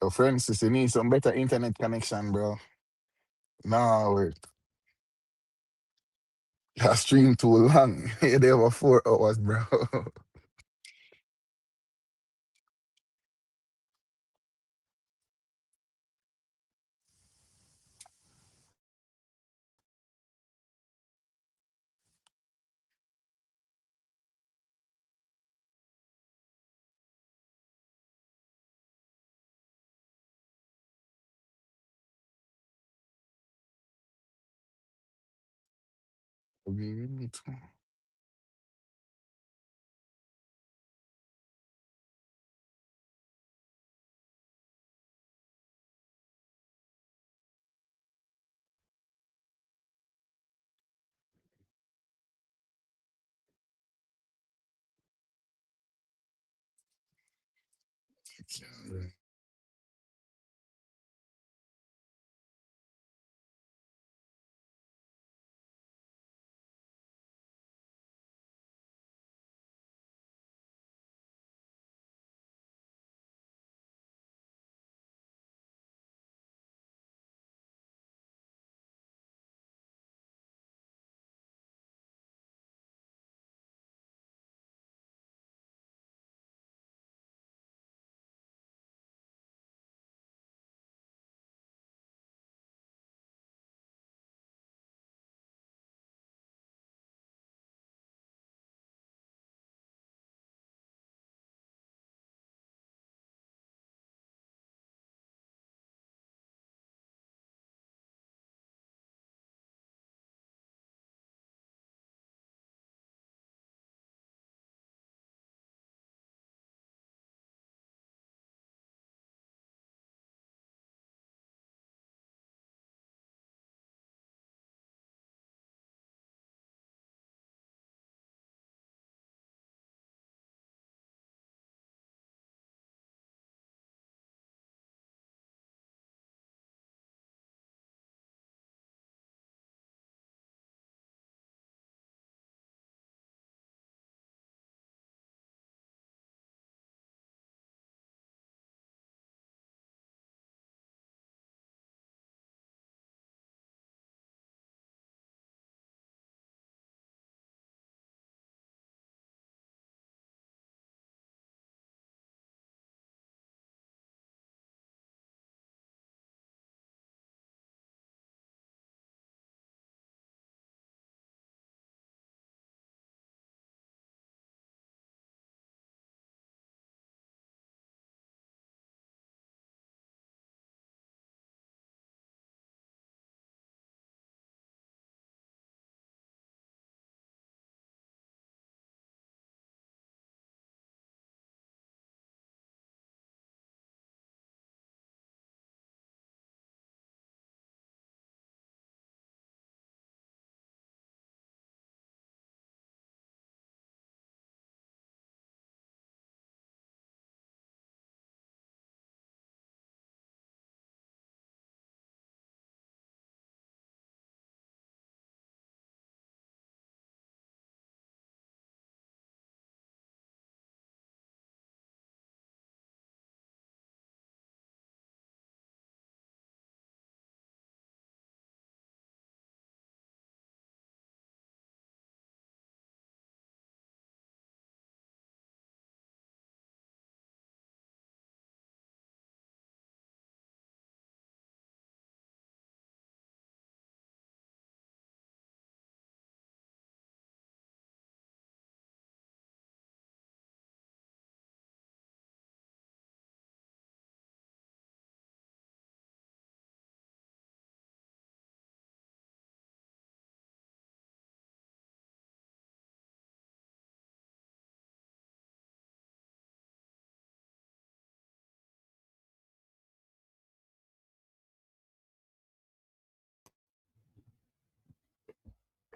So Francis, you need some better internet connection, bro. Nah, wait. That stream too long. They over 4 hours, bro. We need to-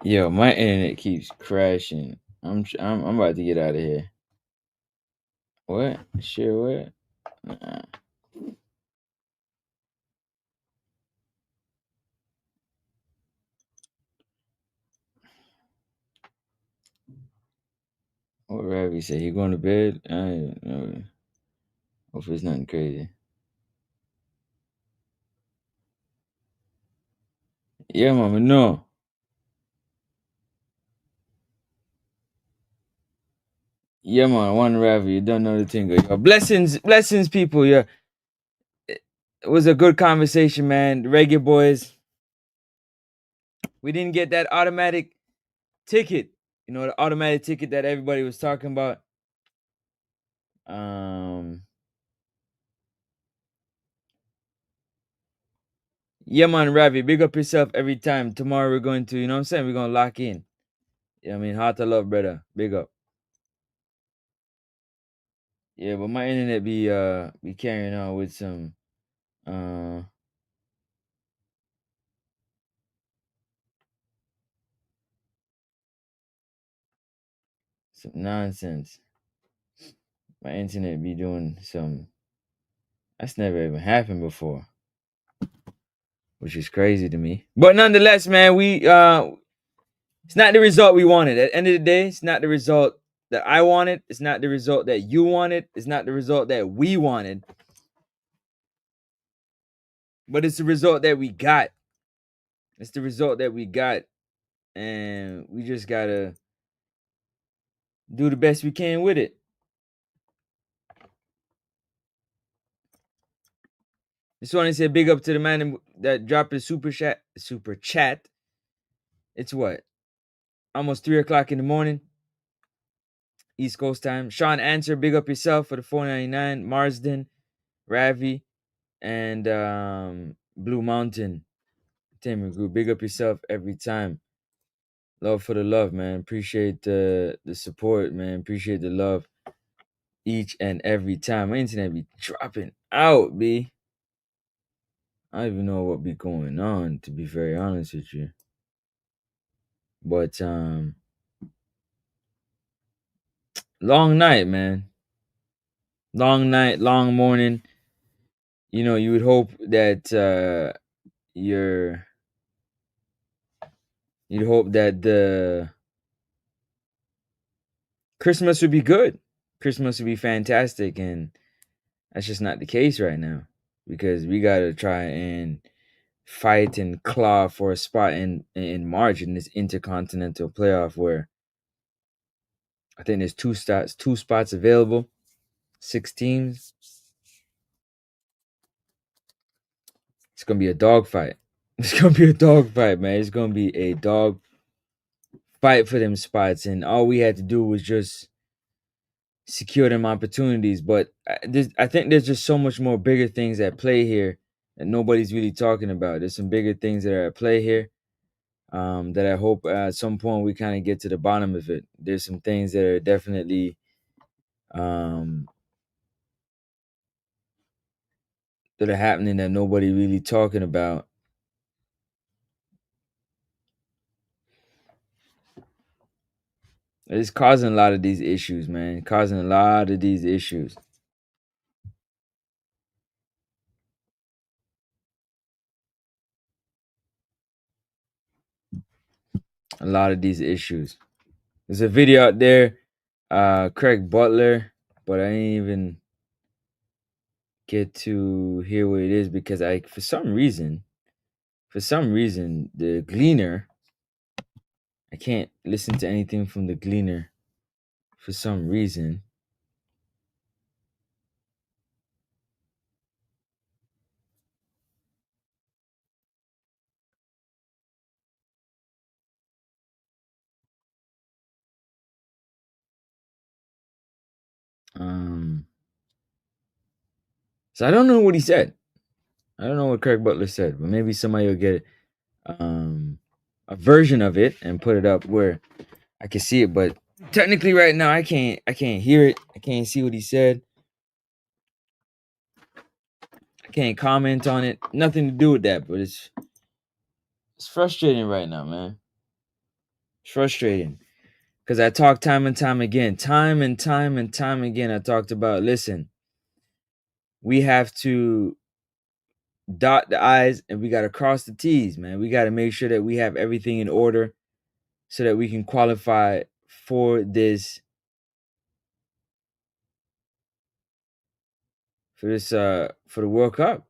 Yo, my internet keeps crashing. I'm about to get out of here. What? Sure, what? Nah. What Ravi say? He going to bed? I don't know. Hope it's nothing crazy. Yeah, mama, no. Yeah, man, one Ravi. You don't know the thing. Yo, blessings, people. Yeah, it was a good conversation, man. Reggae Boyz. We didn't get that automatic ticket. You know, the automatic ticket that everybody was talking about. Yeah, man, Ravi, big up yourself every time. Tomorrow we're going to, you know what I'm saying? We're going to lock in. Yeah, I mean, heart to love, brother. Big up. Yeah, but my internet be carrying on with some nonsense. My internet be doing some that's never even happened before, which is crazy to me. But nonetheless, man, it's not the result we wanted. At the end of the day, it's not the result that I wanted. It's not the result that you wanted. It's not the result that we wanted. But it's the result that we got. It's the result that we got. And we just gotta do the best we can with it. Just want to say big up to the man that dropped a super chat. It's what? Almost 3:00 in the morning. East Coast time. Sean Answer, big up yourself for the $4.99. Marsden, Ravi, and Blue Mountain Entertainment Group. Big up yourself every time. Love for the love, man. Appreciate the support, man. Appreciate the love each and every time. My internet be dropping out, B. I don't even know what be going on, to be very honest with you. But long night, man. Long night, long morning. You know, you would hope that you'd hope that the Christmas would be good. Christmas would be fantastic, and that's just not the case right now because we gotta try and fight and claw for a spot in March in this intercontinental playoff where I think there's two spots available, 6 teams. It's gonna be a dogfight. It's gonna be a dogfight, man. It's gonna be a dog fight for them spots, and all we had to do was just secure them opportunities. But I think there's just so much more bigger things at play here that nobody's really talking about. There's some bigger things that are at play here that I hope at some point we kind of get to the bottom of it. There's some things that are definitely that are happening that nobody really talking about. It's causing a lot of these issues, man. Causing a lot of these issues. A lot of these issues. There's a video out there, Craig Butler, but I didn't even get to hear what it is because for some reason, the Gleaner, I can't listen to anything from the Gleaner for some reason. So I don't know what he said. I don't know what Craig Butler said, but maybe somebody will get a version of it and put it up where I can see it. But technically, right now, I can't hear it. I can't see what he said. I can't comment on it. Nothing to do with that, but it's frustrating right now, man. It's frustrating because I talked time and time again, I talked about, listen, we have to dot the I's and we got to cross the T's, man. We got to make sure that we have everything in order so that we can qualify for this for the World Cup.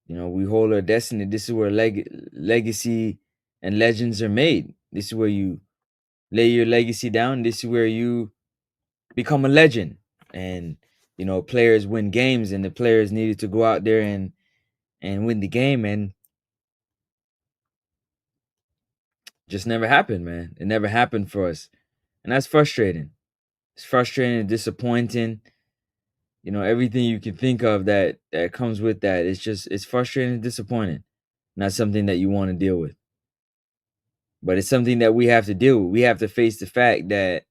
You know, we hold our destiny. This is where legacy and legends are made. This is where you lay your legacy down. This is where you become a legend. And you know, players win games, and the players needed to go out there and win the game, and just never happened, man. It never happened for us, and that's frustrating. It's frustrating and disappointing. You know, everything you can think of that comes with that. It's frustrating and disappointing. Not something that you want to deal with. But it's something that we have to deal with. We have to face the fact that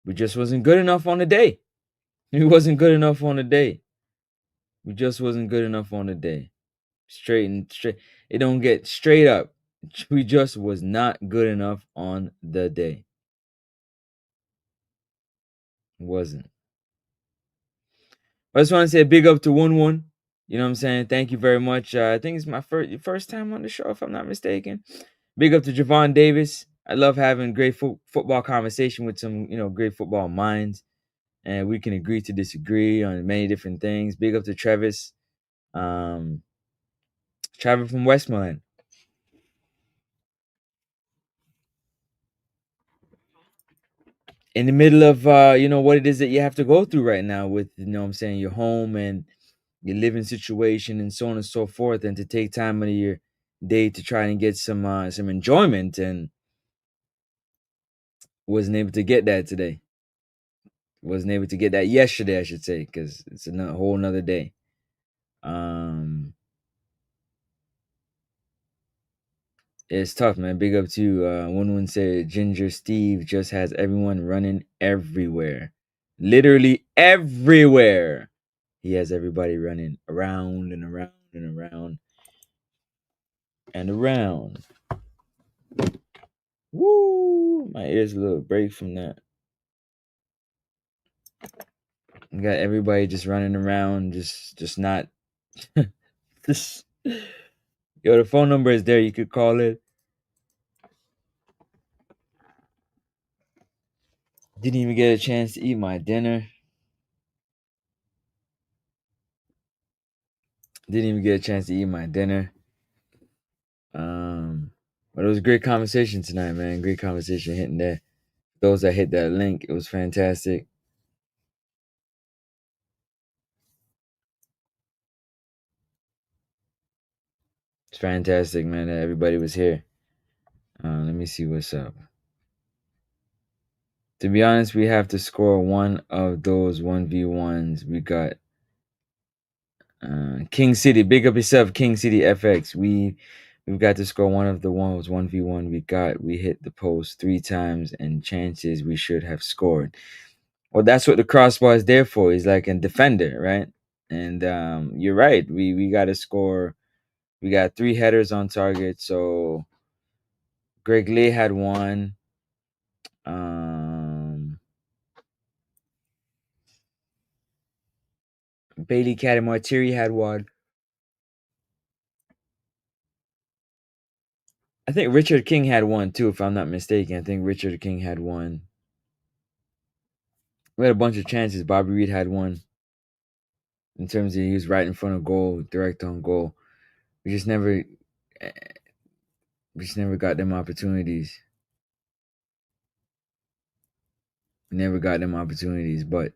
we just wasn't good enough on the day. We wasn't good enough on the day. We just wasn't good enough on the day. Straight. It don't get straight up. We just was not good enough on the day. It wasn't. I just want to say a big up to One. You know what I'm saying? Thank you very much. I think it's my first time on the show, if I'm not mistaken. Big up to Javon Davis. I love having great football conversation with some, you know, great football minds. And we can agree to disagree on many different things. Big up to Travis. Travis from Westmoreland. In the middle of you know, what it is that you have to go through right now with, you know what I'm saying, your home and your living situation and so on and so forth, and to take time out of your day to try and get some enjoyment, and wasn't able to get that today. Wasn't able to get that yesterday, I should say, because it's a whole nother day. It's tough, man. Big up to you. One said Ginger Steve just has everyone running everywhere. Literally everywhere. He has everybody running around and around and around and around. Woo! My ears a little break from that. You got everybody just running around, just not just yo, the phone number is there. You could call it. Didn't even get a chance to eat my dinner. But it was a great conversation tonight, man. Great conversation hitting there. Those that hit that link, it was fantastic. It's fantastic, man, that everybody was here. Let me see what's up. To be honest, we have to score one of those 1v1s. We got King City. Big up yourself, King City FX. We've got to score one of the ones 1v1 we got. We hit the post 3 times, and chances we should have scored. Well, that's what the crossbar is there for. He's like a defender, right? And you're right. We got to score. We got 3 headers on target. So Greg Lee had one. Bailey Catamartiri had one. I think Richard King had one too, if I'm not mistaken. I think Richard King had one. We had a bunch of chances. Bobby Reed had one. In terms of he was right in front of goal, direct on goal. We just never got them opportunities. But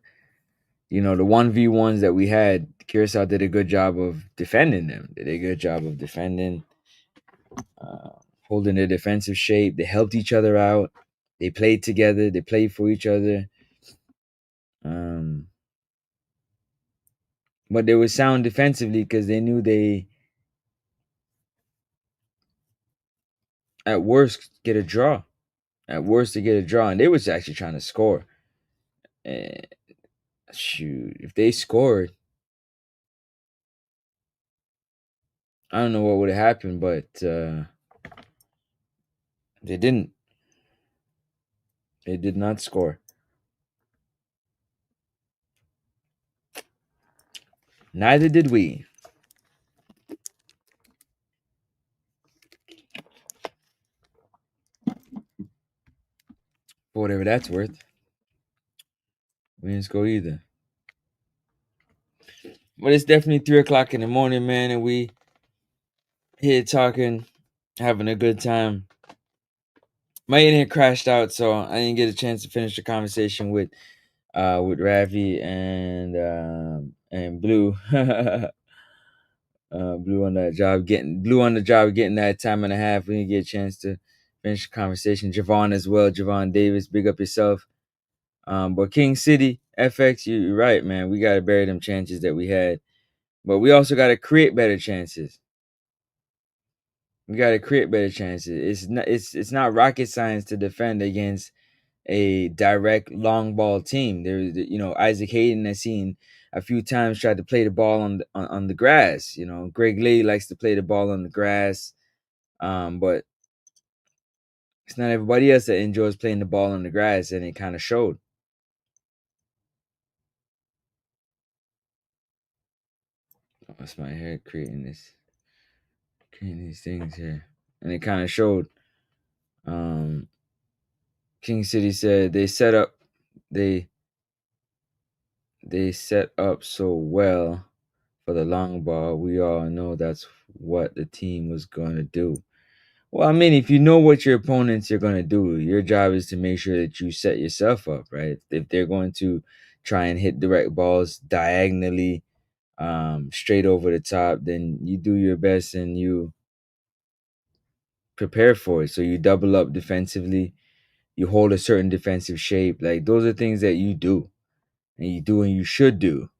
you know, the 1v1s that we had, Curacao did a good job of defending them. Holding their defensive shape. They helped each other out. They played together. They played for each other. But they were sound defensively because they knew they, at worst, get a draw. And they was actually trying to score. And shoot, if they scored, I don't know what would have happened, but They didn't. They did not score. Neither did we. For whatever that's worth. We didn't score either. But it's definitely 3:00 in the morning, man, and we here talking, having a good time. My internet crashed out, so I didn't get a chance to finish the conversation with Ravi and Blue. Blue on that job, getting that time and a half. We didn't get a chance to finish the conversation. Javon as well, Javon Davis, big up yourself. But King City, FX, you're right, man. We gotta bury them chances that we had, but we also gotta create better chances. We gotta create better chances. It's not rocket science to defend against a direct long ball team. There's Isaac Hayden has seen a few times tried to play the ball on the grass. Greg Lee likes to play the ball on the grass, but it's not everybody else that enjoys playing the ball on the grass, and it kind of showed. That's my hair creating these things here, and it kind of showed. King City said they set up so well for the long ball. We all know that's what the team was going to do. Well, I mean, if you know what your opponents are going to do, your job is to make sure that you set yourself up, right? If they're going to try and hit direct balls diagonally, straight over the top, then you do your best and you prepare for it. So you double up defensively, you hold a certain defensive shape. Like, those are things that you do and you should do.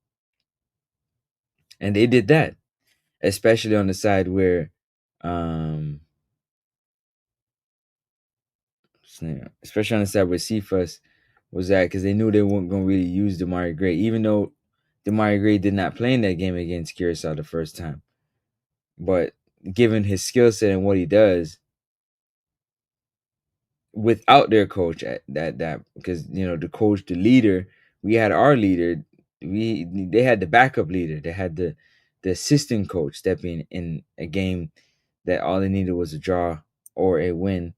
And they did that, especially on the side where especially on the side where Cephas was at, because they knew they weren't going to really use Damari Gray, even though Damari Gray did not play in that game against Curacao the first time. But given his skill set and what he does, without their coach at that because the coach, the leader, we had our leader, they had the backup leader, they had the assistant coach stepping in a game that all they needed was a draw or a win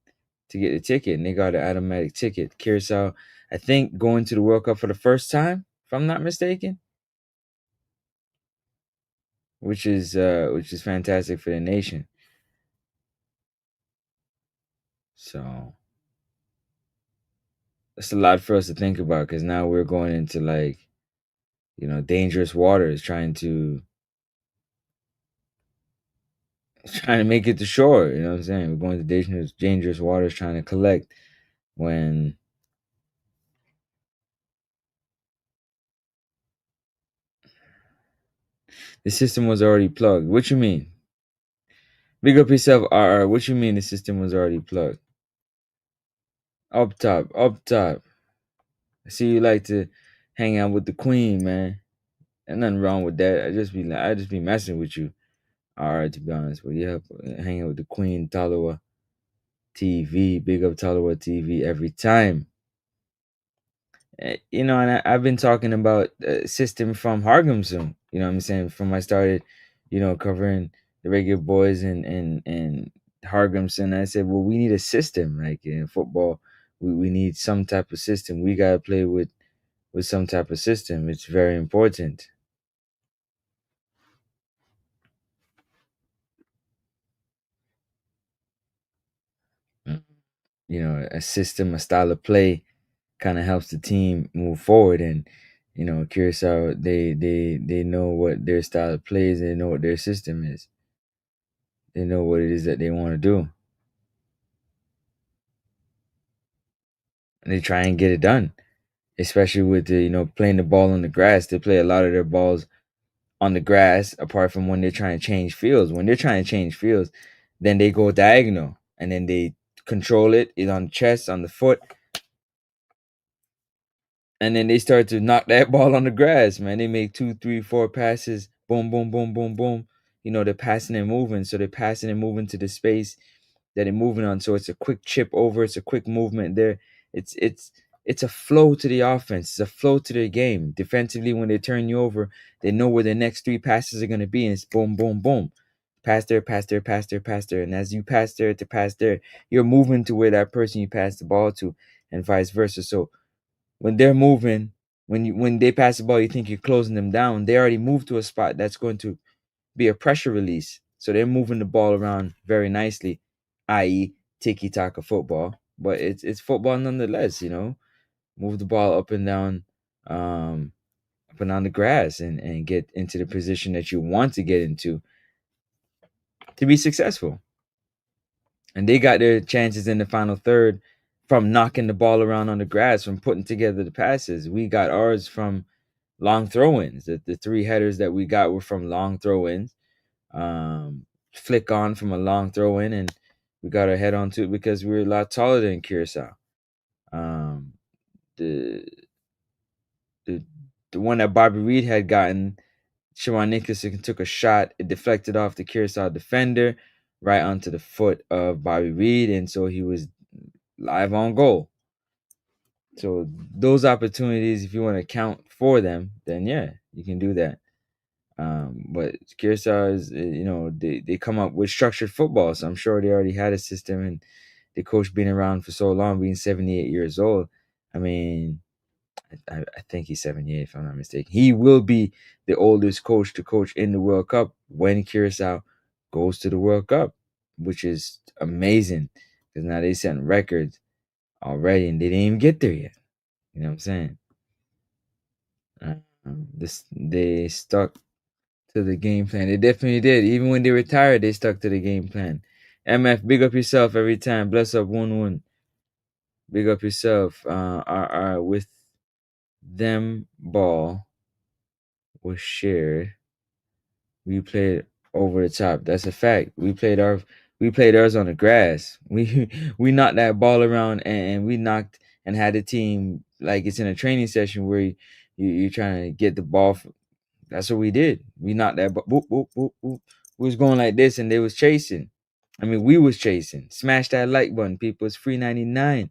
to get the ticket, and they got an automatic ticket. Curacao, I think, going to the World Cup for the first time, if I'm not mistaken, which is fantastic for the nation. So that's a lot for us to think about, because now we're going into dangerous waters, trying to make it to shore. You know what I'm saying? We're going to dangerous waters, trying to collect when the system was already plugged. What you mean? Big up yourself, RR. What you mean the system was already plugged? Up top. I see you like to hang out with the queen, man. There's nothing wrong with that. I just be messing with you. RR, to be honest. But yeah, hanging with the queen, Talawa TV. Big up Talawa TV every time. And I've been talking about system from Hargemson. You know what I'm saying? From I started, covering the Reggae Boyz and Hargemson. I said, well, we need a system. Like in football, we need some type of system. We gotta play with some type of system. It's very important. A system, a style of play kind of helps the team move forward. And Curacao, they know what their style of play is. They know what their system is. They know what it is that they want to do, and they try and get it done. Especially with the playing the ball on the grass. They play a lot of their balls on the grass, apart from when they're trying to change fields. When they're trying to change fields, then they go diagonal, and then they control it on the chest, on the foot, and then they start to knock that ball on the grass, man. They make 2, 3, 4 passes. Boom, boom, boom, boom, boom. They're passing and moving. So they're passing and moving to the space that they're moving on. So it's a quick chip over, it's a quick movement there. It's a flow to the offense. It's a flow to the game. Defensively, when they turn you over, they know where the next three passes are gonna be, and it's boom, boom, boom. Pass there, pass there, pass there, pass there. And as you pass there to pass there, you're moving to where that person you pass the ball to, and vice versa. So when they're moving, when they pass the ball, you think you're closing them down. They already moved to a spot that's going to be a pressure release. So they're moving the ball around very nicely, i.e., tiki taka football. But it's football nonetheless, Move the ball up and down the grass and get into the position that you want to get into to be successful. And they got their chances in the final third from knocking the ball around on the grass, from putting together the passes. We got ours from long throw-ins. The three headers that we got were from long throw-ins. Flick on from a long throw-in, and we got our head onto it because we were a lot taller than Curacao. The the one that Bobby Reed had gotten, Shawan Nicholson took a shot. It deflected off the Curacao defender right onto the foot of Bobby Reed, and so he was live on goal. So those opportunities, if you want to count for them, then yeah, you can do that. But Curacao is, they come up with structured football, so I'm sure they already had a system, and the coach being around for so long, being 78 years old. I mean, I think he's 78 if I'm not mistaken. He will be the oldest coach to coach in the World Cup when Curacao goes to the World Cup, which is amazing because now they setting records already, and they didn't even get there yet. You know what I'm saying? They stuck to the game plan. They definitely did. Even when they retired, they stuck to the game plan. MF, big up yourself every time. Bless up 1-1. Big up yourself. With them ball was shared. We played over the top. That's a fact. We played ours on the grass. We knocked that ball around and we knocked and had the team like it's in a training session where you're trying to get the ball. That's what we did. We knocked that boop, boop, boop, boop. We was going like this and they was chasing. I mean, we was chasing. Smash that like button, people. It's free 99.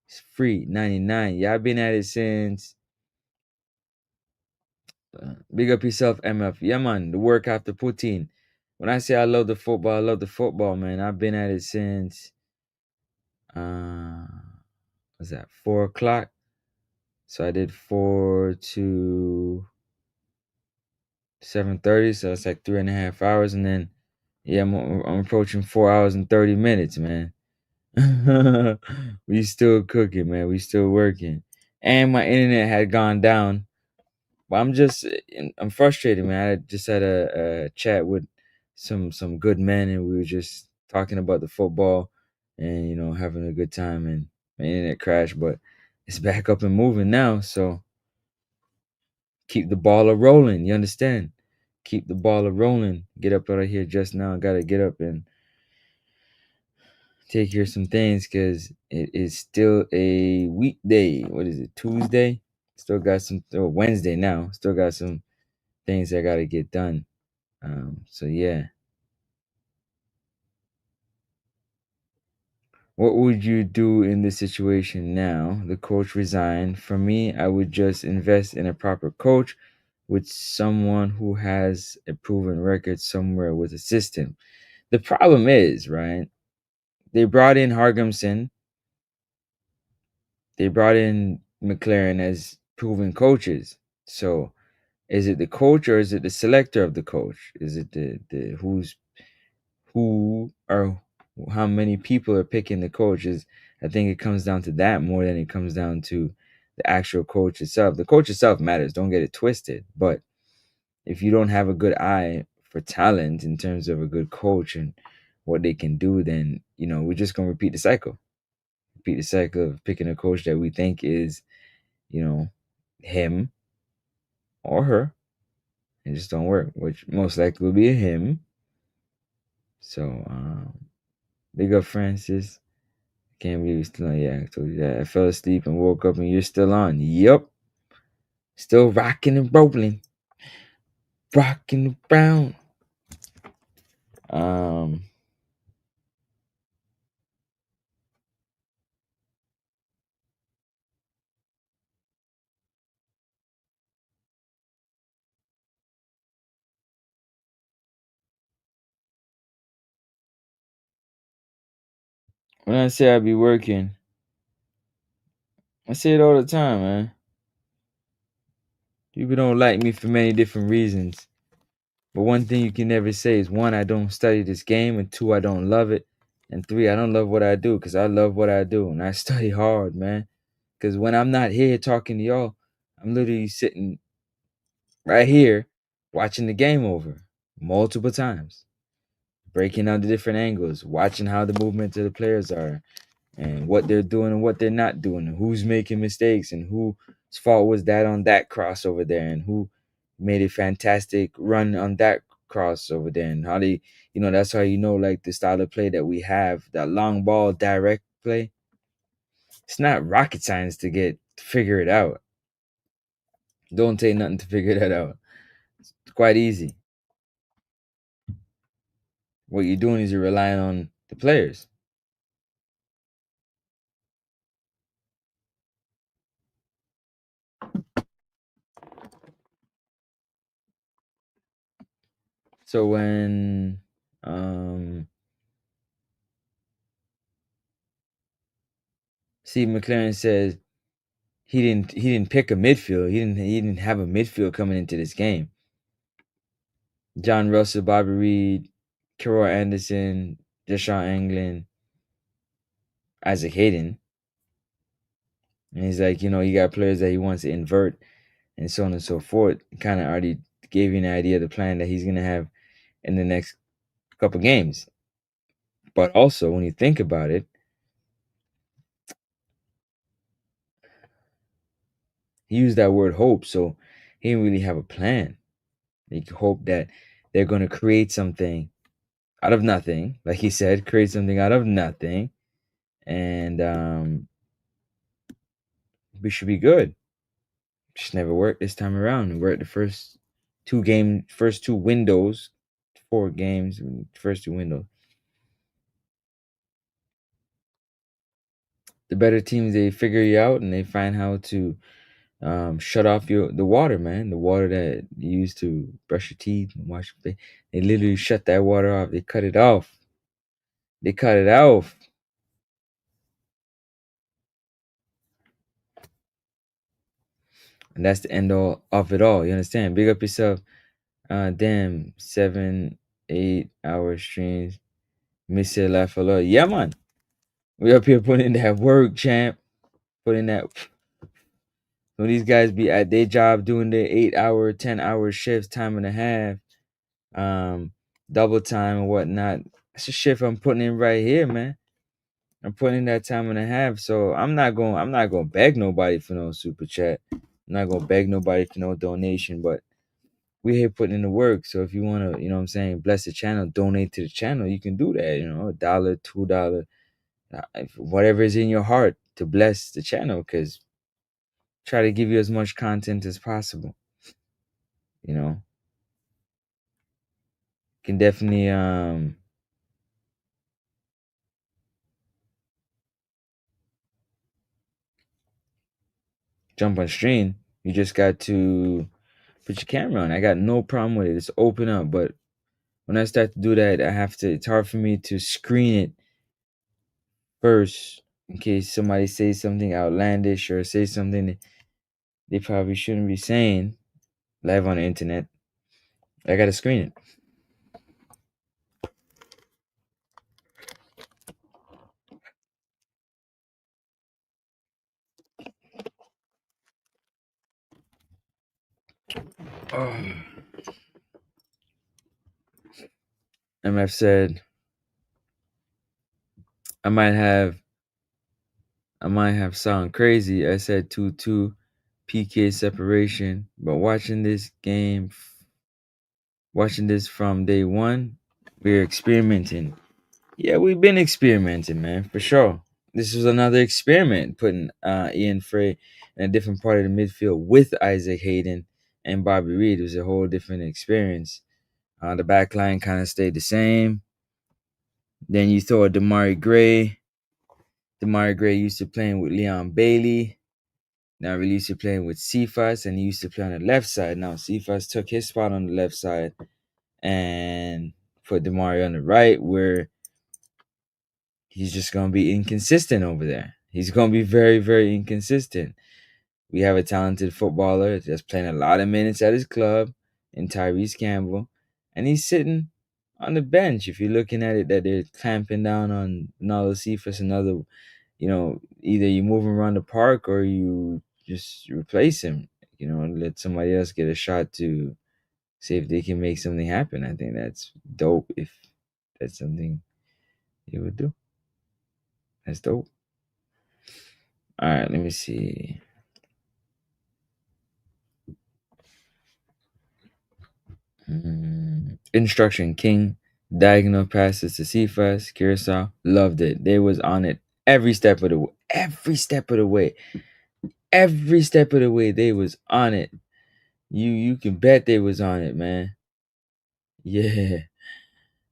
It's free 99. Y'all been at it since. Big up yourself, MF. Yeah, man. The work after put in. When I say I love the football, man. I've been at it since. What's that? 4 o'clock. So I did 4 to 7:30. So it's like 3.5 hours, and then yeah, I'm approaching 4 hours and 30 minutes, man. We still cooking, man. We still working, and my internet had gone down. But I'm frustrated, man. I just had a chat with some good men, and we were just talking about the football, and having a good time. And my internet crashed, but it's back up and moving now. So keep the ball a rolling. You understand? Keep the ball a rolling. Get up out of here just now. Gotta get up and take care of some things because it is still a weekday. What is it? Tuesday? Still got some, or Wednesday now. Still got some things I gotta get done. So yeah. What would you do in this situation now? The coach resigned. For me, I would just invest in a proper coach with someone who has a proven record somewhere with a system. The problem is, right? They brought in Hargimson. They brought in McLaren as proven coaches. So is it the coach or is it the selector of the coach? Is it the who or how many people are picking the coaches? I think it comes down to that more than it comes down to the actual coach itself. The coach itself matters, don't get it twisted. But if you don't have a good eye for talent in terms of a good coach and what they can do, then we're just gonna repeat the cycle. Repeat the cycle of picking a coach that we think is, him or her. It just don't work, which most likely will be a him. So big up Francis. Can't believe you're still on. Yeah, I told you that. I fell asleep and woke up and you're still on. Yup. Still rocking and rolling. Rocking around. When I say I be working, I say it all the time, man. People don't like me for many different reasons. But one thing you can never say is, one, I don't study this game, and two, I don't love it, and three, I don't love what I do, because I love what I do, and I study hard, man. Because when I'm not here talking to y'all, I'm literally sitting right here watching the game over multiple times, breaking down the different angles, watching how the movements of the players are, and what they're doing and what they're not doing, and who's making mistakes, and whose fault was that on that cross over there, and who made a fantastic run on that cross over there, and how they, that's how like the style of play that we have, that long ball direct play. It's not rocket science to figure it out. Don't take nothing to figure that out. It's quite easy. What you're doing is you're relying on the players. So when Steve McLaren says he didn't pick a midfield, he didn't have a midfield coming into this game. John Russell, Bobby Reed, Carroll Anderson, Deshaun England, Isaac Hayden. And he's like, you got players that he wants to invert and so on and so forth. Kind of already gave you an idea of the plan that he's going to have in the next couple games. But also, when you think about it, he used that word hope, so he didn't really have a plan. He hope that they're going to create something out of nothing, like he said, create something out of nothing, and we should be good. Just never worked this time around. It worked the first two windows, 4 games, first 2 windows. The better teams, they figure you out and they find how to shut off the water, man. The water that you use to brush your teeth and wash your face. They literally shut that water off. They cut it off. And that's the end all of it all. You understand? Big up yourself. Damn, 7-8 hour streams. Miss it, laugh a lot. Yeah, man. We up here putting in that work, champ. Putting that. When these guys be at their job doing their 8-hour, 10-hour shifts, time and a half, double time and whatnot. That's a shift I'm putting in right here, man. I'm putting in that time and a half. So I'm not gonna beg nobody for no super chat. I'm not gonna beg nobody for no donation, but we're here putting in the work. So if you wanna, bless the channel, donate to the channel, you can do that. $1, $2, whatever is in your heart to bless the channel, because try to give you as much content as possible. Can definitely jump on stream. You just got to put your camera on. I got no problem with it. It's open up, but when I start to do that, it's hard for me to screen it first in case somebody says something outlandish or say something that they probably shouldn't be saying live on the internet. I gotta screen it. MF said, I might have sound crazy. I said 2-2 PK separation, but watching this from day one, we're experimenting. Yeah, we've been experimenting, man, for sure. This was another experiment, putting Ian Frey in a different part of the midfield with Isaac Hayden and Bobby Reed. It was a whole different experience. The back line kind of stayed the same. Then you throw a Damari Gray. Damari Gray used to playing with Leon Bailey. Now we used to playing with Cephas, and he used to play on the left side. Now Cephas took his spot on the left side and put Damari on the right, where he's just going to be inconsistent over there. He's going to be very, very inconsistent. We have a talented footballer that's playing a lot of minutes at his club in Tyrese Campbell, and he's sitting on the bench. If you're looking at it, that they're clamping down on Nalo Cephas, another, either you move him around the park or you just replace him, let somebody else get a shot to see if they can make something happen. I think that's dope if that's something you would do. That's dope. All right, let me see. Instruction King, diagonal passes to Cephas, Curacao, loved it. They was on it every step of the way. Every step of the way. Every step of the way, they was on it. You can bet they was on it, man. Yeah,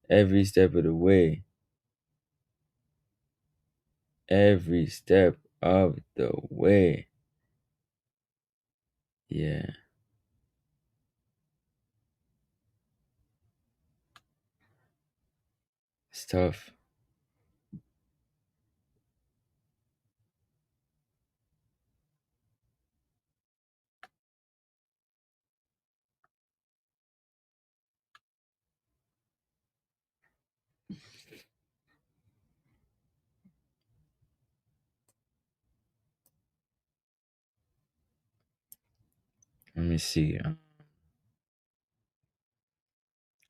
every step of the way. Every step of the way. Yeah. It's tough. Let me see.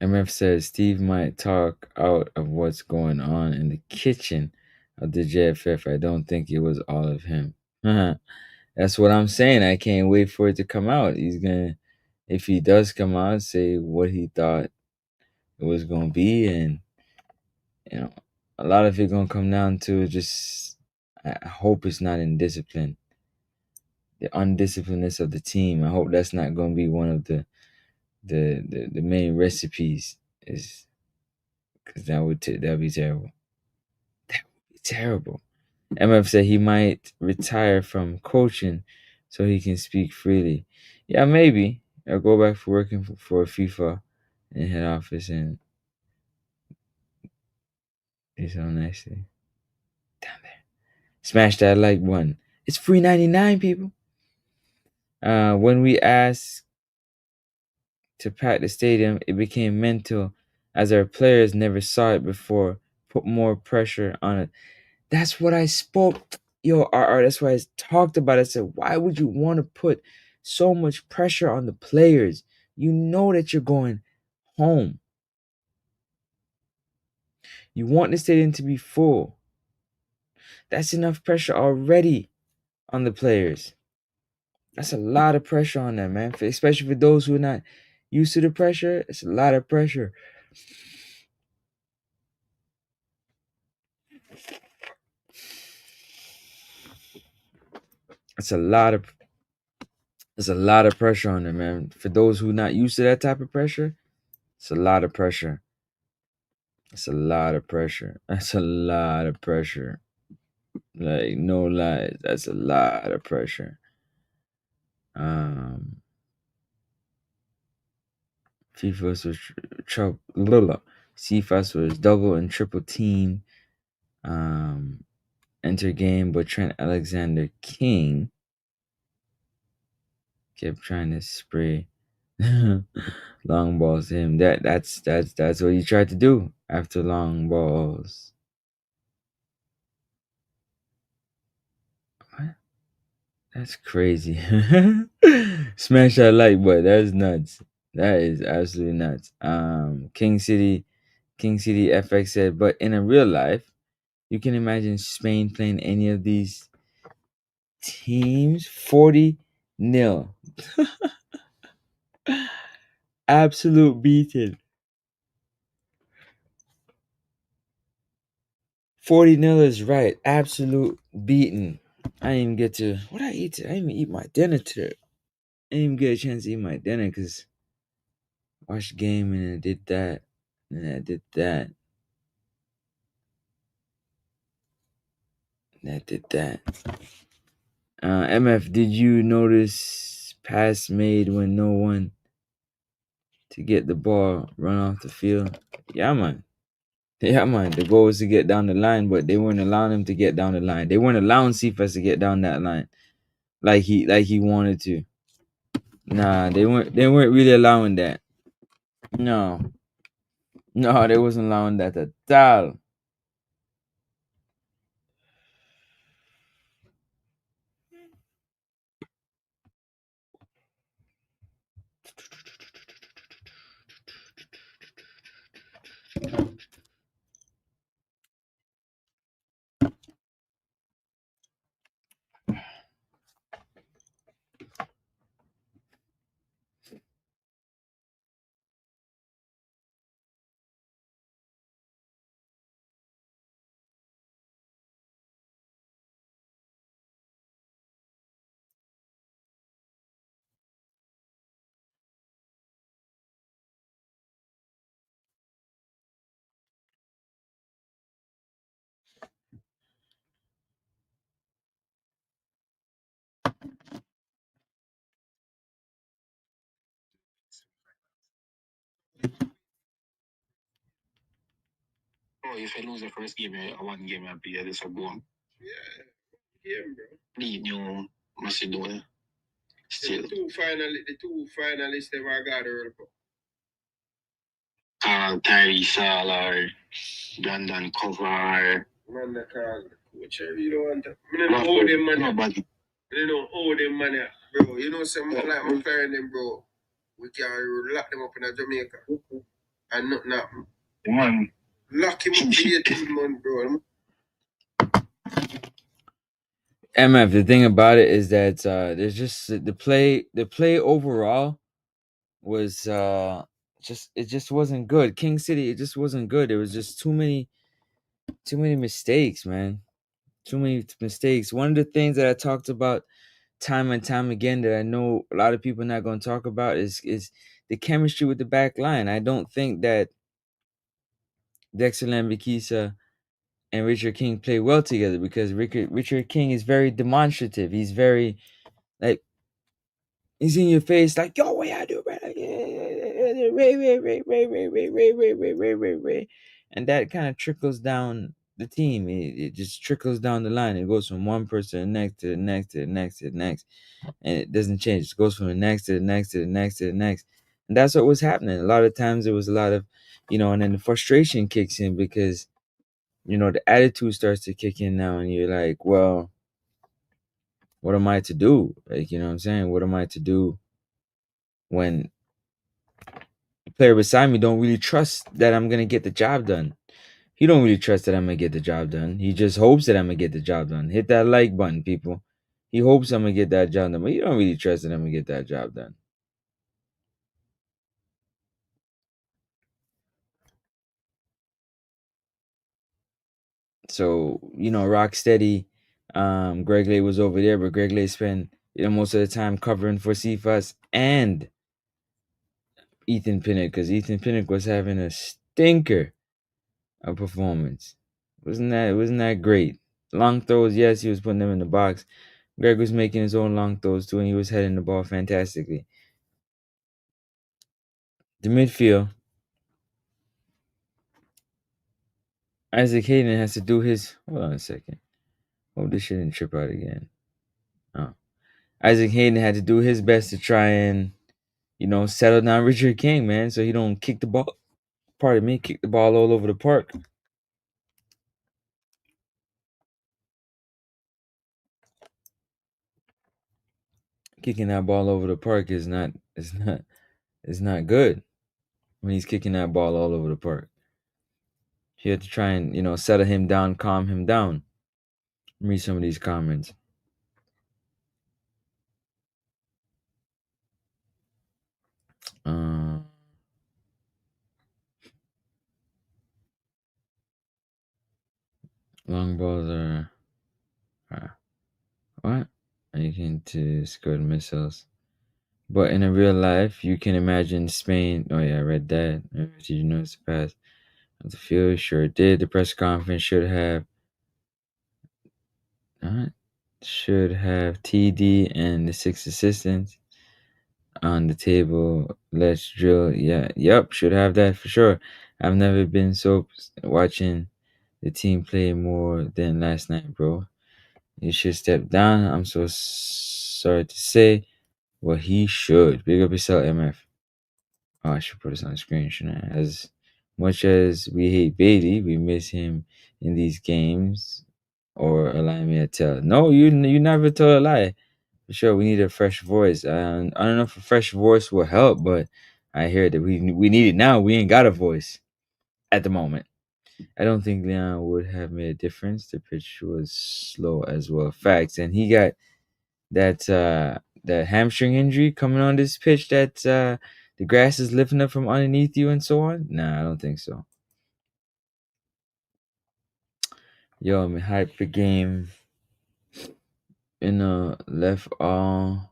MF says Steve might talk out of what's going on in the kitchen of the JFF. I don't think it was all of him. That's what I'm saying. I can't wait for it to come out. He's gonna, if he does come out, say what he thought it was gonna be, and a lot of it gonna come down to just. I hope it's not in discipline, the undisciplinedness of the team. I hope that's not gonna be one of the main recipes. Is because that'd be terrible. That would be terrible. MF said he might retire from coaching so he can speak freely. Yeah, maybe. I'll go back for working for FIFA in head office and it's so nicely. Down there. Smash that like button. It's free 99, people. When we asked to pack the stadium, it became mental as our players never saw it before. Put more pressure on it. That's what I spoke. Yo, RR, that's why I talked about it. I said, why would you want to put so much pressure on the players? You know that you're going home. You want the stadium to be full. That's enough pressure already on the players. That's a lot of pressure on them, man. Especially for those who are not used to the pressure. It's a lot of pressure. It's a lot of pressure on them, man. For those who are not used to that type of pressure, it's a lot of pressure. It's a lot of pressure. That's a lot of pressure. Like, no lies. That's a lot of pressure. FIFA's was CFAS was double and triple team. Enter game, but Trent Alexander King kept trying to spray long balls to him. That's what he tried to do after long balls. What? That's crazy. Smash that like button. That's nuts. That is absolutely nuts. King City FX said, but in a real life, you can imagine Spain playing any of these teams 40-0. Absolute beating. 40-0 is right. Absolute beating. I didn't even get to what I eat. I didn't even eat my dinner today. I didn't even get a chance to eat my dinner because I watched the game and I did that. And I did that. And I did that. MF, did you notice pass made when no one to get the ball run off the field? Yeah, man. Yeah, man. The goal was to get down the line, but they weren't allowing him to get down the line. They weren't allowing Cephas to get down that line like he wanted to. Nah, they weren't really allowing that. No. No, they wasn't allowing that at all. Oh, if I lose the first game, I one game I play this a go on. Yeah, game, bro. Lead New Macedonia. Still. The two finalists they were got the World Cup. Tyrese Hall or Brandon Cover. Man, the call. Whichever you don't want to. I don't owe them money. Nobody. They don't owe them money, bro. You know, some like my parents, them, bro. We can lock them up in Jamaica. And nothing happen. Man. Lock him up for 18 months, bro. MF, the thing about it is that there's just the play overall was it just wasn't good. King City, it just wasn't good. There was just too many mistakes, man. Too many mistakes. One of the things that I talked about time and time again that I know a lot of people are not going to talk about is the chemistry with the back line. I don't think that Dexter Lambikisa and Richard King play well together because Richard King is very demonstrative. He's very like he's in your face like, yo, what I do, brother? Ray. And that kind of trickles down the team. It just trickles down the line. It goes from one person to the next to the next to the next to the next. And it doesn't change. It goes from the next to the next to the next to the next. And that's what was happening. A lot of times it was a lot of, and then the frustration kicks in because, the attitude starts to kick in now and you're like, well, what am I to do? Like, you know what I'm saying? What am I to do when the player beside me don't really trust that I'm gonna get the job done? He don't really trust that I'm gonna get the job done. He just hopes that I'm gonna get the job done. Hit that like button, people. He hopes I'm gonna get that job done, but he don't really trust that I'm gonna get that job done. So, Rocksteady, Greg Lay was over there, but Greg Lay spent most of the time covering for Cephas and Ethan Pinnock because Ethan Pinnock was having a stinker of performance. Wasn't that great? Long throws, yes, he was putting them in the box. Greg was making his own long throws too, and he was heading the ball fantastically. The midfield, Isaac Hayden has to do his. Hold on a second. Oh, this shit didn't trip out again. Oh, Isaac Hayden had to do his best to try and settle down Richard King, man, so he don't kick the ball. Pardon me, kick the ball all over the park. Kicking that ball over the park is not good when he's kicking that ball all over the park. You have to try and settle him down, calm him down. Read some of these comments. Long balls are what? You can to squirt missiles. But in a real life, you can imagine Spain. Oh yeah, I read that. Did you notice the pass of the field? Sure did. The press conference should have TD and the 6 assistants on the table. Let's drill. Yeah, yep, should have that for sure. I've never been so watching the team play more than last night, bro. He should step down. I'm so sorry to say, but he should. Big up yourself, MF. Oh, I should put this on the screen, shouldn't I? As much as we hate Bailey, we miss him in these games. Or allow me to tell. No, you never told a lie. For sure, we need a fresh voice. I don't know if a fresh voice will help, but I hear that we need it now. We ain't got a voice at the moment. I don't think Leon would have made a difference. The pitch was slow as well. Facts. And he got that hamstring injury coming on this pitch that the grass is lifting up from underneath you and so on. Nah, I don't think so. Yo, I'm hyped for game in the left all.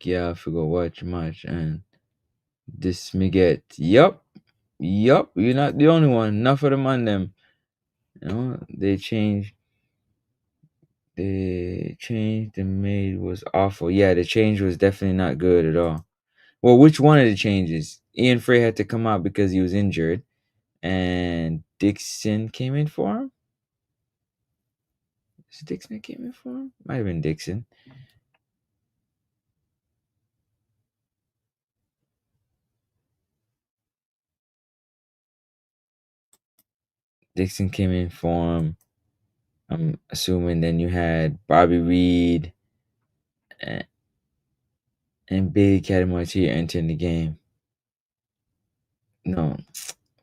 Yeah, I forgot watch much and this me get. Yup. You're not the only one. Enough of them on them. You know, they changed. The change they made was awful. Yeah, the change was definitely not good at all. Well, which one of the changes? Ian Frey had to come out because he was injured, and Dixon came in for him. Is it Dixon that came in for him? Might have been Dixon. Dixon came in for him. I'm assuming then you had Bobby Reed and Bailey Catamartier entering the game. No,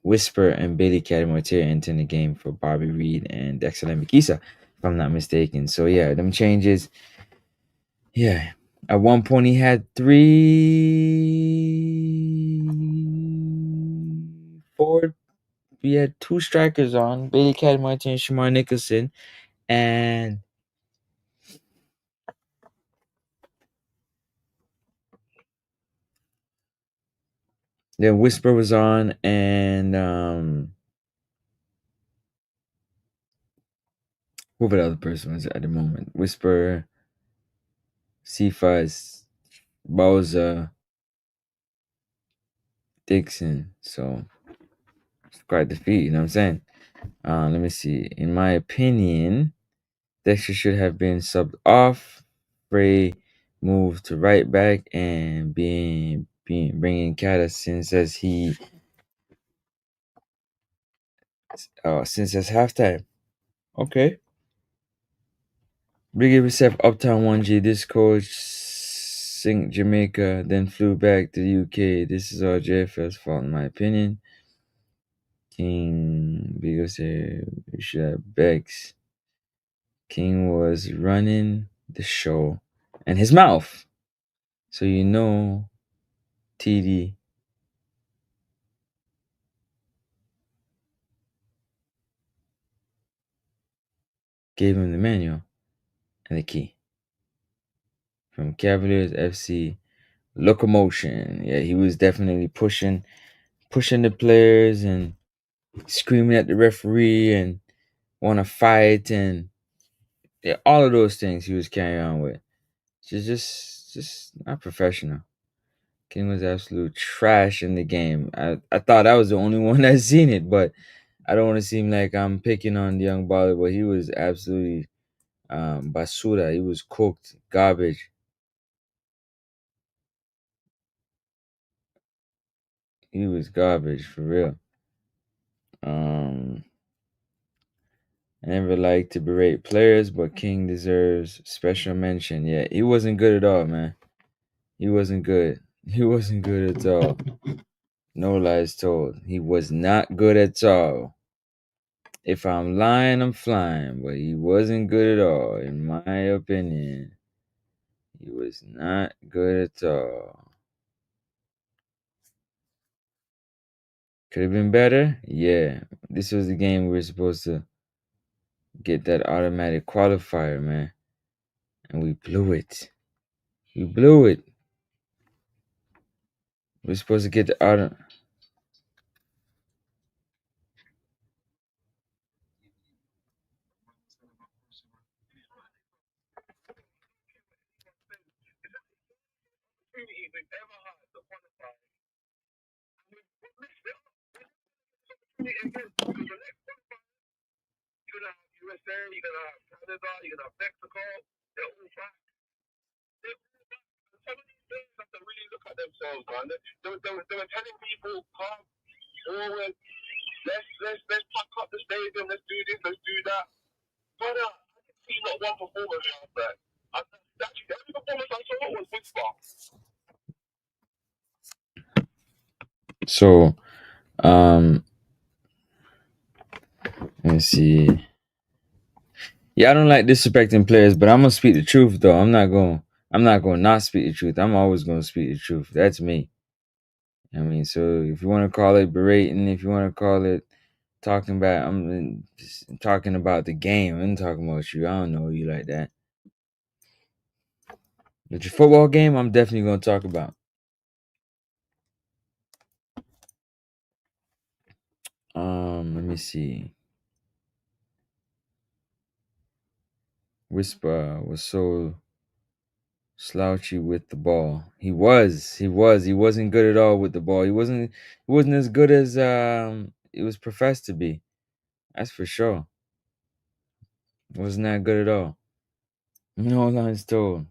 Whisper and Bailey Catamartier entering the game for Bobby Reed and Dexter Lamikisa, if I'm not mistaken. So yeah, them changes. Yeah, at one point he had 3 forward. We had 2 strikers on Bailey Catamartier and Shamar Nicholson, and then Whisper was on, and who the other person was at the moment? Whisper, Cephas, Bowser, Dixon. So it's quite the feat, you know what I'm saying? Let me see. In my opinion, Dexter should have been subbed off. Frey moved to right back and bringing Kata since as halftime. Okay. Big up yourself, Uptown 1G. This coach synced Jamaica, then flew back to the UK. This is all JFL's fault, in my opinion. King, Big up said we should have Bex. King was running the show and his mouth. So you know TD gave him the manual and the key. From Cavaliers FC Locomotion. Yeah, he was definitely pushing the players and screaming at the referee and want to fight and yeah, all of those things he was carrying on with. Just not professional. King was absolute trash in the game. I thought I was the only one that seen it, but I don't want to seem like I'm picking on the young baller, but he was absolutely basura. He was cooked garbage. He was garbage for real. I never like to berate players, but King deserves special mention. Yeah, he wasn't good at all, man. He wasn't good. He wasn't good at all. No lies told. He was not good at all. If I'm lying, I'm flying, but he wasn't good at all, in my opinion. He was not good at all. Could have been better? Yeah. This was the game we were supposed to get that automatic qualifier, man. And we blew it. We blew it. We're supposed to get the auto. You're gonna have USA, you're gonna have Canada, you're gonna have Mexico. They're all back. Some of these things have to really look at themselves, man. They were telling people, come forward, let's pack up the stadium, let's do this, let's do that. But I didn't see not one performance last night. Actually, the only performance I saw was Whisper. So, let me see. Yeah, I don't like disrespecting players, but I'm gonna speak the truth though. I'm not going to not speak the truth. I'm always gonna speak the truth. That's me. I mean, so if you want to call it berating, if you want to call it talking about, I'm just talking about the game. I'm talking about you. I don't know you like that. But your football game, I'm definitely gonna talk about. Let me see. Whisper was so slouchy with the ball. He wasn't good at all with the ball. He wasn't as good as it was professed to be. That's for sure. Wasn't that good at all. No lines told.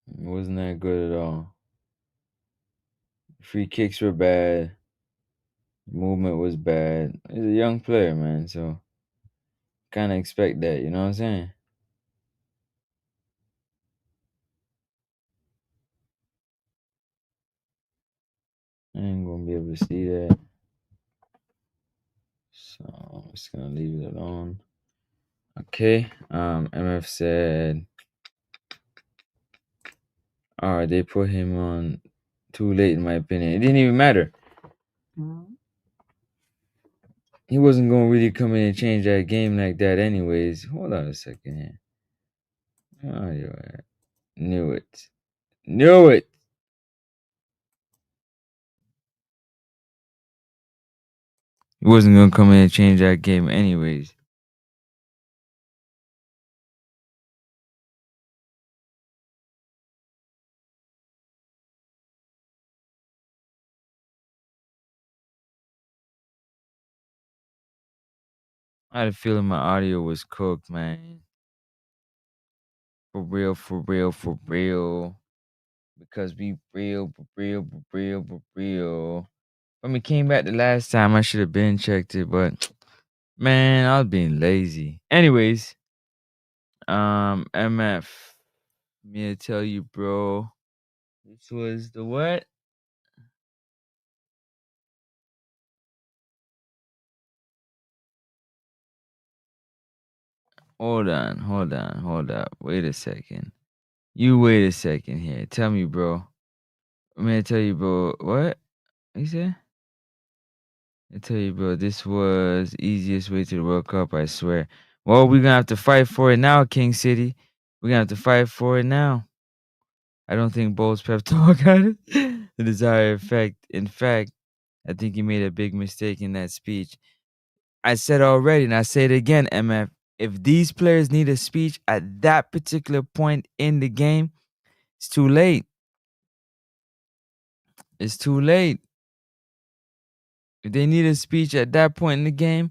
It wasn't that good at all. Free kicks were bad. Movement was bad. He's a young player, man, so kind of expect that, you know what I'm saying? I ain't gonna be able to see that. So I'm just gonna leave it alone. Okay. MF said, all right, they put him on too late, in my opinion. It didn't even matter. He wasn't gonna really come in and change that game like that, anyways. Hold on a second here. Oh, yeah. Knew it. Knew it. He wasn't gonna come in and change that game, anyways. I had a feeling my audio was cooked, man. For real, for real, for real. Because we real, for real, for real, for real. When we came back the last time, I should have been checked it, but man, I was being lazy. Anyways, MF, me to tell you, bro. This was the what? Hold on, hold on, hold up. Wait a second. You wait a second here. Tell me, bro. I'm gonna tell you, bro. What? You said? I tell you, bro, this was easiest way to the World Cup, I swear. Well, we're gonna have to fight for it now, King City. We're gonna have to fight for it now. I don't think Bowles pep talk had it. The desired effect. In fact, I think he made a big mistake in that speech. I said already, and I say it again, MF. If these players need a speech at that particular point in the game, it's too late. It's too late. If they need a speech at that point in the game,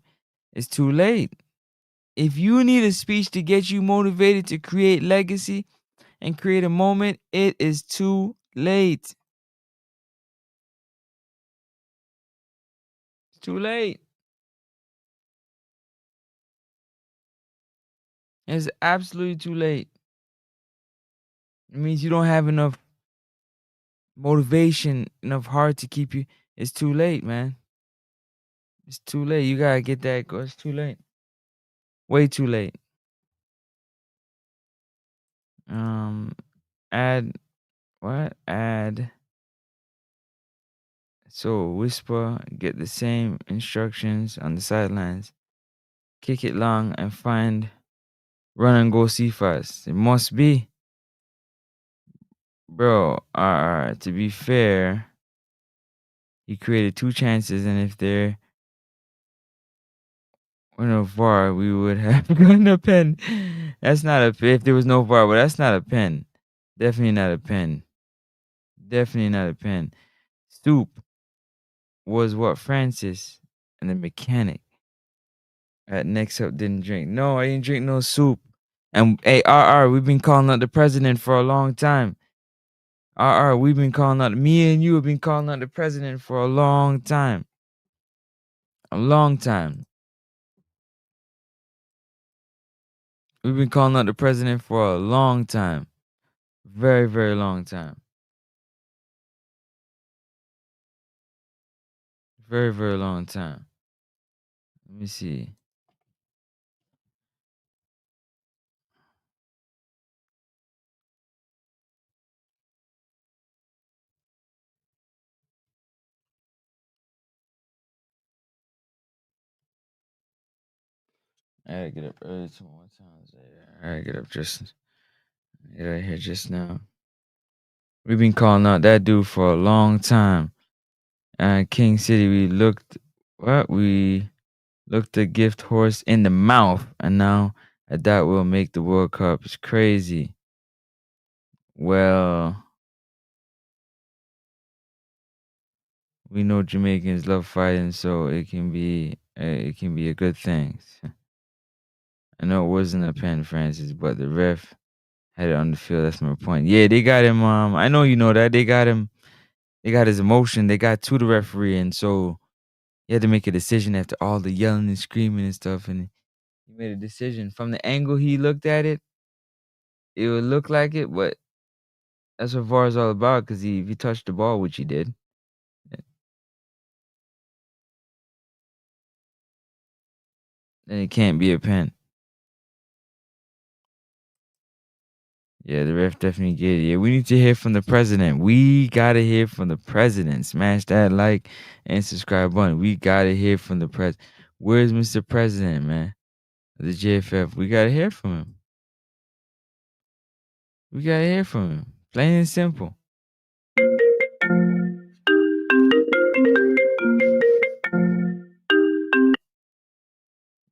it's too late. If you need a speech to get you motivated to create legacy and create a moment, it is too late. It's too late. It's absolutely too late. It means you don't have enough motivation, enough heart to keep you. It's too late, man. It's too late. You gotta get that. It's too late. Way too late. Add what? Add. So whisper, get the same instructions on the sidelines. Kick it long and find run and go see fast. It must be. Bro, to be fair, he created 2 chances, and if there were no VAR, we would have gotten a pen. That's not a if there was no VAR, but that's not a pen. Definitely not a pen. Definitely not a pen. Stoop. was what Francis and the mechanic at Next Up didn't drink. No, I didn't drink no soup. And hey, RR, we've been calling out the president for a long time. RR, we've been calling out, me and you have been calling out the president for a long time. A long time. We've been calling out the president for a long time. Very, very long time. Very, very long time. Let me see. I gotta get up early tomorrow. I gotta get up here just now. We've been calling out that dude for a long time. King City, we looked the gift horse in the mouth, and now that will make the World Cup. It's crazy. Well, we know Jamaicans love fighting, so it can be a good thing. I know it wasn't a pen, Francis, but the ref had it on the field. That's my point. Yeah, they got him. I know you know that they got him. They got his emotion. They got to the referee, and so he had to make a decision after all the yelling and screaming and stuff. And he made a decision. From the angle he looked at it, it would look like it, but that's what VAR is all about. Because if he touched the ball, which he did, then it can't be a pen. Yeah, the ref definitely get it. Yeah, we need to hear from the president. We gotta hear from the president. Smash that like and subscribe button. We gotta hear from the president. Where's Mr. President, man? The JFF. We gotta hear from him. We gotta hear from him. Plain and simple.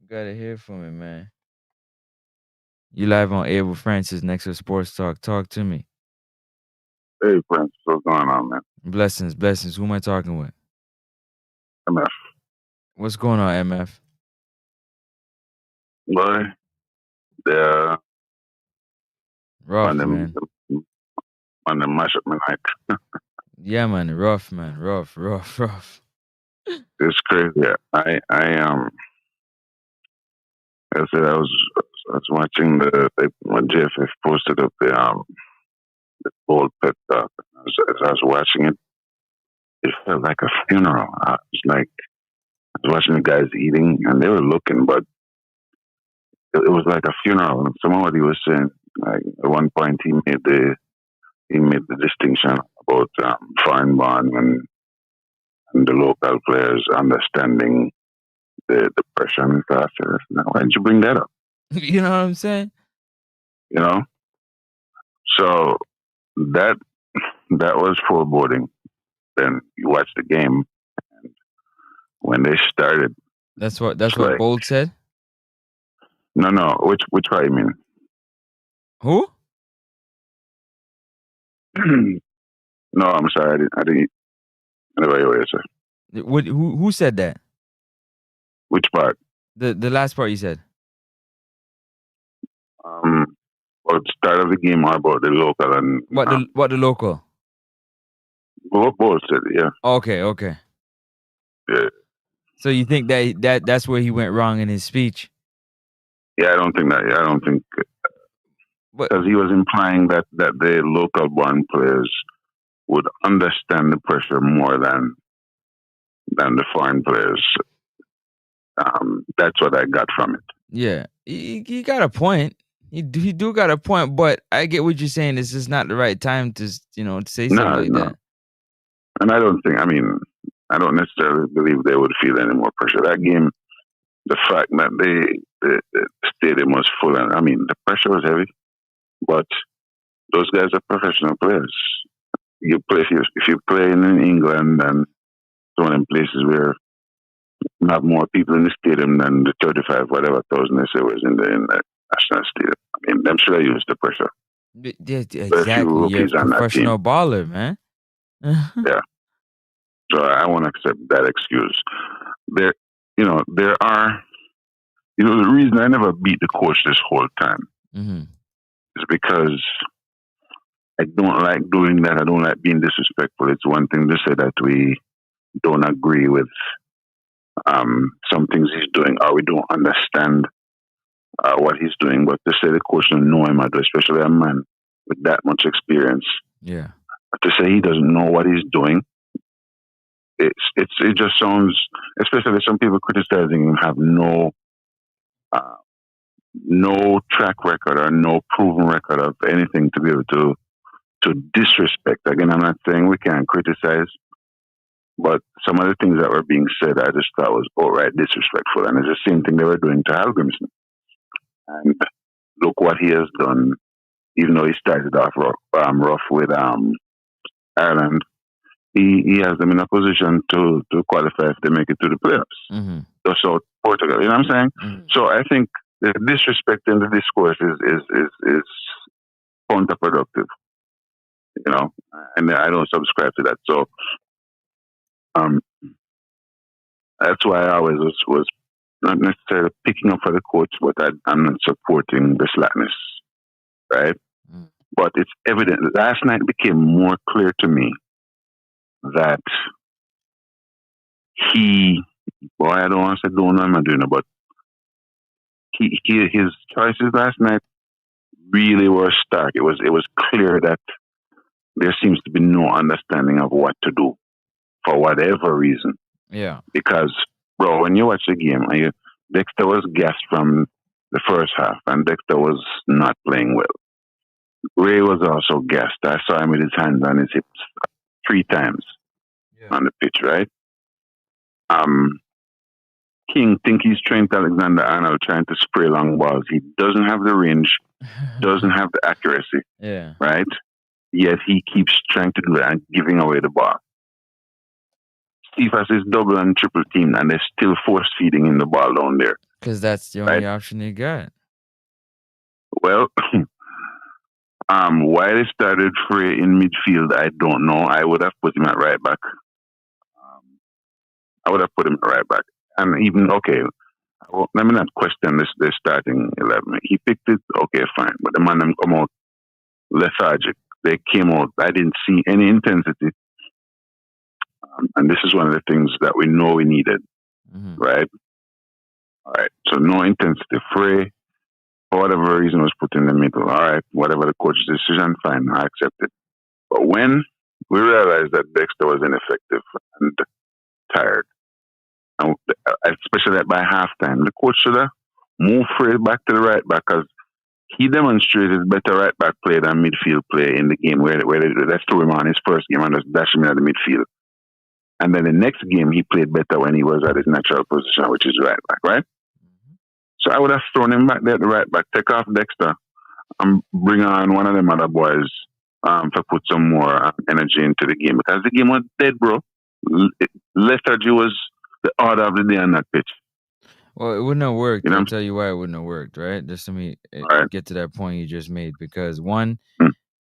We gotta hear from him, man. You live on air with Francis next to Sports Talk. Talk to me. Hey, Francis, what's going on, man? Blessings, blessings. Who am I talking with? MF. What's going on, MF? Boy, they're rough, man. On the mash up my night. Yeah, man. Rough, man. Rough. It's crazy. I said I was watching when JFF posted up the old pet talk. As I was watching it, it felt like a funeral. I was watching the guys eating, and they were looking, but it was like a funeral. And somebody was saying, like, at one point, he made the distinction about foreign born and the local players understanding the pressure and stuff. Now, why didn't you bring that up? You know what I'm saying? You know? So that was foreboding. Then you watch the game, and when they started, that's what Bold said. No. Which part you mean? Who? No, I'm sorry. I didn't. Anyway, sir. Who said that? Which part? The last part you said. About the start of the game or about the local and what the local? Both said, yeah. Okay. Yeah. So you think that's where he went wrong in his speech? Yeah, I don't think that. I don't think because he was implying that the local born players would understand the pressure more than the foreign players. That's what I got from it. Yeah, he got a point. He do got a point, but I get what you're saying. This is not the right time to say something like that. And I don't necessarily believe they would feel any more pressure. That game, the fact that the stadium was full, and the pressure was heavy, but those guys are professional players. You play if you play in England and some of them places where you have more people in the stadium than the 35 whatever thousand they say was in the national stadium. Them should have used the pressure. Yeah, exactly. You're a professional baller, man. Yeah. So I won't accept that excuse. There, there are, the reason I never beat the coach this whole time is because I don't like doing that. I don't like being disrespectful. It's one thing to say that we don't agree with some things he's doing, or we don't understand what he's doing. But to say the coach don't know him, especially a man with that much experience, to say he doesn't know what he's doing, it just sounds. Especially some people criticizing him have no track record or no proven record of anything to be able to disrespect. Again, I'm not saying we can't criticize, but some of the things that were being said, I just thought was outright disrespectful. And it's the same thing they were doing to Hal Grimson. And look what he has done, even though he started off rough with Ireland. He has them in a position to qualify if they make it to the playoffs. So Portugal, you know what I'm saying? So I think the disrespect in the discourse is counterproductive, and I don't subscribe to that. So that's why I always was not necessarily picking up for the coach, but I'm not supporting the slackness, right? But it's evident. Last night became more clear to me that I don't want to say don't know what I'm doing, but his choices last night really were stark. It was clear that there seems to be no understanding of what to do for whatever reason. Yeah. Because, bro, when you watch the game, Dexter was gassed from the first half, and Dexter was not playing well. Ray was also gassed. I saw him with his hands on his hips 3 times on the pitch, right? King think he's Trent Alexander-Arnold trying to spray long balls. He doesn't have the range, doesn't have the accuracy, right? Yet he keeps trying to do that and giving away the ball. Steve has his double and triple team, and they're still force feeding him the ball down there. Because that's the only option you got. Well, why they started Frey in midfield, I don't know. I would have put him at right back. And even, let me not question the starting 11. He picked it, okay, fine. But the man them come out lethargic. They came out, I didn't see any intensity. And this is one of the things that we know we needed, right? All right, so no intensity. Frey, for whatever reason, was put in the middle. All right, whatever the coach's decision, fine, I accept it. But when we realized that Dexter was ineffective and tired, and especially by halftime, the coach should have moved Frey back to the right back because he demonstrated better right back play than midfield play in the game where they threw him on his first game and just dashed him out of the midfield. And then the next game, he played better when he was at his natural position, which is right back, right? So I would have thrown him back there at the right back, take off Dexter, and bring on one of them other boys to put some more energy into the game. Because the game was dead, bro. Lethargy was the order of the day on that pitch. Well, it wouldn't have worked. I'll tell you why it wouldn't have worked, right? Just let me get to that point you just made. Because one,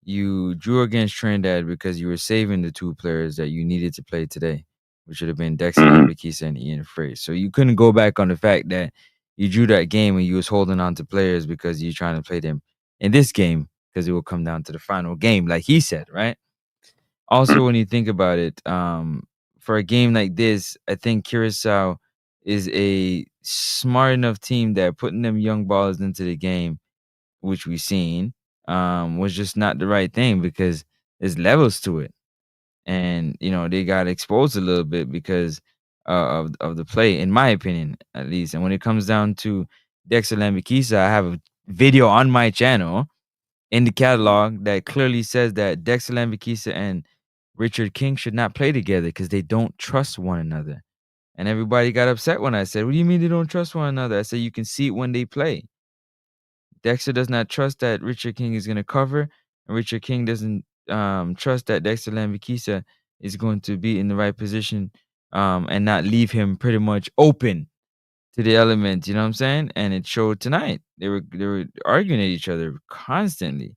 you drew against Trinidad because you were saving the 2 players that you needed to play today, which would have been Dexter Lambakisa and Ian Frey. So you couldn't go back on the fact that you drew that game and you was holding on to players because you're trying to play them in this game because it will come down to the final game, like he said, right? Also, when you think about it, for a game like this, I think Curacao is a smart enough team that putting them young ballers into the game, which we've seen, was just not the right thing because there's levels to it. And, they got exposed a little bit because of the play, in my opinion, at least. And when it comes down to Dexter Lambakisa, I have a video on my channel in the catalog that clearly says that Dexter Lambakisa and Richard King should not play together because they don't trust one another. And everybody got upset when I said, what do you mean they don't trust one another? I said, you can see it when they play. Dexter does not trust that Richard King is going to cover, and Richard King doesn't trust that Dexter Lambakisa is going to be in the right position and not leave him pretty much open to the elements, you know what I'm saying? And it showed tonight. They were arguing at each other constantly.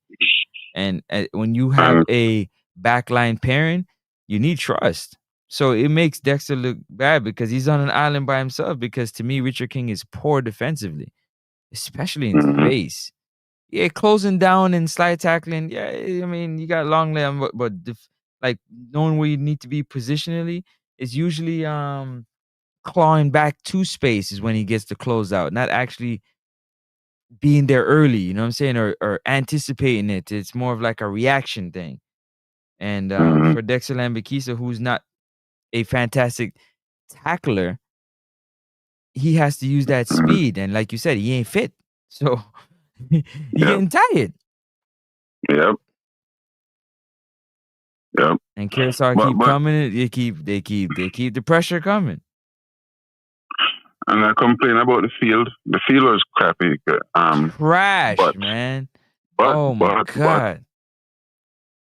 And when you have a backline pairing, you need trust. So it makes Dexter look bad because he's on an island by himself. Because to me, Richard King is poor defensively, especially in space. Yeah, closing down and slide tackling. Yeah, I mean, you got long leg, but like knowing where you need to be positionally is usually clawing back to space is when he gets the close out, not actually being there early. You know what I'm saying, or anticipating it. It's more of like a reaction thing. And for Dexter Lambakisa, who's not a fantastic tackler, he has to use that speed. And like you said, he ain't fit. So he getting tired. Yep. And Kearsarge keep coming. They keep the pressure coming. And I complain about the field. The field was crappy. Trash, man. Oh my God.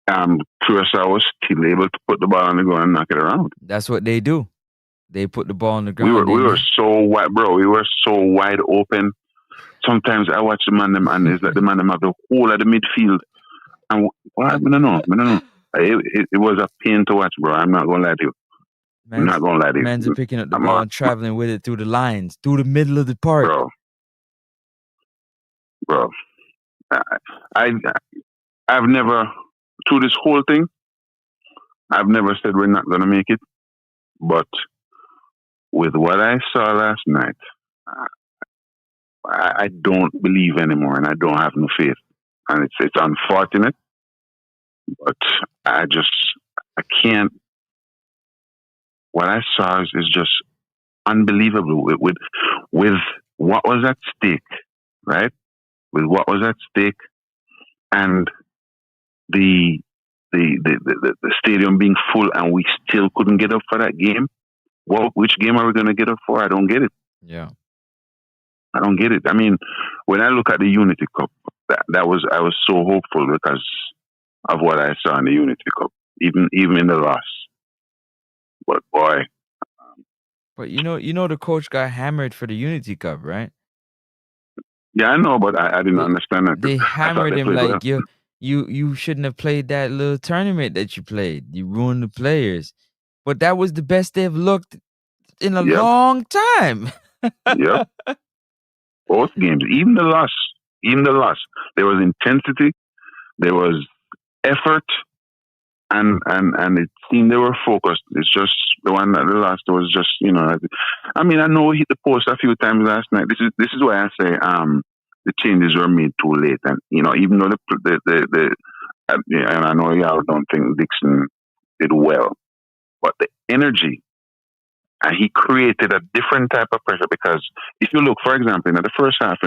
Curacao was still able to put the ball on the ground and knock it around. That's what they do. They put the ball on the ground. We were so wide, bro. We were so wide open. Sometimes I watch the man them and it's like the man them have the whole of the midfield. And I don't know. It was a pain to watch, bro. I'm not gonna lie to you. I'm not gonna lie to you. Man's are picking up the ball and traveling with it through the lines, through the middle of the park. Bro. I've never, through this whole thing, I've never said we're not gonna make it. But with what I saw last night, I don't believe anymore, and I don't have no faith. And it's unfortunate, but I can't. What I saw is just unbelievable with what was at stake, right? With what was at stake, and the stadium being full, and we still couldn't get up for that game. Well, which game are we going to get up for? I don't get it. Yeah, I don't get it. I mean, when I look at the Unity Cup, I was so hopeful because of what I saw in the Unity Cup, even in the loss. But boy. But you know the coach got hammered for the Unity Cup, right? Yeah, I know, but I didn't understand that. They hammered him like you shouldn't have played that little tournament that you played. You ruined the players. But that was the best they've looked in a long time. Yep. Both games, even the loss. There was intensity, there was effort, and it seemed they were focused. It's just the one that the last was just, I mean, I know he hit the post a few times last night. This is why I say the changes were made too late, and even though and I know y'all don't think Dixon did well, but the energy, and he created a different type of pressure. Because if you look, for example, in the first half,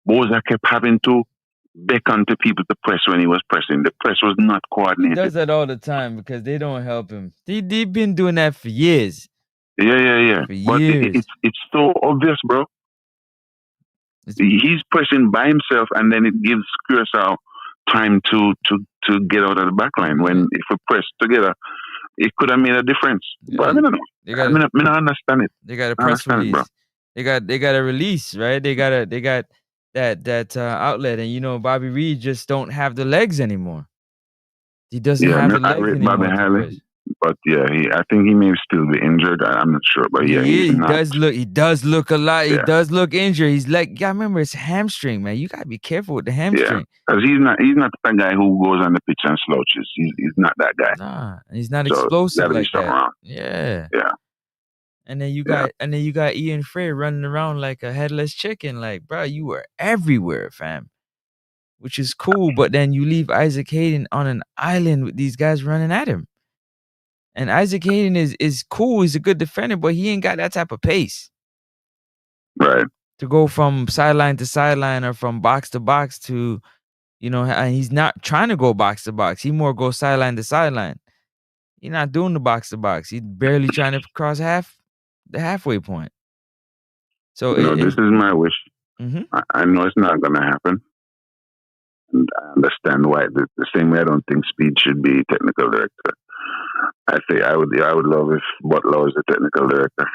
Boza kept having to beckon to people to press when he was pressing. The press was not coordinated. He does that all the time because they don't help him. They've been doing that for years. Yeah. For years. It's so obvious, bro. He's pressing by himself, and then it gives Curacao time to get out of the back line. When if we press together, it could have made a difference. But I don't know. I don't understand it. They got a press release. They got a release, right? They got that outlet, and Bobby Reed just don't have the legs anymore. He doesn't have the legs anymore. Bobby Haley, but I think he may still be injured. I'm not sure, but he does look a lot. Yeah. He does look injured. He's like, remember it's hamstring, man. You gotta be careful with the hamstring. Because he's not that guy who goes on the pitch and slouches. He's not that guy. Nah, he's not explosive like that. Around. Yeah. And then you got Ian Frey running around like a headless chicken. Like, bro, you were everywhere, fam. Which is cool, but then you leave Isaac Hayden on an island with these guys running at him. And Isaac Hayden is cool. He's a good defender, but he ain't got that type of pace. Right. To go from sideline to sideline or from box to box to, and he's not trying to go box to box. He more goes sideline to sideline. He's not doing the box to box. He's barely trying to cross the halfway point. So this is my wish. Mm-hmm. I know it's not going to happen. And I understand why. The same way I don't think Speed should be technical director. I say I would love if Butler was the technical director.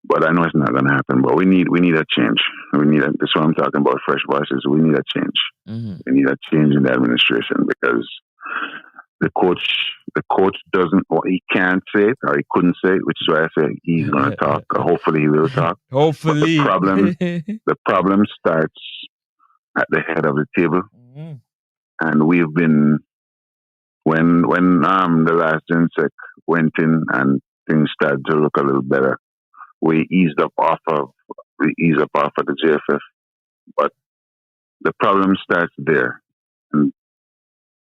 But I know it's not going to happen. But we need a change. That's what I'm talking about. Fresh voices. We need a change. Mm-hmm. We need a change in the administration because the coach doesn't, or he can't say it, or he couldn't say it, which is why I say he's going to talk. Hopefully he will talk. Hopefully. But the problem starts at the head of the table. Mm-hmm. And we've been, when the last insect went in and things started to look a little better, we eased up off of the JFF. But the problem starts there. And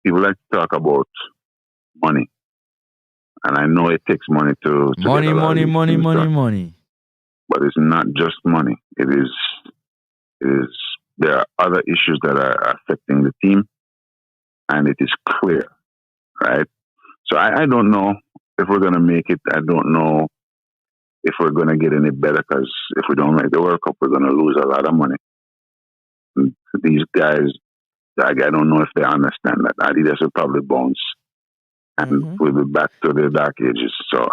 people like to talk about money. And I know it takes money to money. But it's not just money. It is there are other issues that are affecting the team, and it is clear, right? So I don't know if we're going to make it. I don't know if we're going to get any better, because if we don't make the World Cup, we're going to lose a lot of money. And these guys, I don't know if they understand that. Adidas will probably bounce, and we'll be back to the dark ages. So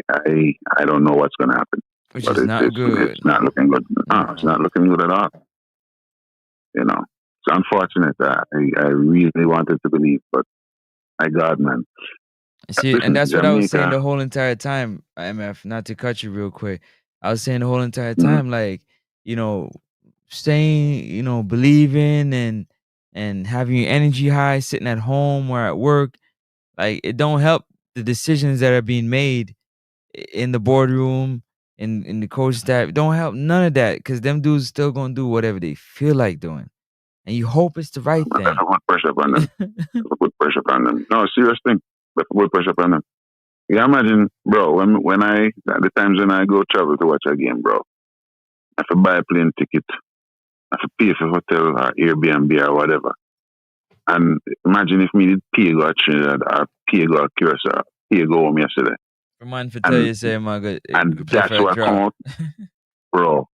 I don't know what's going to happen. Which is not good. It's not looking good. No, it's not looking good at all. You know, it's unfortunate. I really wanted to believe, but my God, man. See, and that's what I was saying the whole entire time, MF, not to cut you real quick. I was saying the whole entire time, like, you know, staying, you know, believing and having your energy high, sitting at home or at work, like, it don't help the decisions that are being made in the boardroom, in the coach staff. It don't help none of that, because them dudes still gonna do whatever they feel like doing. And you hope it's the right thing. That's a good pressure upon them. That's a good pressure upon them. No, serious thing. That's a good pressure upon them. Yeah, imagine, bro, when at the times when I go travel to watch a game, bro, I have to buy a plane ticket, I have to pay for hotel or Airbnb or whatever. And imagine if me did pay go at Trinidad or pay go at Curacao, pay go home yesterday. For man for tell you, say, my good. And that's what come out, bro.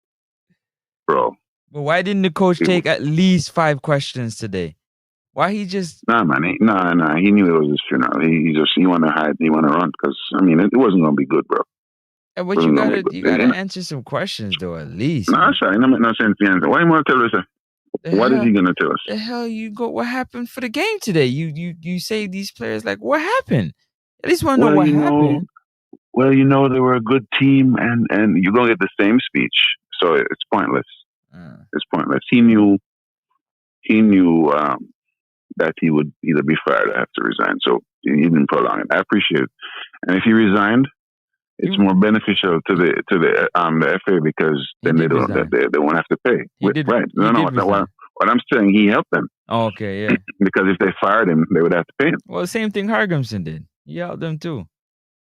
But why didn't the coach take at least 5 questions today? Why he just... Nah, man. He knew it was his funeral. He want to hide. He want to run, because, I mean, it wasn't going to be good, bro. Yeah, but you gotta answer some questions, though, at least. Nah, sorry. No sense to answer. Why you want to tell us, sir? What is he going to tell us? The hell you go... What happened for the game today? You say these players, like, what happened? At least want to know what happened. Well, you know, they were a good team, and you're going to get the same speech. So it's pointless. It's pointless. He knew that he would either be fired or have to resign. So he didn't prolong it. I appreciate it. And if he resigned, it's more beneficial to the FA, because then they won't have to pay. Right? What I'm saying, he helped them. Oh, okay, yeah. Because if they fired him, they would have to pay him. Well, the same thing Hargrimson did. He helped them too.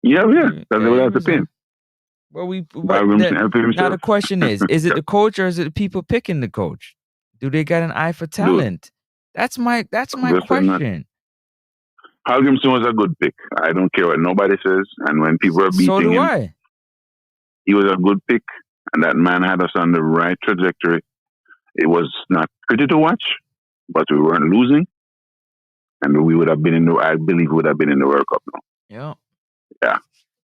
Yeah, because they would have to pay him. Well, now the question is it the coach or is it the people picking the coach? Do they got an eye for talent? Dude, that's my question. Halgrimson was a good pick. I don't care what nobody says. And when people are beating him, he was a good pick. And that man had us on the right trajectory. It was not pretty to watch, but we weren't losing. And we would have been I believe we would have been in the World Cup now. Yeah. Yeah.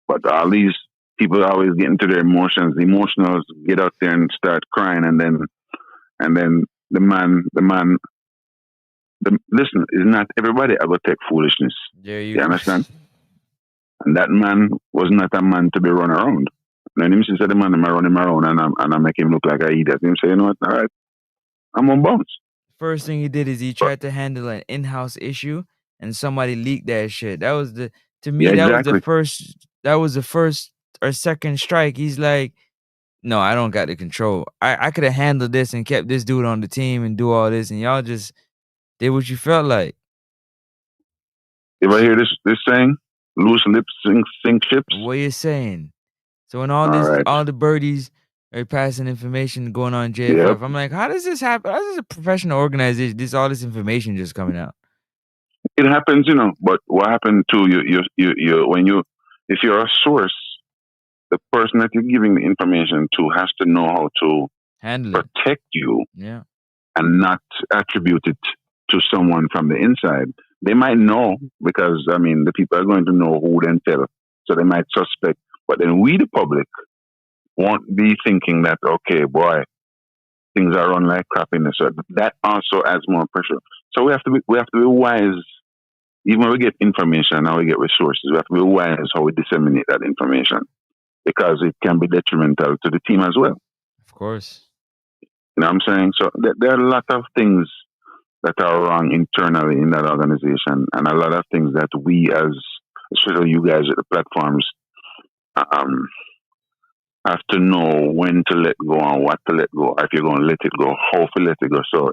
But all these people always get into their emotions. The emotionals get out there and start crying, and then the man. Listen, it's not everybody ever take foolishness. You understand? And that man was not a man to be run around. And him said the man I run him around and I make him look like an idiot. Him say, you know what? All right, I'm on bounce. First thing he did is he tried to handle an in-house issue, and somebody leaked that shit. That was the first or second strike. He's like, no, I don't got the control. I could have handled this and kept this dude on the team and do all this, and y'all just did what you felt like. If I hear this saying, loose lips sink ships. What you saying? So when all the birdies are passing information going on in JFF, I'm like, how does this happen? How does a professional organization, all this information just coming out? It happens, you know. But what happened to you if you're a source, the person that you're giving the information to has to know how to protect you, and not attribute it to someone from the inside. They might know, because I mean the people are going to know who then tell, so they might suspect. But then we, the public, won't be thinking that, okay, boy, things are run like crap in this. So that also adds more pressure. So we have to be wise even when we get information and we get resources, we have to be wise how we disseminate that information because it can be detrimental to the team as well. Of course. You know what I'm saying? So there are a lot of things that are wrong internally in that organization, and a lot of things that we, as especially you guys at the platforms, have to know when to let go and what to let go. If you're going to let it go, how to let it go, so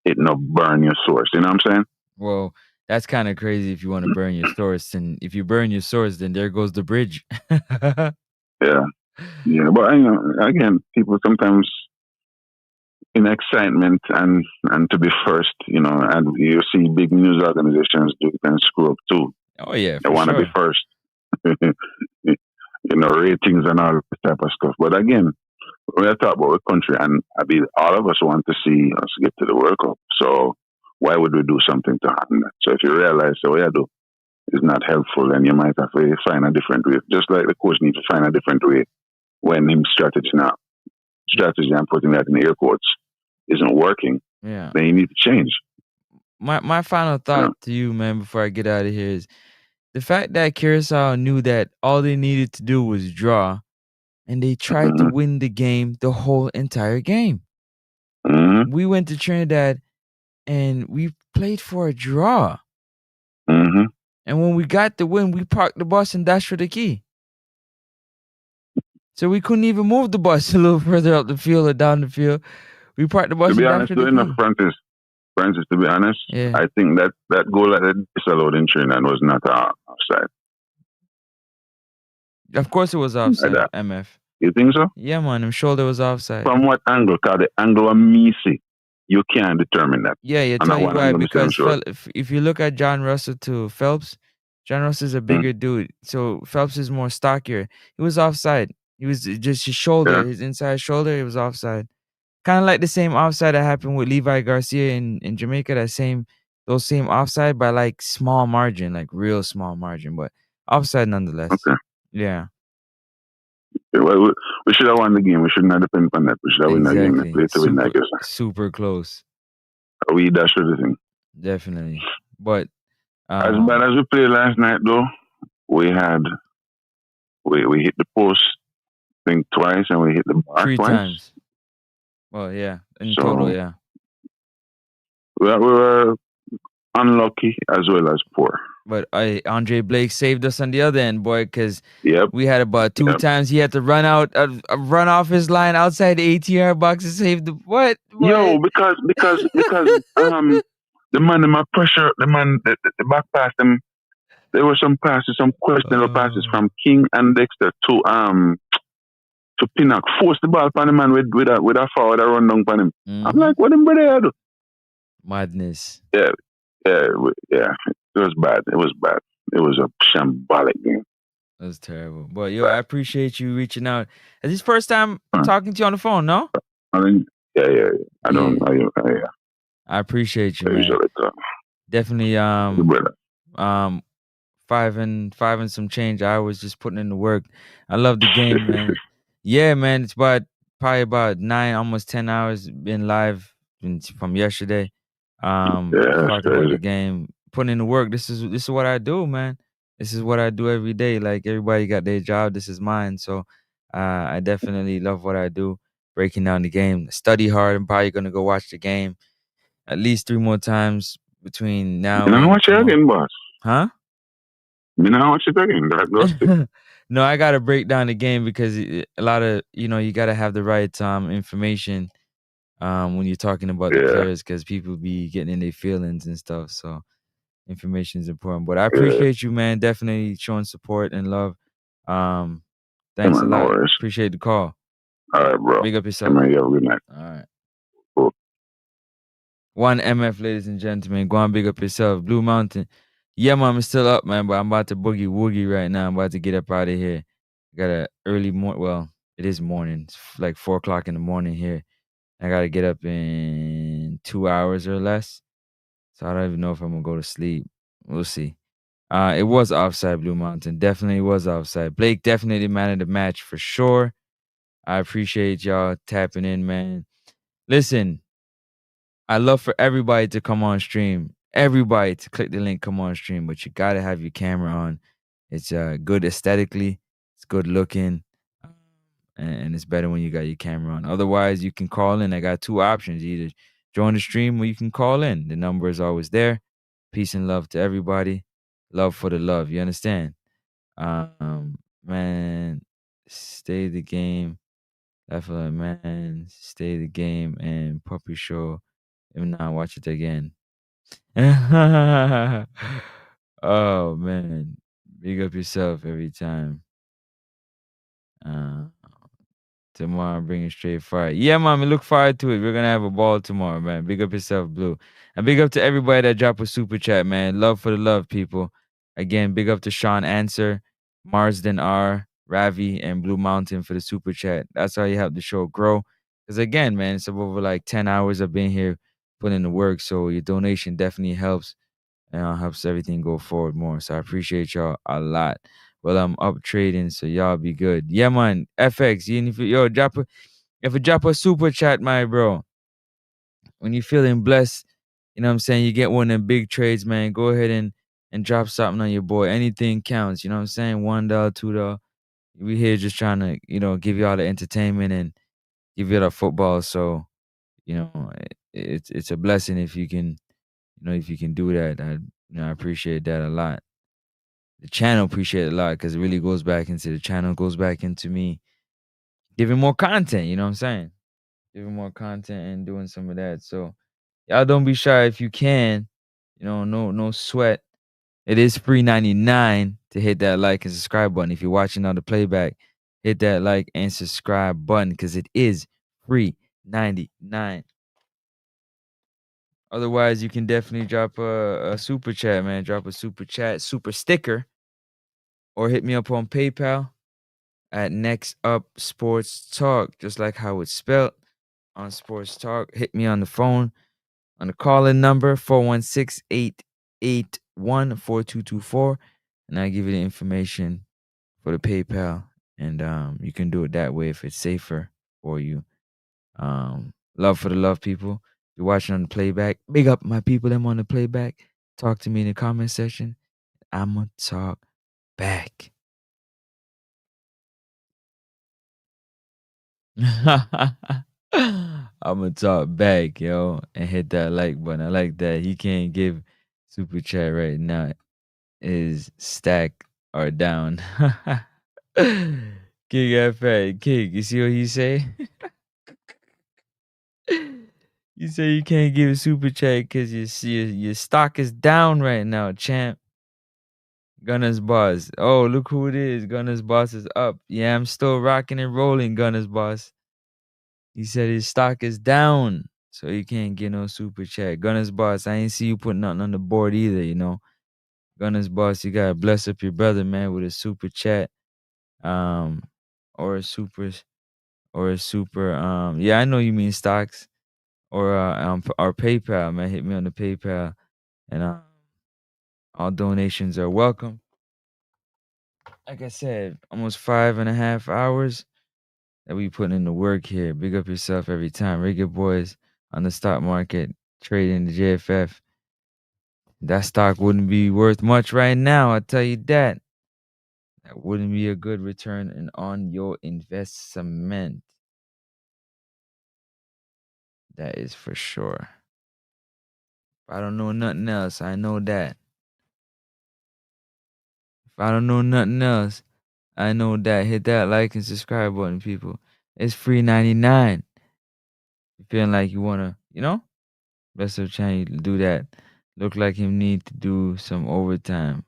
it no burn your source. You know what I'm saying? Well, that's kind of crazy if you want to burn your source, and if you burn your source, then there goes the bridge. Yeah. But again, people sometimes in excitement and to be first, and you see big news organizations do it and screw up too. Oh yeah, they want to be first. Ratings and all this type of stuff. But again, when I talk about the country, and all of us want to see us get to the World Cup. So why would we do something to harm that? So if you realize the way I do is not helpful, then you might have to find a different way. Just like the coach needs to find a different way when his strategy I'm putting that in air quotes isn't working. Yeah. Then you need to change. My final thought to you, man, before I get out of here is the fact that Curacao knew that all they needed to do was draw, and they tried to win the game, the whole entire game. Mm-hmm. We went to Trinidad and we played for a draw. Mm-hmm. And when we got the win, we parked the bus and dashed for the key. So we couldn't even move the bus a little further up the field or down the field. We parked the bus and dashed for the key. Francis, to be honest, I think that goal that they disallowed in Trinidad was not offside. Of course it was offside, MF. You think so? Yeah, man. I'm sure there was offside. From what angle? Because the angle of me see, you can't determine that. Yeah, you tell you why. Because if you look at John Russell to Phelps, John Russell is a bigger dude. So Phelps is more stockier. He was offside. He was just his shoulder, his inside shoulder, it was offside. Kind of like the same offside that happened with Levi Garcia in Jamaica. Those same offside by like small margin, like real small margin, but offside nonetheless. Okay. Yeah. Well, we should have won the game. We shouldn't have depended on that. We should have won the game and played to win that game. Super close. We dashed the thing. Definitely. But as bad as we played last night, though, we hit the post, I think, twice, and we hit the bar 3 twice. times. Well, yeah, in total, yeah. We were unlucky as well as poor. But Andre Blake saved us on the other end, boy, because we had about 2 times he had to run off his line outside the ATR box to save the what? Yo, because the man in my pressure, the back pass them. There were some questionable passes from King and Dexter to Pinnock. Force the ball upon the man with a forward a run down upon him. I'm like, what him brother do? Madness. Yeah. It was bad. It was a shambolic game. That was terrible. But yo, I appreciate you reaching out. Is this first time talking to you on the phone, no? Yeah. I don't know you. Yeah. I appreciate you, man. Definitely 5 and some change. I was just putting in the work. I love the game, man. Yeah, man. It's probably about 9, almost 10 hours been live from yesterday. Talking about the game, putting in the work. This is what I do, man. This is what I do every day. Like everybody got their job. This is mine. So I definitely love what I do. Breaking down the game. Study hard. I'm probably gonna go watch the game at least 3 more times between now and watch it again, boss. Huh? You know watch it again. No, I gotta break down the game because a lot of you gotta have the right information when you're talking about the players, because people be getting in their feelings and stuff. So information is important. But I appreciate you, man. Definitely showing support and love. Thanks a lot. Appreciate the call. All right, bro. Big up yourself. Man, you have a good night. All right. Cool. 1 MF, ladies and gentlemen. Go on, big up yourself. Blue Mountain. Yeah, man, I'm still up, man, but I'm about to boogie woogie right now. I'm about to get up out of here. Got a early morning. Well, it is morning. It's like 4 o'clock in the morning here. I got to get up in 2 hours or less. So I don't even know if I'm going to go to sleep. We'll see. It was offside, Blue Mountain. Definitely was offside. Blake definitely man of the match for sure. I appreciate y'all tapping in, man. Listen, I love for everybody to come on stream. everybody to click the link, come on stream, but you gotta have your camera on. It's good aesthetically, it's good looking, and it's better when you got your camera on. Otherwise, you can call in. I got two options: either join the stream or you can call in. The number is always there. Peace and love to everybody. Love for the love. You understand? Man, stay the game. Definitely, man, stay the game and puppy show. If not, watch it again. Oh man, big up yourself every time. Tomorrow I'm bringing straight fire. Yeah, man, look forward to it. We're gonna have a ball tomorrow, man. Big up yourself, Blue. And big up to everybody that dropped a super chat, man. Love for the love, people. Again, big up to Sean Answer, Marsden R, Ravi, and Blue Mountain for the super chat. That's how you help the show grow. Because again, man, it's over like 10 hours I've been here putting in the work. So your donation definitely helps and helps everything go forward more. So I appreciate y'all a lot. Well, I'm up trading, so y'all be good. Yeah, man. FX, if you drop a super chat, my bro, when you feeling blessed, you know what I'm saying, you get one of them big trades, man, go ahead and drop something on your boy. Anything counts, you know what I'm saying? $1, $2. We here just trying to, give y'all the entertainment and give you the football. So, it's a blessing if you can, if you can do that. I appreciate that a lot. The channel appreciate it a lot because it really goes back into the channel, goes back into me giving more content, you know what I'm saying? Giving more content and doing some of that. So y'all don't be shy if you can. No sweat. It is free 99 to hit that like and subscribe button. If you're watching on the playback, hit that like and subscribe button because it is free 99. Otherwise, you can definitely drop a super chat, man. Drop a super chat, super sticker, or hit me up on PayPal at Next Up Sports Talk, just like how it's spelled on Sports Talk. Hit me on the phone on the call-in number 416-881-4224, and I give you the information for the PayPal, and you can do it that way if it's safer for you. Love for the love, people. If you're watching on the playback, big up my people them on the playback. Talk to me in the comment section. I'ma talk back. I'ma talk back, yo, and hit that like button. I like that. He can't give super chat right now. His stack are down. King F8, King, you see what he say? You say you can't give a super chat because your stock is down right now, champ. Gunner's Boss. Oh, look who it is. Gunner's Boss is up. Yeah, I'm still rocking and rolling, Gunner's Boss. He said his stock is down, so he can't get no super chat. Gunner's Boss, I ain't see you putting nothing on the board either. Gunner's Boss, you gotta bless up your brother, man, with a super chat. Or a super, yeah, I know you mean stocks. Or our PayPal, man. Hit me on the PayPal. And all donations are welcome. Like I said, almost 5.5 hours that we putting in the work here. Big up yourself every time. Reggae Boyz on the stock market, trading the JFF. That stock wouldn't be worth much right now, I'll tell you that. That wouldn't be a good return on your investment. That is for sure. If I don't know nothing else, I know that. If I don't know nothing else, I know that. Hit that like and subscribe button, people. It's free 99. You feeling like you wanna, best of chance you do that. Look like him need to do some overtime.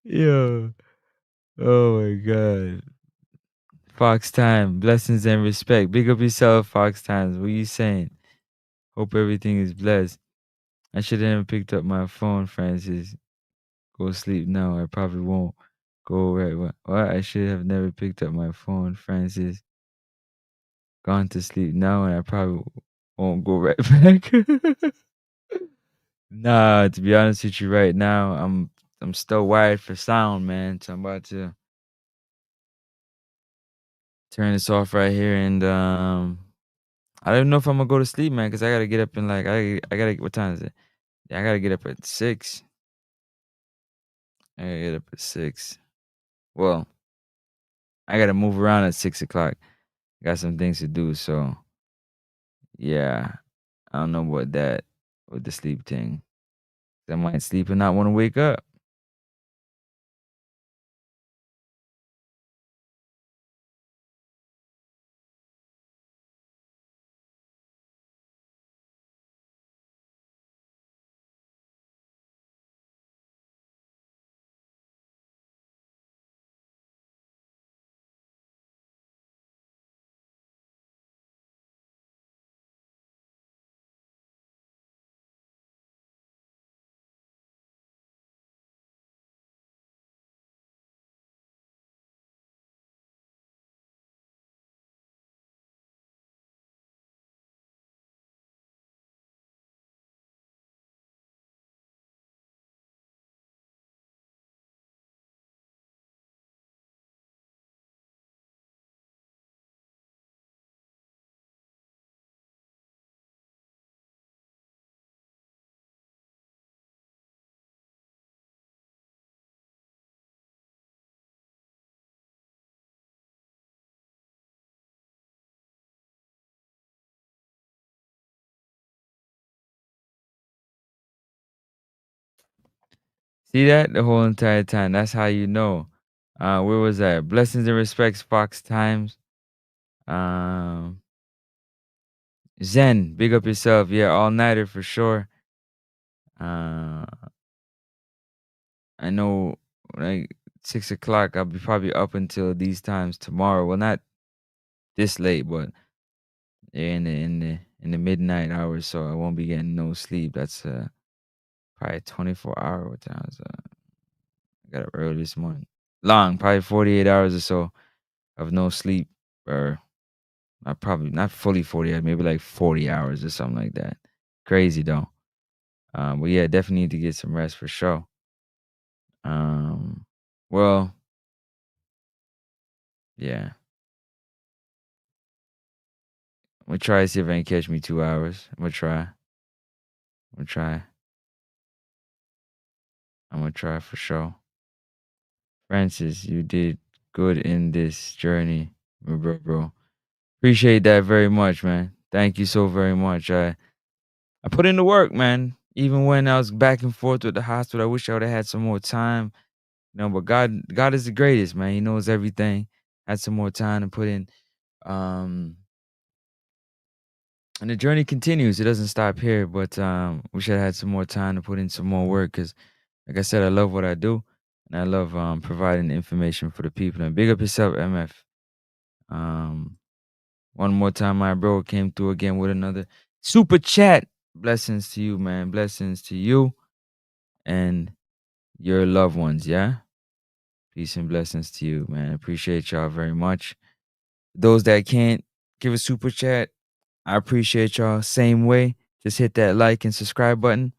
Yo. Oh my god. Fox time. Blessings and respect. Big up yourself, Fox Times. What you saying? Hope everything is blessed. I should have never picked up my phone, Francis. Go sleep now. I probably won't go right. What? I should have never picked up my phone, Francis. Gone to sleep now, and I probably won't go right back. Nah, to be honest with you, right now I'm still wired for sound, man. So I'm about to turn this off right here, and I don't know if I'm gonna go to sleep, man, because I gotta get up in like I gotta. What time is it? Yeah, I gotta get up at 6. I gotta get up at 6. Well, I gotta move around at 6 o'clock. Got some things to do, so yeah. I don't know what that with the sleep thing. I might sleep and not want to wake up. See that the whole entire time. That's how you know. Where was that? Blessings and respects, Fox Times. Um, Zen, big up yourself. Yeah, all nighter for sure. Uh, I know, like 6 o'clock. I'll be probably up until these times tomorrow. Well, not this late, but yeah, in the midnight hours. So I won't be getting no sleep. That's probably 24 hour. What time is I got up early this morning. Long, probably 48 hours or so of no sleep, or probably not fully 40, maybe like 40 hours or something like that. Crazy though. But yeah, definitely need to get some rest for sure. Well, yeah. I'm gonna try to see if I can catch me 2 hours. I'm gonna try. I'm gonna try for sure. Francis, you did good in this journey, my bro. Appreciate that very much, man. Thank you so very much. I put in the work, man. Even when I was back and forth with the hospital, I wish I would have had some more time. But God is the greatest, man. He knows everything. Had some more time to put in. And the journey continues. It doesn't stop here, but we should have had some more time to put in some more work because, like I said, I love what I do, and I love providing information for the people. And big up yourself, MF. One more time, my bro came through again with another super chat. Blessings to you, man. Blessings to you and your loved ones, yeah? Peace and blessings to you, man. Appreciate y'all very much. Those that can't give a super chat, I appreciate y'all. Same way. Just hit that like and subscribe button.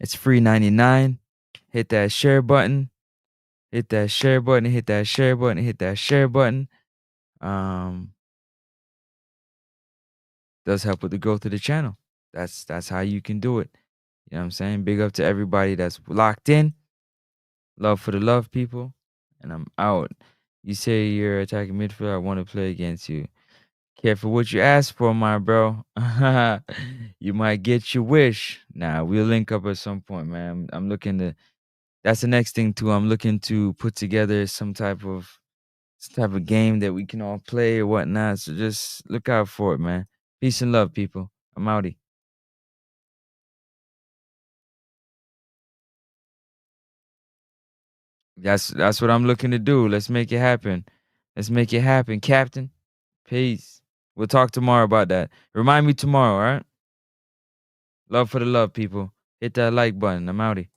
It's free 99. Hit that share button. Hit that share button. Hit that share button. Hit that share button. Does help with the growth of the channel. That's how you can do it. You know what I'm saying? Big up to everybody that's locked in. Love for the love, people. And I'm out. You say you're attacking midfield. I want to play against you. Careful what you ask for, my bro. You might get your wish. Nah, we'll link up at some point, man. I'm looking to. That's the next thing too. I'm looking to put together some type of game that we can all play or whatnot. So just look out for it, man. Peace and love, people. I'm outie. That's what I'm looking to do. Let's make it happen. Let's make it happen, Captain. Peace. We'll talk tomorrow about that. Remind me tomorrow, all right? Love for the love, people. Hit that like button. I'm outie.